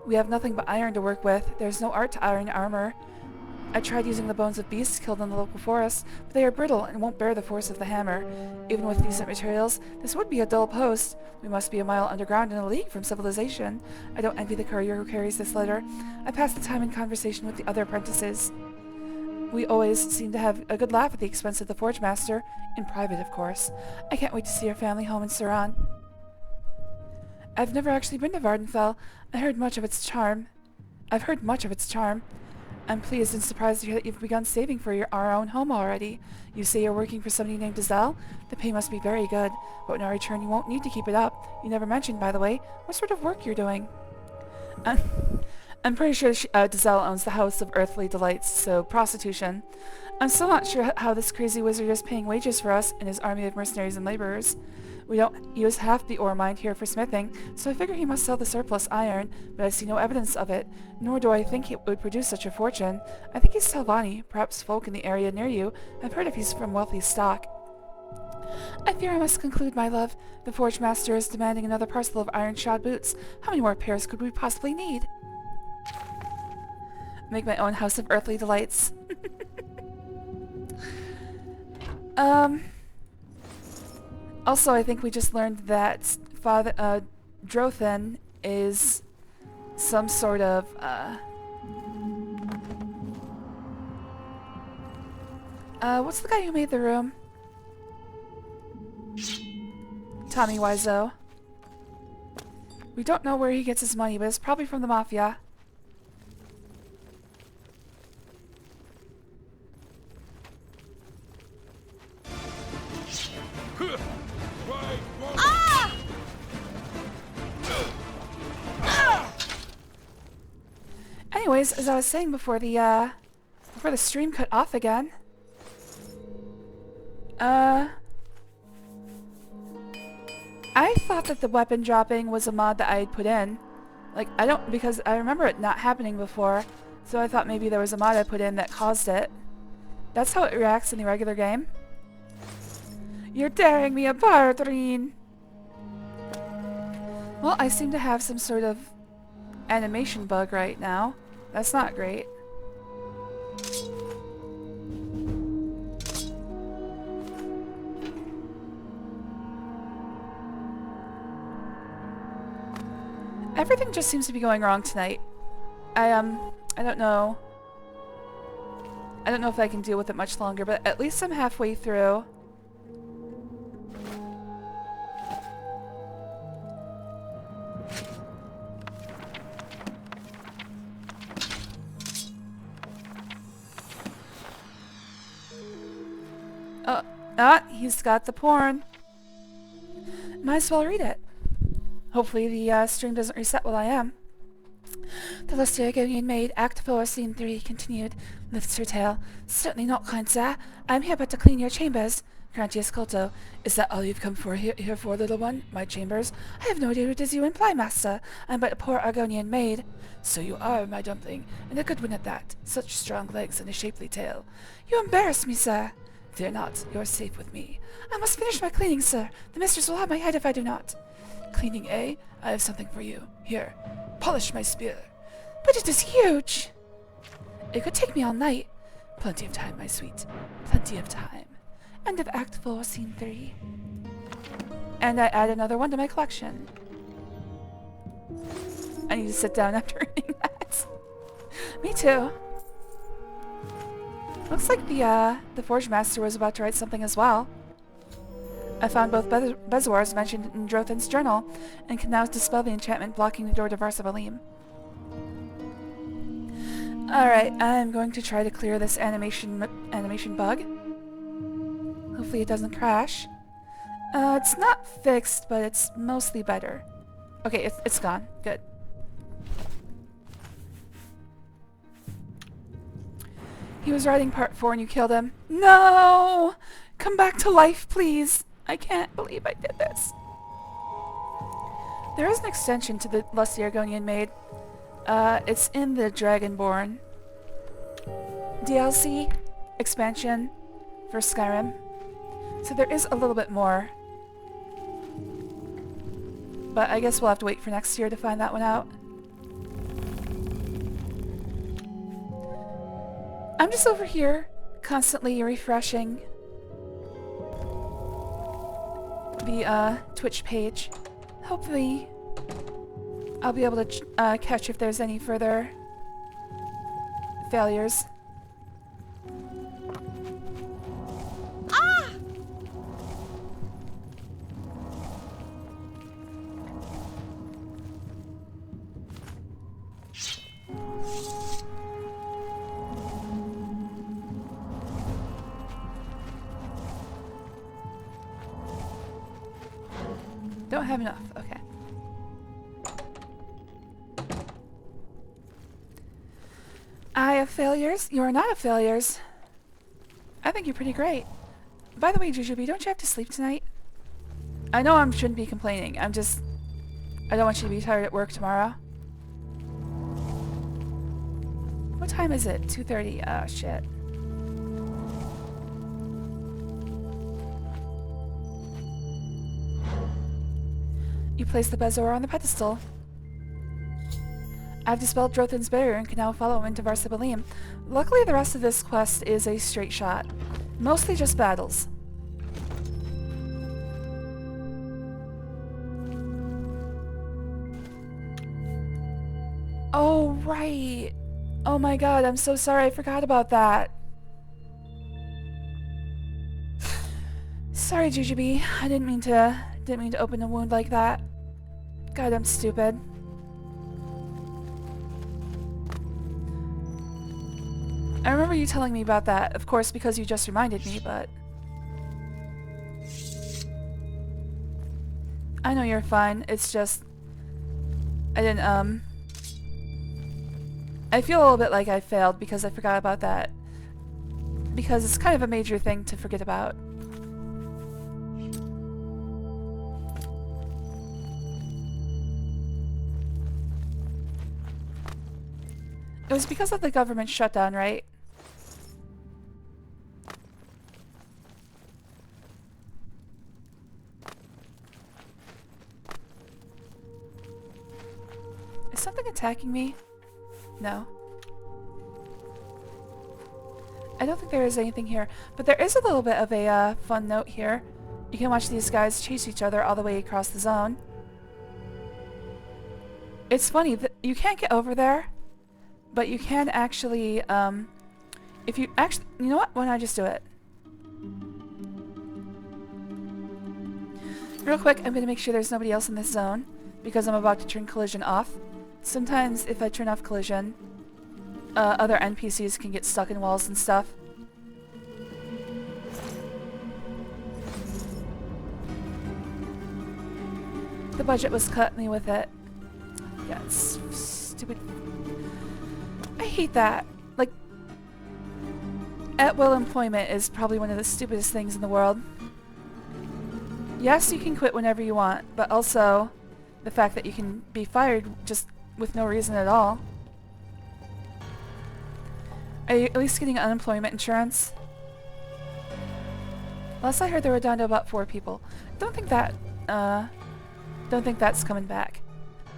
Speaker 1: We have nothing but iron to work with. There's no art to iron armor. I tried using the bones of beasts killed in the local forest, but they are brittle and won't bear the force of the hammer. Even with decent materials, this would be a dull post. We must be a mile underground and a league from civilization. I don't envy the courier who carries this letter. I pass the time in conversation with the other apprentices. We always seem to have a good laugh at the expense of the Forge Master, in private, of course. I can't wait to see our family home in Saran. I've never actually been to Vardenfell. I've heard much of its charm. I'm pleased and surprised to hear that you've begun saving for our own home already. You say you're working for somebody named Dazelle? The pay must be very good, but when I return you won't need to keep it up. You never mentioned, by the way, what sort of work you're doing. I'm pretty sure Dazelle owns the House of Earthly Delights, so prostitution. I'm still not sure how this crazy wizard is paying wages for us and his army of mercenaries and laborers. We don't use half the ore mined here for smithing, so I figure he must sell the surplus iron, but I see no evidence of it, nor do I think it would produce such a fortune. I think he's Telvanni. Perhaps folk in the area near you have heard if he's from wealthy stock. I fear I must conclude, my love. The Forge Master is demanding another parcel of iron-shod boots. How many more pairs could we possibly need? Make my own House of Earthly Delights. Also, I think we just learned that Father Drothan is some sort of what's the guy who made the room? Tommy Wiseau. We don't know where he gets his money, but it's probably from the Mafia. Anyways, as I was saying before the stream cut off again, I thought that the weapon dropping was a mod that I had put in. Like, because I remember it not happening before, so I thought maybe there was a mod I put in that caused it. That's how it reacts in the regular game. You're tearing me apart, Reen! Well, I seem to have some sort of animation bug right now. That's not great. Everything just seems to be going wrong tonight. I don't know. I don't know if I can deal with it much longer, but at least I'm halfway through. He's got the porn. Might as well read it. Hopefully the stream doesn't reset while I am. The lusty Argonian maid, Act 4, Scene 3, continued, lifts her tail. Certainly not, kind sir. I am here but to clean your chambers. Grantius Colto, is that all you've come for here for, little one? My chambers? I have no idea what it is you imply, master. I am but a poor Argonian maid. So you are, my dumpling, and a good one at that. Such strong legs and a shapely tail. You embarrass me, sir. Fear not, you are safe with me. I must finish my cleaning, sir. The mistress will have my head if I do not. Cleaning, eh? I have something for you. Here, polish my spear. But it is huge! It could take me all night. Plenty of time, my sweet. Plenty of time. End of Act 4, Scene 3. And I add another one to my collection. I need to sit down after reading that. Me too. Looks like the Forge Master was about to write something as well. I found both Bezoars mentioned in Drothan's journal, and can now dispel the enchantment blocking the door to Varsabalim. Alright, I'm going to try to clear this animation bug. Hopefully it doesn't crash. It's not fixed, but it's mostly better. Okay, it's gone. Good. He was writing part 4 and you killed him. No! Come back to life, please! I can't believe I did this. There is an extension to the Lusty Argonian Maid. It's in the Dragonborn DLC expansion for Skyrim. So there is a little bit more. But I guess we'll have to wait for next year to find that one out. I'm just over here, constantly refreshing the Twitch page. Hopefully I'll be able to catch if there's any further failures. Don't have enough. Okay. I have failures. You are not a failures. I think you're pretty great. By the way, Jujubee, don't you have to sleep tonight? I know I shouldn't be complaining. I don't want you to be tired at work tomorrow. What time is it? 2:30. Oh, shit. You place the Bezoar on the pedestal. I've dispelled Drothan's barrier and can now follow him into Varsabalim. Luckily, the rest of this quest is a straight shot. Mostly just battles. Oh, right. Oh my god, I'm so sorry. I forgot about that. Sorry, Jujubee. I didn't mean to open a wound like that. God, I'm stupid. I remember you telling me about that, of course, because you just reminded me, but... I know you're fine, it's just... I didn't, I feel a little bit like I failed because I forgot about that. Because it's kind of a major thing to forget about. It was because of the government shutdown, right? Is something attacking me? No. I don't think there is anything here, but there is a little bit of a fun note here. You can watch these guys chase each other all the way across the zone. It's funny that you can't get over there, but you can actually, if you actually, you know what? Why not just do it? Real quick, I'm gonna make sure there's nobody else in this zone, because I'm about to turn collision off. Sometimes if I turn off collision, other NPCs can get stuck in walls and stuff. The budget was cut me with it. Yeah, it's stupid. I hate that. Like, at-will employment is probably one of the stupidest things in the world. Yes, you can quit whenever you want, but also the fact that you can be fired just with no reason at all. Are you at least getting unemployment insurance? Last I heard they were down to about 4 people. Don't think that's coming back.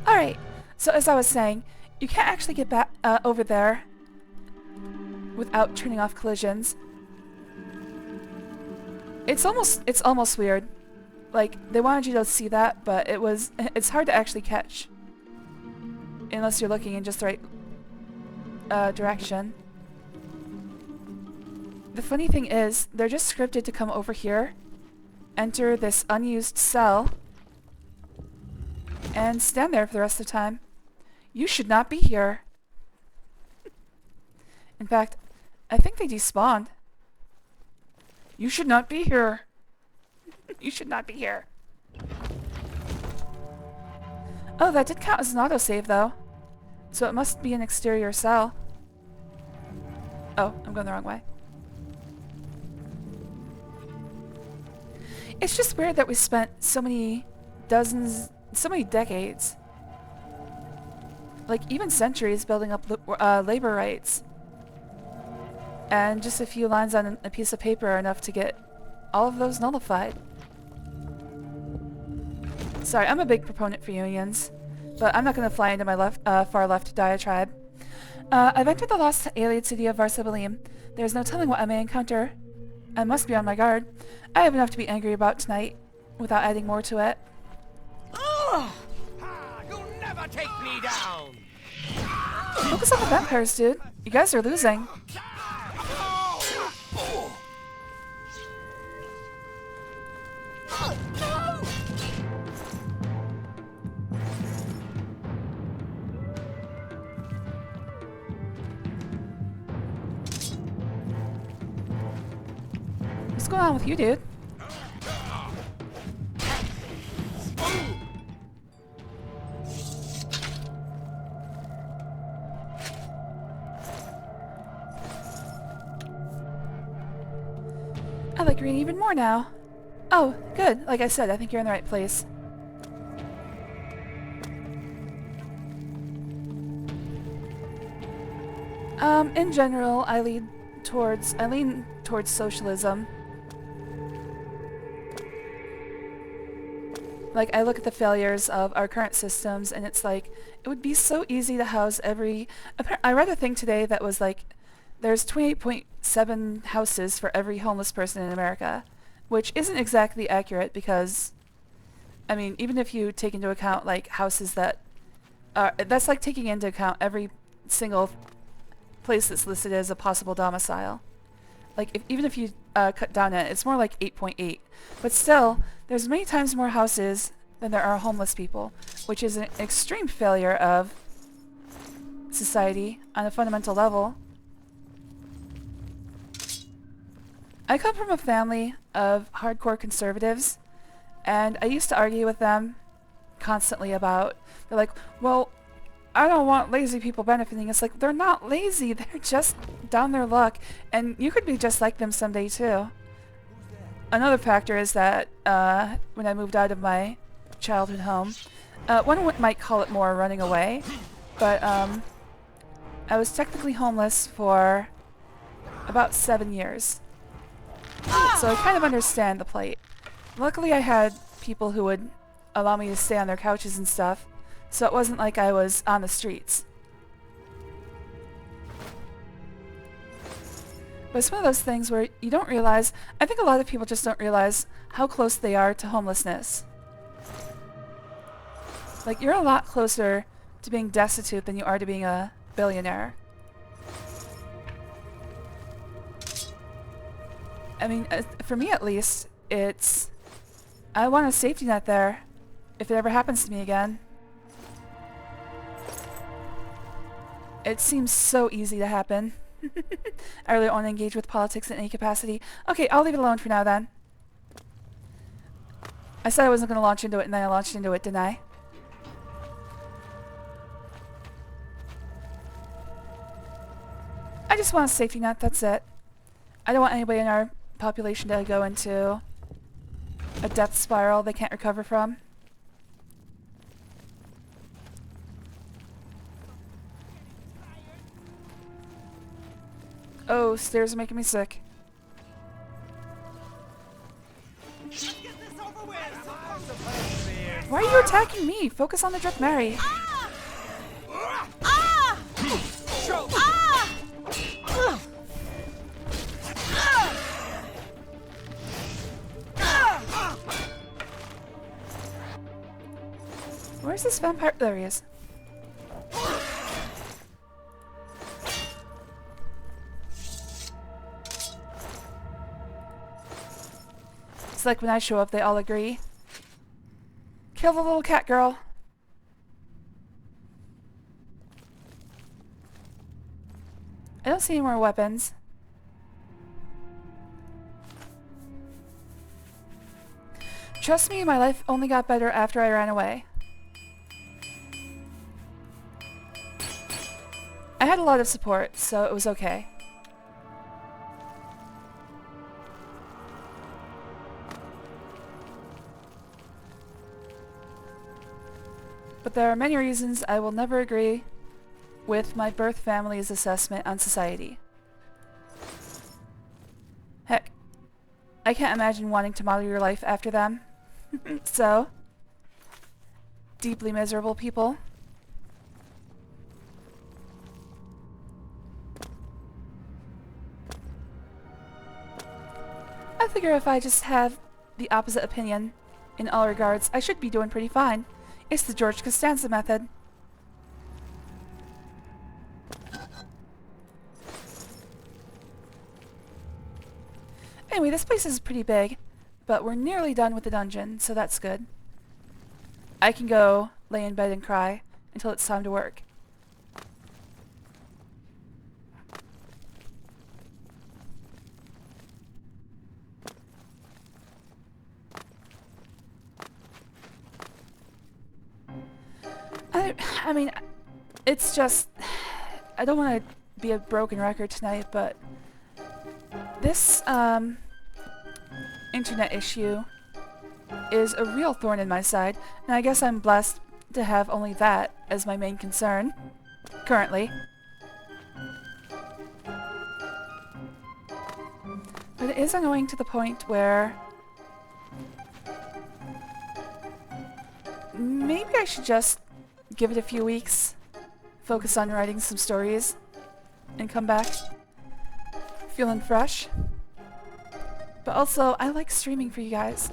Speaker 1: Alright, so as I was saying, you can't actually get back over there without turning off collisions. It's almost weird. Like, they wanted you to see that, but it's hard to actually catch. Unless you're looking in just the right direction. The funny thing is, they're just scripted to come over here, enter this unused cell, and stand there for the rest of the time. You should not be here. In fact, I think they despawned. You should not be here. You should not be here. Oh, that did count as an autosave, though. So it must be an exterior cell. Oh, I'm going the wrong way. It's just weird that we spent so many decades, like even centuries, building up labor rights. And just a few lines on a piece of paper are enough to get all of those nullified. Sorry, I'm a big proponent for unions, but I'm not going to fly into my far left diatribe. I've entered the lost alien city of Varsabalim. There's no telling what I may encounter. I must be on my guard. I have enough to be angry about tonight, without adding more to it.
Speaker 5: Oh! You'll never take me down!
Speaker 1: Focus on the vampires, dude. You guys are losing. What's going on with you, dude? I like green even more now. Oh, good. Like I said, I think you're in the right place. In general, I lean towards socialism. Like, I look at the failures of our current systems, and it's like, it would be so easy to house every... I read a thing today that was like, there's 28.7 houses for every homeless person in America, which isn't exactly accurate because, I mean, even if you take into account, like, houses that are... That's like taking into account every single place that's listed as a possible domicile. Like, even if you cut down it, it's more like 8.8. But still, there's many times more houses than there are homeless people, which is an extreme failure of society on a fundamental level. I come from a family of hardcore conservatives, and I used to argue with them constantly about, they're like, well, I don't want lazy people benefiting. It's like, they're not lazy, they're just down their luck, and you could be just like them someday too. Another factor is that when I moved out of my childhood home, one might call it more running away, but I was technically homeless for about 7 years. So I kind of understand the plight. Luckily I had people who would allow me to stay on their couches and stuff, so it wasn't like I was on the streets. But it's one of those things where you don't realize, I think a lot of people just don't realize how close they are to homelessness. Like, you're a lot closer to being destitute than you are to being a billionaire. I mean, for me at least, it's... I want a safety net there if it ever happens to me again. It seems so easy to happen. I really don't want to engage with politics in any capacity. Okay, I'll leave it alone for now then. I said I wasn't going to launch into it, and then I launched into it, didn't I? I just want a safety net, that's it. I don't want anybody in our population to go into a death spiral they can't recover from. Oh, stairs are making me sick. Why are you attacking me? Focus on the Drip Mary. Where's this vampire? There he is. It's like when I show up, they all agree. Kill the little cat girl. I don't see any more weapons. Trust me, my life only got better after I ran away. I had a lot of support, so it was okay. But there are many reasons I will never agree with my birth family's assessment on society. Heck, I can't imagine wanting to model your life after them. So, deeply miserable people. I figure if I just have the opposite opinion in all regards, I should be doing pretty fine. It's the George Costanza method. Anyway, this place is pretty big, but we're nearly done with the dungeon, so that's good. I can go lay in bed and cry until it's time to work. I mean, it's just... I don't want to be a broken record tonight, but this internet issue is a real thorn in my side, and I guess I'm blessed to have only that as my main concern, currently. But it is annoying to the point where maybe I should just give it a few weeks, focus on writing some stories, and come back feeling fresh. But also, I like streaming for you guys.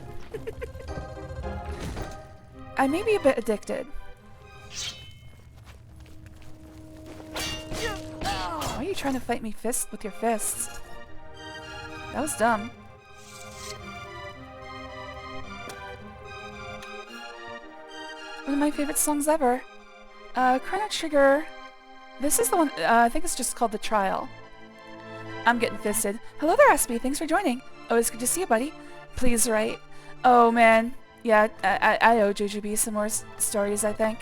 Speaker 1: I may be a bit addicted. Why are you trying to fight me with your fists? That was dumb. One of my favorite songs ever. Chrono Trigger. This is the one, I think it's just called The Trial. I'm getting fisted. Hello there, SB. Thanks for joining. Always good to see you, buddy. Please write. Oh, man. Yeah, I owe Jujubee some more stories, I think.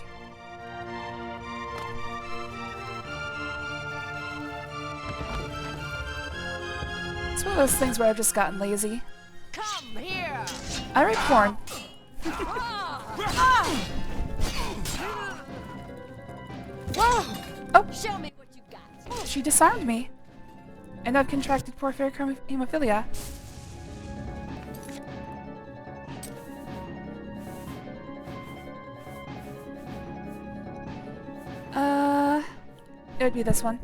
Speaker 1: It's one of those things where I've just gotten lazy.
Speaker 9: Come here.
Speaker 1: I write porn. Oh!
Speaker 9: Show me what you got.
Speaker 1: She disarmed me. And I've contracted porphyric hemophilia. It would be this one.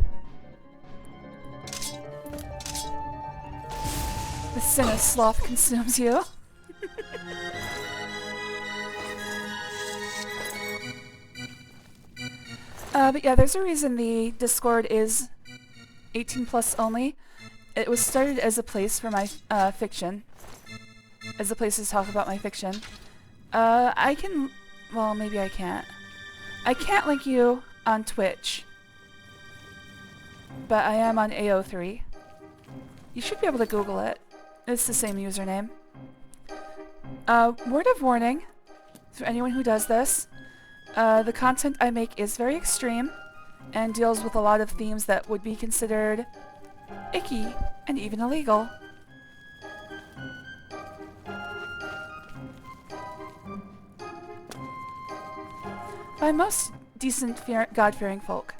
Speaker 1: The sin of sloth consumes you. But yeah, there's a reason the Discord is 18 plus only. It was started as a place for my fiction. As a place to talk about my fiction. I can... Well, maybe I can't. I can't link you on Twitch. But I am on AO3. You should be able to Google it. It's the same username. Word of warning for anyone who does this. The content I make is very extreme and deals with a lot of themes that would be considered icky and even illegal. By most decent, God-fearing folk.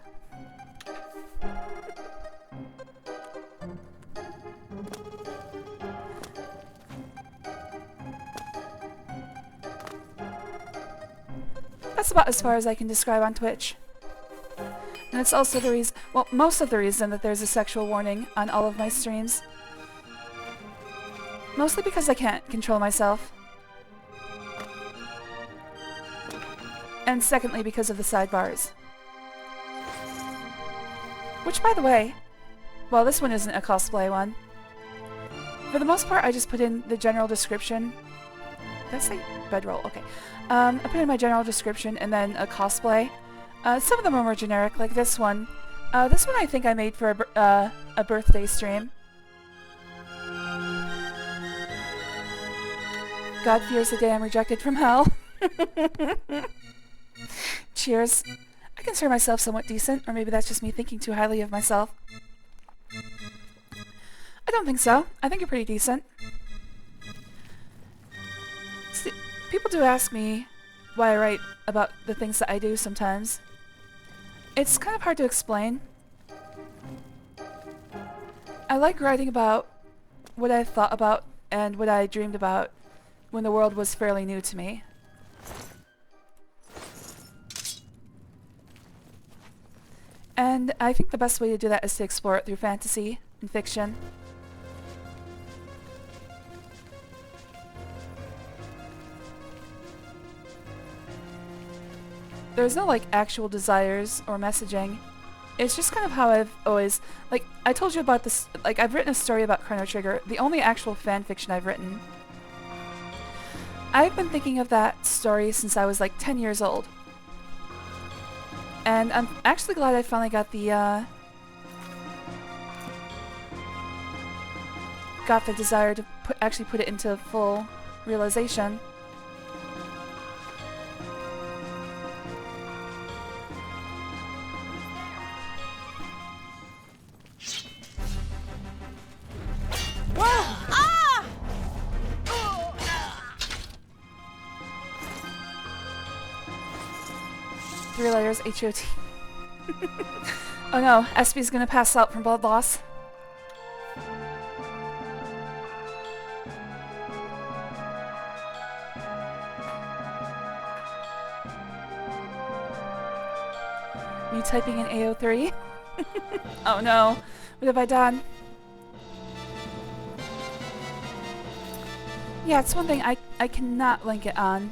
Speaker 1: That's about as far as I can describe on Twitch. And it's also the reason, well, most of the reason that there's a sexual warning on all of my streams. Mostly because I can't control myself. And secondly, because of the sidebars. Which, by the way, well, this one isn't a cosplay one. For the most part, I just put in the general description. Did I say bedroll? Okay. I put in my general description and then a cosplay. Some of them are more generic, like this one. This one I think I made for a birthday stream. God fears the day I'm rejected from hell. Cheers. I consider myself somewhat decent, or maybe that's just me thinking too highly of myself. I don't think so. I think you're pretty decent. See, people do ask me why I write about the things that I do sometimes. It's kind of hard to explain. I like writing about what I thought about and what I dreamed about when the world was fairly new to me. And I think the best way to do that is to explore it through fantasy and fiction. There's no, like, actual desires or messaging. It's just kind of how I've always... Like, I told you about this... Like, I've written a story about Chrono Trigger, the only actual fan fiction I've written. I've been thinking of that story since I was, like, 10 years old. And I'm actually glad I finally got the desire to actually put it into full realization. Three letters, H-O-T. Oh no, SB's gonna pass out from blood loss. Me typing in AO3? Oh no, what have I done? Yeah, it's one thing I cannot link it on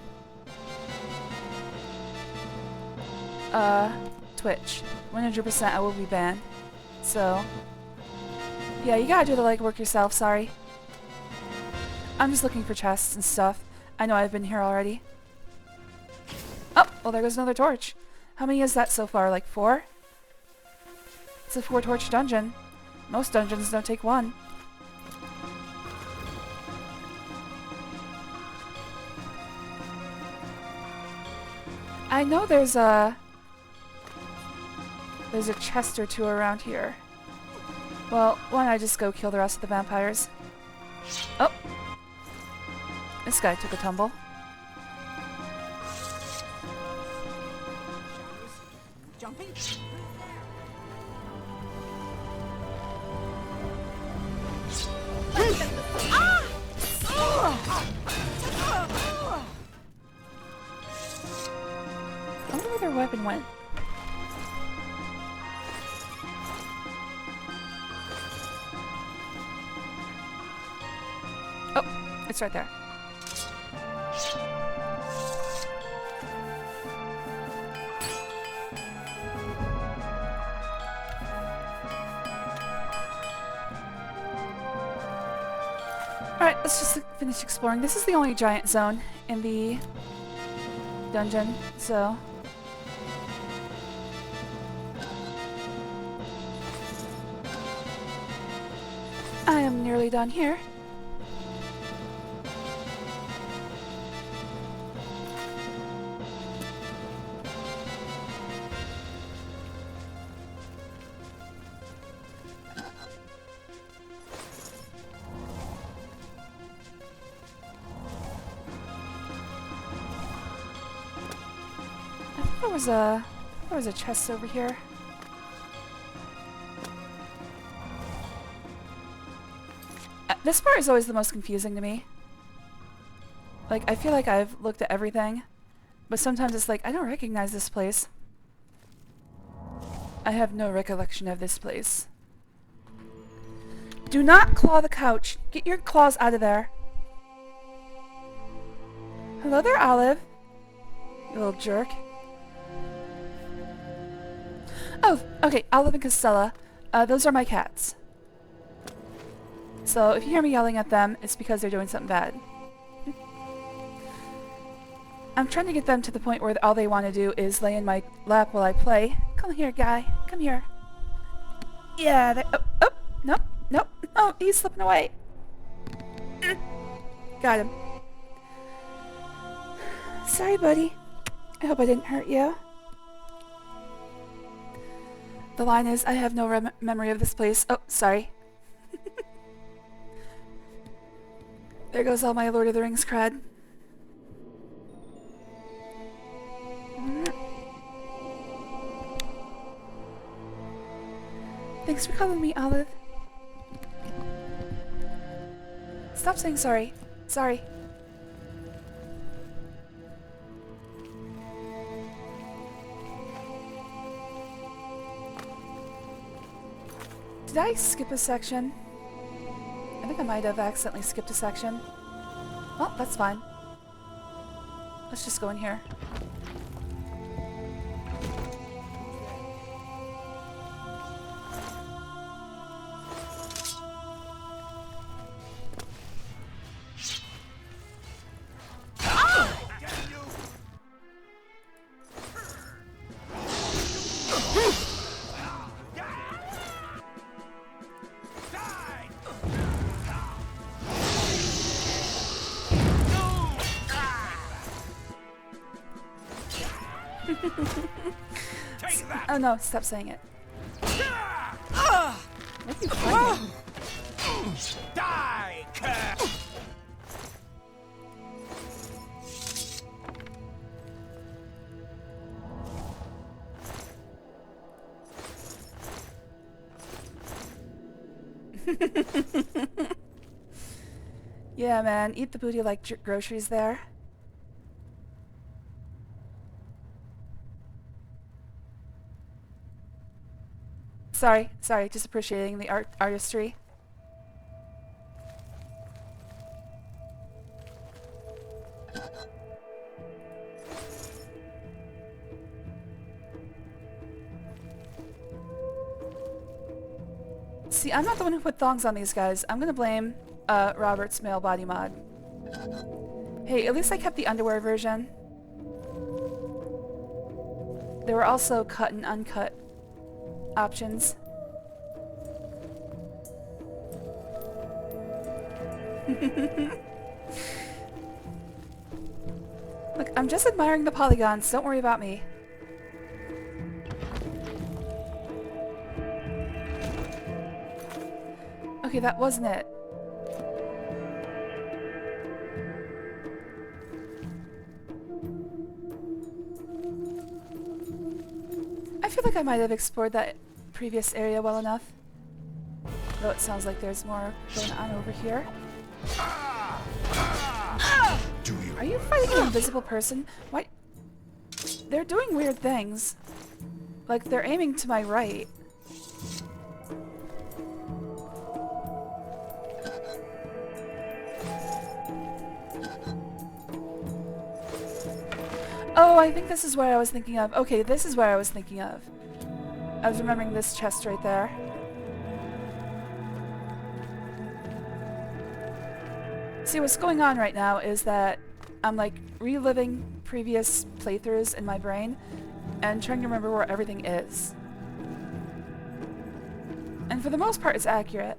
Speaker 1: Twitch. 100% I will be banned. So, yeah, you gotta do the legwork yourself, sorry. I'm just looking for chests and stuff. I know I've been here already. Oh! well, there goes another torch. How many is that so far? Like 4? It's a 4-torch dungeon. Most dungeons don't take 1. I know there's a chest or 2 around here. Well, why don't I just go kill the rest of the vampires? Oh! This guy took a tumble.
Speaker 7: Jumping?
Speaker 1: I wonder where their weapon went. Oh, it's right there. Alright, let's just finish exploring. This is the only giant zone in the dungeon, so... I am nearly done here. There was a chest over here. This part is always the most confusing to me. Like, I feel like I've looked at everything, but sometimes it's like, I don't recognize this place. I have no recollection of this place. Do not claw the couch. Get your claws out of there. Hello there, Olive. You little jerk. Oh, okay, Olive and Costella. Those are my cats. So if you hear me yelling at them, it's because they're doing something bad. I'm trying to get them to the point where all they want to do is lay in my lap while I play. Come here, guy. Come here. Yeah, oh, nope, nope. Oh, he's slipping away. Got him. Sorry, buddy. I hope I didn't hurt you. The line is, I have no memory of this place. Oh, sorry. There goes all my Lord of the Rings cred. Thanks for calling me, Olive. Stop saying sorry. Sorry. Did I skip a section? I think I might have accidentally skipped a section. Well, that's fine. Let's just go in here. Oh no, stop saying it. What are you fighting?
Speaker 5: Die, curse!
Speaker 1: Yeah, man, eat the booty like groceries there. Sorry, just appreciating the artistry. See, I'm not the one who put thongs on these guys. I'm gonna blame Robert's male body mod. Hey, at least I kept the underwear version. there were also cut and uncut options. Look, I'm just admiring the polygons. Don't worry about me. Okay, that wasn't it. I feel like I might have explored that previous area well enough. Though it sounds like there's more going on over here. Are you fighting an invisible person? Why? They're doing weird things. Like, they're aiming to my right. Oh, I think this is where I was thinking of. Okay, this is where I was thinking of. I was remembering this chest right there. See, what's going on right now is that I'm like reliving previous playthroughs in my brain and trying to remember where everything is. And for the most part, it's accurate.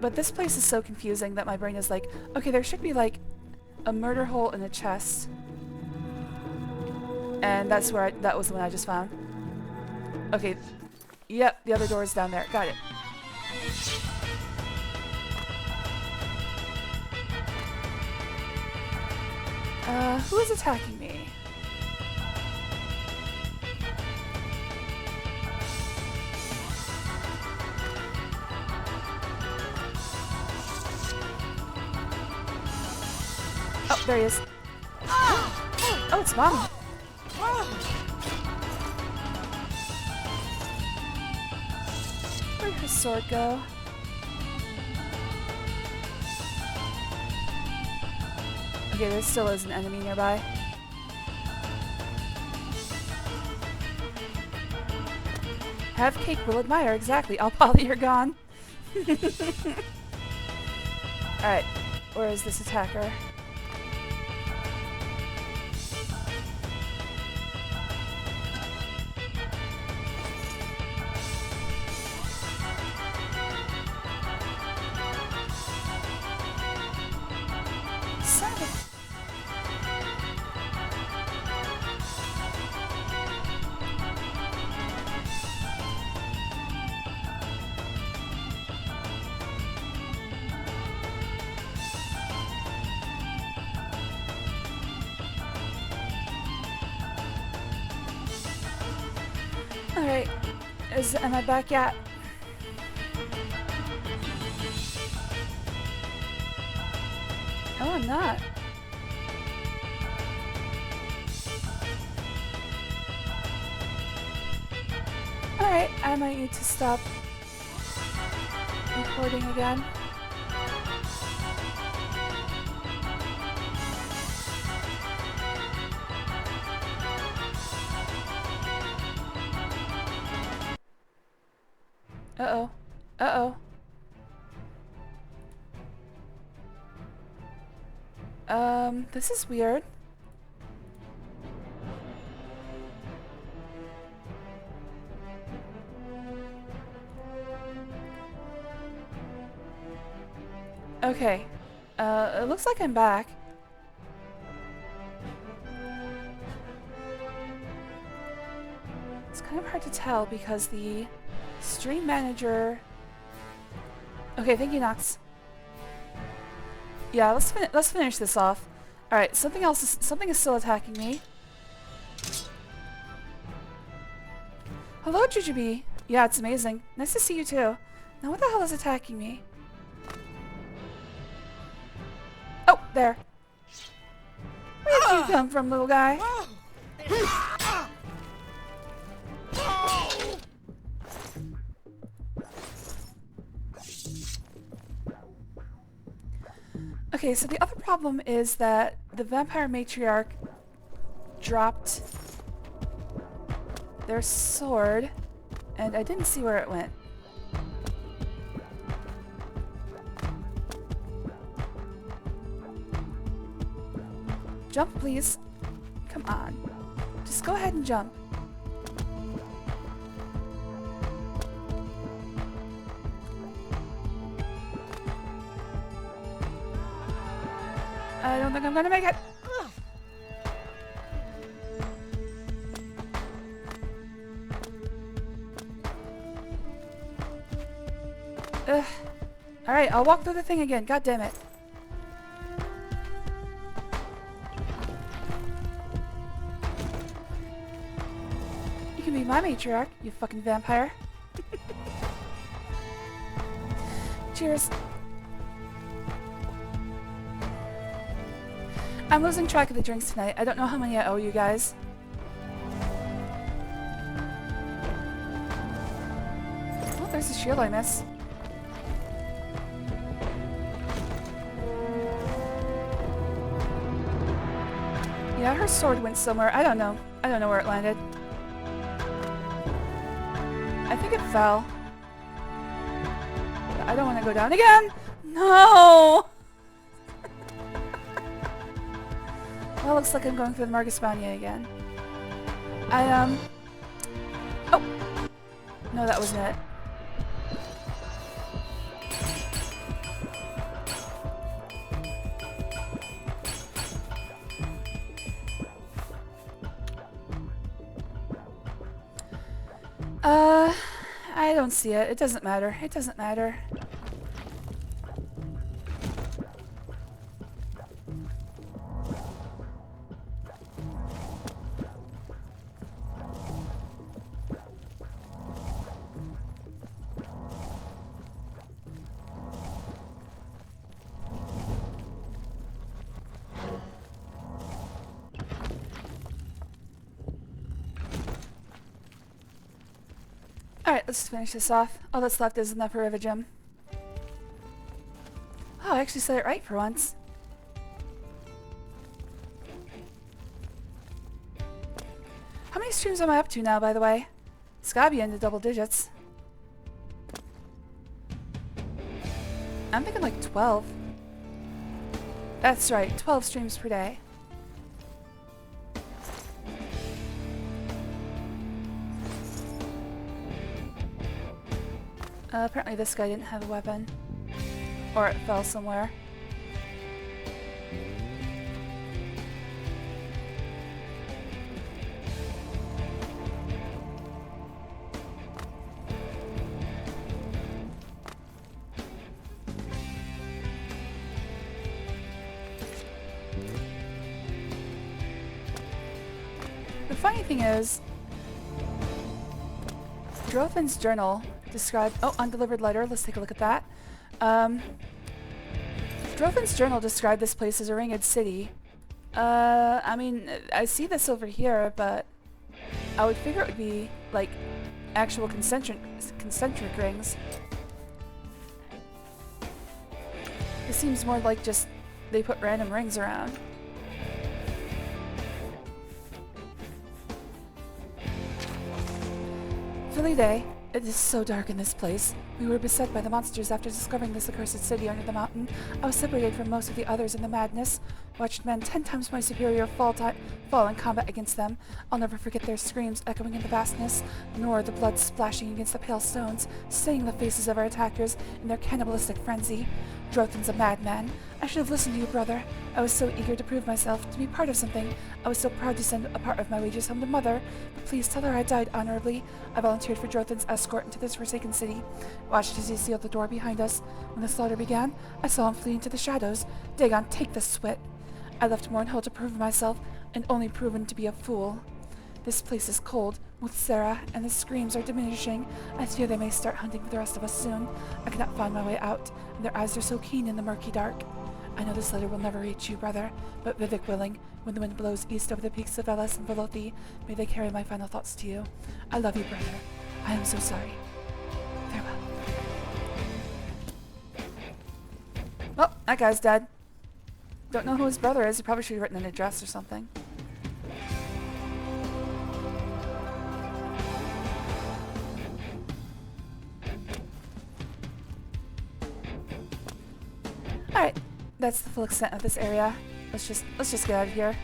Speaker 1: But this place is so confusing that my brain is like, okay, there should be like a murder hole in a chest. And that's where that was the one I just found. Okay. Yep, the other door is down there. Got it. Who is attacking me? Oh, there he is. Oh, it's Mom. Where'd her sword go? Okay, there still is an enemy nearby. Have cake, will admire. Exactly. I'll Polly, you're gone. Alright, where is this attacker? Alright, am I back yet? Oh, I'm not. Alright, I might need to stop recording again. Uh-oh. Uh-oh. This is weird. Okay. It looks like I'm back. It's kind of hard to tell because the stream manager... Okay, thank you, Nox. Yeah, let's finish this off. All right, something is still attacking me. Hello, Jujubee. Yeah, it's amazing. Nice to see you too. Now, what the hell is attacking me? Oh, there. Where did you come from, little guy? Okay, so the other problem is that the vampire matriarch dropped their sword, and I didn't see where it went. Jump, please. Come on. Just go ahead and jump. I don't think I'm gonna make it. Ugh. Alright, I'll walk through the thing again. God damn it. You can be my matriarch, you fucking vampire. Cheers. I'm losing track of the drinks tonight. I don't know how many I owe you guys. Oh, there's a shield I missed. Yeah, her sword went somewhere. I don't know. I don't know where it landed. I think it fell. But I don't want to go down again! No! Well, looks like I'm going through the Margaspania again. Oh! No, that wasn't it. I don't see it. It doesn't matter. It doesn't matter. Alright, let's finish this off. All that's left is enough for a gem. Oh, I actually said it right for once. How many streams am I up to now, by the way? It's gotta be in the double digits. I'm thinking like 12. That's right, 12 streams per day. Apparently this guy didn't have a weapon. Or it fell somewhere. The funny thing is, Drothin's journal described... Oh, undelivered letter. Let's take a look at that. Drothin's journal described this place as a ringed city. I mean, I see this over here, but I would figure it would be, like, actual concentric rings. It seems more like just they put random rings around. Felidae. It is so dark in this place. We were beset by the monsters after discovering this accursed city under the mountain. I was separated from most of the others in the madness. Watched men 10 times my superior fall in combat against them. I'll never forget their screams echoing in the vastness, nor the blood splashing against the pale stones, staining the faces of our attackers in their cannibalistic frenzy. Drothin's a madman. I should have listened to you, brother. I was so eager to prove myself, to be part of something. I was so proud to send a part of my wages home to Mother. But please tell her I died honorably. I volunteered for Drothin's escort into this forsaken city. Watched as he sealed the door behind us. When the slaughter began, I saw him flee into the shadows. Dagon, take the swit. I left Mornhill to prove myself, and only proven to be a fool. This place is cold, with Sarah, and the screams are diminishing. I fear they may start hunting for the rest of us soon. I cannot find my way out, and their eyes are so keen in the murky dark. I know this letter will never reach you, brother, but Vivek willing, when the wind blows east over the peaks of Veles and Velothi, may they carry my final thoughts to you. I love you, brother. I am so sorry. Farewell. Well, that guy's dead. Don't know who his brother is. He probably should have written an address or something. Alright, that's the full extent of this area. Let's just get out of here.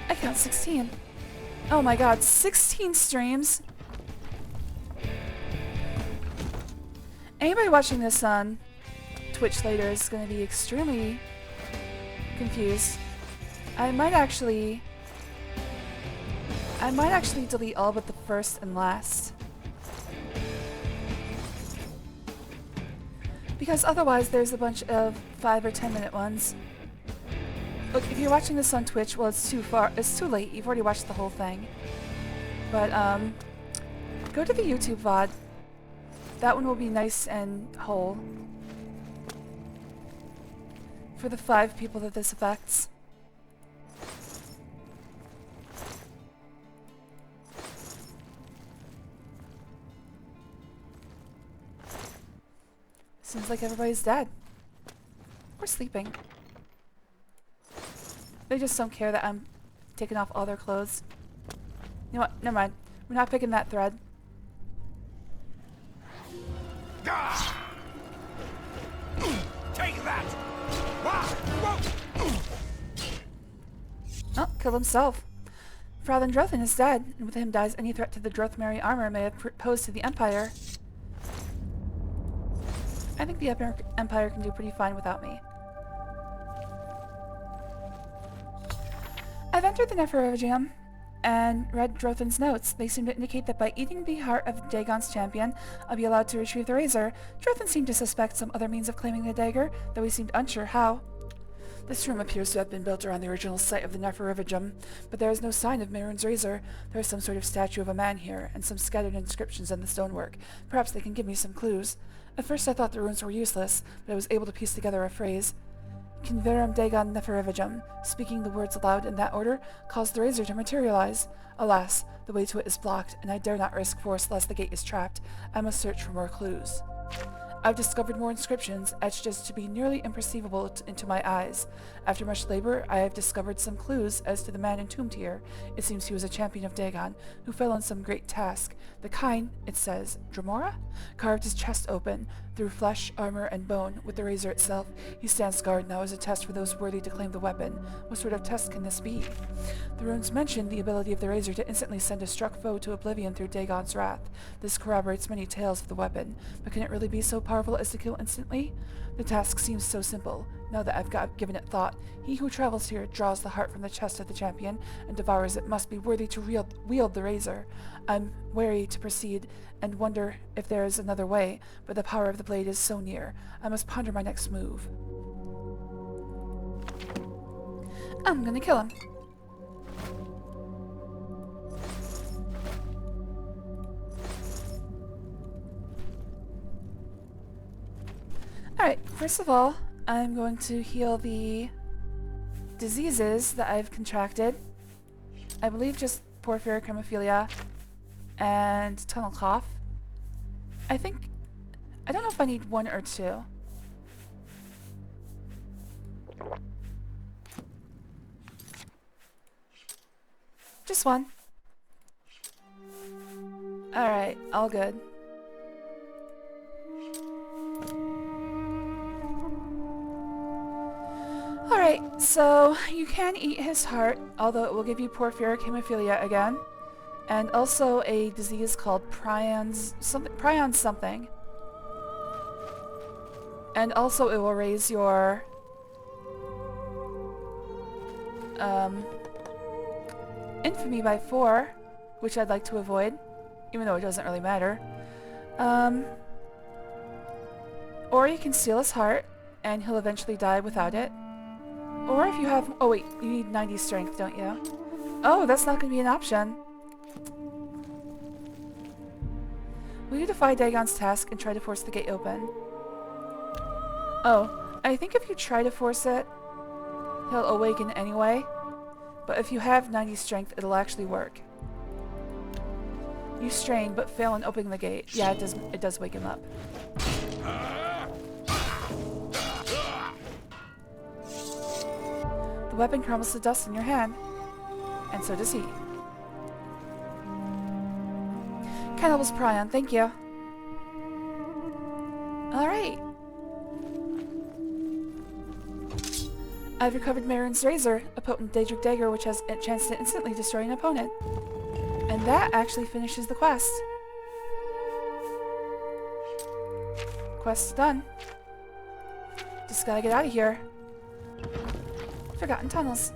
Speaker 1: I count 16. Oh my god, 16 streams? Anybody watching this on Twitch later is going to be extremely confused. I might actually delete all but the first and last. Because otherwise there's a bunch of 5 or 10 minute ones. Look, if you're watching this on Twitch, well, it's too late. You've already watched the whole thing. But go to the YouTube VOD. That one will be nice and whole. For the 5 people that this affects. Seems like everybody's dead. Or sleeping. They just don't care that I'm taking off all their clothes. You know what? Never mind. We're not picking that thread.
Speaker 6: Take that!
Speaker 1: Oh, killed himself. Fraulein Drothin is dead, and with him dies any threat to the Drothmeri armor may have posed to the Empire. I think the Empire can do pretty fine without me. I've entered the Neferevigem and read Drothin's notes. They seem to indicate that by eating the heart of Dagon's champion, I'll be allowed to retrieve the razor. Drothin seemed to suspect some other means of claiming the dagger, though he seemed unsure how. This room appears to have been built around the original site of the Neferevigem, but there is no sign of Mehrunes' razor. There is some sort of statue of a man here, and some scattered inscriptions in the stonework. Perhaps they can give me some clues. At first I thought the runes were useless, but I was able to piece together a phrase. Converum Dagon Neferevigem, speaking the words aloud in that order, caused the razor to materialize. Alas, the way to it is blocked, and I dare not risk force lest the gate is trapped. I must search for more clues. I've discovered more inscriptions, etched as to be nearly imperceivable into my eyes. After much labor, I have discovered some clues as to the man entombed here. It seems he was a champion of Dagon, who fell on some great task. The kind, it says, Dromora? Carved his chest open, through flesh, armor, and bone, with the razor itself. He stands guard now as a test for those worthy to claim the weapon. What sort of test can this be? The runes mention the ability of the razor to instantly send a struck foe to oblivion through Dagon's wrath. This corroborates many tales of the weapon, but can it really be so powerful as to kill instantly? The task seems so simple. Now that I've given it thought, he who travels here draws the heart from the chest of the champion and devours it must be worthy to wield the razor. I'm wary to proceed and wonder if there is another way, but the power of the blade is so near. I must ponder my next move. I'm gonna kill him. Alright, first of all, I'm going to heal the diseases that I've contracted. I believe just porphyric hemophilia and tunnel cough. I don't know if I need 1 or 2. Just 1. Alright, all good. Alright, so you can eat his heart, although it will give you porphyric hemophilia again. And also a disease called prion something. And also it will raise your infamy by 4, which I'd like to avoid, even though it doesn't really matter. Or you can steal his heart, and he'll eventually die without it. Or if you have... Oh wait, you need 90 strength, don't you? Oh, that's not going to be an option. Will you defy Dagon's task and try to force the gate open? Oh, I think if you try to force it, he'll awaken anyway. But if you have 90 strength, it'll actually work. You strain, but fail in opening the gate. Yeah, it does wake him up. The weapon crumbles to dust in your hand. And so does he. Cannibal's Prion, thank you. Alright. I've recovered Mehrunes' razor, a potent Daedric dagger which has a chance to instantly destroy an opponent. And that actually finishes the quest. Quest done. Just gotta get out of here. Forgotten tunnels.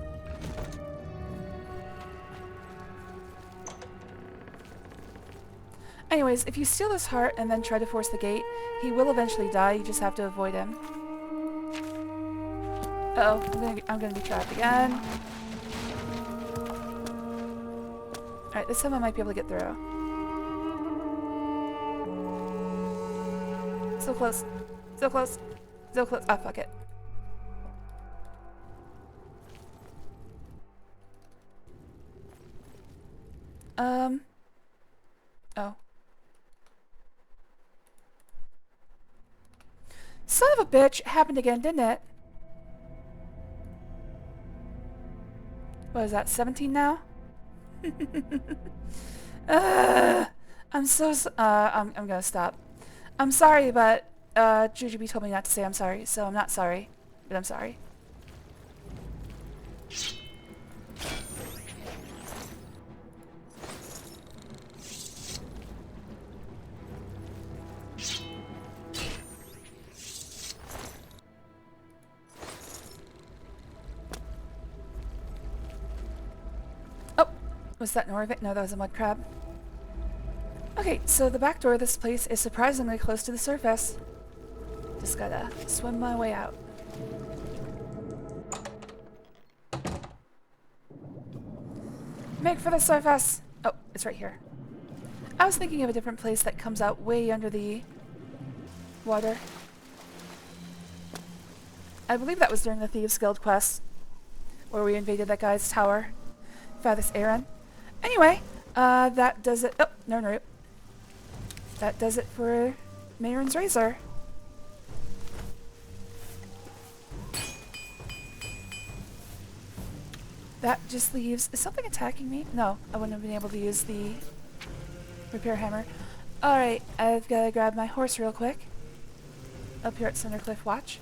Speaker 1: Anyways, if you steal his heart and then try to force the gate, he will eventually die. You just have to avoid him. Uh-oh, I'm gonna be trapped again. Alright, this time I might be able to get through. So close. So close. So close. Ah, fuck it. Oh. Son of a bitch! Happened again, didn't it? What is that, 17 now? I'm gonna stop. I'm sorry, but Jujubee told me not to say I'm sorry, so I'm not sorry, but I'm sorry. Was that Norvik? No, that was a mud crab. Okay, so the back door of this place is surprisingly close to the surface. Just gotta swim my way out. Make for the surface! Oh, it's right here. I was thinking of a different place that comes out way under the water. I believe that was during the Thieves Guild quest, where we invaded that guy's tower. Fathers Aaron. Anyway, that does it. Oh, no. That does it for Mayron's Razor. That just leaves... Is something attacking me? No, I wouldn't have been able to use the repair hammer. Alright, I've got to grab my horse real quick. Up here at Cindercliff Watch.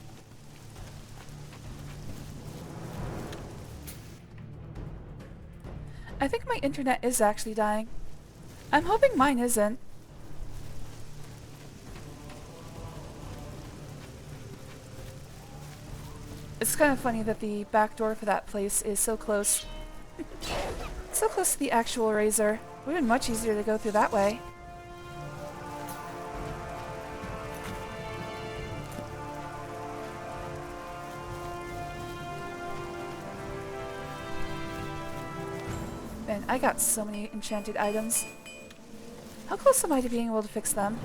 Speaker 1: I think my internet is actually dying. I'm hoping mine isn't. It's kind of funny that the back door for that place is so close. So close to the actual Razor. It would have been much easier to go through that way. Man, I got so many enchanted items. How close am I to being able to fix them?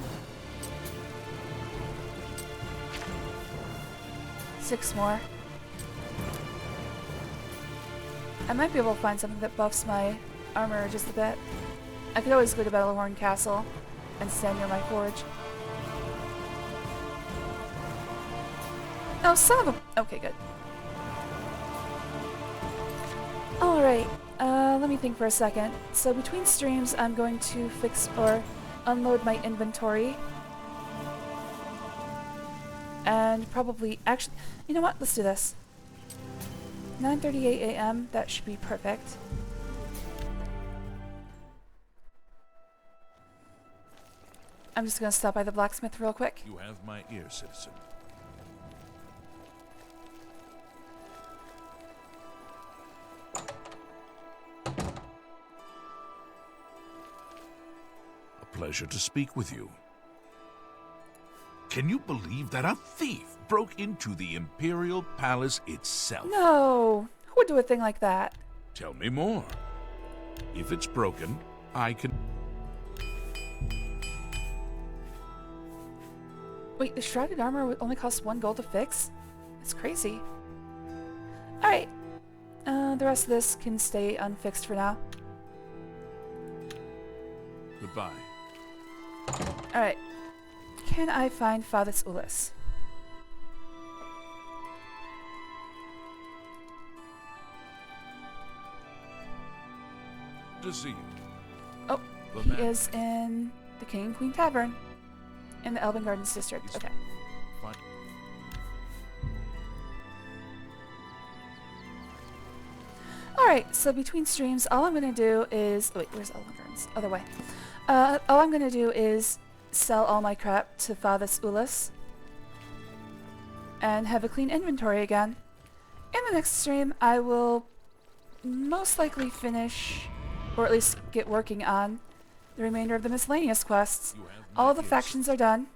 Speaker 1: 6 more. I might be able to find something that buffs my armor just a bit. I could always go to Battlehorn Castle and stand near my forge. Oh, son of a... Okay, good. Alright. Let me think for a second. So between streams, I'm going to fix or unload my inventory. And probably... Actually, you know what? Let's do this. 9:38 a.m. That should be perfect. I'm just gonna stop by the blacksmith real quick.
Speaker 4: You have my ear, citizen. Pleasure to speak with you. Can you believe that a thief broke into the Imperial Palace itself?
Speaker 1: No! Who would do a thing like that?
Speaker 4: Tell me more. If it's broken, I can...
Speaker 1: Wait, the shrouded armor would only cost 1 gold to fix? That's crazy. Alright. The rest of this can stay unfixed for now.
Speaker 4: Goodbye.
Speaker 1: Alright. Can I find Fathers Ulis?
Speaker 4: To see you.
Speaker 1: Oh, he is in the King and Queen Tavern. In the Elven Gardens District. Okay.
Speaker 4: Fine.
Speaker 1: Alright, so between streams, all I'm going to do is... Oh, wait, where's Elven Gardens? Other way. All I'm going to do is sell all my crap to Fathers Ulis. and have a clean inventory again. In the next stream, I will most likely finish, or at least get working on, the remainder of the miscellaneous quests. All of the factions are done.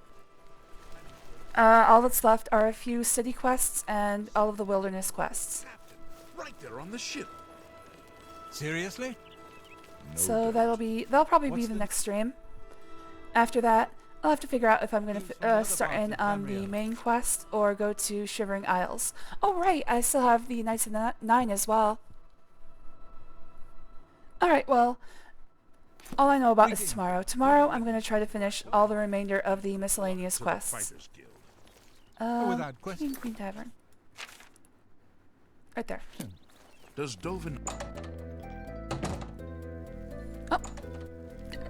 Speaker 1: All that's left are a few city quests and all of the wilderness quests.
Speaker 4: Right there on the ship.
Speaker 3: Seriously?
Speaker 1: So that'll probably be the next stream. After that, I'll have to figure out if I'm going to start in on the main quest or go to Shivering Isles. Oh right, I still have the Knights of the Nine as well. Alright, well, all I know about is tomorrow. Tomorrow I'm going to try to finish all the remainder of the miscellaneous quests. King and Queen Tavern. Right there.
Speaker 4: Does Dovin...
Speaker 1: Oh,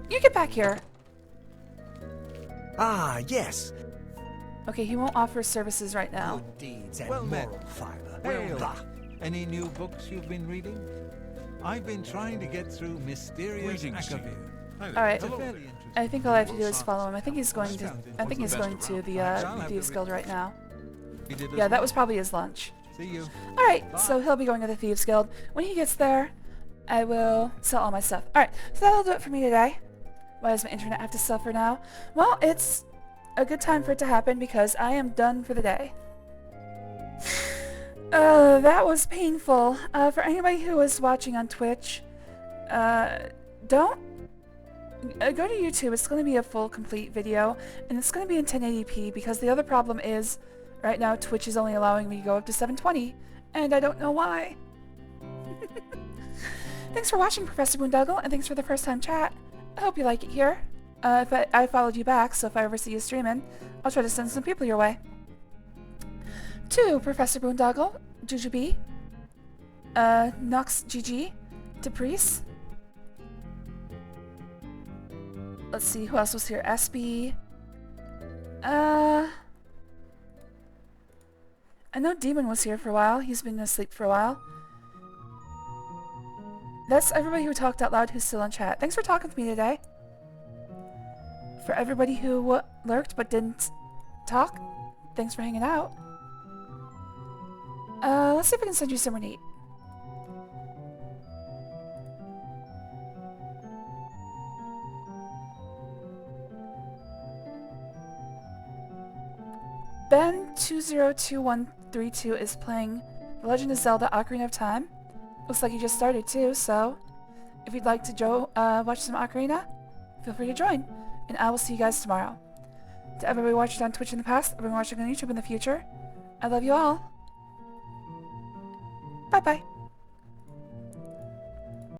Speaker 1: you get back here.
Speaker 5: Ah, yes.
Speaker 1: Okay, he won't offer services right now.
Speaker 5: Good deeds and
Speaker 3: Well met.
Speaker 5: moral fiber.
Speaker 3: Hail.
Speaker 5: Bah.
Speaker 3: Any new books you've been reading? I've been trying to get through Mysterious Akavir.
Speaker 1: Alright,
Speaker 3: It's a fairly interesting
Speaker 1: I think all I have to do is follow him. I think he's going to the Thieves Guild right now.
Speaker 3: He did
Speaker 1: Yeah,
Speaker 3: as
Speaker 1: that
Speaker 3: well.
Speaker 1: was probably his lunch.
Speaker 3: See you.
Speaker 1: Alright, so he'll be going to the Thieves Guild. When he gets there, I will sell all my stuff. Alright, so that'll do it for me today. Why does my internet have to suffer now? Well, it's a good time for it to happen because I am done for the day. That was painful. For anybody who was watching on Twitch, don't... go to YouTube. It's going to be a full, complete video, and it's going to be in 1080p because the other problem is, right now Twitch is only allowing me to go up to 720, and I don't know why. Thanks for watching, Professor Boondoggle, and thanks for the first-time chat. I hope you like it here. If I followed you back, so if I ever see you streaming, I'll try to send some people your way. To Professor Boondoggle, Jujubee, Nox GG, Deprice. Let's see, who else was here? SB. I know Demon was here for a while. He's been asleep for a while. That's everybody who talked out loud who's still in chat. Thanks for talking with me today. For everybody who lurked but didn't talk, thanks for hanging out. Let's see if I can send you somewhere neat. Ben202132 is playing The Legend of Zelda Ocarina of Time. Looks like he just started too, so if you'd like to watch some Ocarina, feel free to join. And I will see you guys tomorrow. To everybody watching on Twitch in the past, everyone watching on YouTube in the future, I love you all. Bye-bye.